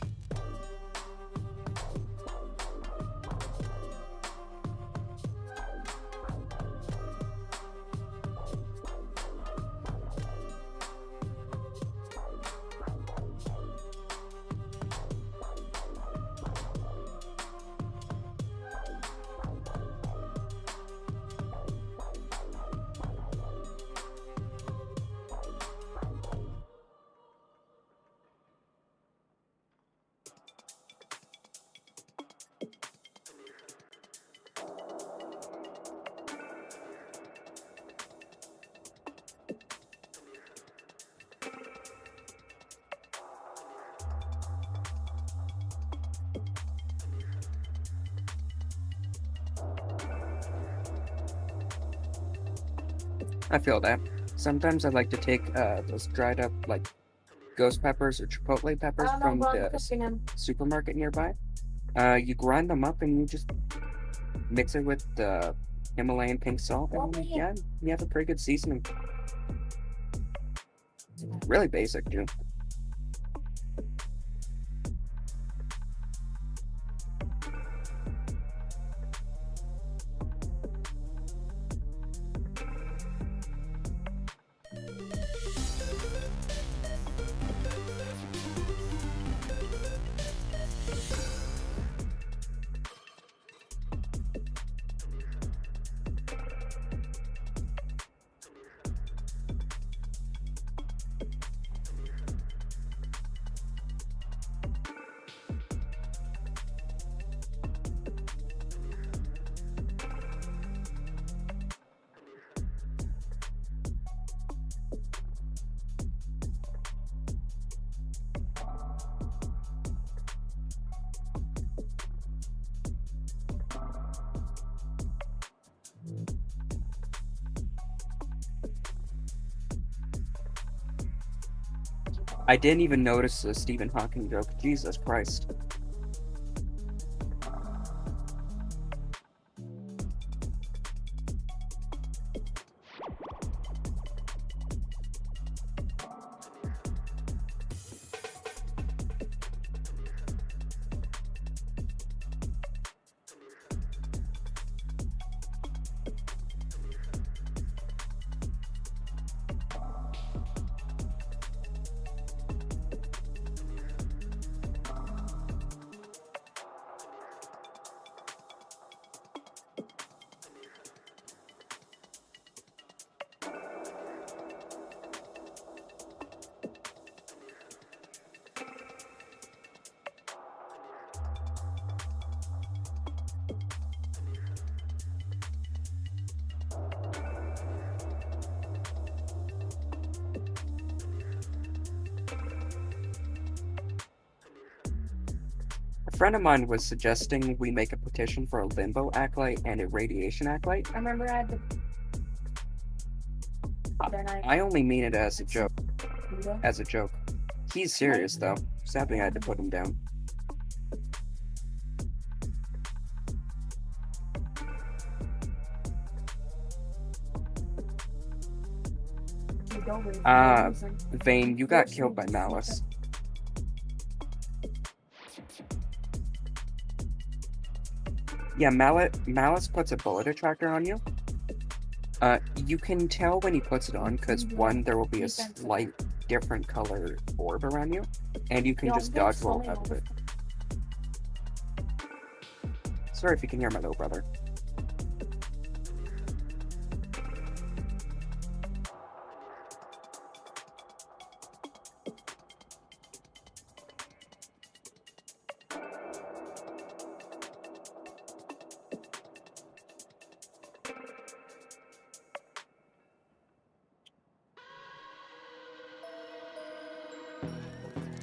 I feel that. Sometimes I like to take those dried up like ghost peppers or chipotle peppers from the supermarket nearby. You grind them up and you just mix it with the Himalayan pink salt, and yeah, you have a pretty good seasoning. Really basic, too. I didn't even notice the Stephen Hawking joke. Jesus Christ. A friend of mine was suggesting we make a petition for a limbo acolyte and a radiation acolyte. I remember I had the. I only mean it as a joke. As a joke. He's serious though. Sadly, I had to put him down. Vane, you got killed by Malice. Yeah, Malice puts a bullet attractor on you. You can tell when he puts it on because one, there will be a slight different color orb around you, and you can just dodge roll out of it. Sorry if you can hear my little brother.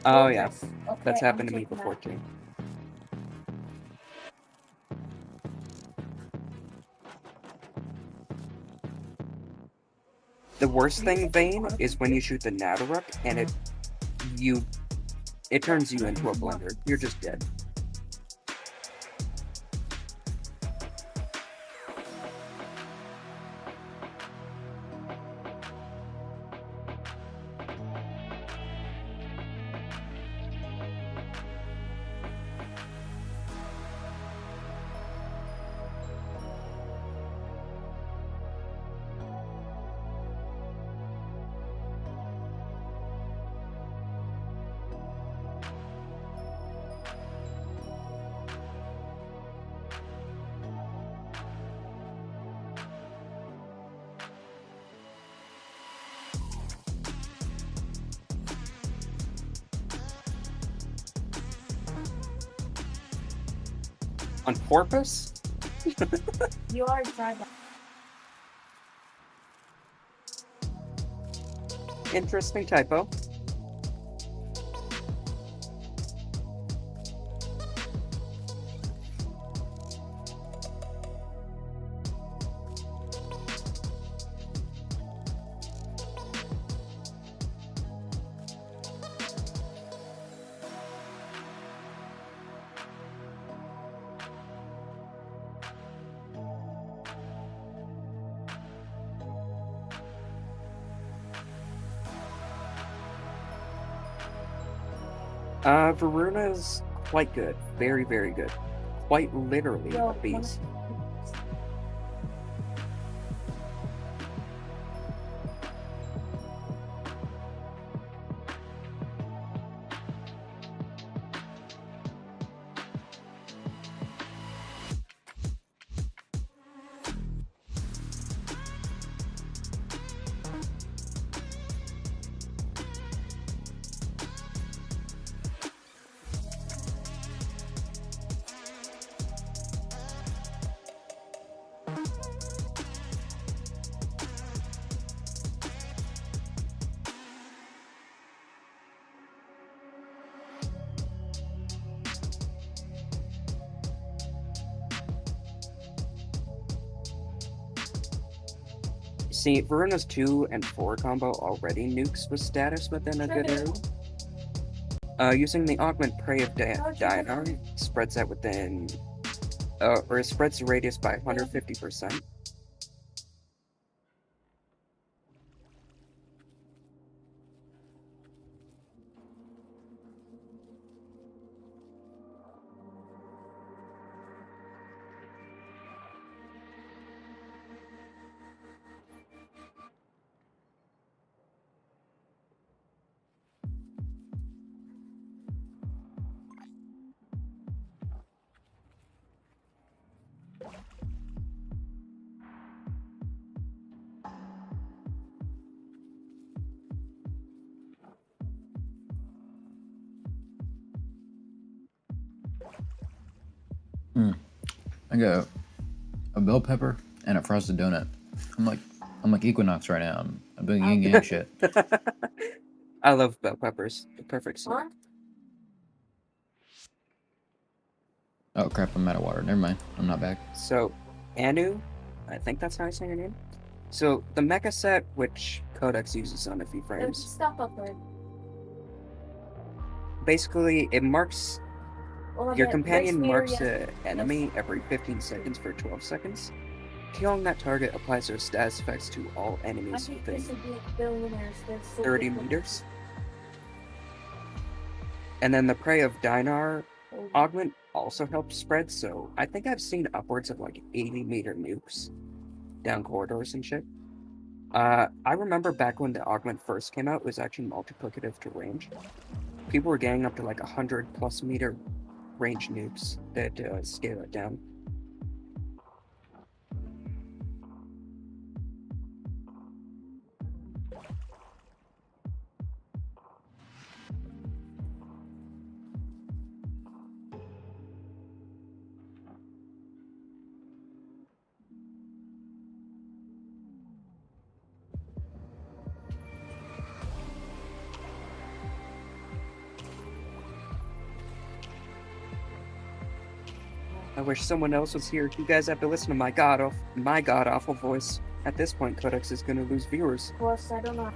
Oh yeah, that's happened to me before too. The worst thing, Vane, is when you shoot the Nadaruk and it turns you into a blender. You're just dead. On purpose? You are driving. Interesting typo. Voruna's quite good. Very, very good. Quite literally a beast. See, Veruna's 2 and 4 combo already nukes with status within a good area. Using the augment Prey of Dinar spreads that within, or spreads the radius by 150%. I got a bell pepper and a frosted donut. I'm like Equinox right now. I'm doing yin yang shit. I love bell peppers. The perfect snack. Oh crap! I'm out of water. Never mind. I'm not back. So, Anu, I think that's how I say your name. So, the mecha set, which Codex uses on a few frames, Stop up there. basically it marks your companion marks an an enemy every 15 seconds for 12 seconds. Killing that target applies their status effects to all enemies within 30 meters. And then the Prey of Dinar augment also helps spread, so I think I've seen upwards of like 80-meter nukes down corridors and shit. I remember back when the augment first came out, it was actually multiplicative to range. People were getting up to like 100+ meter range nukes that scale it down. I wish someone else was here. You guys have to listen to my god awful voice. At this point, Codex is gonna lose viewers. Of course, I don't know.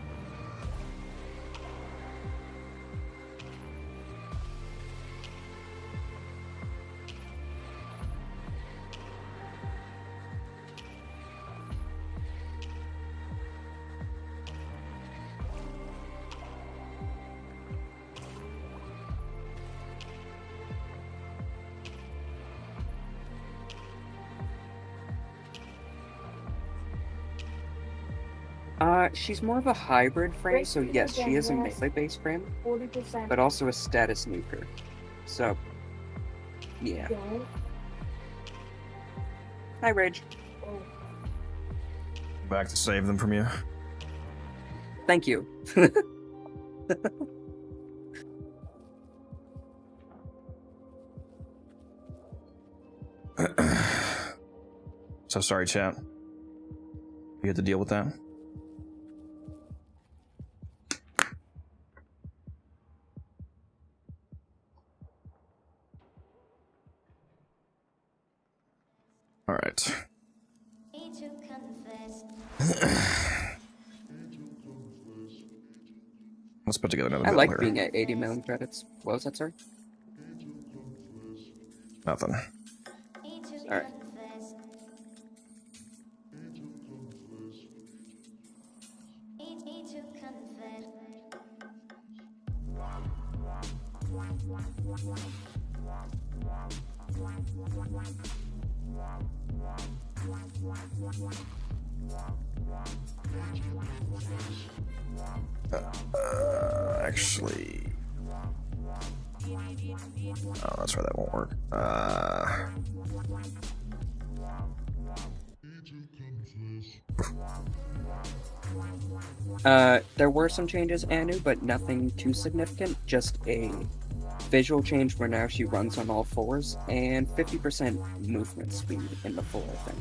She's more of a hybrid frame, so yes, she is a melee-based frame, 40%. but also a status nuker. So, yeah. Hi, Rage. Back to save them from you. Thank you. So sorry, chat. You had to deal with that. All right. Let's put together another I bill like here. being at 80 million credits. What was that, sorry? Nothing. Alright. Actually, oh, that's right. That won't work. There were some changes, Anu, but nothing too significant. Just a visual change where now she runs on all fours, and 50% movement speed in the full, I think.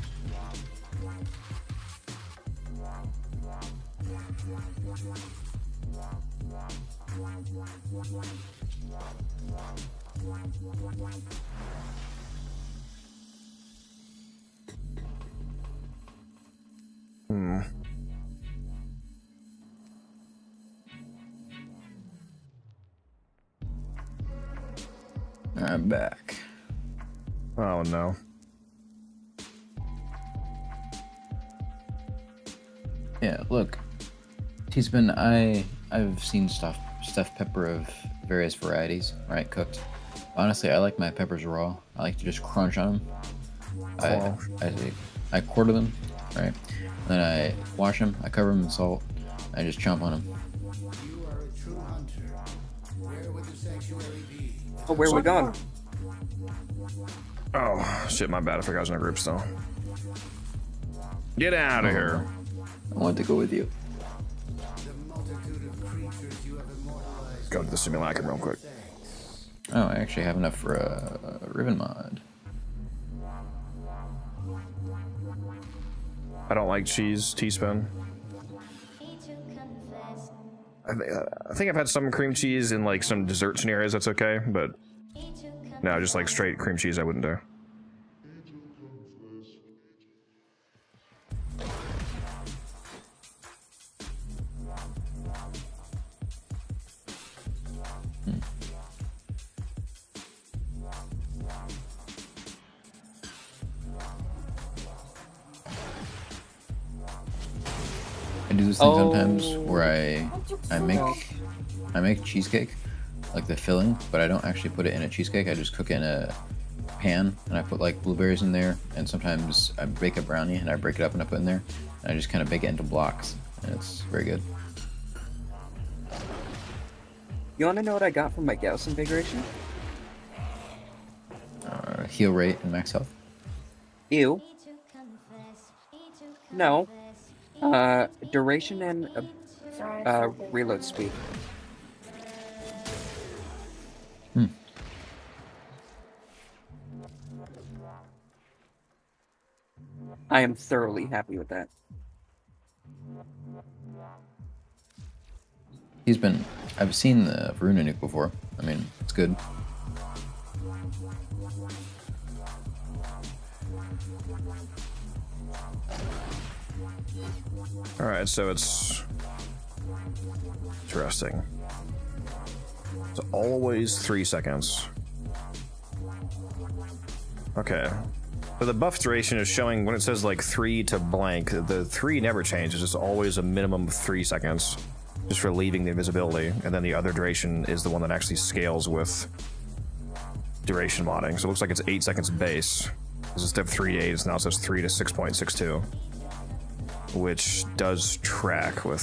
I'm back. Oh no. Yeah, look, Teaspoon, I've seen stuffed pepper of various varieties, right, cooked. Honestly, I like my peppers raw. I like to just crunch on them. I quarter them, right? Then I wash them, I cover them in salt, I just chomp on them. You are a true hunter. Where would the sanctuary be? Oh, where are we going? Oh shit, my bad. I forgot I was in a group still. Get out of here. I want to go with you. The multitude of creatures you have immortalized. Go to the simulacrum real quick. Oh, I actually have enough for a ribbon mod. I don't like cheese, teaspoon. I think I've had some cream cheese in like some dessert scenarios. That's okay, but no, just like straight cream cheese, I wouldn't do. I do this thing sometimes where I make cheesecake, like the filling, but I don't actually put it in a cheesecake. I just cook it in a pan, and I put like blueberries in there, and sometimes I bake a brownie and I break it up and I put in there, and I just kind of bake it into blocks, and it's very good. You want to know what I got from my Gauss configuration? Heal rate and max health. Ew. No. Duration and reload speed. I am thoroughly happy with that. I've seen the Voruna nuke before. I mean, it's good. Alright, so it's interesting. It's always 3 seconds. Okay. So the buff duration is showing when it says like 3 to blank, the 3 never changes. It's always a minimum of 3 seconds just for leaving the invisibility, and then the other duration is the one that actually scales with duration modding. So it looks like it's 8 seconds base. This is step 3 to 8, now it says 3 to 6.62. Which does track with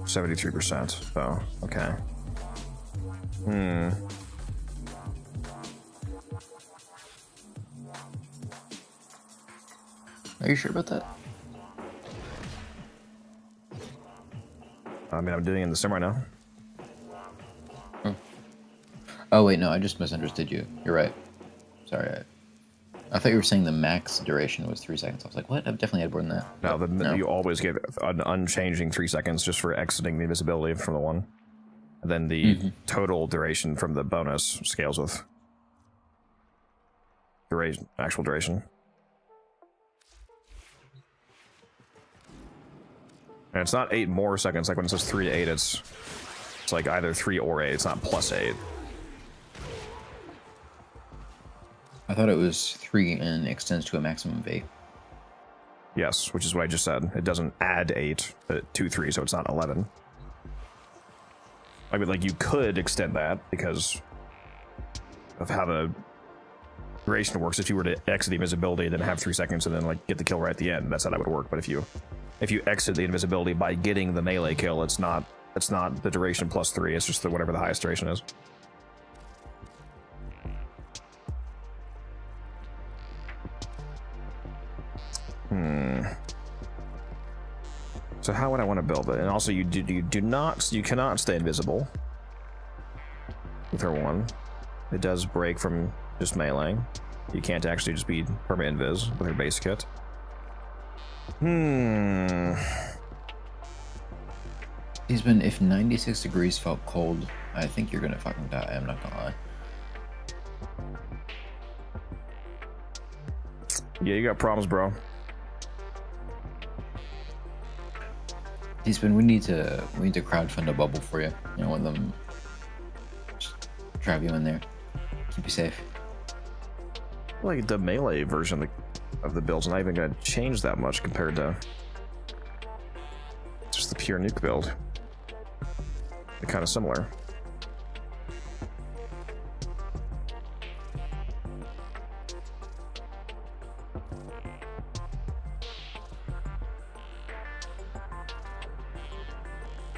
73%. So, okay. Are you sure about that? I mean, I'm doing it in the sim right now. Oh wait, no, I just misunderstood you. You're right. Sorry, I thought you were saying the max duration was 3 seconds. I was like, what? I've definitely had more than that. No, you always give an unchanging 3 seconds just for exiting the invisibility from the one. And then the total duration from the bonus scales with actual duration. And it's not 8 more seconds, like when it says 3 to 8, it's like either 3 or 8, it's not plus 8. I thought it was 3 and extends to a maximum of 8. Yes, which is what I just said. It doesn't add 8 to 3, so it's not 11. I mean, like, you could extend that because of how the duration works if you were to exit the invisibility and then have 3 seconds and then like get the kill right at the end. That's how that would work. But if you exit the invisibility by getting the melee kill, it's not the duration plus 3. It's just the whatever the highest duration is. So how would I want to build it? And also, you cannot stay invisible with her one. It does break from just meleeing. You can't actually just be permanent invis with her base kit. He's been, if 96 degrees felt cold, I think you're gonna fucking die. I'm not gonna lie. Yeah, you got problems, bro. He's been, we need to crowdfund a bubble for you. You know, one of them just drive you in there, keep you safe. Like the melee version of the build's not even gonna change that much compared to just the pure nuke build. They're kind of similar.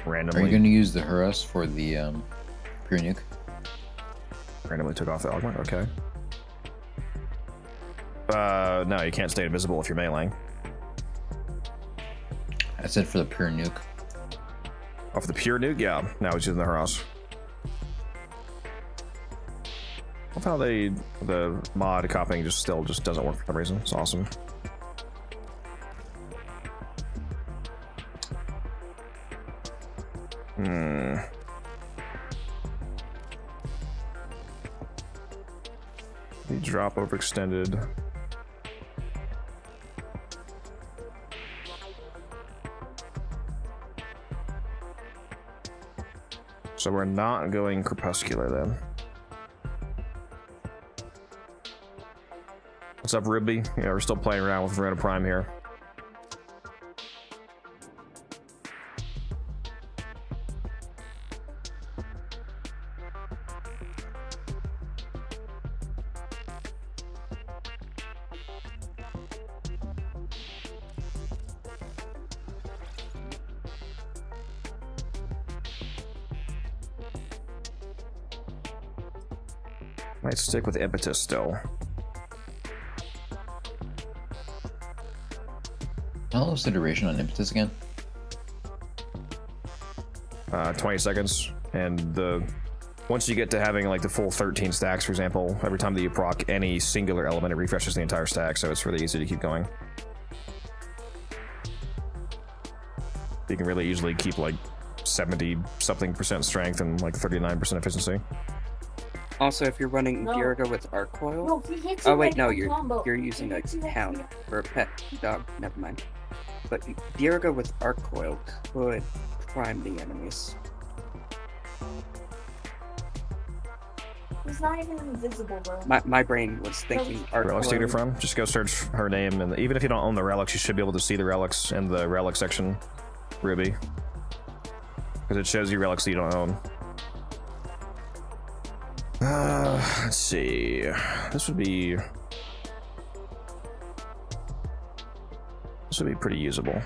Randomly. Are you going to use the Hurus for the pure nuke? Randomly took off the augment. Okay. No, you can't stay invisible if you're meleeing. I said for the pure nuke. Off the pure nuke, yeah. Now he's using the Hurus. Love how the mod copying just doesn't work for some reason. It's awesome. The drop overextended. So we're not going crepuscular then. What's up, Ruby? Yeah, we're still playing around with Voruna Prime here. Might stick with impetus still. How long is the duration on impetus again? 20 seconds, and once you get to having like the full 13 stacks, for example, every time that you proc any singular element, it refreshes the entire stack, so it's really easy to keep going. You can really easily keep like 70-something% strength and like 39% efficiency. Also, if you're running Diriga with Arc Coil, oh wait, no, you're using a hound or a pet dog. Never mind. But Diriga with Arc Coil could prime the enemies. He's not even invisible, bro. My brain was thinking Arc Coil. Relics to get her from? Just go search her name, and even if you don't own the relics, you should be able to see the relics in the relic section, Ruby, because it shows you relics that you don't own. Let's see. This would be pretty usable.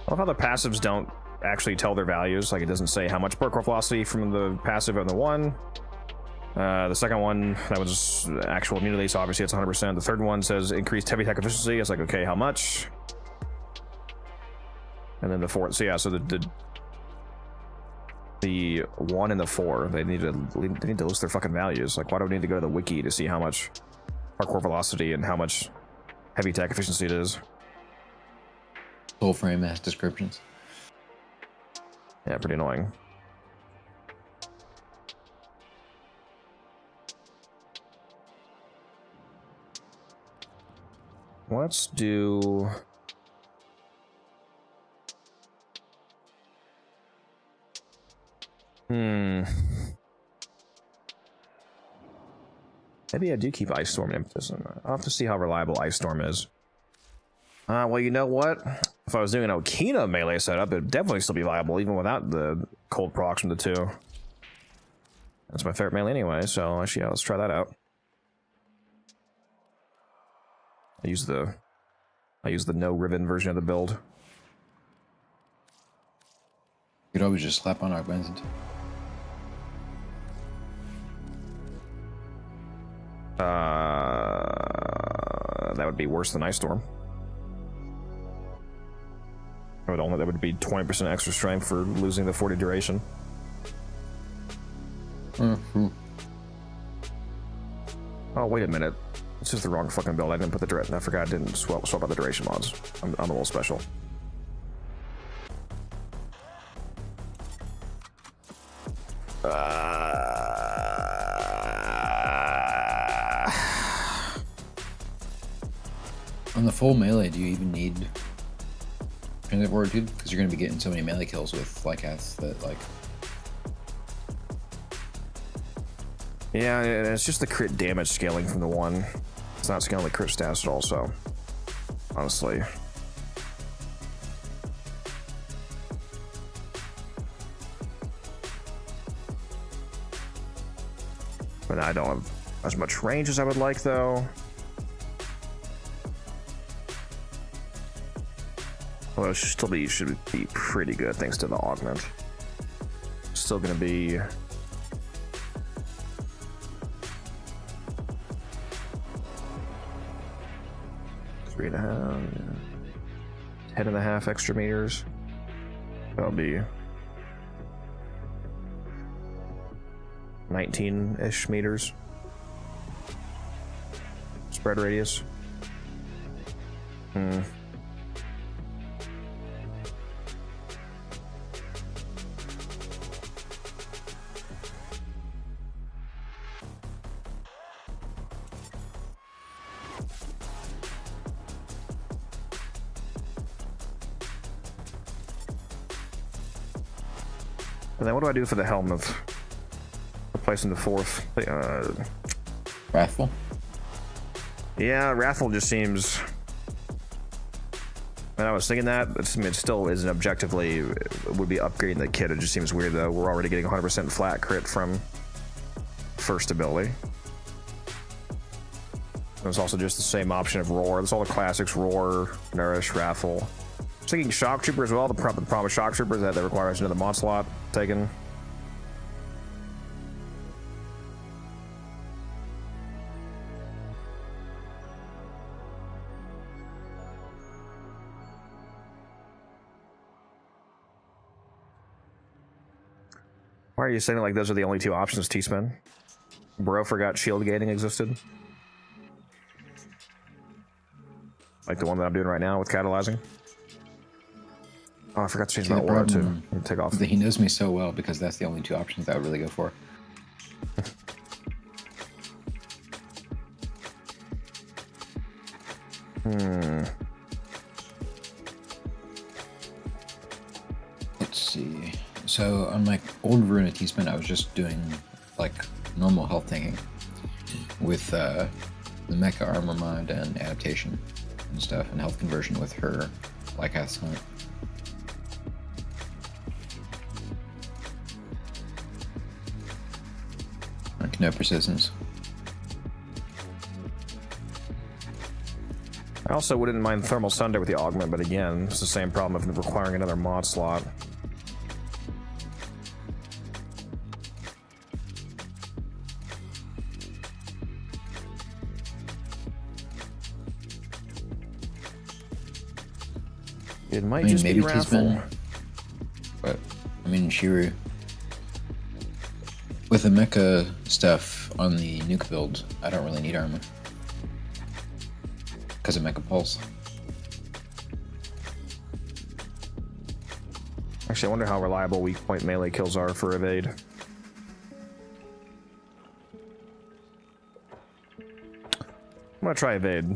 I love how the passives don't actually tell their values. Like, it doesn't say how much perk velocity from the passive on the one. The second one, that was actual immunity, so obviously it's 100%. The third one says increased heavy attack efficiency. It's like, okay, how much? And then the fourth, so yeah, so the 1 and the 4, they need to list their fucking values. Like, why do we need to go to the wiki to see how much parkour velocity and how much heavy attack efficiency it is? Warframe has descriptions. Yeah, pretty annoying. Let's do... Maybe I do keep Ice Storm impetus. I'll have to see how reliable Ice Storm is. Well, you know what? If I was doing an Okina melee setup, it'd definitely still be viable, even without the cold procs from the 2. That's my favorite melee anyway, so actually, yeah, let's try that out. I use the no ribbon version of the build. You could always just slap on augmented. That would be worse than Ice Storm. That would be 20% extra strength for losing the 40 duration. Mm-hmm. Oh, wait a minute. This is the wrong fucking build. I didn't put the duration. I forgot I didn't swap out the duration mods. I'm a little special. On the full melee, do you even need transit fortitude? Because you're going to be getting so many melee kills with Lycaths that, like... Yeah, it's just the crit damage scaling from the one. It's not scaling the crit stats at all, so... Honestly... But I don't have as much range as I would like, though. Although it should be pretty good thanks to the augment. Still gonna be... Three and a half, 10.5 extra meters. That'll be 19-ish meters. Spread radius. And then what do I do for the helmet? Replacing the fourth. Wrathful? Yeah, Wrathful just seems... And I was thinking that, but it still isn't objectively... It would be upgrading the kit. It just seems weird, though. We're already getting 100% flat crit from first ability. There's also just the same option of Roar. There's all the classics, Roar, Nourish, Wrathful. I was thinking Shock Trooper as well. The problem with Shock Trooper is that that requires another mod slot taken. Why are you saying like those are the only two options, T-Spin? Bro forgot shield gaining existed. Like the one that I'm doing right now with catalyzing. Oh, I forgot to change my aura too. Take off. He knows me so well because that's the only two options I would really go for. Let's see. So on my old Voruna T-Spin, I was just doing like normal health tanking with the mecha armor mod and adaptation and stuff, and health conversion with her Lycath's hunt. Like no persistence. I also wouldn't mind Thermal Sunder with the augment, but again, it's the same problem of requiring another mod slot. It might just maybe be Wrathful. But I mean, Shiru with the mecha stuff on the nuke build, I don't really need armor because of Mecha Pulse. Actually, I wonder how reliable weak point melee kills are for evade. I'm gonna try evade.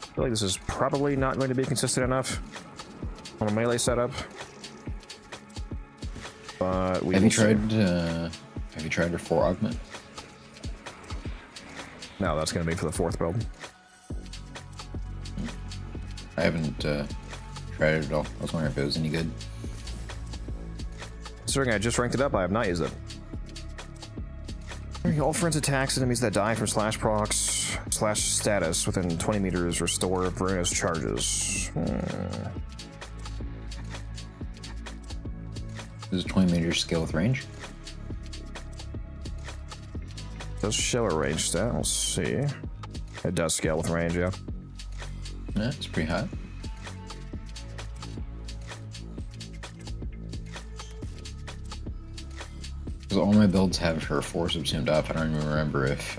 I feel like this is probably not going to be consistent enough on a melee setup. But we have you tried her 4 augment? No, that's going to be for the 4th build. I haven't tried it at all. I was wondering if it was any good. Considering I just ranked it up, I have not used it. All friends attacks enemies that die from slash procs slash status within 20 meters restore Voruna's charges. Is it 20 meters scale with range? Does show a range stat. Let's see. It does scale with range, yeah. Yeah, it's pretty high. Because all my builds have her force subsumed up. I don't even remember if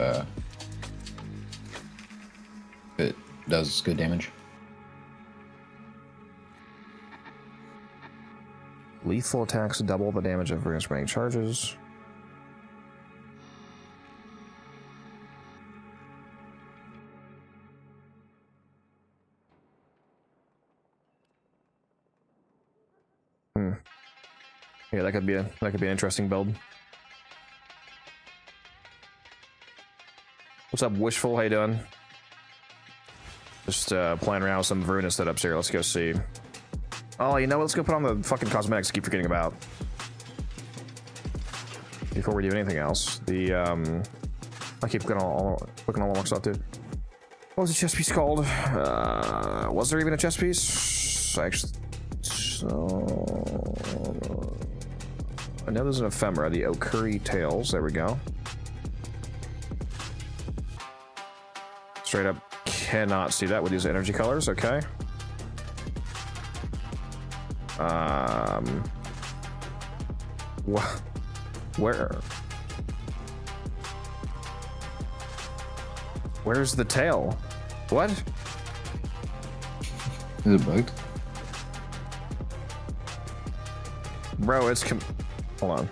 it does good damage. Lethal attacks double the damage of Voruna's remaining charges. Yeah, that could be an interesting build. What's up, Wishful? How you doing? Just playing around with some Voruna setups here. Let's go see. Oh, you know what? Let's go put on the fucking cosmetics I keep forgetting about. Before we do anything else. The, I keep looking all the stuff, dude. What was the chest piece called? Was there even a chest piece? Actually, so... I know there's an ephemera, the Okuri Tails. There we go. Straight up cannot see that with these energy colors. Okay. Where's the tail? What? Is it bugged? Bro, it's hold on.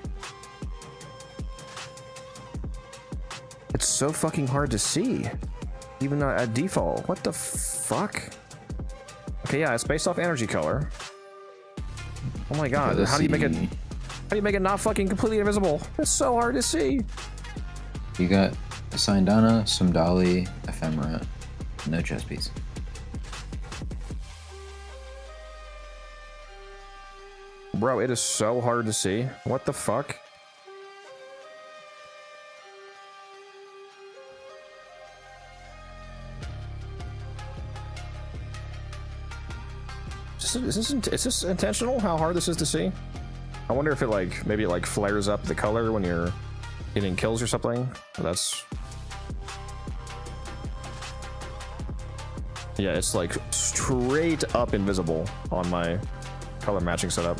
It's so fucking hard to see. Even at default. What the fuck? Okay, yeah, it's based off energy color. Oh my god, how do you make it not fucking completely invisible? It's so hard to see. You got a Sindana, Sumdali, Ephemera, no chest piece. Bro, it is so hard to see. What the fuck? Is this intentional? How hard this is to see? I wonder if it maybe it flares up the color when you're getting kills or something. That's yeah, it's like straight up invisible on my color matching setup.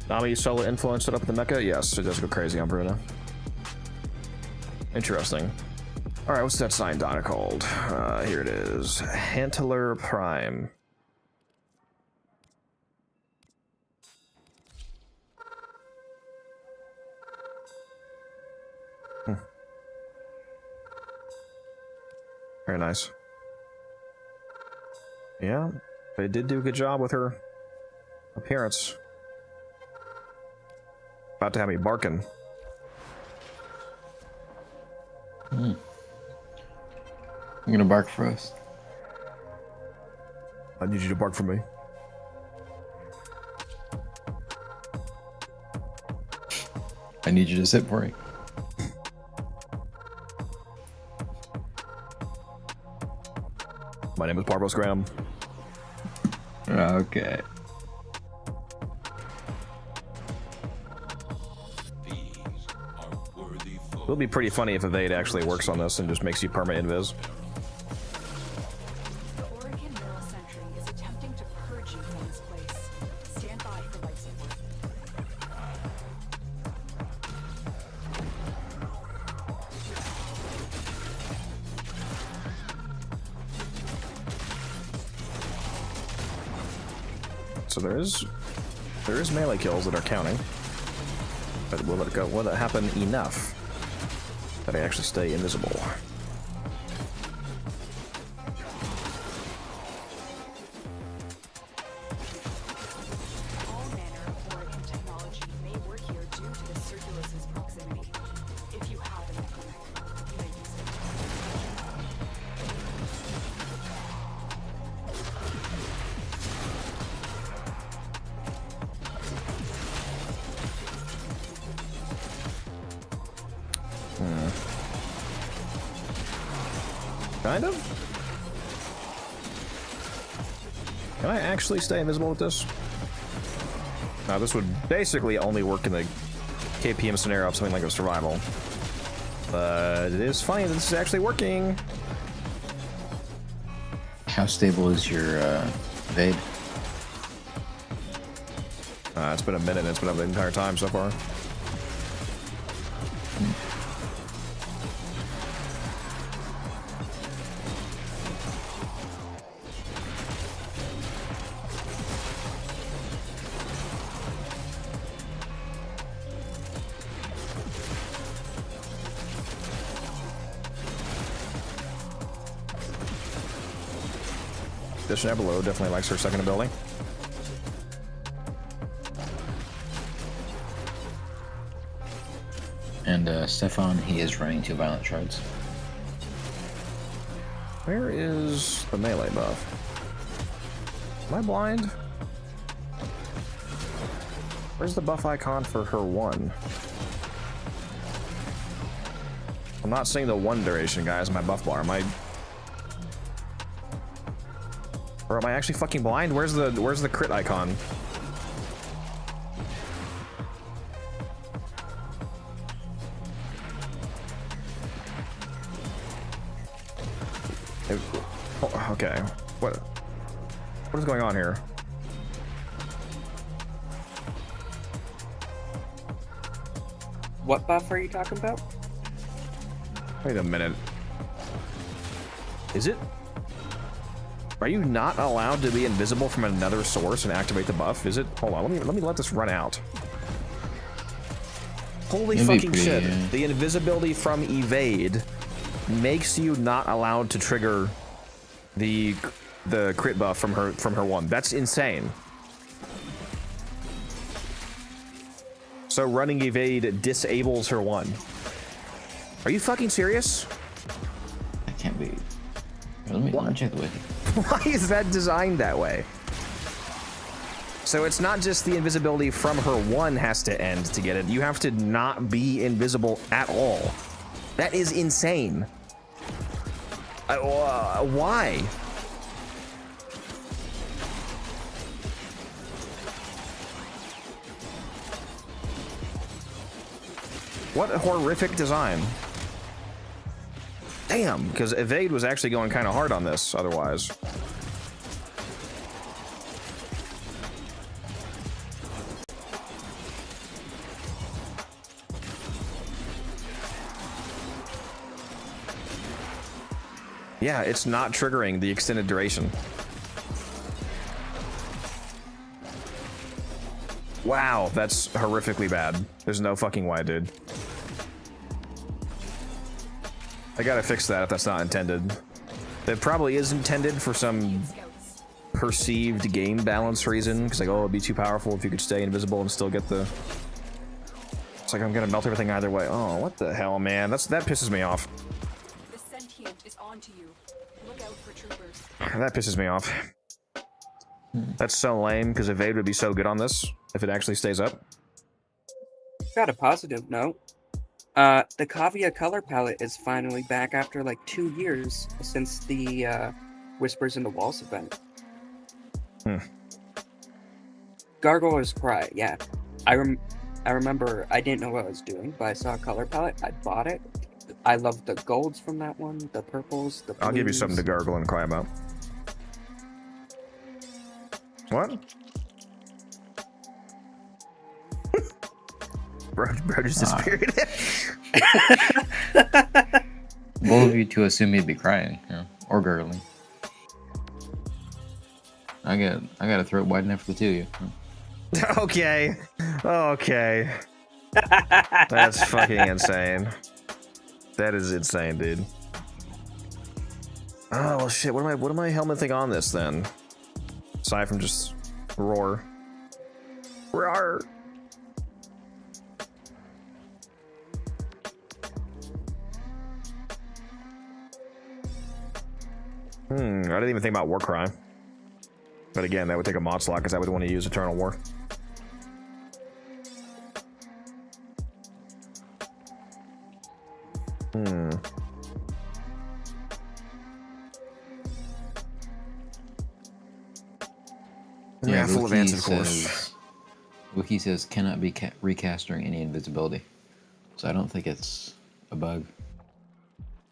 Nami solo influence set up the mecha? Yes, it does go crazy on Voruna. Interesting. Alright, what's that Sindana called? Here it is. Hantler Prime. Very nice. Yeah, they did do a good job with her appearance. About to have me barking. I'm gonna bark for us. I need you to bark for me. I need you to sit for me. My name is Barbos Graham. Okay. It'll be pretty funny if Evade actually works on this and just makes you perma invis. The Oregon Neural Sentry is attempting to purge you from this place. Stand by for life support. So there is melee kills that are counting. But will it happen enough that I actually stay invisible? Kind of? Can I actually stay invisible with this? Now, this would basically only work in the KPM scenario of something like a survival. But it is funny that this is actually working. How stable is your evade? It's been a minute and it's been up the entire time so far. This below definitely likes her second ability. And Stefan, he is running 2 violent shards. Where is the melee buff? Am I blind? Where's the buff icon for her 1? I'm not seeing the 1 duration, guys, in my buff bar. Am I... Or am I actually fucking blind? Where's the crit icon? Oh, okay. What is going on here? What buff are you talking about? Wait a minute. Is it? Are you not allowed to be invisible from another source and activate the buff? Is it? Hold on, let me let this run out. Holy fucking shit. The invisibility from evade makes you not allowed to trigger the crit buff from her 1. That's insane. So running evade disables her 1. Are you fucking serious? I can't be. Let me check the wiki. Why is that designed that way? So it's not just the invisibility from her 1 has to end to get it. You have to not be invisible at all. That is insane. Why? What a horrific design. Damn, because evade was actually going kind of hard on this otherwise. Yeah, it's not triggering the extended duration. Wow, that's horrifically bad. There's no fucking way, dude. I gotta fix that if that's not intended. It probably is intended for some perceived game balance reason, because like, oh, it'd be too powerful if you could stay invisible and still get the... It's like I'm gonna melt everything either way. Oh, what the hell, man? That pisses me off. The sentient is onto you. Look out for troopers. That pisses me off. That's so lame, because evade would be so good on this if it actually stays up. Got a positive note. The Kavia color palette is finally back after like 2 years since the Whispers in the Walls event. Gargoyle's Cry, yeah. I remember I didn't know what I was doing, but I saw a color palette. I bought it. I love the golds from that one, the purples, the blues. I'll give you something to gargle and cry about. What? Bro just disappeared. Both of you two assume he'd be crying, or gurgling. I got a throat wide enough for the two of you. Okay. That's fucking insane. That is insane, dude. Oh well, shit. What am I helmeting on this then? Aside from just roar. Roar. I didn't even think about War Crime. But again, that would take a mod slot because I would want to use Eternal War. Yeah, full Wiki advance, of course. Wiki says cannot be recast during any invisibility. So I don't think it's a bug.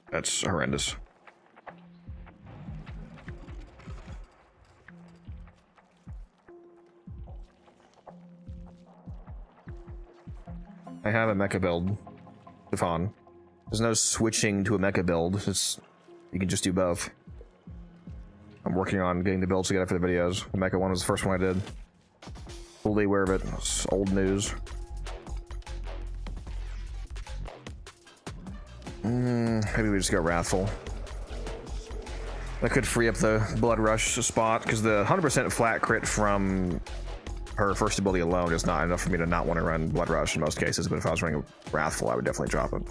That's horrendous. I have a mecha build, Stefan. There's no switching to a mecha build. It's, you can just do both. I'm working on getting the builds together for the videos. The mecha one was the first one I did. Fully aware of it. It's old news. Maybe we just go Wrathful. That could free up the Blood Rush spot, because the 100% flat crit from her first ability alone is not enough for me to not want to run Blood Rush in most cases, but if I was running Wrathful, I would definitely drop it.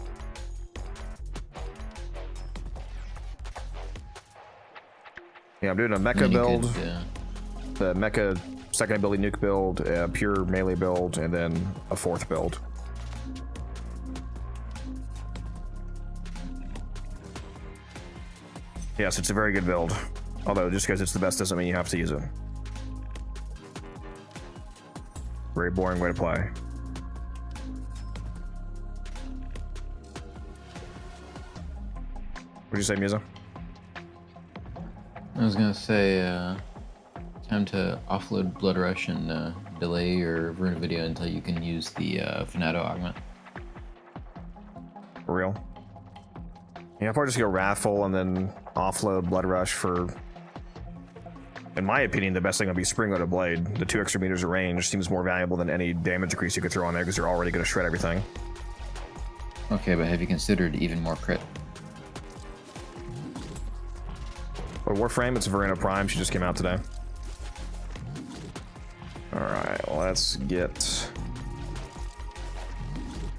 Yeah, I'm doing a mecha build, the mecha second ability nuke build, a pure melee build, and then a fourth build. Yes, it's a very good build. Although, just because it's the best doesn't mean you have to use it. Very boring way to play. What'd you say, Musa? I was gonna say, time to offload Blood Rush and delay your Voruna video until you can use the Fanato augment. For real? Yeah, I'll probably just go Wrathful and then offload Blood Rush for, in my opinion, the best thing would be Spring-Loaded Blade. The 2 extra meters of range seems more valuable than any damage increase you could throw on there because you're already going to shred everything. Okay, but have you considered even more crit? But Warframe, it's Voruna Prime. She just came out today. Alright, let's get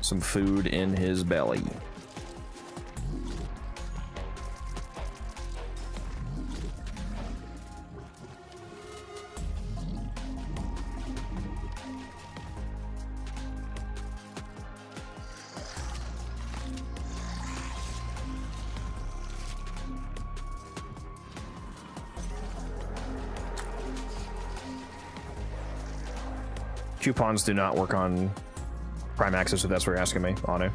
some food in his belly. Coupons do not work on Prime Access, if that's what you're asking me, Anu.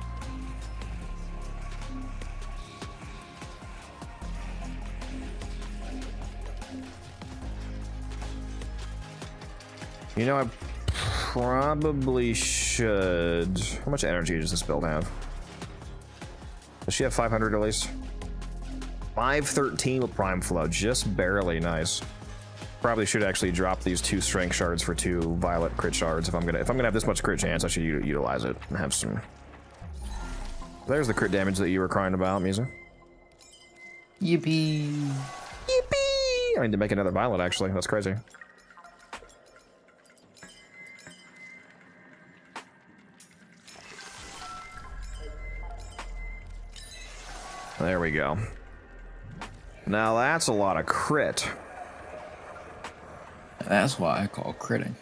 You know, I probably should... How much energy does this build have? Does she have 500 at least? 513 with Prime Flow, just barely. Nice. Probably should actually drop these 2 strength shards for 2 violet crit shards. If I'm gonna have this much crit chance, I should utilize it and have some. There's the crit damage that you were crying about, Musa. Yippee! Yippee! I need to make another violet, actually. That's crazy. There we go. Now that's a lot of crit. That's why I call critting.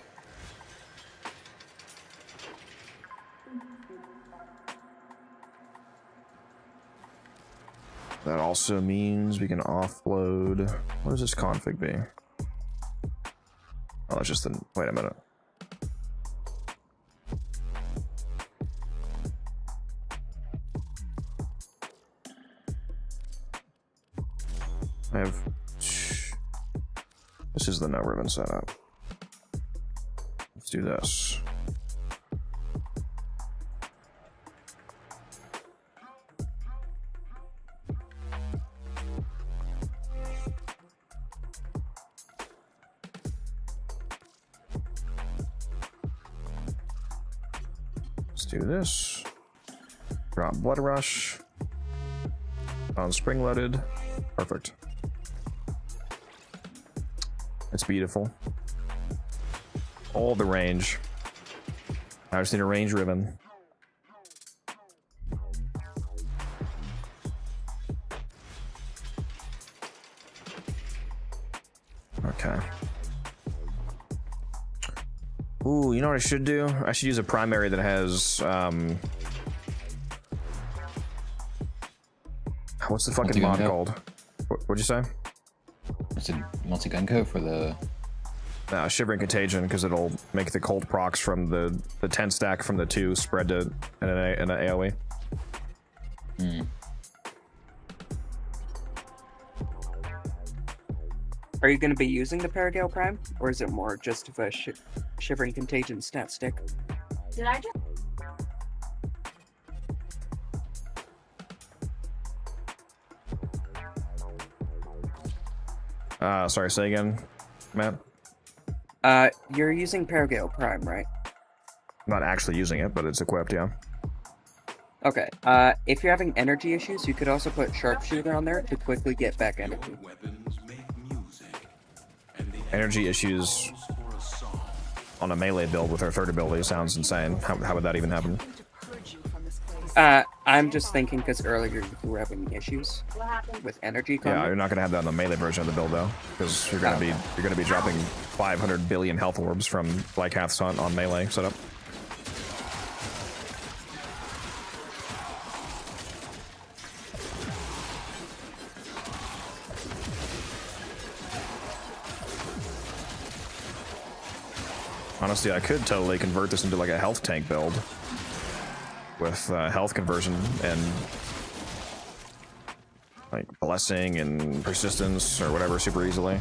That also means we can offload. What does this config be? Oh, it's just the. Wait a minute. I have. This is the no ribbon setup. Let's do this. Let's do this. Drop Blood Rush. On spring loaded. Perfect. It's beautiful. All the range. I just need a range ribbon. Okay. Ooh, you know what I should do? I should use a primary that has, what's the fucking mod called? What'd you say? It's a multi-gun coat for the Shivering Contagion, because it'll make the cold procs from the 10 stack from the 2 spread to an AoE. Are you going to be using the Paragale Prime, or is it more just of a Shivering Contagion stat stick? Did I just? Sorry, say again, Matt? You're using Paragale Prime, right? I'm not actually using it, but it's equipped, yeah. Okay, if you're having energy issues, you could also put Sharpshooter on there to quickly get back energy. Energy issues on a melee build with our third ability sounds insane. How would that even happen? I'm just thinking because earlier you were having issues with energy coming. Yeah, you're not gonna have that on the melee version of the build though, because you're gonna be dropping 500 billion health orbs from Lycath's on melee setup. Honestly, I could totally convert this into like a health tank build with health conversion and like blessing and persistence or whatever super easily.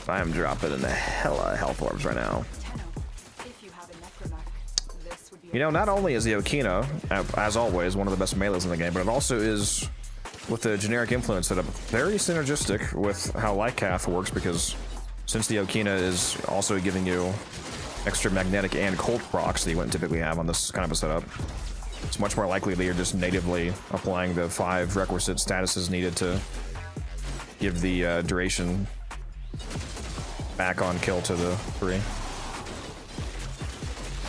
I am dropping in the hella health orbs right now. You know, not only is the Okina, as always, one of the best melees in the game, but it also is, with the generic influence setup, very synergistic with how Lycath works, because since the Okina is also giving you extra magnetic and cold procs that you wouldn't typically have on this kind of a setup, it's much more likely that you're just natively applying the 5 requisite statuses needed to give the duration back on kill to the 3.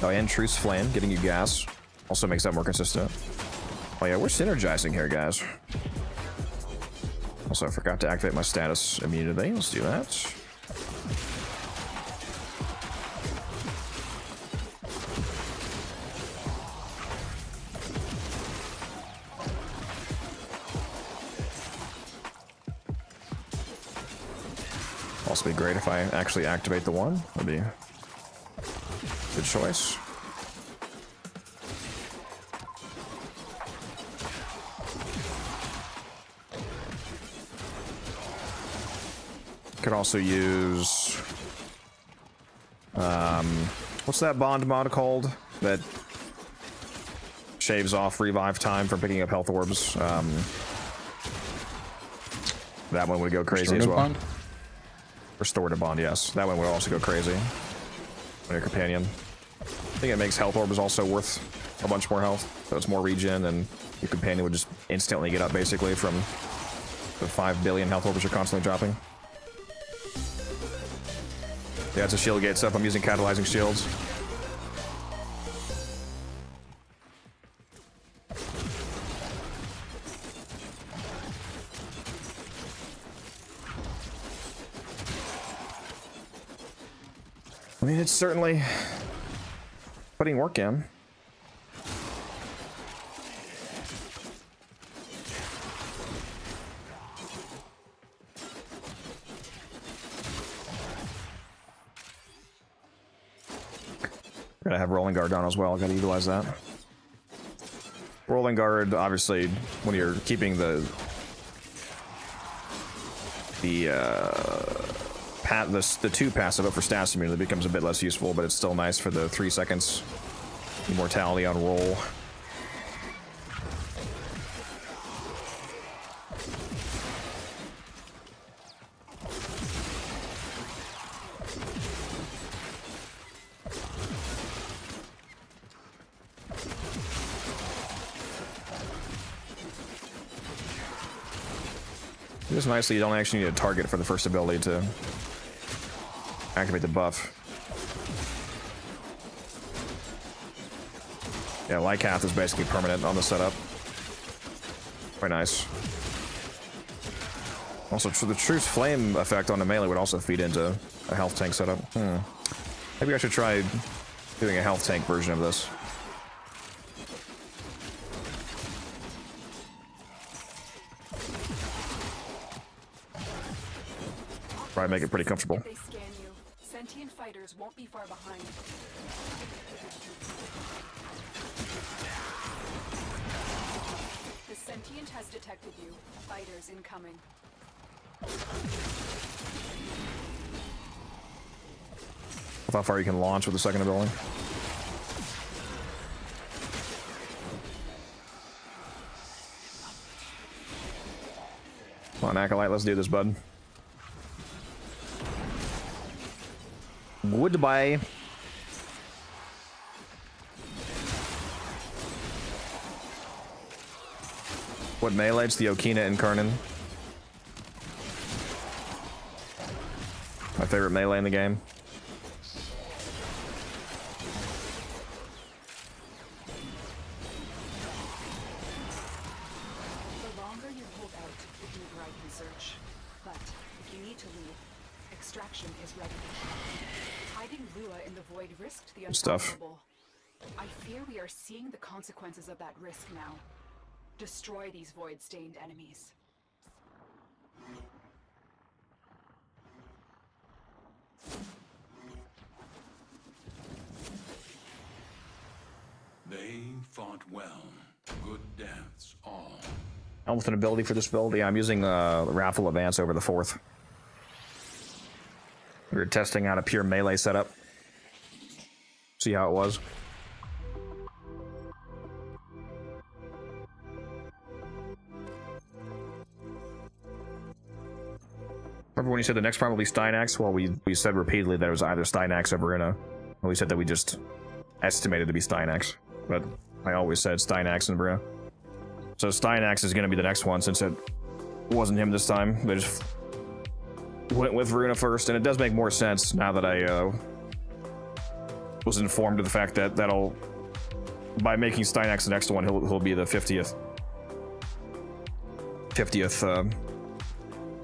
Oh, and Truce Flame, getting you gas, also makes that more consistent. Oh yeah, we're synergizing here, guys. Also, I forgot to activate my status immunity. Let's do that. Also be great if I actually activate the 1. That'd be a good choice. Could also use what's that bond mod called that shaves off revive time from picking up health orbs? That one would go crazy as well. Bond? Restorative bond, yes. That one would also go crazy on your companion. I think it makes health orbs also worth a bunch more health, so it's more regen, and your companion would just instantly get up basically from the 5 billion health orbs you're constantly dropping. Yeah, it's a shield gate stuff. I'm using catalyzing shields. I mean, it's certainly putting work in. Gotta have rolling guard on as well. Gotta utilize that. Rolling guard, obviously, when you're keeping the 2 passive up for stats immunity, becomes a bit less useful, but it's still nice for the 3 seconds immortality on roll. It's nice that you don't actually need a target for the first ability to activate the buff. Yeah, Lycath is basically permanent on the setup. Very nice. Also, the Truce Flame effect on the melee would also feed into a health tank setup. Maybe I should try doing a health tank version of this. probably make it pretty comfortable. If they scan you, sentient fighters won't be far behind. The sentient has detected you. Fighters incoming. How far you can launch with the second ability. Come on, Acolyte, let's do this, bud. Goodbye. What melee's the Okina Incarnin? My favorite melee in the game. The longer you hold out, the deeper I can search. But if you need to leave, extraction is ready. Hiding Lua in the void risked the Stuff. unthinkable. I fear we are seeing the consequences of that risk now. Destroy these void-stained enemies. They fought well. Good deaths, all. Almost an ability for this build. Yeah, I'm using Raffle Advance over the 4th. We were testing out a pure melee setup. See how it was. Remember when you said the next prime will be Steinax? Well, we said repeatedly that it was either Steinax or Voruna. Well, we said that we just estimated to be Steinax, but I always said Steinax and Voruna. So Steinax is going to be the next one since it wasn't him this time. They just went with Voruna first, and it does make more sense now that I was informed of the fact that by making Steinax the next one, he'll be the 50th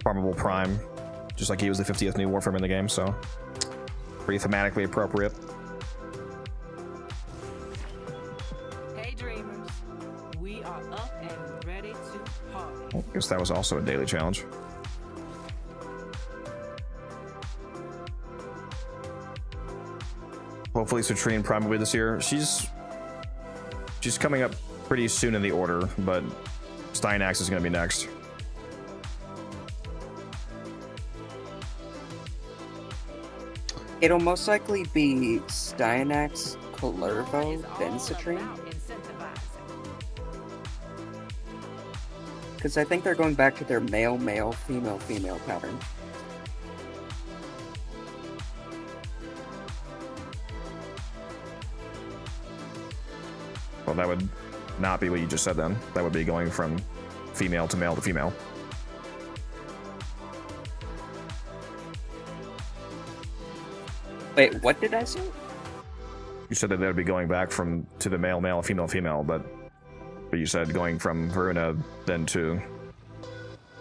farmable prime, just like he was the 50th new Warframe in the game, so pretty thematically appropriate. Hey dreamers, we are up and ready to party. I guess that was also a daily challenge. Hopefully Citrine probably this year. She's coming up pretty soon in the order, but Steinax is going to be next. It'll most likely be Steinax, Kalervo, then Citrine. Because I think they're going back to their male-male, female-female pattern. Well, that would not be what you just said then. That would be going from female to male to female. Wait, what did I say? You said that they would be going back to the male-male, female-female, but you said going from Voruna then to...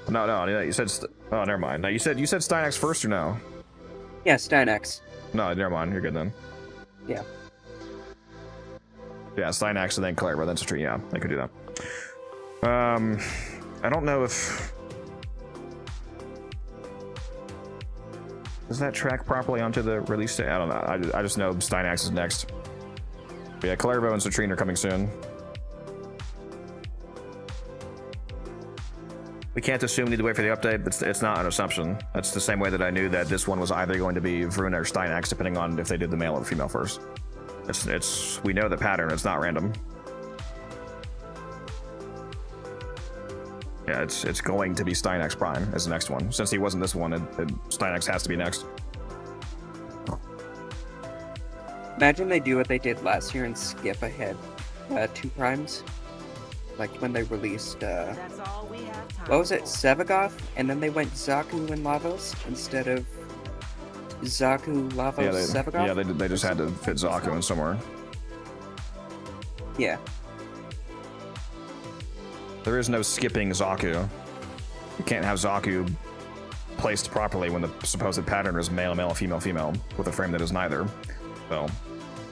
No, you said... Oh, never mind. No, you said Steinax first or no? Yeah, Steinax. No, never mind. You're good then. Yeah. Yeah, Steinax and then Kalervo, then Citrine. Yeah, I could do that. I don't know if... Does that track properly onto the release date? I don't know. I just know Steinax is next. But yeah, Kalervo and Citrine are coming soon. We can't assume we need to wait for the update. It's not an assumption. That's the same way that I knew that this one was either going to be Voruna or Steinax, depending on if they did the male or the female first. We know the pattern. It's not random. Yeah, it's going to be Steinax Prime as the next one. Since he wasn't this one, Steinax has to be next. Imagine they do what they did last year and skip ahead 2 primes. Like when they released, That's all we have time what was it, for. Sevagoth? And then they went Zaku and Lavos instead of Zaku, Lavos, Sevagoth? Yeah, they just had to fit Zaku in somewhere. Yeah. There is no skipping Zaku. You can't have Zaku placed properly when the supposed pattern is male, male, female, female, with a frame that is neither. So,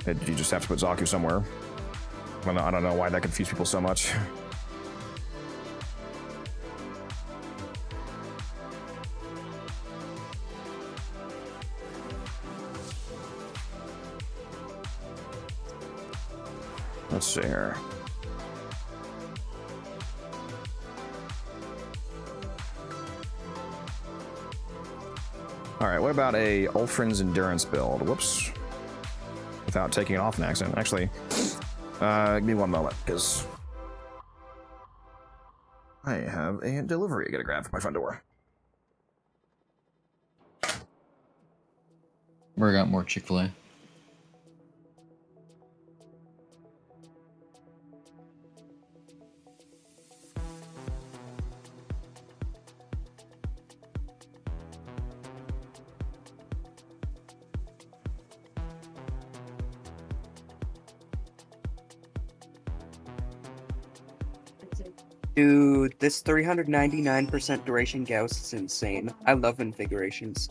you just have to put Zaku somewhere. I don't know why that confused people so much. let's see here. All right, what about a Ulfrin's Endurance build? Whoops. Without taking it off an accident. Actually, give me one moment, because I have a delivery I gotta grab for my front door. Where I got more Chick-fil-A. Dude, this 399% duration Gauss is insane. I love configurations.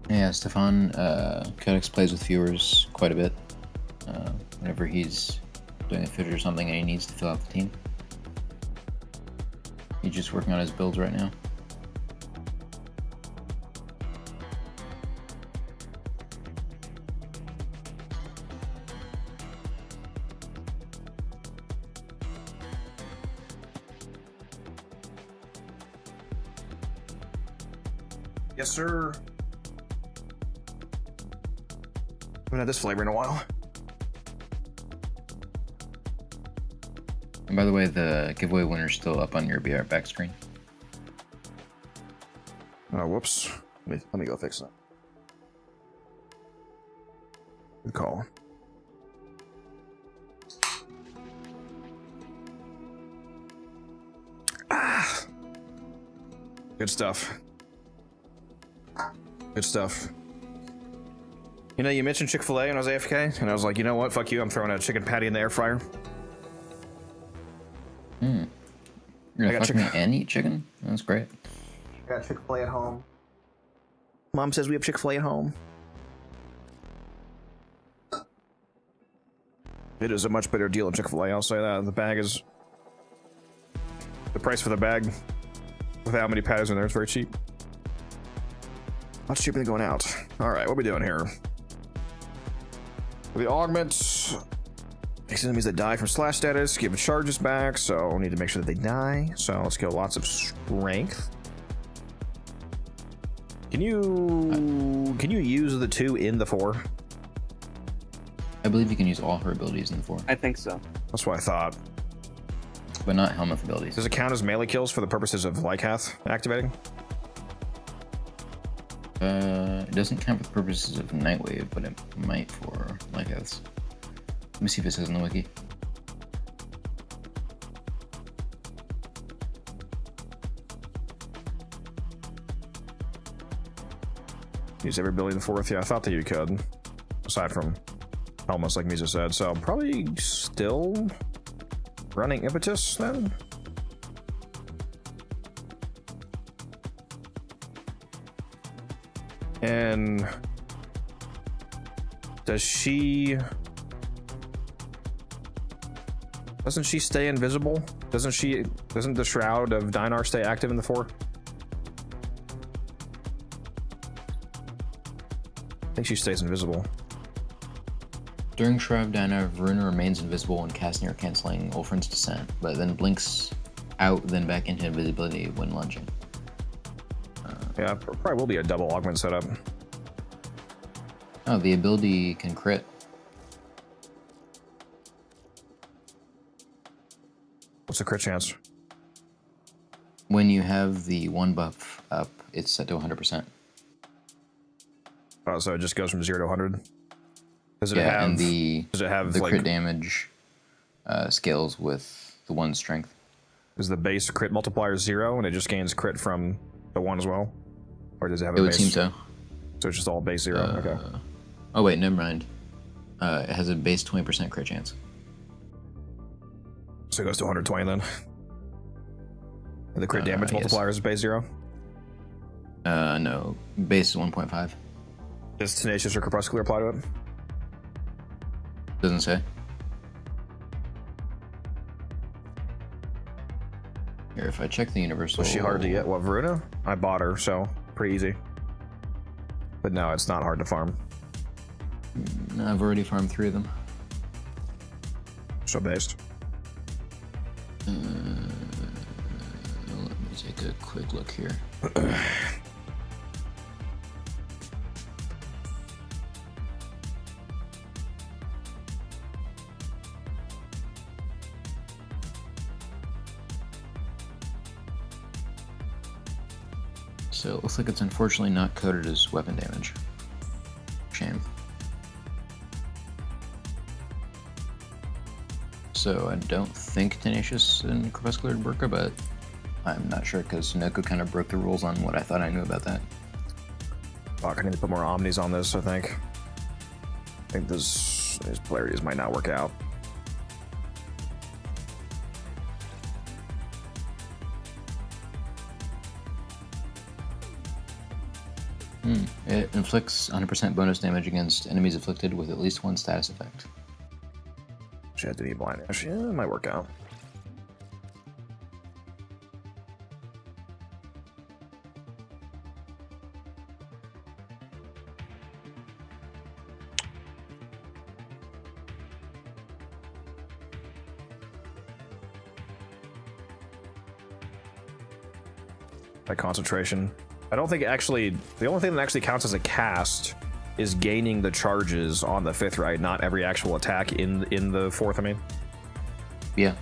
Yeah, Stefan Codex plays with viewers quite a bit. Whenever he's doing a fidget or something and he needs to fill out the team. He's just working on his builds right now. Yes, sir. Haven't had this flavor in a while. And by the way, the giveaway winner's still up on your BR back screen. Oh, whoops. Let me go fix that. Good call. Ah. Good stuff. Good stuff. You know, you mentioned Chick-fil-A when I was AFK, and I was like, you know what? Fuck you. I'm throwing a chicken patty in the air fryer. You're gonna fuck me and eat chicken? That's great. I got Chick-fil-A at home. Mom says we have Chick-fil-A at home. It is a much better deal at Chick-fil-A, I'll say that. The bag is... The price for the bag, with how many patties in there, is very cheap. Much cheaper than going out. Alright, what are we doing here? The augments... Makes enemies that die from slash status, give charges back, so we need to make sure that they die. So let's go lots of strength. Can you use the 2 in the 4? I believe you can use all her abilities in the 4. I think so. That's what I thought. But not Helmuth abilities. Does it count as melee kills for the purposes of Lycath activating? It doesn't count for the purposes of Nightwave, but it might for Lycaths. Let me see if it says in the wiki. Use every ability in the 4th. Yeah, I thought that you could. Aside from almost like Misa said. So probably still running Impetus then? And doesn't she stay invisible? Doesn't the Shroud of Dinar stay active in the 4? I think she stays invisible. During Shroud of Dinar, Voruna remains invisible when casting or canceling Ulfrin's Descent, but then blinks out then back into invisibility when lunging. Yeah, probably will be a double augment setup. Oh, the ability can crit. What's the crit chance? When you have the 1 buff up, it's set to 100%. Oh, so it just goes from 0 to 100. Does it Yeah, have? and the like, crit damage scales with the 1 strength. Is the base crit multiplier 0 and it just gains crit from the 1 as well? Or does it have a It base? would seem so. So it's just all base 0. Okay. Oh wait, never mind. It has a base 20% crit chance. So it goes to 120 then. And the crit damage multiplier is base 0? No. Base is 1.5. Does Tenacious or Crepuscular apply to it? Doesn't say. Here, if I check the universal... Was she hard to get? What, Voruna? I bought her, so pretty easy. But no, it's not hard to farm. No, I've already farmed 3 of them. So based. Let me take a quick look here. So it looks like it's unfortunately not coded as weapon damage. Shame. So I don't think Tenacious and Crepuscular would work, but I'm not sure because Sunoco kind of broke the rules on what I thought I knew about that. Fuck, I need to put more Omnis on this, I think. I think these polarities might not work out. It inflicts 100% bonus damage against enemies afflicted with at least 1 status effect. She had to be blind. Actually, yeah, it might work out. By concentration. I don't think actually, the only thing that actually counts as a cast is gaining the charges on the 5th, right? Not every actual attack in the 4th, I mean. Yeah.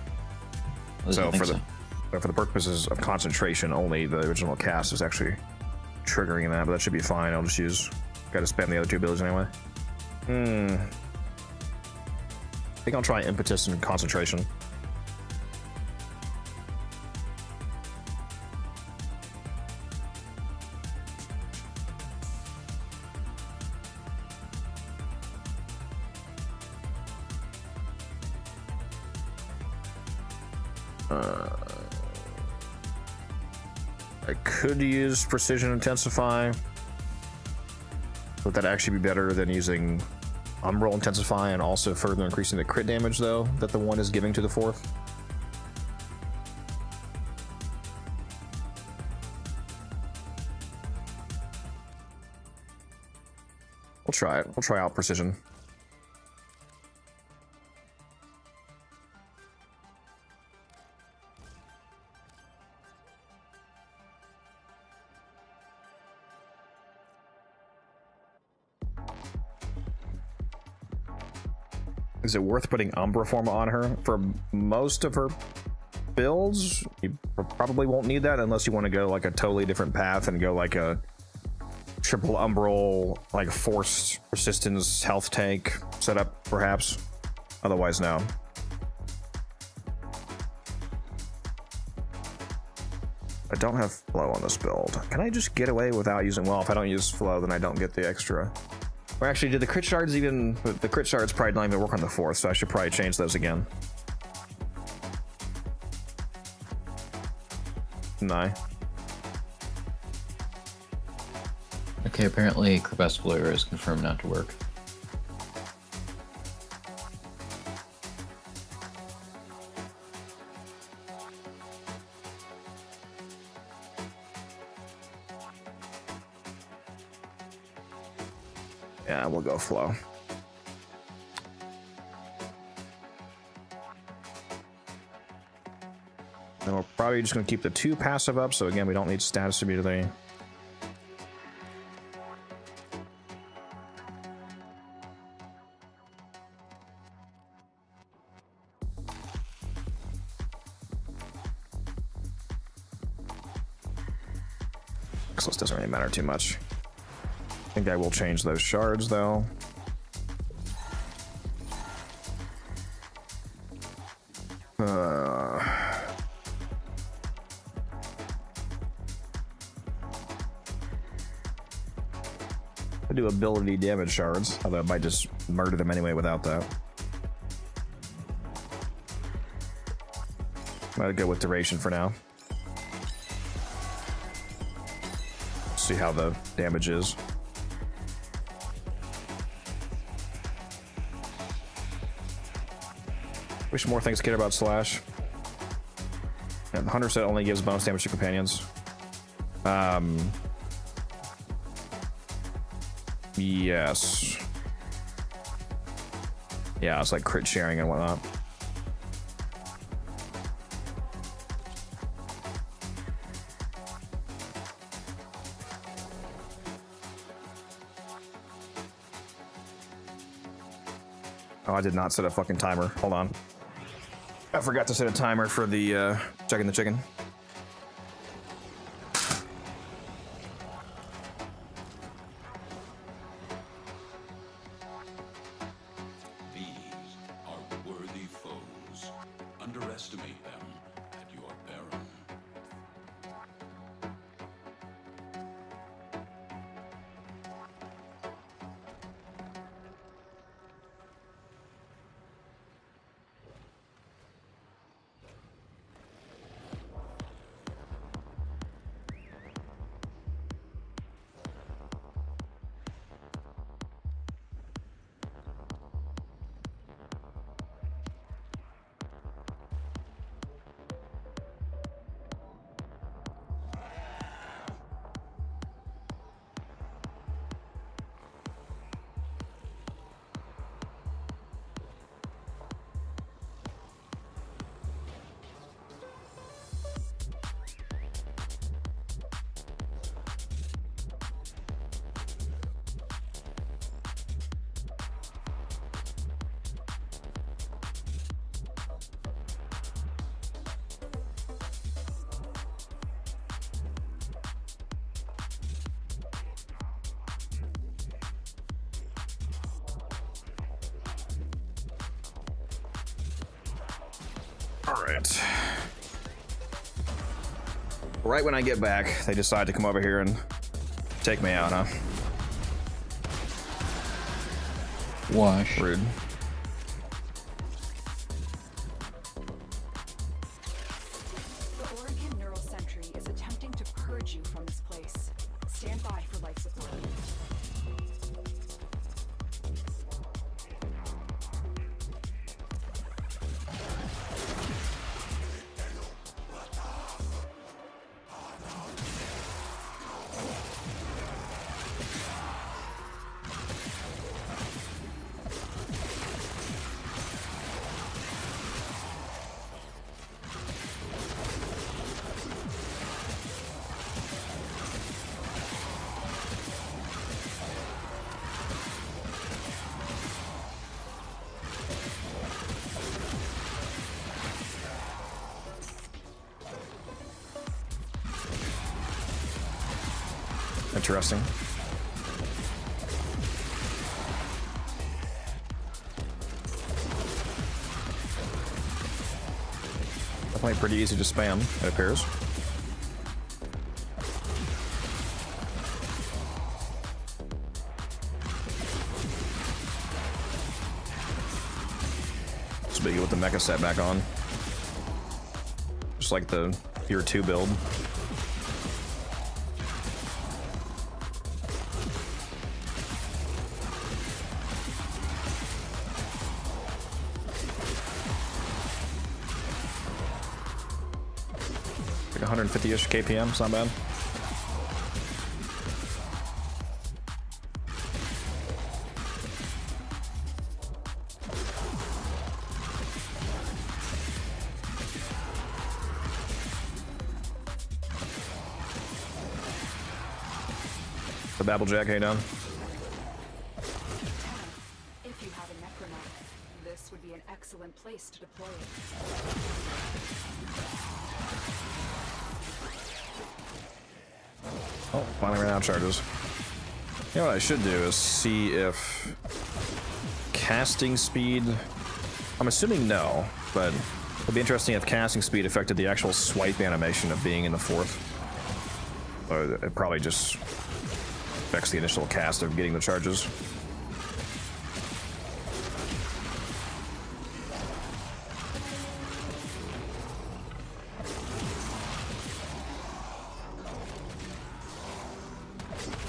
So for the purposes of concentration, only the original cast is actually triggering that, but that should be fine. I'll just use, gotta spam the other 2 abilities anyway. I think I'll try impetus and concentration. I could use Precision Intensify. Would that actually be better than using Umbral Intensify and also further increasing the crit damage, though, that the 1 is giving to the 4th? We'll try it. We'll try out Precision. Is it worth putting Umbra Form on her? For most of her builds, you probably won't need that unless you want to go like a totally different path and go like a triple Umbral, like forced resistance health tank setup, perhaps. Otherwise, no. I don't have flow on this build. Can I just get away without using, well, if I don't use flow, then I don't get the extra. Or actually, did the crit shards even... The crit shards probably don't even work on the 4th, so I should probably change those again. No. Okay, apparently Crepuscular is confirmed not to work. Yeah, we'll go flow. Then we're probably just going to keep the 2 passive up, so again, we don't need status immediately. So this doesn't really matter too much. I think I will change those shards though. I do ability damage shards, although I might just murder them anyway without that. I'll go with duration for now. See how the damage is. Wish more things cared about slash. And the hunter set only gives bonus damage to companions. Yes. Yeah, it's like crit sharing and whatnot. Oh, I did not set a fucking timer. Hold on. I forgot to set a timer for the checking the chicken. These are worthy foes. Underestimate them at your peril. Alright. Right when I get back, they decide to come over here and take me out, huh? Wash. Rude. The Oregon Neural Sentry is attempting to purge you from this place. Stand by for life support. Interesting. Definitely pretty easy to spam, it appears. Speaking with the mecha set back on. Just like the Tier 2 build. Like 150-ish KPM, it's not bad. The Babblejack, how you doing? If you have a Necronaut, this would be an excellent place to deploy it. Oh, finally ran out of charges. You know what I should do is see if casting speed. I'm assuming no, but it'd be interesting if casting speed affected the actual swipe animation of being in the fourth. Or it probably just affects the initial cast of getting the charges.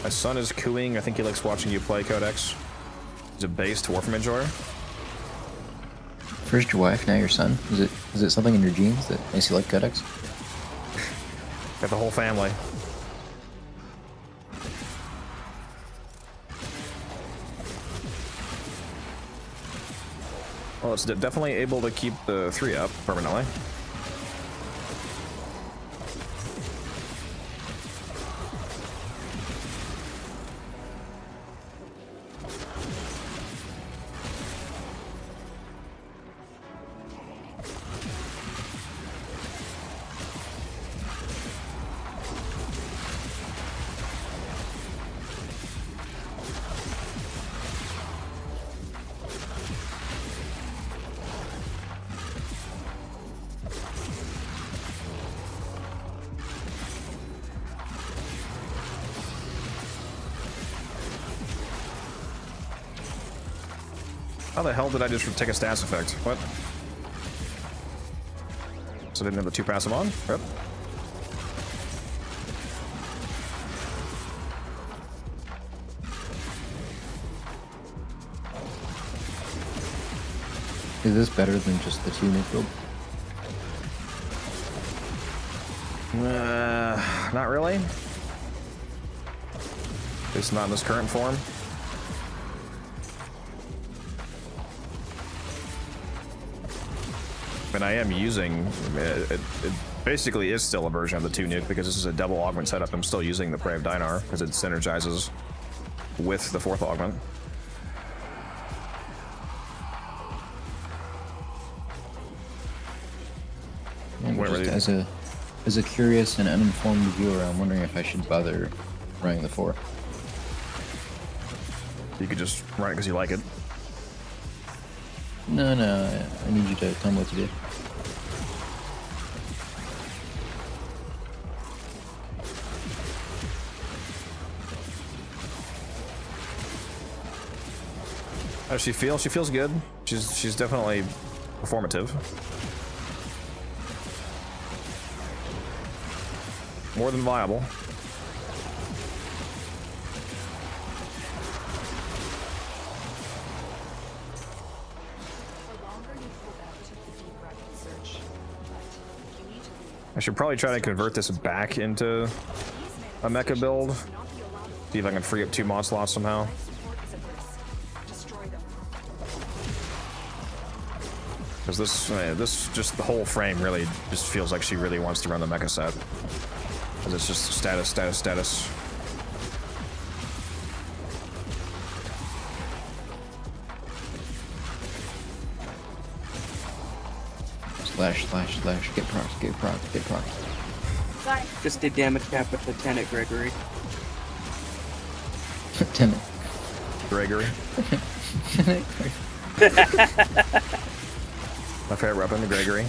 My son is cooing. I think he likes watching you play, Codex. He's a based Warframe enjoyer. First your wife, now your son. Is it something in your genes that makes you like Codex? Got the whole family. Well, it's definitely able to keep the 3 up permanently. How the hell did I just take a stats effect? What? So I didn't have the 2 passive on? Yep. Is this better than just the 2 nuke build? Not really. At least not in this current form. And I am using it basically is still a version of the 2 nuke because this is a double augment setup. I'm still using the Brave Dinar because it synergizes with the 4th augment. And just as a curious and uninformed viewer, I'm wondering if I should bother running the 4. You could just run it because you like it. No, I need you to tell me what to do. How does she feel? She feels good. She's definitely performative. More than viable. I should probably try to convert this back into a mecha build. See if I can free up 2 mod slots somehow. Because this just the whole frame really just feels like she really wants to run the mecha set. Because it's just status. Slash, get procs. Sorry. Just did damage cap with the Tenet Gregory. Tenet. Gregory. My favorite weapon, the Gregory.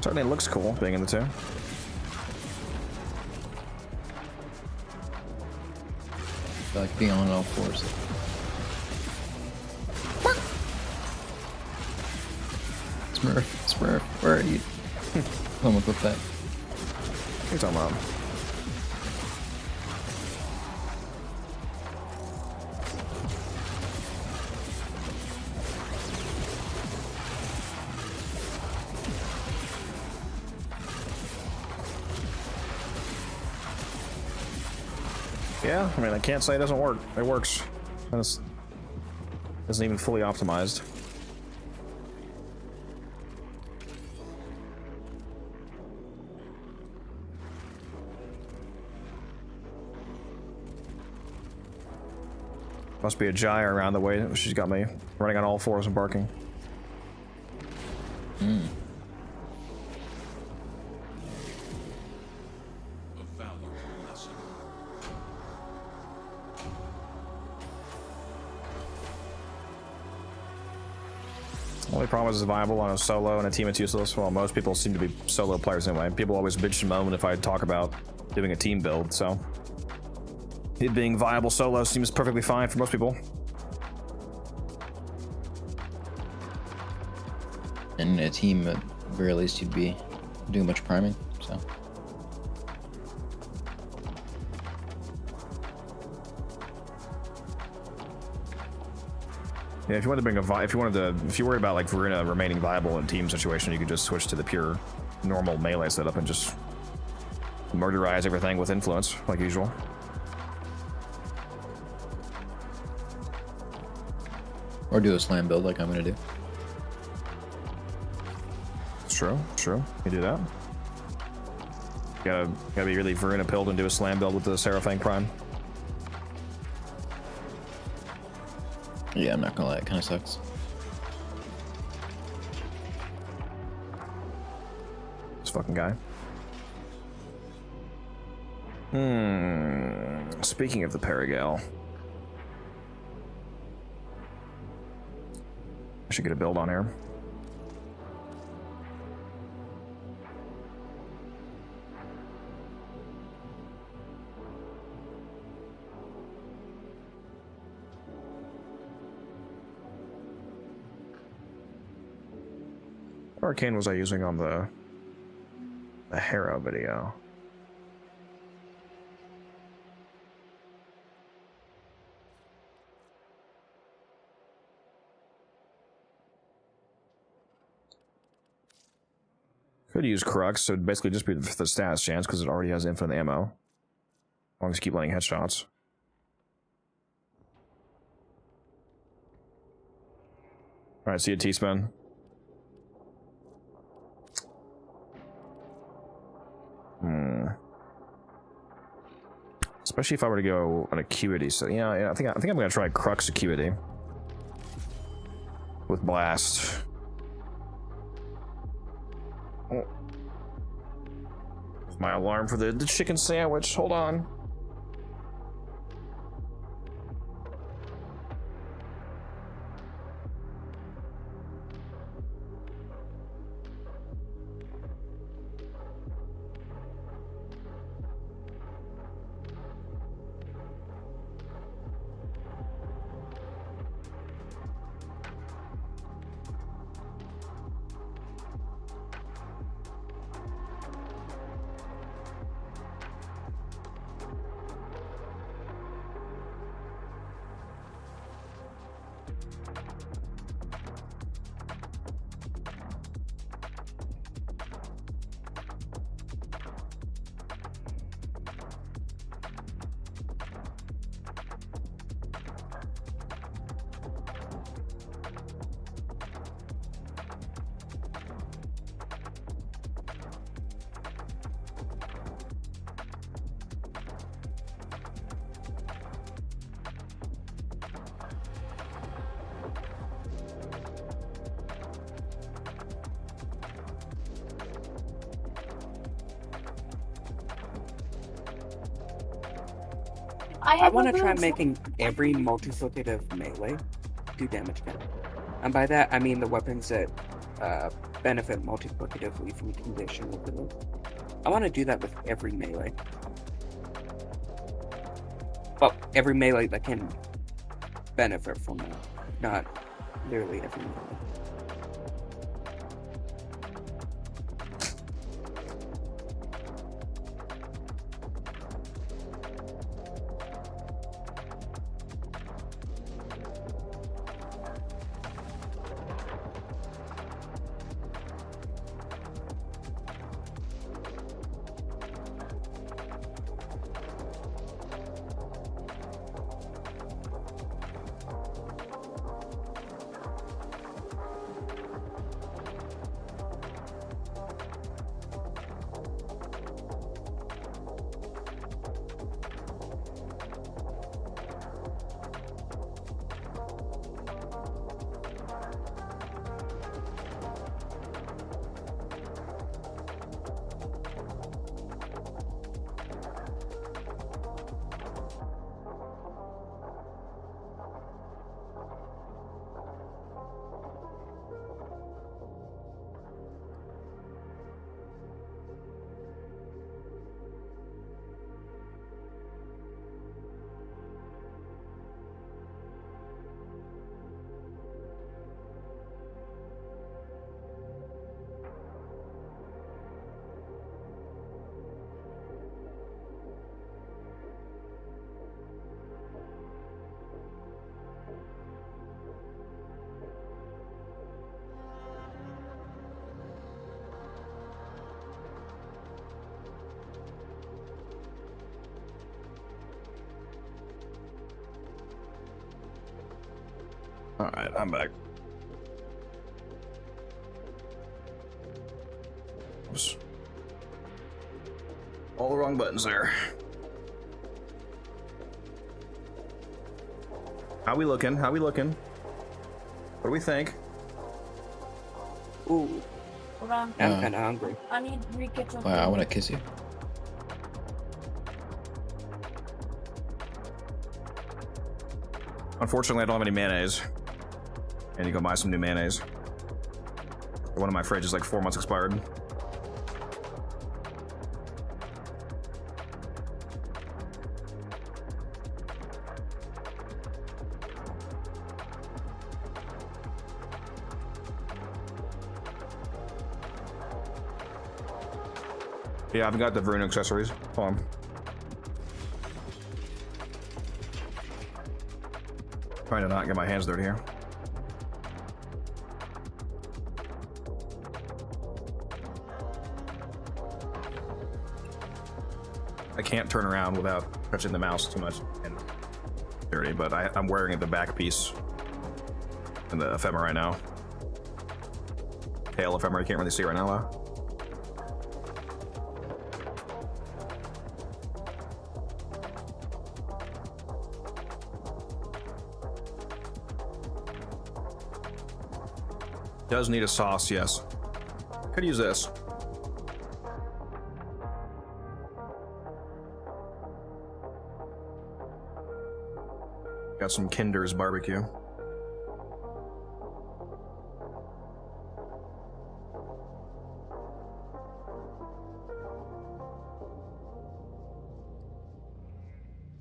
Certainly looks cool being in the 2. Like being on all 4s. Smurf, where are you? Come on, with that. What are you talking about? Yeah, I mean, I can't say it doesn't work. It works. It isn't even fully optimized. Must be a gyre around the way. She's got me running on all fours and barking. Hmm. A valuable lesson. Only problem is it's viable on a solo and a team it's useless. Well, most people seem to be solo players anyway. People always bitch and moan if I talk about doing a team build, so it being viable solo seems perfectly fine for most people. And a team, at very least, you'd be doing much priming, so. Yeah, if you wanted to bring if you worry about like Voruna remaining viable in team situation, you could just switch to the pure normal melee setup and just murderize everything with influence, like usual. Or do a slam build like I'm gonna do. It's true, you do that. Gotta be really Voruna pilled and do a slam build with the Seraphang Prime. Yeah, I'm not gonna lie, it kinda sucks. This fucking guy. Speaking of the Paragale, I should get a build on here. What arcane was I using on the Hera video? Could use Crux, so it'd basically just be the status chance because it already has infinite ammo. As long as you keep landing headshots. Alright, see you, T-Spin. Especially if I were to go on Acuity, so yeah, I think I'm gonna try Crux Acuity. With Blast. Oh. My alarm for the chicken sandwich. Hold on. I want to try making every multiplicative melee do damage again. And by that, I mean the weapons that benefit multiplicatively from conditional build. I want to do that with every melee. Well, every melee that can benefit from it, not literally every melee. All right, I'm back. Oops. All the wrong buttons there. How we looking? How we looking? What do we think? Ooh, Hold on. I'm kind of hungry. I need to re-get your Wow, I want to kiss you. Unfortunately, I don't have any mayonnaise. I need to go buy some new mayonnaise. One of my fridges is like 4 months expired. Yeah, I've got the Voruna accessories. Hold on. Trying to not get my hands dirty here. I can't turn around without touching the mouse too much and dirty, but I'm wearing the back piece in the ephemera right now. Tail ephemera, you can't really see right now, though. Does need a sauce, yes. Could use this. Got some Kinder's barbecue.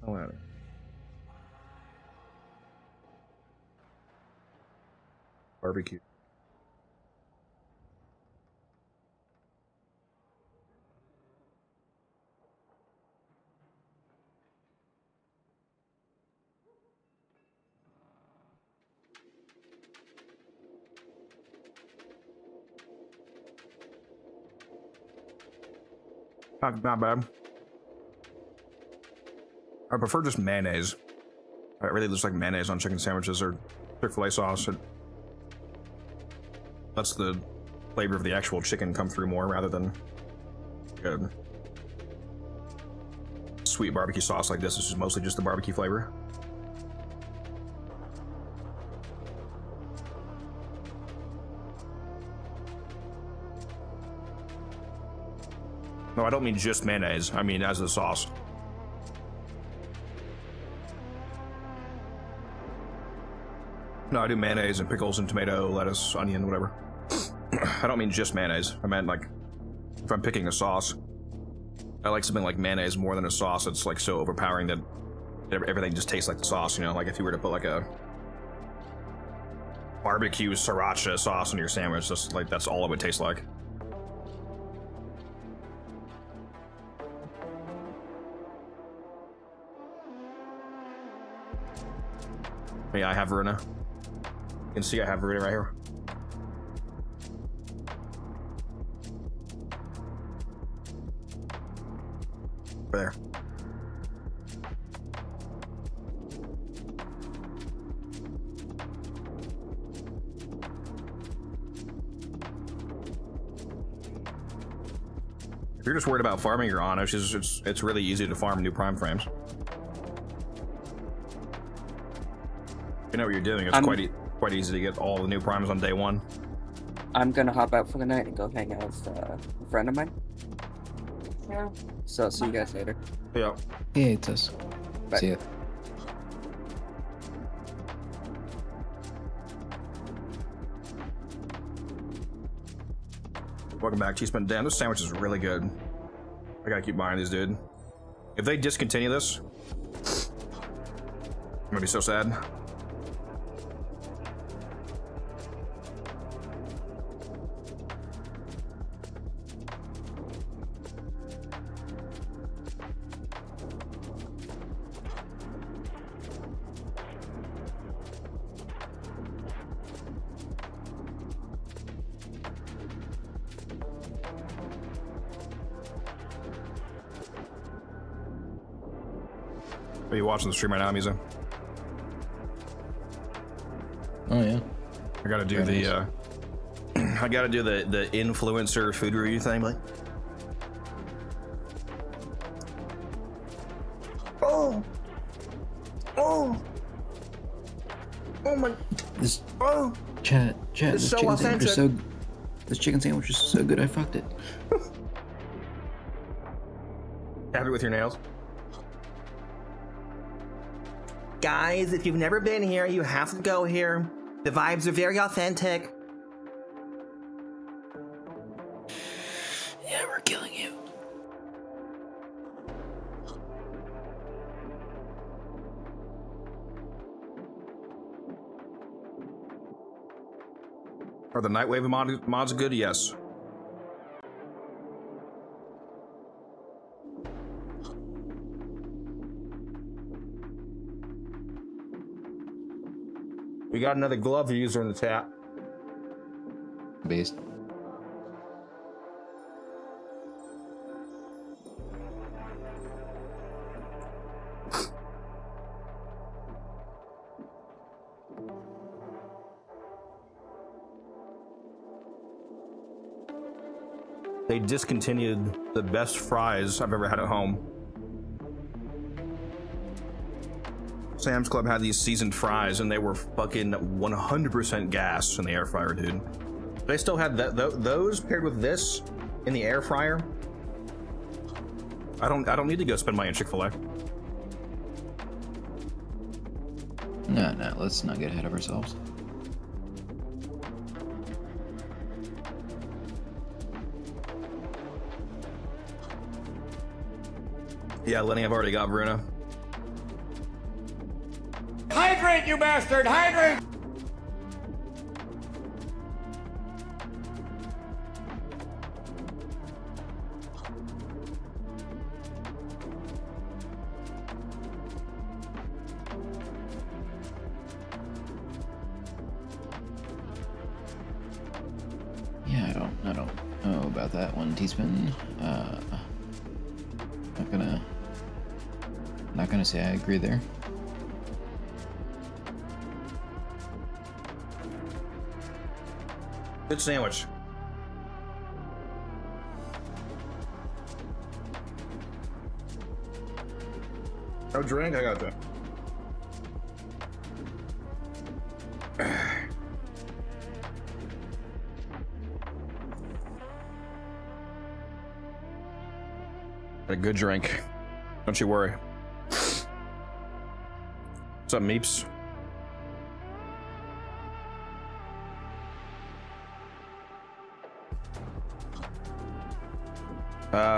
Oh, wow. Barbecue. Not bad. I prefer just mayonnaise. I really just like mayonnaise on chicken sandwiches or Chick-fil-A sauce. It lets the flavor of the actual chicken come through more rather than good sweet barbecue sauce like this. This is mostly just the barbecue flavor. No, I don't mean just mayonnaise. I mean as a sauce. No, I do mayonnaise and pickles and tomato, lettuce, onion, whatever. I don't mean just mayonnaise. I meant like, if I'm picking a sauce, I like something like mayonnaise more than a sauce. It's like so overpowering that everything just tastes like the sauce, you know? Like if you were to put like a barbecue sriracha sauce on your sandwich, just like that's all it would taste like. Yeah, I have Voruna. You can see I have Voruna right here. Over there. If you're just worried about farming your Onish, it's really easy to farm new prime frames. You know what you're doing. It's quite easy to get all the new primes on day one. I'm gonna hop out for the night and go hang out with a friend of mine. Yeah. So see you guys later. Yeah. Yeah, it does. Bye. See ya. Welcome back, Cheeseman. Damn, this sandwich is really good. I gotta keep buying these, dude. If they discontinue this, I'm gonna be so sad. Are you watching the stream right now, Misa? Oh yeah. I gotta do Very the I gotta do the influencer food review thing, like. Oh my. This Oh, chat. it's This so chicken sandwich is authentic. this chicken sandwich is so good. I fucked it. Happy with your nails? Guys, if you've never been here, you have to go here. The vibes are very authentic. Yeah, we're killing you. Are the Nightwave mods good? Yes. We got another glove user in the chat. Beast. They discontinued the best fries I've ever had at home. Sam's Club had these seasoned fries, and they were fucking 100% gas in the air fryer, dude. They still had those paired with this in the air fryer. I don't need to go spend money on Chick-fil-A. No, let's not get ahead of ourselves. Yeah, Lenny, I've already got Voruna. Hydrate, you bastard! Hydrate! Yeah, I don't know about that one, teaspoon. Not gonna say I agree there. Good sandwich. No drink? I got that. A good drink. Don't you worry. What's up, Meeps?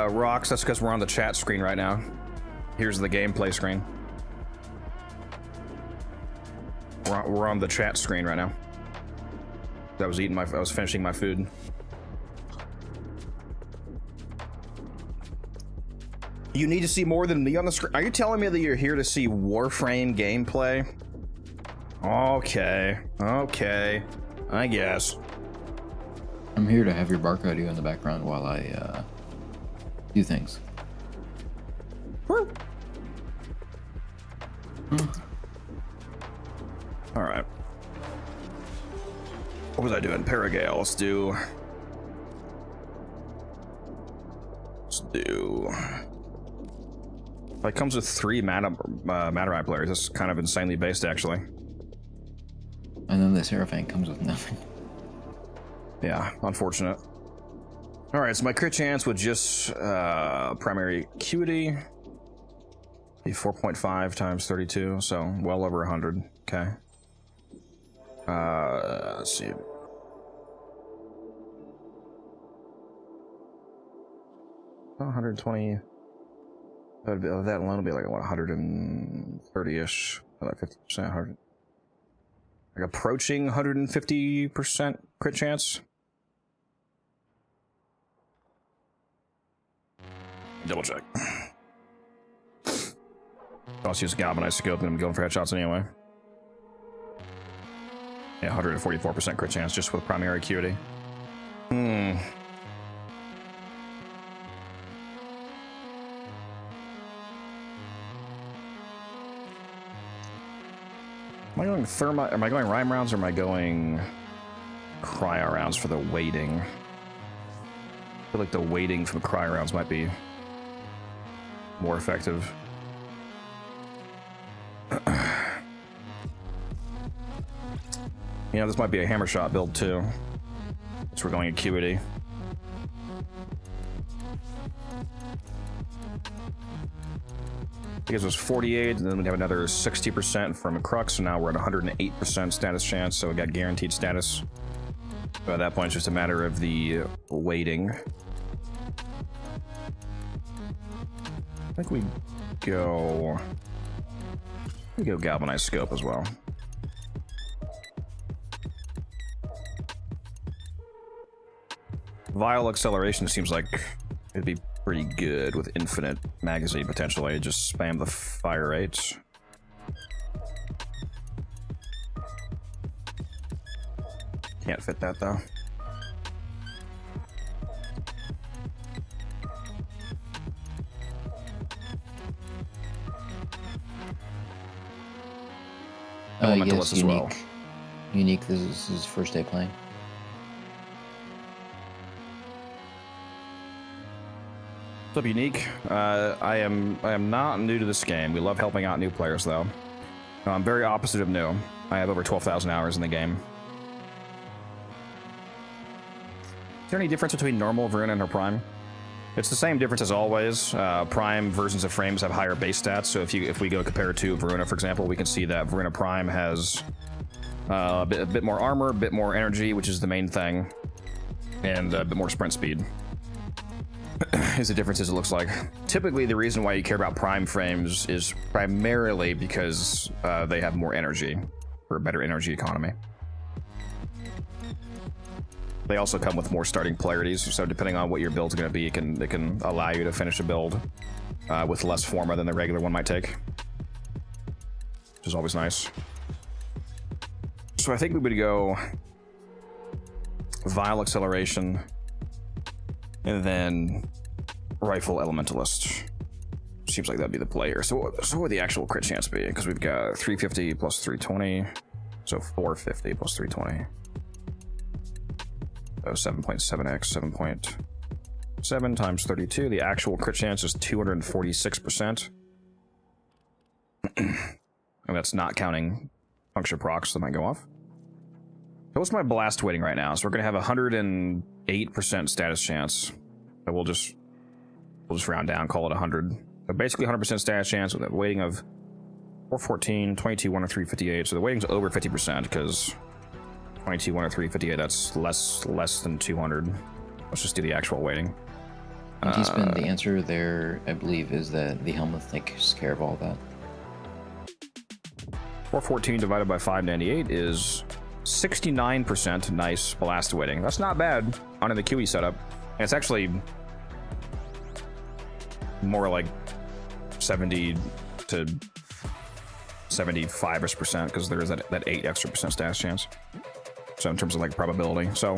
Rocks, that's because we're on the chat screen right now. Here's the gameplay screen. We're on the chat screen right now. I was finishing my food. You need to see more than me on the screen. Are you telling me that you're here to see Warframe gameplay? Okay, I guess. I'm here to have your barcode in the background while I do things. Woo. All right. What was I doing? Paragale. Let's do. It comes with 3 Mattereye players. That's kind of insanely based, actually. And then the Seraphine comes with nothing. Yeah, unfortunate. All right, so my crit chance with just primary acuity be 4.5 times 32, so well over 100. Okay. Let's see. Oh, 120. That alone would be like what, 130-ish, like 50%, 100. Like approaching 150% crit chance. Double check. I'll just use a galvanized scope and I'm going for headshots anyway. Yeah, 144% crit chance just with primary acuity. Am I going thermite? Am I going rhyme rounds or am I going cryo rounds for the weighting? I feel like the weighting from cryo rounds might be more effective. You know, this might be a hammer shot build too. So we're going acuity. I guess it was 48, and then we have another 60% from Crux, so now we're at 108% status chance, so we got guaranteed status. But at that point, it's just a matter of the weighting. I think we go galvanized scope as well. Vial acceleration seems like it'd be pretty good with infinite magazine potentially. Just spam the fire rates. Can't fit that though. Yes, as well. Unique, this is his first day playing. What's up, Unique? I am not new to this game. We love helping out new players, though. I'm very opposite of new. I have over 12,000 hours in the game. Is there any difference between normal, Voruna, and her Prime? It's the same difference as always. Prime versions of frames have higher base stats, so if we go compare to Voruna, for example, we can see that Voruna Prime has a bit more armor, a bit more energy, which is the main thing, and a bit more sprint speed. Is the differences it looks like. Typically, the reason why you care about Prime frames is primarily because they have more energy, or better energy economy. They also come with more starting polarities, so depending on what your build's going to be, it can allow you to finish a build with less forma than the regular one might take, which is always nice. So I think we would go Vial Acceleration, and then Rifle Elementalist. Seems like that'd be the player. So what would the actual crit chance be? Because we've got 350 plus 320, so 450 plus 320. So 7.7x, 7.7 times 32. The actual crit chance is 246%. And that's not counting puncture procs that might go off. So what's my blast weighting right now? So we're gonna have 108% status chance. So we'll just round down, call it 100. So basically 100% status chance with a weighting of 414, 22, 103, 58. So the weighting's over 50% because 22, 103, 58, that's less than 200. Let's just do the actual weighting. And T-Spin, the answer there, I believe, is that the helmet takes care of all that. 414 divided by 598 is 69% nice blast weighting. That's not bad on the QE setup. And it's actually more like 70 to 75% because there is that 8 extra percent status chance. So in terms of like probability, so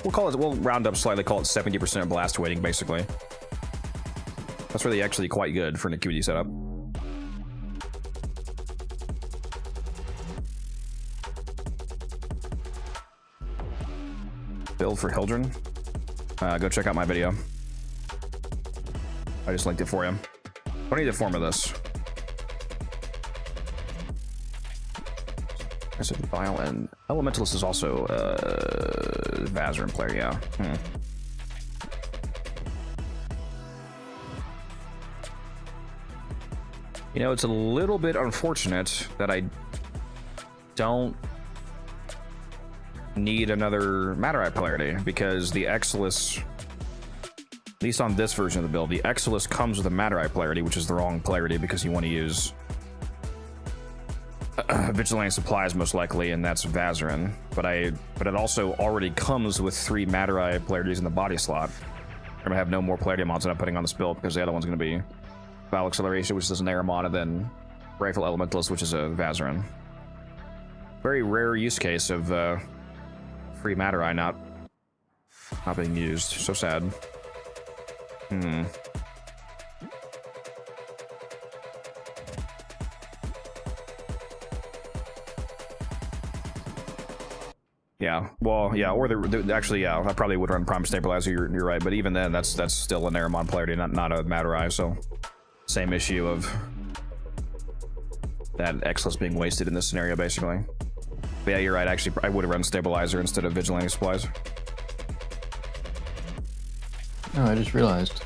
we'll round up slightly, call it 70% blast weighting basically. That's really actually quite good for an QD setup. Build for Hildren. Go check out my video. I just linked it for you. I need the form of this. I said Vial and Elementalist is also Vazarin player, yeah. You know, it's a little bit unfortunate that I don't need another Matter Eye polarity because the Exilus, at least on this version of the build, the Exilus comes with a Matter Eye polarity, which is the wrong polarity because you want to use Vigilante Supplies most likely, and that's Vazarin. But it also already comes with 3 Matter Eye polarities in the body slot. I'm gonna have no more polarity mods that I'm putting on this build because the other one's gonna be Vial Acceleration, which is an air mod, and then Rifle Elementalist, which is a Vazarin. Very rare use case of free Matter Eye not being used. So sad. Yeah, well, yeah, or actually, yeah, I probably would run Prime Stabilizer, you're right, but even then, that's still an Aramon polarity, not a Matter Eye, so same issue of that Excellence being wasted in this scenario, basically. But yeah, you're right, actually, I would have run Stabilizer instead of Vigilante Supplies. No, I just realized.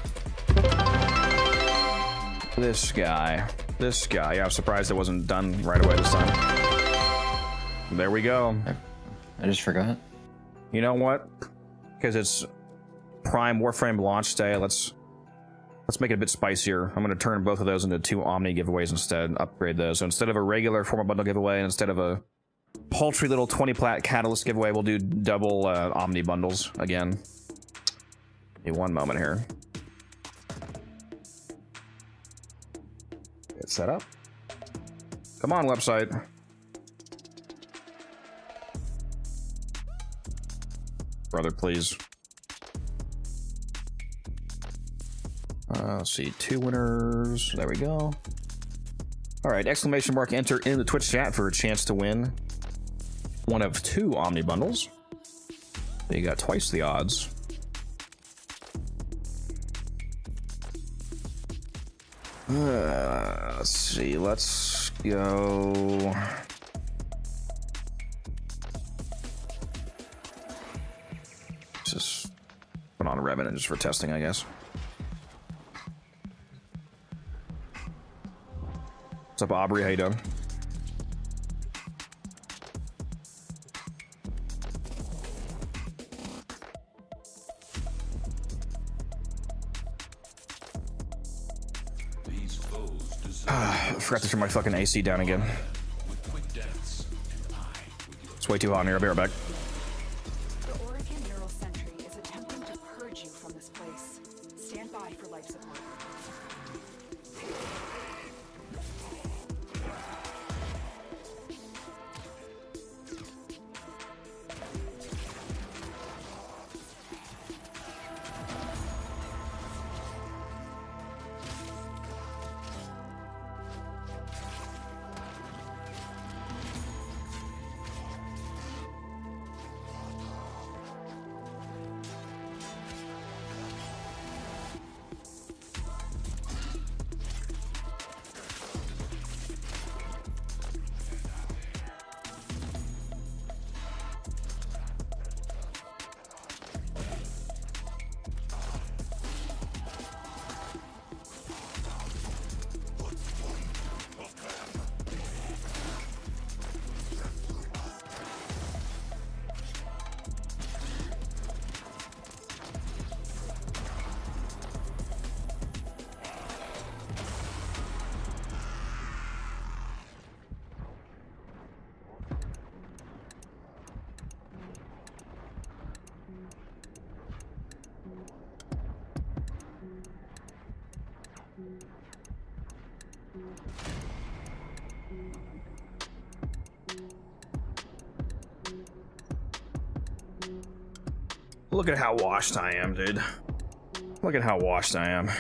This guy, yeah, I'm surprised it wasn't done right away this time. There we go. I just forgot. You know what? Because it's Prime Warframe launch day, let's make it a bit spicier. I'm going to turn both of those into 2 Omni giveaways instead, upgrade those. So instead of a regular formal bundle giveaway, and instead of a paltry little 20 plat catalyst giveaway, we'll do double Omni bundles again. Give me one moment here. Get set up. Come on, website. Brother, please. Let's see, 2 winners. There we go. All right, exclamation mark, enter in the Twitch chat for a chance to win one of 2 Omni bundles. So you got twice the odds. Let's see, let's go. Just put on a Revenant just for testing, I guess. What's up, Aubrey? How you doing? I forgot to turn my fucking AC down again. It's way too hot in here. I'll be right back. The Oregon Neural Sentry is attempting to purge you from this place. Stand by for life support. Look at how washed I am, dude. Look at how washed I am. I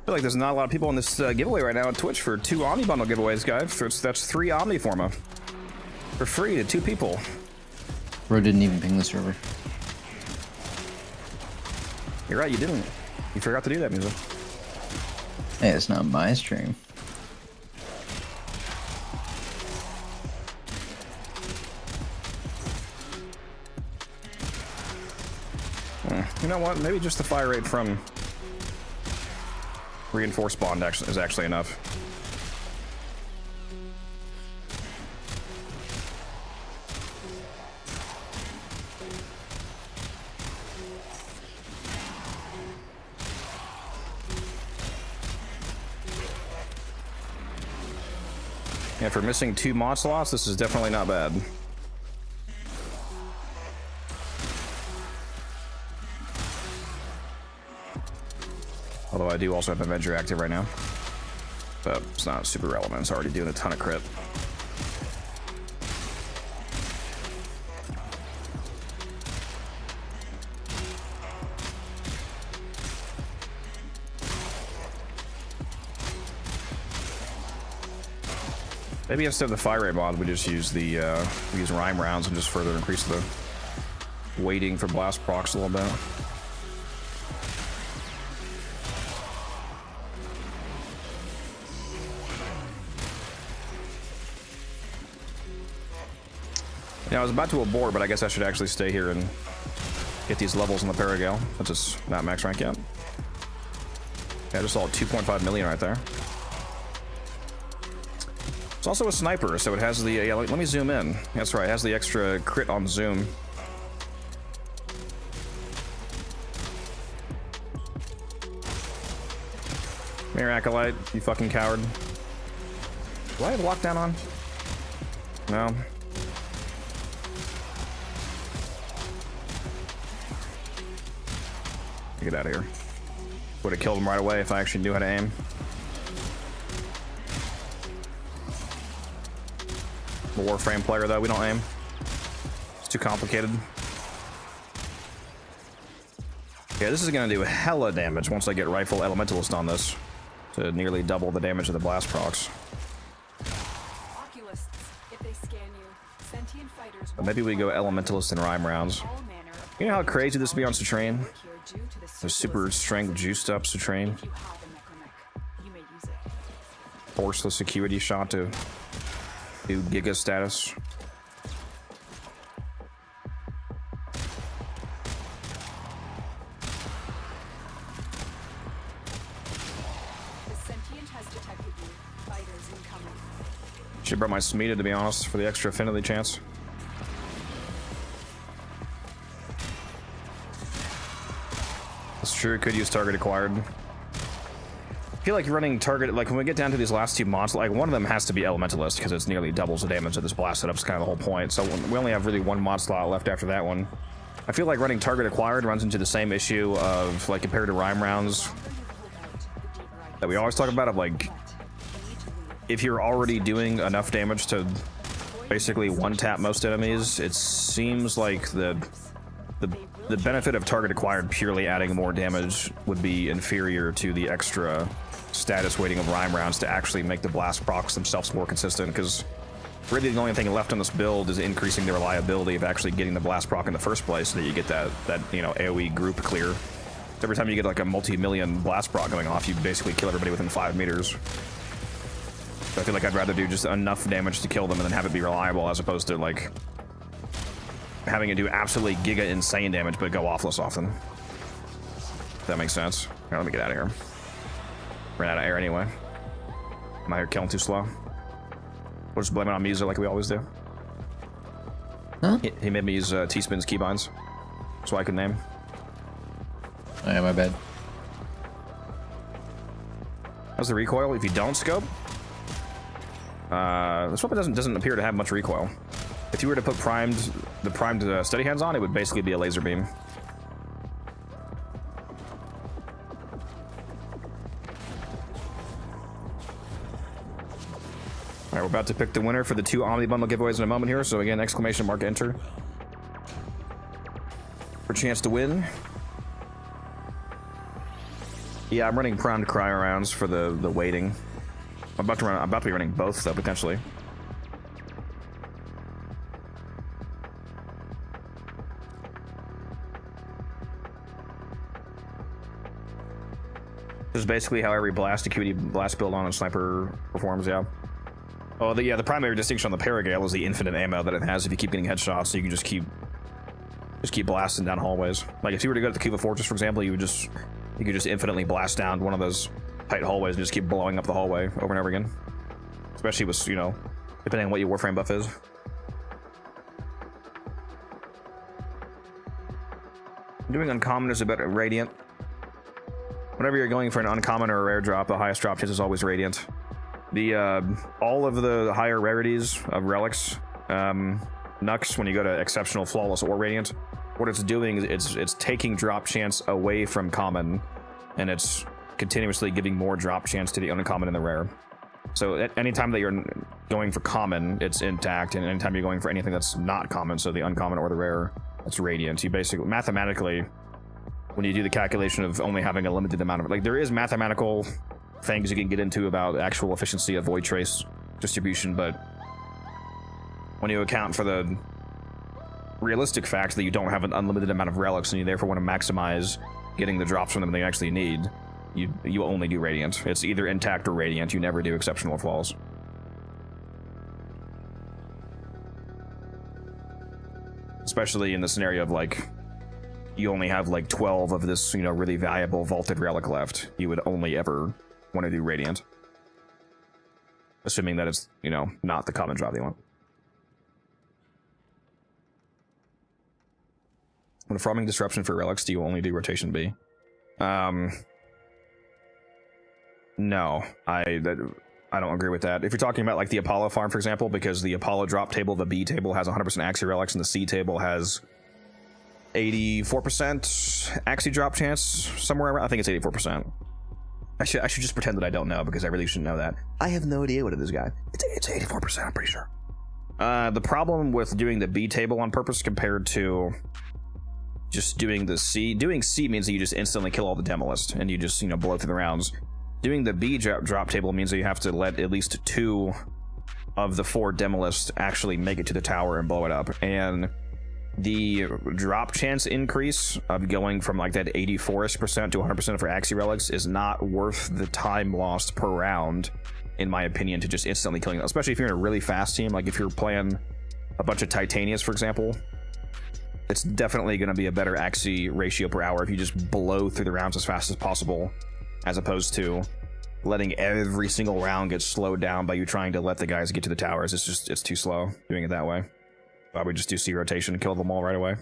feel like there's not a lot of people in this giveaway right now on Twitch for 2 Omni Bundle giveaways, guys. That's 3 Omni Forma. For free to 2 people. Bro didn't even ping the server. You're right, you didn't. You forgot to do that, Musa. Hey, it's not my stream. You know what? Maybe just the fire rate from reinforced bond is actually enough. Yeah, for missing 2 mod slots, this is definitely not bad. Although I do also have Avenger active right now. But it's not super relevant. It's already doing a ton of crit. Maybe instead of the fire rate mod, we just use the we use rhyme rounds and just further increase the weighting for blast procs a little bit. Yeah, I was about to abort, but I guess I should actually stay here and get these levels in the Paragale. That's just not max rank yet. Yeah, I just saw 2.5 million right there. It's also a sniper, so it has the... yeah, let me zoom in. That's right, it has the extra crit on zoom. Come here, Acolyte, you fucking coward. Do I have lockdown on? No. Get out of here. Would have killed him right away if I actually knew how to aim. I'm a Warframe player, though. We don't aim. It's too complicated. Yeah, this is going to do hella damage once I get Rifle Elementalist on this. To nearly double the damage of the blast procs. Oculists, if they scan you, sentient fighters But maybe we go Elementalist and Rhyme rounds. You know how crazy this would be on Citrain? The super strength juiced up Citrain. Force the security shot to do Giga status. The sentient has detected you. Fighters incoming. Should've brought my Smita, to be honest, for the extra affinity chance. That's true, could use target acquired. I feel like running target, like when we get down to these last two mods, like one of them has to be Elementalist because it's nearly doubles the damage of this blast setup is kind of the whole point. So we only have really one mod slot left after that one. I feel like running target acquired runs into the same issue of, like, compared to Rhyme rounds that we always talk about, of like, if you're already doing enough damage to basically one-tap most enemies, it seems like the benefit of target acquired purely adding more damage would be inferior to the extra status weighting of Rhyme rounds to actually make the blast procs themselves more consistent, because really the only thing left on this build is increasing the reliability of actually getting the blast proc in the first place so that you get that you know, AoE group clear. Every time you get like a multi-million blast proc going off, you basically kill everybody within 5 meters. So I feel like I'd rather do just enough damage to kill them and then have it be reliable, as opposed to like having it do absolutely giga insane damage but go off less often. If that makes sense. Alright, let me get out of here. Ran out of air anyway. Am I here killing too slow? We'll just blame it on Musa like we always do. Huh? He made me use T-Spin's keybinds, so I could name. Oh, yeah, my bad. How's the recoil? If you don't scope, this weapon doesn't appear to have much recoil. If you were to put the primed steady hands on, it would basically be a laser beam. Alright, we're about to pick the winner for the 2 Omni Bundle giveaways in a moment here, so again, exclamation mark enter. For a chance to win. Yeah, I'm running primed cryo rounds for the weighting. I'm about to be running both though, potentially. This is basically how every blast acuity blast build on a sniper performs, yeah. Oh, the primary distinction on the Paragale is the infinite ammo that it has if you keep getting headshots, so you can just keep blasting down hallways. Like if you were to go to the Cuba Fortress, for example, you could just infinitely blast down one of those tight hallways and just keep blowing up the hallway over and over again. Especially with, you know, depending on what your Warframe buff is. Doing uncommon is a better radiant. Whenever you're going for an uncommon or a rare drop, the highest drop chance is always radiant. The all of the higher rarities of relics, Nux, when you go to exceptional, flawless, or radiant, what it's doing is it's taking drop chance away from common, and it's continuously giving more drop chance to the uncommon and the rare. So at any time that you're going for common, it's intact, and anytime you're going for anything that's not common, so the uncommon or the rare, it's radiant. You basically, mathematically, when you do the calculation of only having a limited amount of, like, there is mathematical things you can get into about actual efficiency of Void Trace distribution, but when you account for the realistic fact that you don't have an unlimited amount of relics and you therefore want to maximize getting the drops from them that you actually need, you only do Radiant. It's either intact or Radiant. You never do exceptional or flaws. Especially in the scenario of, like, you only have, like, 12 of this, you know, really valuable vaulted relic left. You would only ever want to do Radiant. Assuming that it's, you know, not the common drop you want. When farming disruption for relics, do you only do rotation B? No, I don't agree with that. If you're talking about like the Apollo farm, for example, because the Apollo drop table, the B table has 100% Axie relics, and the C table has 84% Axie drop chance, somewhere around. I think it's 84%. I should just pretend that I don't know, because I really shouldn't know that. I have no idea what it is, guy. It's 84%, I'm pretty sure. The problem with doing the B table on purpose compared to just doing the C, doing C means that you just instantly kill all the Demolist, and you just, you know, blow through the rounds. Doing the B drop table means that you have to let at least 2 of the 4 Demolists actually make it to the tower and blow it up. And the drop chance increase of going from like that 84% to 100% for Axie relics is not worth the time lost per round, in my opinion, to just instantly killing them. Especially if you're in a really fast team, like if you're playing a bunch of Titanias, for example. It's definitely going to be a better Axie ratio per hour if you just blow through the rounds as fast as possible, as opposed to letting every single round get slowed down by you trying to let the guys get to the towers. It's too slow doing it that way. I would just do C rotation and kill them all right away.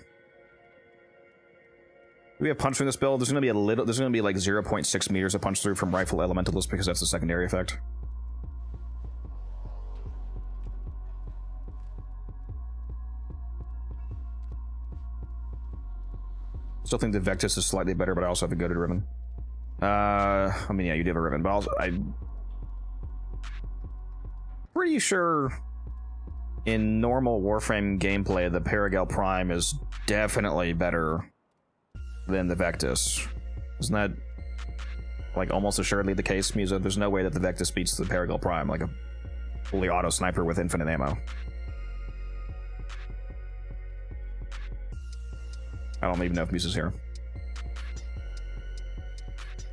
We have punch through this build. There's going to be like 0.6 meters of punch through from Rifle Elementalist, because that's the secondary effect. Still think the Vectis is slightly better, but I also have a goated ribbon. I mean, yeah, you do have a ribbon, but also, I'm pretty sure in normal Warframe gameplay, the Paragale Prime is definitely better than the Vectis. Isn't that, like, almost assuredly the case, Musa? There's no way that the Vectis beats the Paragale Prime, like a fully auto sniper with infinite ammo. I don't even know if Musa's here.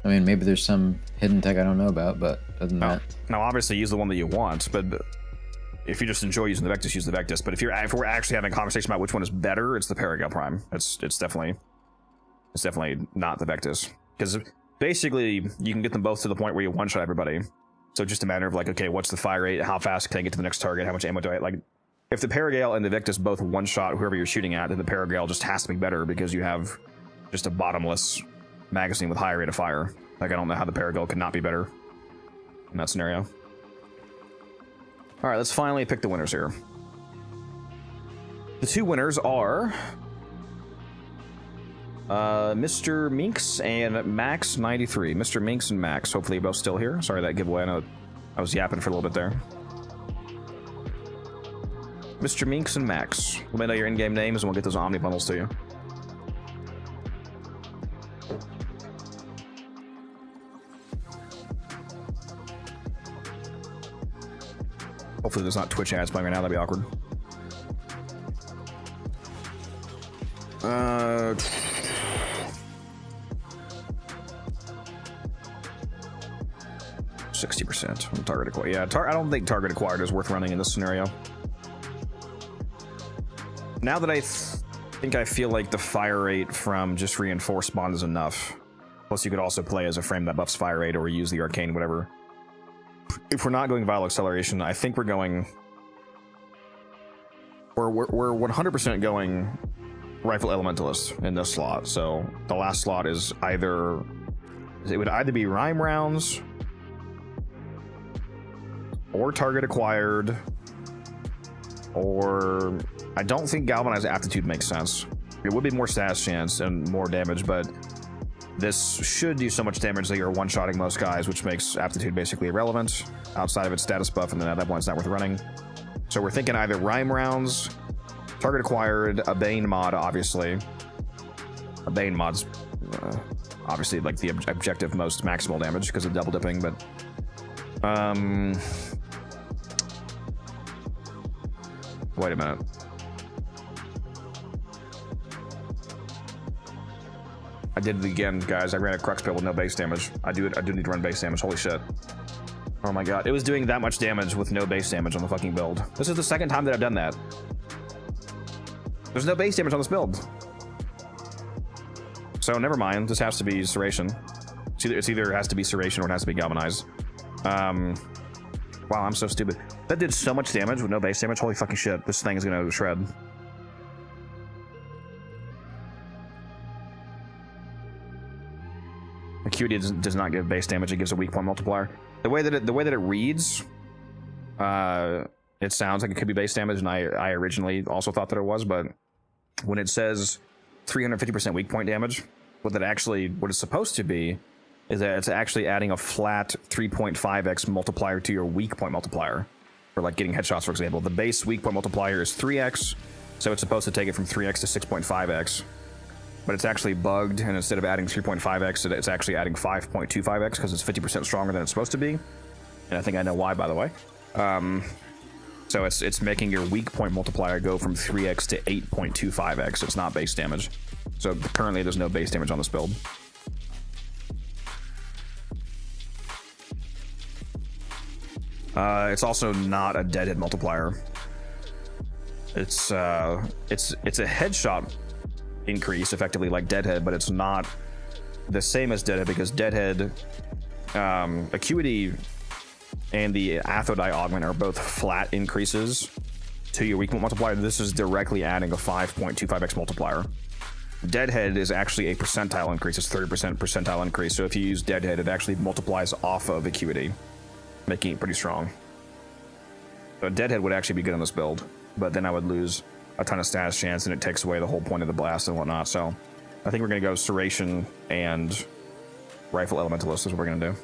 I mean, maybe there's some hidden tech I don't know about, but other than that... Now, obviously, use the one that you want, but if you just enjoy using the Vectis, use the Vectis. But if we're actually having a conversation about which one is better, it's the Paragale Prime. It's definitely not the Vectis. Because basically, you can get them both to the point where you one-shot everybody. So it's just a matter of like, okay, what's the fire rate? How fast can I get to the next target? How much ammo do I... Like, if the Paragale and the Vectis both one-shot whoever you're shooting at, then the Paragale just has to be better because you have just a bottomless magazine with high rate of fire. Like, I don't know how the Paragale could not be better in that scenario. Alright, let's finally pick the winners here. The 2 winners are Mr. Minx and Max93. Mr. Minx and Max. Hopefully you're both still here. Sorry that giveaway. I know I was yapping for a little bit there. Mr. Minx and Max. Let me know your in-game names and we'll get those Omni bundles to you. Hopefully there's not Twitch ads playing right now, that'd be awkward. 60% on target acquired. Yeah, I don't think target acquired is worth running in this scenario. Now that I think I feel like the fire rate from just reinforced spawn is enough. Plus you could also play as a frame that buffs fire rate or use the arcane, whatever. If we're not going Vial Acceleration, I think we're going... We're 100% going Rifle Elementalist in this slot. So the last slot is either... It would either be Rhyme Rounds or Target Acquired, or... I don't think Galvanized Aptitude makes sense. It would be more status chance and more damage, but this should do so much damage that you're one-shotting most guys, which makes Aptitude basically irrelevant outside of its status buff, and then at that point it's not worth running. So we're thinking either Rhyme Rounds, Target Acquired, a Bane mod, obviously. A Bane mod's obviously like the objective most maximal damage because of double dipping, but Wait a minute. I did it again, guys. I ran a crux build with no base damage. I do need to run base damage. Holy shit. Oh my god. It was doing that much damage with no base damage on the fucking build. This is the second time that I've done that. There's no base damage on this build. So never mind. This has to be Serration. It's either has to be Serration or it has to be Galvanized. Wow, I'm so stupid. That did so much damage with no base damage. Holy fucking shit. This thing is gonna shred. Acuity does not give base damage. It gives a weak point multiplier. The way that it reads, it sounds like it could be base damage, and I originally also thought that it was, but when it says 350% weak point damage, what it's supposed to be is that it's actually adding a flat 3.5x multiplier to your weak point multiplier. For like getting headshots, for example. The base weak point multiplier is 3x, so it's supposed to take it from 3x to 6.5x. But it's actually bugged, and instead of adding 3.5x, it's actually adding 5.25x because it's 50% stronger than it's supposed to be. And I think I know why, by the way. So it's making your weak point multiplier go from 3x to 8.25x. It's not base damage. So currently there's no base damage on this build. It's also not a deadhead multiplier. It's a headshot increase, effectively like deadhead, but it's not the same as deadhead because deadhead, acuity and the athodai augment are both flat increases to your weak point multiplier. This is directly adding a 5.25x multiplier. Deadhead is actually a percentile increase. It's 30% percentile increase. So if you use deadhead, it actually multiplies off of acuity, making it pretty strong. So deadhead would actually be good on this build, but then I would lose a ton of status chance, and it takes away the whole point of the blast and whatnot. So I think we're going to go Serration and Rifle Elementalist is what we're going to do.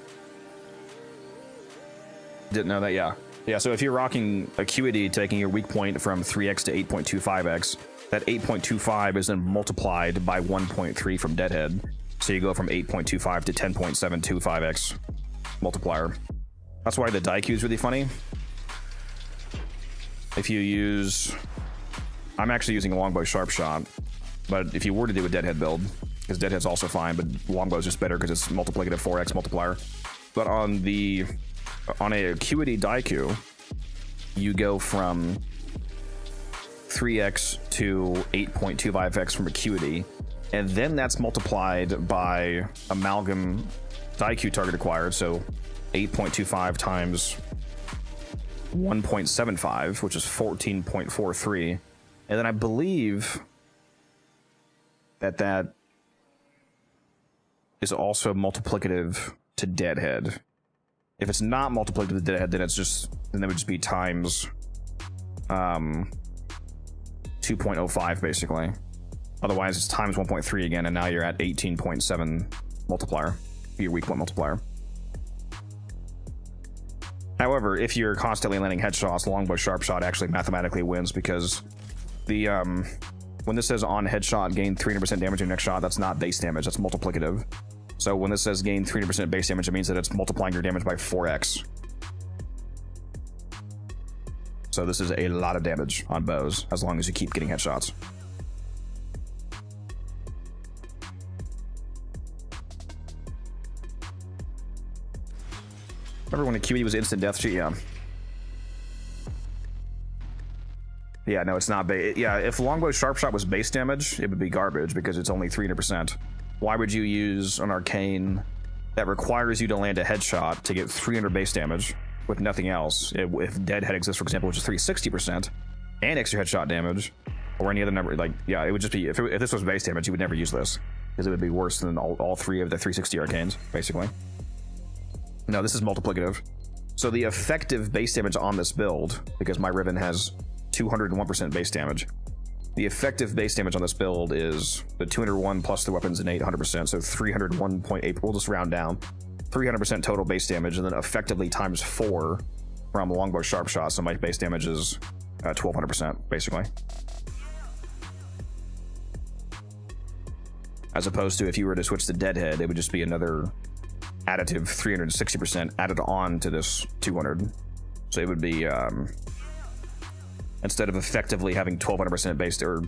Didn't know that, yeah. Yeah, so if you're rocking Acuity, taking your weak point from 3x to 8.25x, that 8.25 is then multiplied by 1.3 from Deadhead. So you go from 8.25 to 10.725x multiplier. That's why the Daiku is really funny. If you use... I'm actually using a Longbow Sharp Shot, but if you were to do a Deadhead build, because Deadhead's also fine, but Longbow is just better because it's multiplicative 4x multiplier. But on a Acuity Daiku, you go from 3x to 8.25x from Acuity, and then that's multiplied by Amalgam Daiku target acquired, so 8.25 times 1.75, which is 14.43, and then I believe that is also multiplicative to Deadhead. If it's not multiplicative to Deadhead, then it would just be times 2.05 basically. Otherwise, it's times 1.3 again, and now you're at 18.7 multiplier, your weak point multiplier. However, if you're constantly landing headshots, Longbow Sharp Shot actually mathematically wins because the when this says on headshot gain 300% damage in your next shot, that's not base damage, that's multiplicative. So when this says gain 300% base damage, it means that it's multiplying your damage by 4x. So this is a lot of damage on bows, as long as you keep getting headshots. Remember when Acuity was instant death cheat? Yeah. Yeah, no, it's not base. Yeah, if Longbow Sharp Shot was base damage, it would be garbage because it's only 300%. Why would you use an arcane that requires you to land a headshot to get 300 base damage with nothing else? If Deadhead exists, for example, which is 360% and extra headshot damage, or any other number, like, yeah, it would just be, if this was base damage, you would never use this because it would be worse than all three of the 360 arcanes, basically. No, this is multiplicative. So the effective base damage on this build, because my Riven has 201% base damage, the effective base damage on this build is the 201 plus the weapons and 800%, so 301.8. We'll just round down. 300% total base damage, and then effectively times 4 from Longbow Sharp Shot, so my base damage is 1200%, basically. As opposed to if you were to switch to Deadhead, it would just be another additive 360% added on to this 200. So it would be instead of effectively having 1200% base, or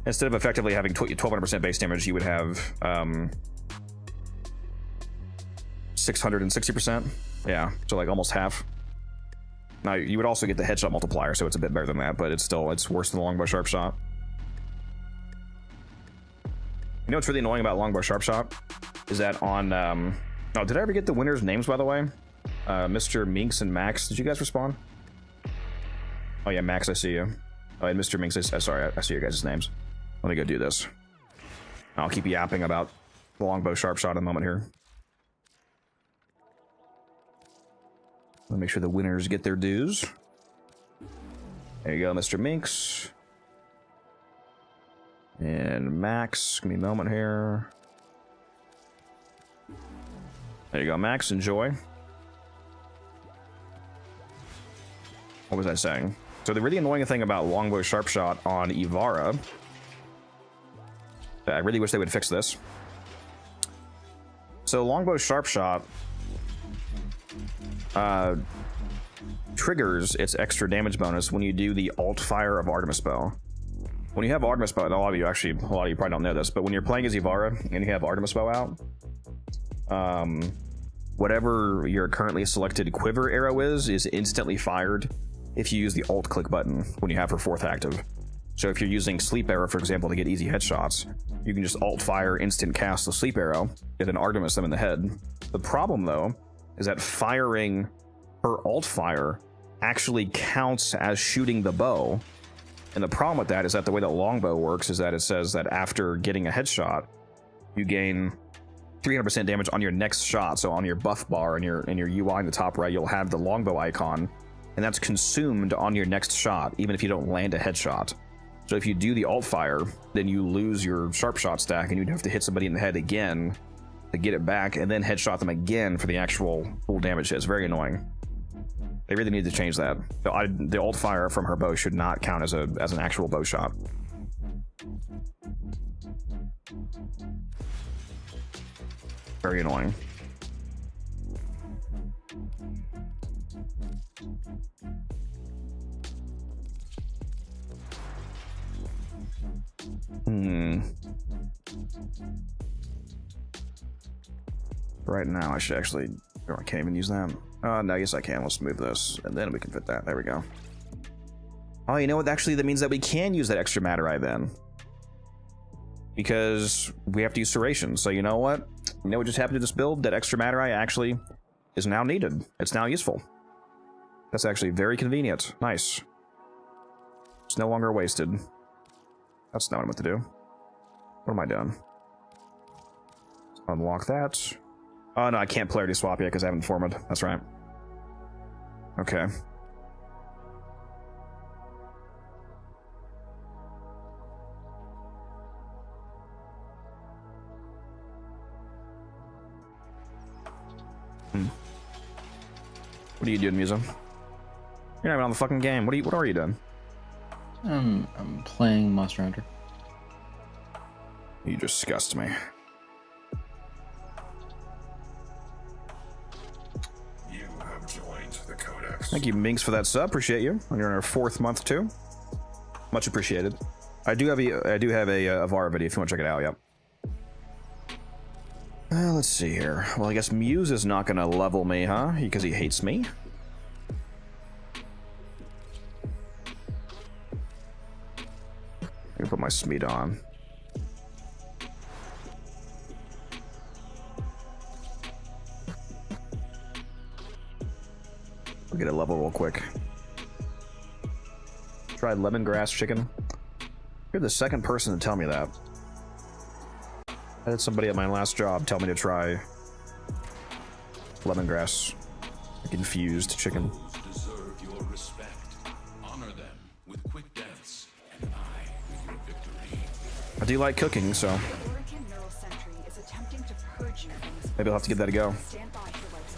instead of effectively having 1200% base damage, you would have 660%. Yeah, so like almost half. Now you would also get the headshot multiplier, so it's a bit better than that, but it's worse than the longbow sharp shot. You know what's really annoying about longbow sharp shot is that on oh, did I ever get the winners' names, by the way? Mr. Minx and Max, did you guys respond? Oh yeah, Max, I see you. Oh, and Mr. Minx, sorry, I see your guys' names. Let me go do this. I'll keep yapping about the longbow sharp shot in a moment here. Let me make sure the winners get their dues. There you go, Mr. Minx. And Max, give me a moment here. There you go, Max, enjoy. What was I saying? So the really annoying thing about longbow sharp shot on Ivara, I really wish they would fix this. So longbow sharp shot triggers its extra damage bonus when you do the alt fire of Artemis Bow. When you have Artemis Bow, a lot of you probably don't know this, but when you're playing as Ivara and you have Artemis Bow out, whatever your currently selected quiver arrow is instantly fired if you use the alt click button when you have her 4th active. So if you're using sleep arrow, for example, to get easy headshots, you can just alt fire instant cast the sleep arrow and then Artemis them in the head. The problem though is that firing her alt fire actually counts as shooting the bow. And the problem with that is that the way that longbow works is that it says that after getting a headshot, you gain 300% damage on your next shot. So on your buff bar and your UI in the top right, you'll have the longbow icon, and that's consumed on your next shot, even if you don't land a headshot. So if you do the alt fire, then you lose your sharp shot stack, and you'd have to hit somebody in the head again to get it back, and then headshot them again for the actual full damage hit. It's very annoying. They really need to change that. The alt fire from her bow should not count as an actual bow shot. Very annoying. Right now, I should actually... Oh, I can't even use that. No, yes I can. Let's move this, and then we can fit that. There we go. Oh, you know what? Actually, that means that we can use that extra matter eye then. Because we have to use Serration. So you know what? You know what just happened to this build? That extra matter eye actually is now needed. It's now useful. That's actually very convenient. Nice. It's no longer wasted. That's not what I meant to do. What am I doing? Unlock that. Oh no, I can't polarity swap yet because I haven't formed. That's right. Okay. What are you doing, Musa? You're not even on the fucking game. What are you doing? I'm playing Monster Hunter. You disgust me. You have joined the Codex. Thank you, Minx, for that sub. Appreciate you. And you're in our 4th month too. Much appreciated. I do have a Avara video if you want to check it out. Yep. Let's see here. Well, I guess Muse is not gonna level me, huh? Because he hates me. I'm gonna put my Smeed on. We'll get a level real quick. Tried lemongrass chicken. You're the 2nd person to tell me that. I had somebody at my last job tell me to try lemongrass, like infused chicken. Deserve your respect. Honor them with quick deaths, and I with your victory. I do like cooking, so Hurricane Neural Sentry is attempting to purge you from this. maybe I'll have to give that a go. Stand by for life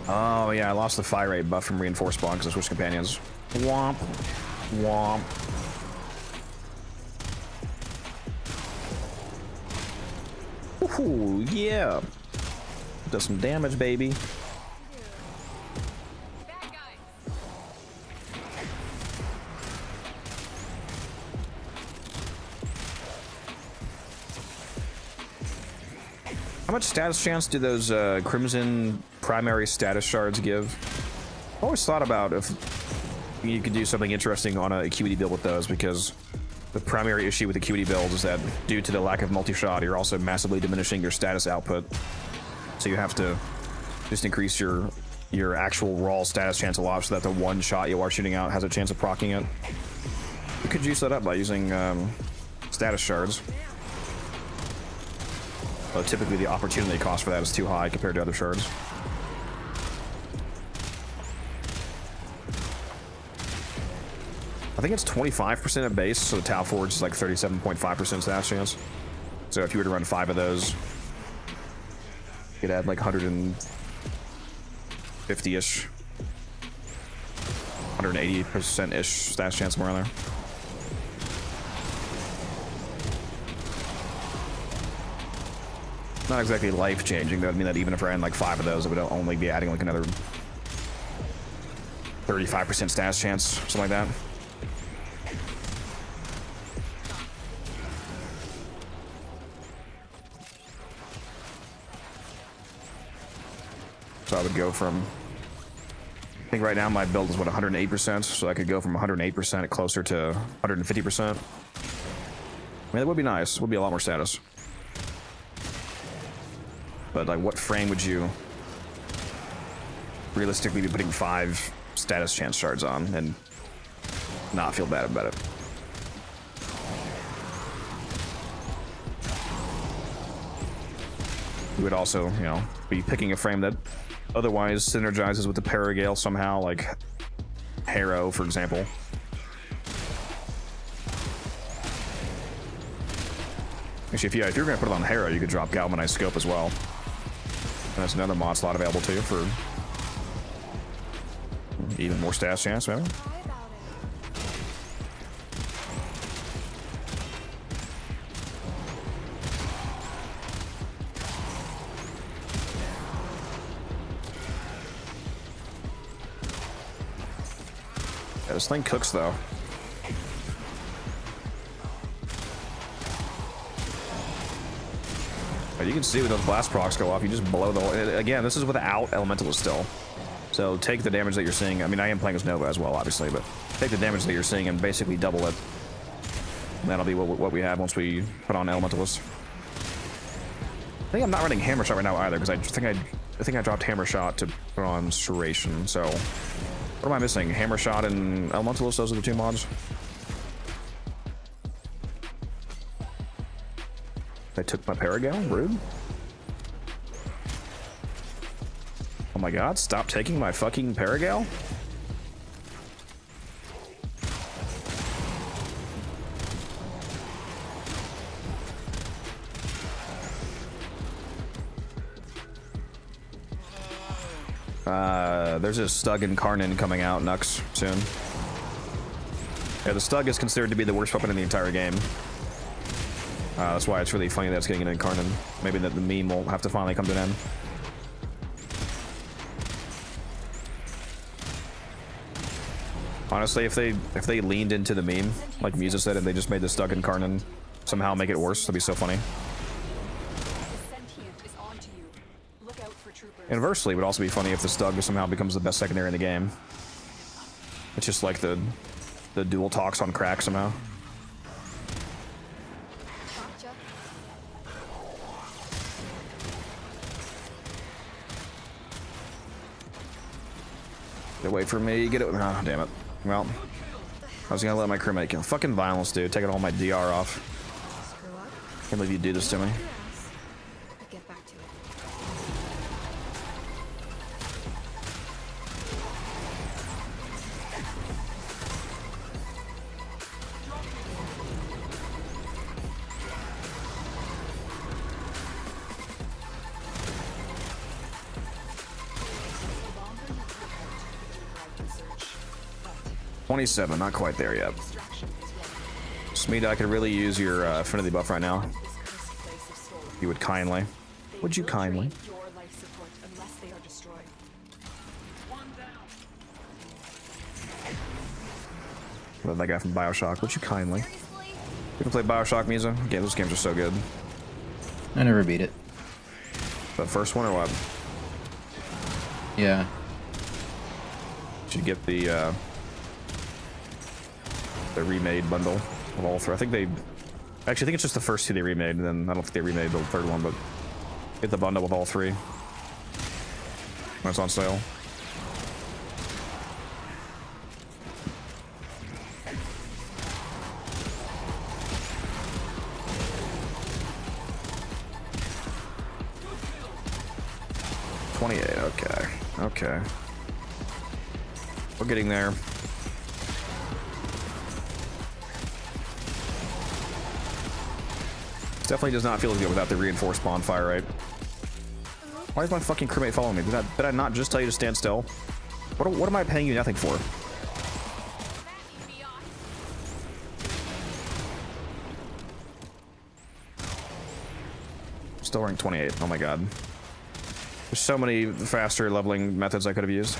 support. Oh yeah, I lost the fire rate buff from reinforced spawn because I switched companions. Womp. Womp. Ooh, yeah. Does some damage, baby. Bad guys How much status chance do those Crimson primary status shards give? I always thought about if you could do something interesting on a acuity build with those, because the primary issue with acuity builds is that due to the lack of multi-shot, you're also massively diminishing your status output. So you have to just increase your actual raw status chance a lot so that the one shot you are shooting out has a chance of proccing it. You could juice that up by using status shards. But typically the opportunity cost for that is too high compared to other shards. I think it's 25% at base, so the Tau Forge is like 37.5% status chance. So if you were to run 5 of those, you could add like 150-ish, 180%-ish status chance somewhere in there. Not exactly life-changing. That would mean that even if I ran like 5 of those, it would only be adding like another 35% status chance, something like that. So I would go from, I think right now my build is what, 108%, so I could go from 108% closer to 150%. I mean, that would be nice. It would be a lot more status. But like, what frame would you realistically be putting 5 status chance shards on and not feel bad about it? You would also, you know, be picking a frame that otherwise synergizes with the Paragale somehow, like Harrow, for example. Actually, if you're going to put it on Harrow, you could drop Galvanized Scope as well. And that's another mod slot available to you for even more status chance, maybe. Yeah, this thing cooks, though. You can see when those blast procs go off, you just blow the whole... Again, this is without Elementalist still. So take the damage that you're seeing. I mean, I am playing as Nova as well, obviously, but take the damage that you're seeing and basically double it. That'll be what we have once we put on Elementalist. I think I'm not running Hammer Shot right now either, because I think I dropped Hammer Shot to put on Serration. So what am I missing? Hammer Shot and Elementalist, those are the 2 mods. I took my Paragale? Rude. Oh my god, stop taking my fucking Paragale? There's a Stug and Karnan coming out, Nux, soon. Yeah, the Stug is considered to be the worst weapon in the entire game. That's why it's really funny that it's getting an Incarnate. Maybe that the meme will have to finally come to an end. Honestly, if they leaned into the meme, like Musa said, and they just made the Stug Incarnate somehow make it worse, that'd be so funny. Inversely, it would also be funny if the Stug somehow becomes the best secondary in the game. It's just like the dual talks on crack somehow. Wait for me, get it. Oh, damn it. Well, I was gonna let my crewmate kill. Fucking violence, dude. Taking all my DR off. Can't believe you do this to me. Get back to it. 27, not quite there yet. Smeed, I could really use your affinity buff right now. You would kindly. Would you kindly? Love that guy from Bioshock. Would you kindly? You ever play Bioshock, Musa? Again, those games are so good. I never beat it. The first one or what? Yeah. Should get the remade bundle of all three. I think they actually I think it's just the first two they remade, and then I don't think they remade the third one, but get the bundle with all three when it's on sale. Okay. Okay. We're getting there. Definitely does not feel as good without the reinforced bonfire, right? Why is my fucking crewmate following me? Did I not just tell you to stand still? What am I paying you nothing for? Still rank 28. Oh my god. There's so many faster leveling methods I could have used.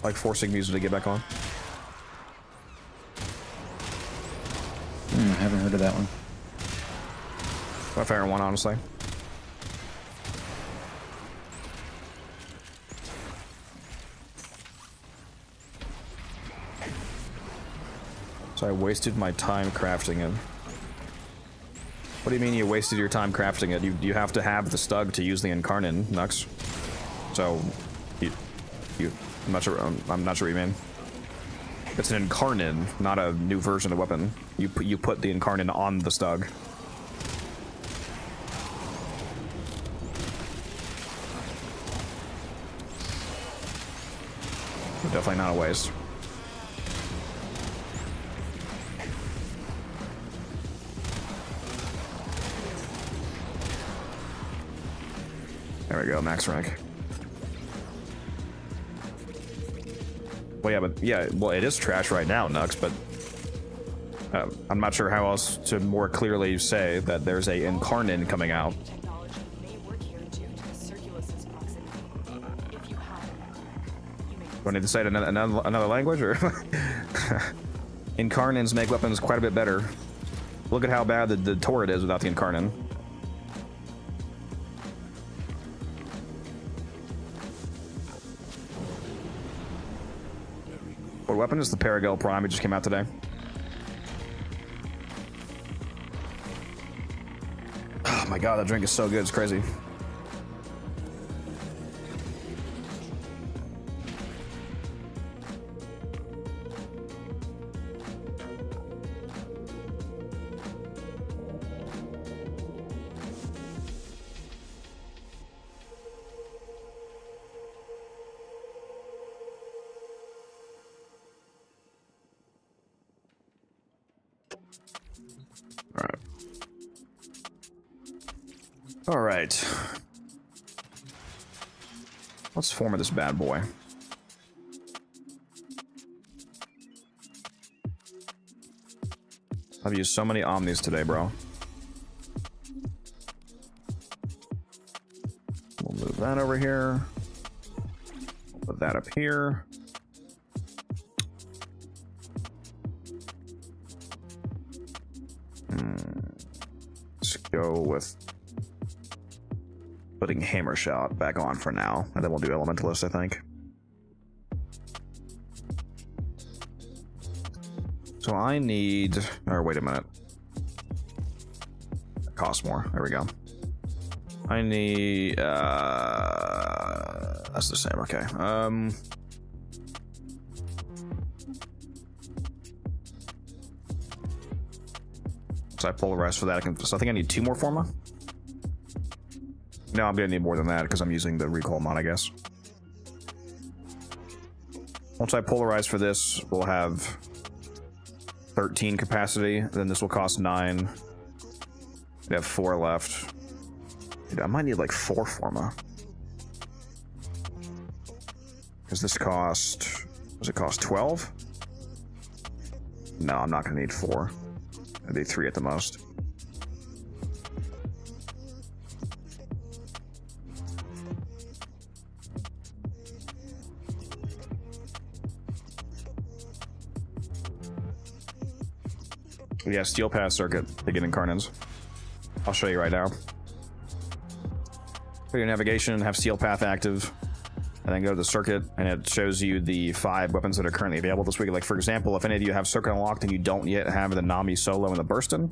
Like forcing music to get back on. I haven't heard of that one. My favorite one, honestly. So I wasted my time crafting it. What do you mean you wasted your time crafting it? You have to have the stug to use the incarnate, Nux. So, I'm not sure what you mean. It's an incarnate, not a new version of the weapon. You put the incarnate on the stug. Definitely not a waste. There we go, max rank. Well, yeah, well, it is trash right now, Nux, but I'm not sure how else to more clearly say that there's a incarnate coming out. Technology may work here due to Circulus's proximity. If you have you may Do I need to say it in another language, or? Incarnates make weapons quite a bit better. Look at how bad the turret is without the incarnate. What weapon is the Paragel Prime? It just came out today. Oh my god, that drink is so good, it's crazy. All right. Let's form this bad boy. I've used so many Omnis today, bro. We'll move that over here. We'll put that up here. Let's go with putting Hammer Shot back on for now, and then we'll do Elementalist, I think. So I need, or wait a minute. It costs more. There we go. I need, that's the same, okay. So I polarize for that. So I think I need 2 more Forma. No, I'm gonna need more than that because I'm using the recoil mod, I guess. Once I polarize for this, we'll have 13 capacity. Then this will cost 9. We have 4 left. Dude, I might need like 4 Forma. Because this cost... Does it cost 12? No, I'm not gonna need 4. I need 3 at the most. Yeah, steel path circuit to get incarnates. I'll show you right now. Go to your navigation and have steel path active, and then go to the circuit, and it shows you the 5 weapons that are currently available this week. Like, for example, if any of you have circuit unlocked and you don't yet have the Nami Solo and the Burstin,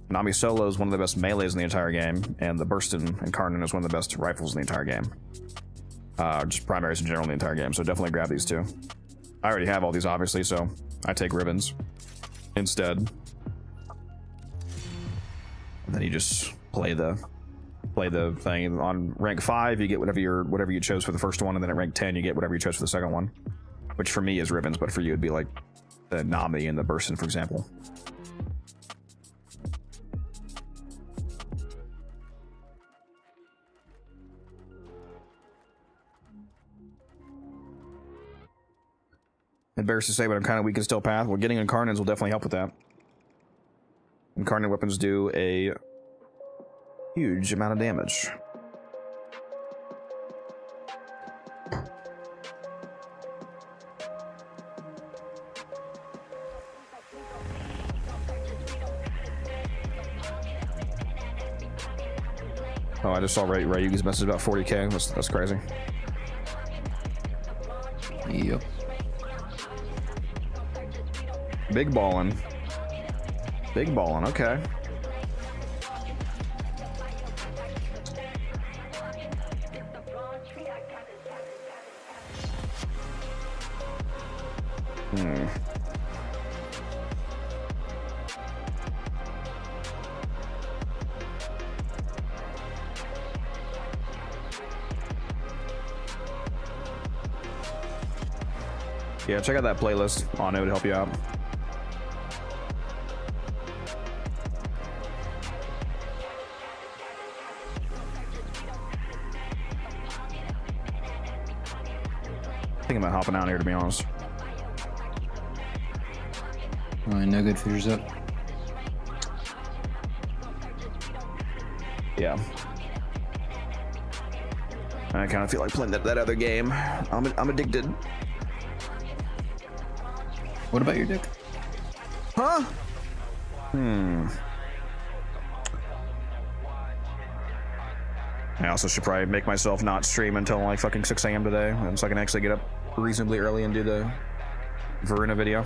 Nami Solo is one of the best melees in the entire game, and the Burstin Incarnate is one of the best rifles in the entire game. Just primaries in general in the entire game, so definitely grab these two. I already have all these, obviously, so I take ribbons instead. And then you just play the thing. On rank 5, you get whatever you chose for the first one, and then at rank 10, you get whatever you chose for the second one. Which for me is ribbons, but for you it'd be like the Nami and the Burstin, for example. Embarrassed to say, but I'm kind of weak in steel path. Well, getting incarnates will definitely help with that. Incarnate weapons do a huge amount of damage. Oh, I just saw Ryugi's message about 40k. That's crazy. Yep. Big ballin'. Big ballin', okay. Yeah, check out that playlist on it would help you out. Thinking about hopping out here, to be honest. No good features up. Yeah. I kind of feel like playing that other game. I'm addicted. What about your dick? Huh? I also should probably make myself not stream until like fucking 6 a.m. today, and so I can actually get up reasonably early and do the Voruna video.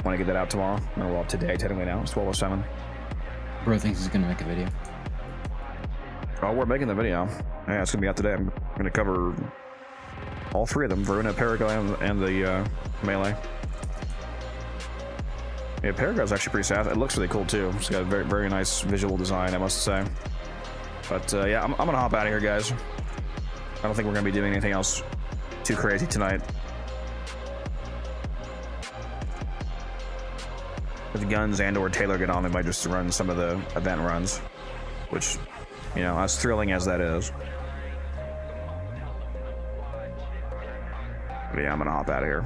Want to get that out tomorrow? No, well, today technically now. It's 12:07. Bro thinks he's gonna make a video. Oh, we're making the video. Yeah, it's gonna be out today. I'm gonna cover all 3 of them: Voruna, Paragon, and the melee. Yeah, Paragon's actually pretty sad. It looks really cool too. It's got a very, very nice visual design, I must say. But yeah, I'm gonna hop out of here, guys. I don't think we're gonna be doing anything else too crazy tonight. If Guns and/or Taylor get on, we might just run some of the event runs, which, you know, as thrilling as that is. But yeah, I'm gonna hop out of here.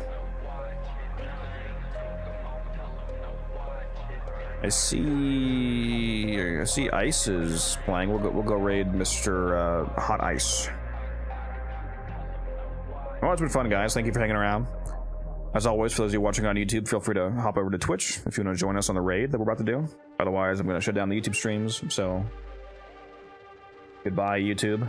I see Ice is playing. We'll go raid Mr. Hot Ice. Well, it's been fun, guys. Thank you for hanging around. As always, for those of you watching on YouTube, feel free to hop over to Twitch if you want to join us on the raid that we're about to do. Otherwise, I'm going to shut down the YouTube streams, so goodbye, YouTube.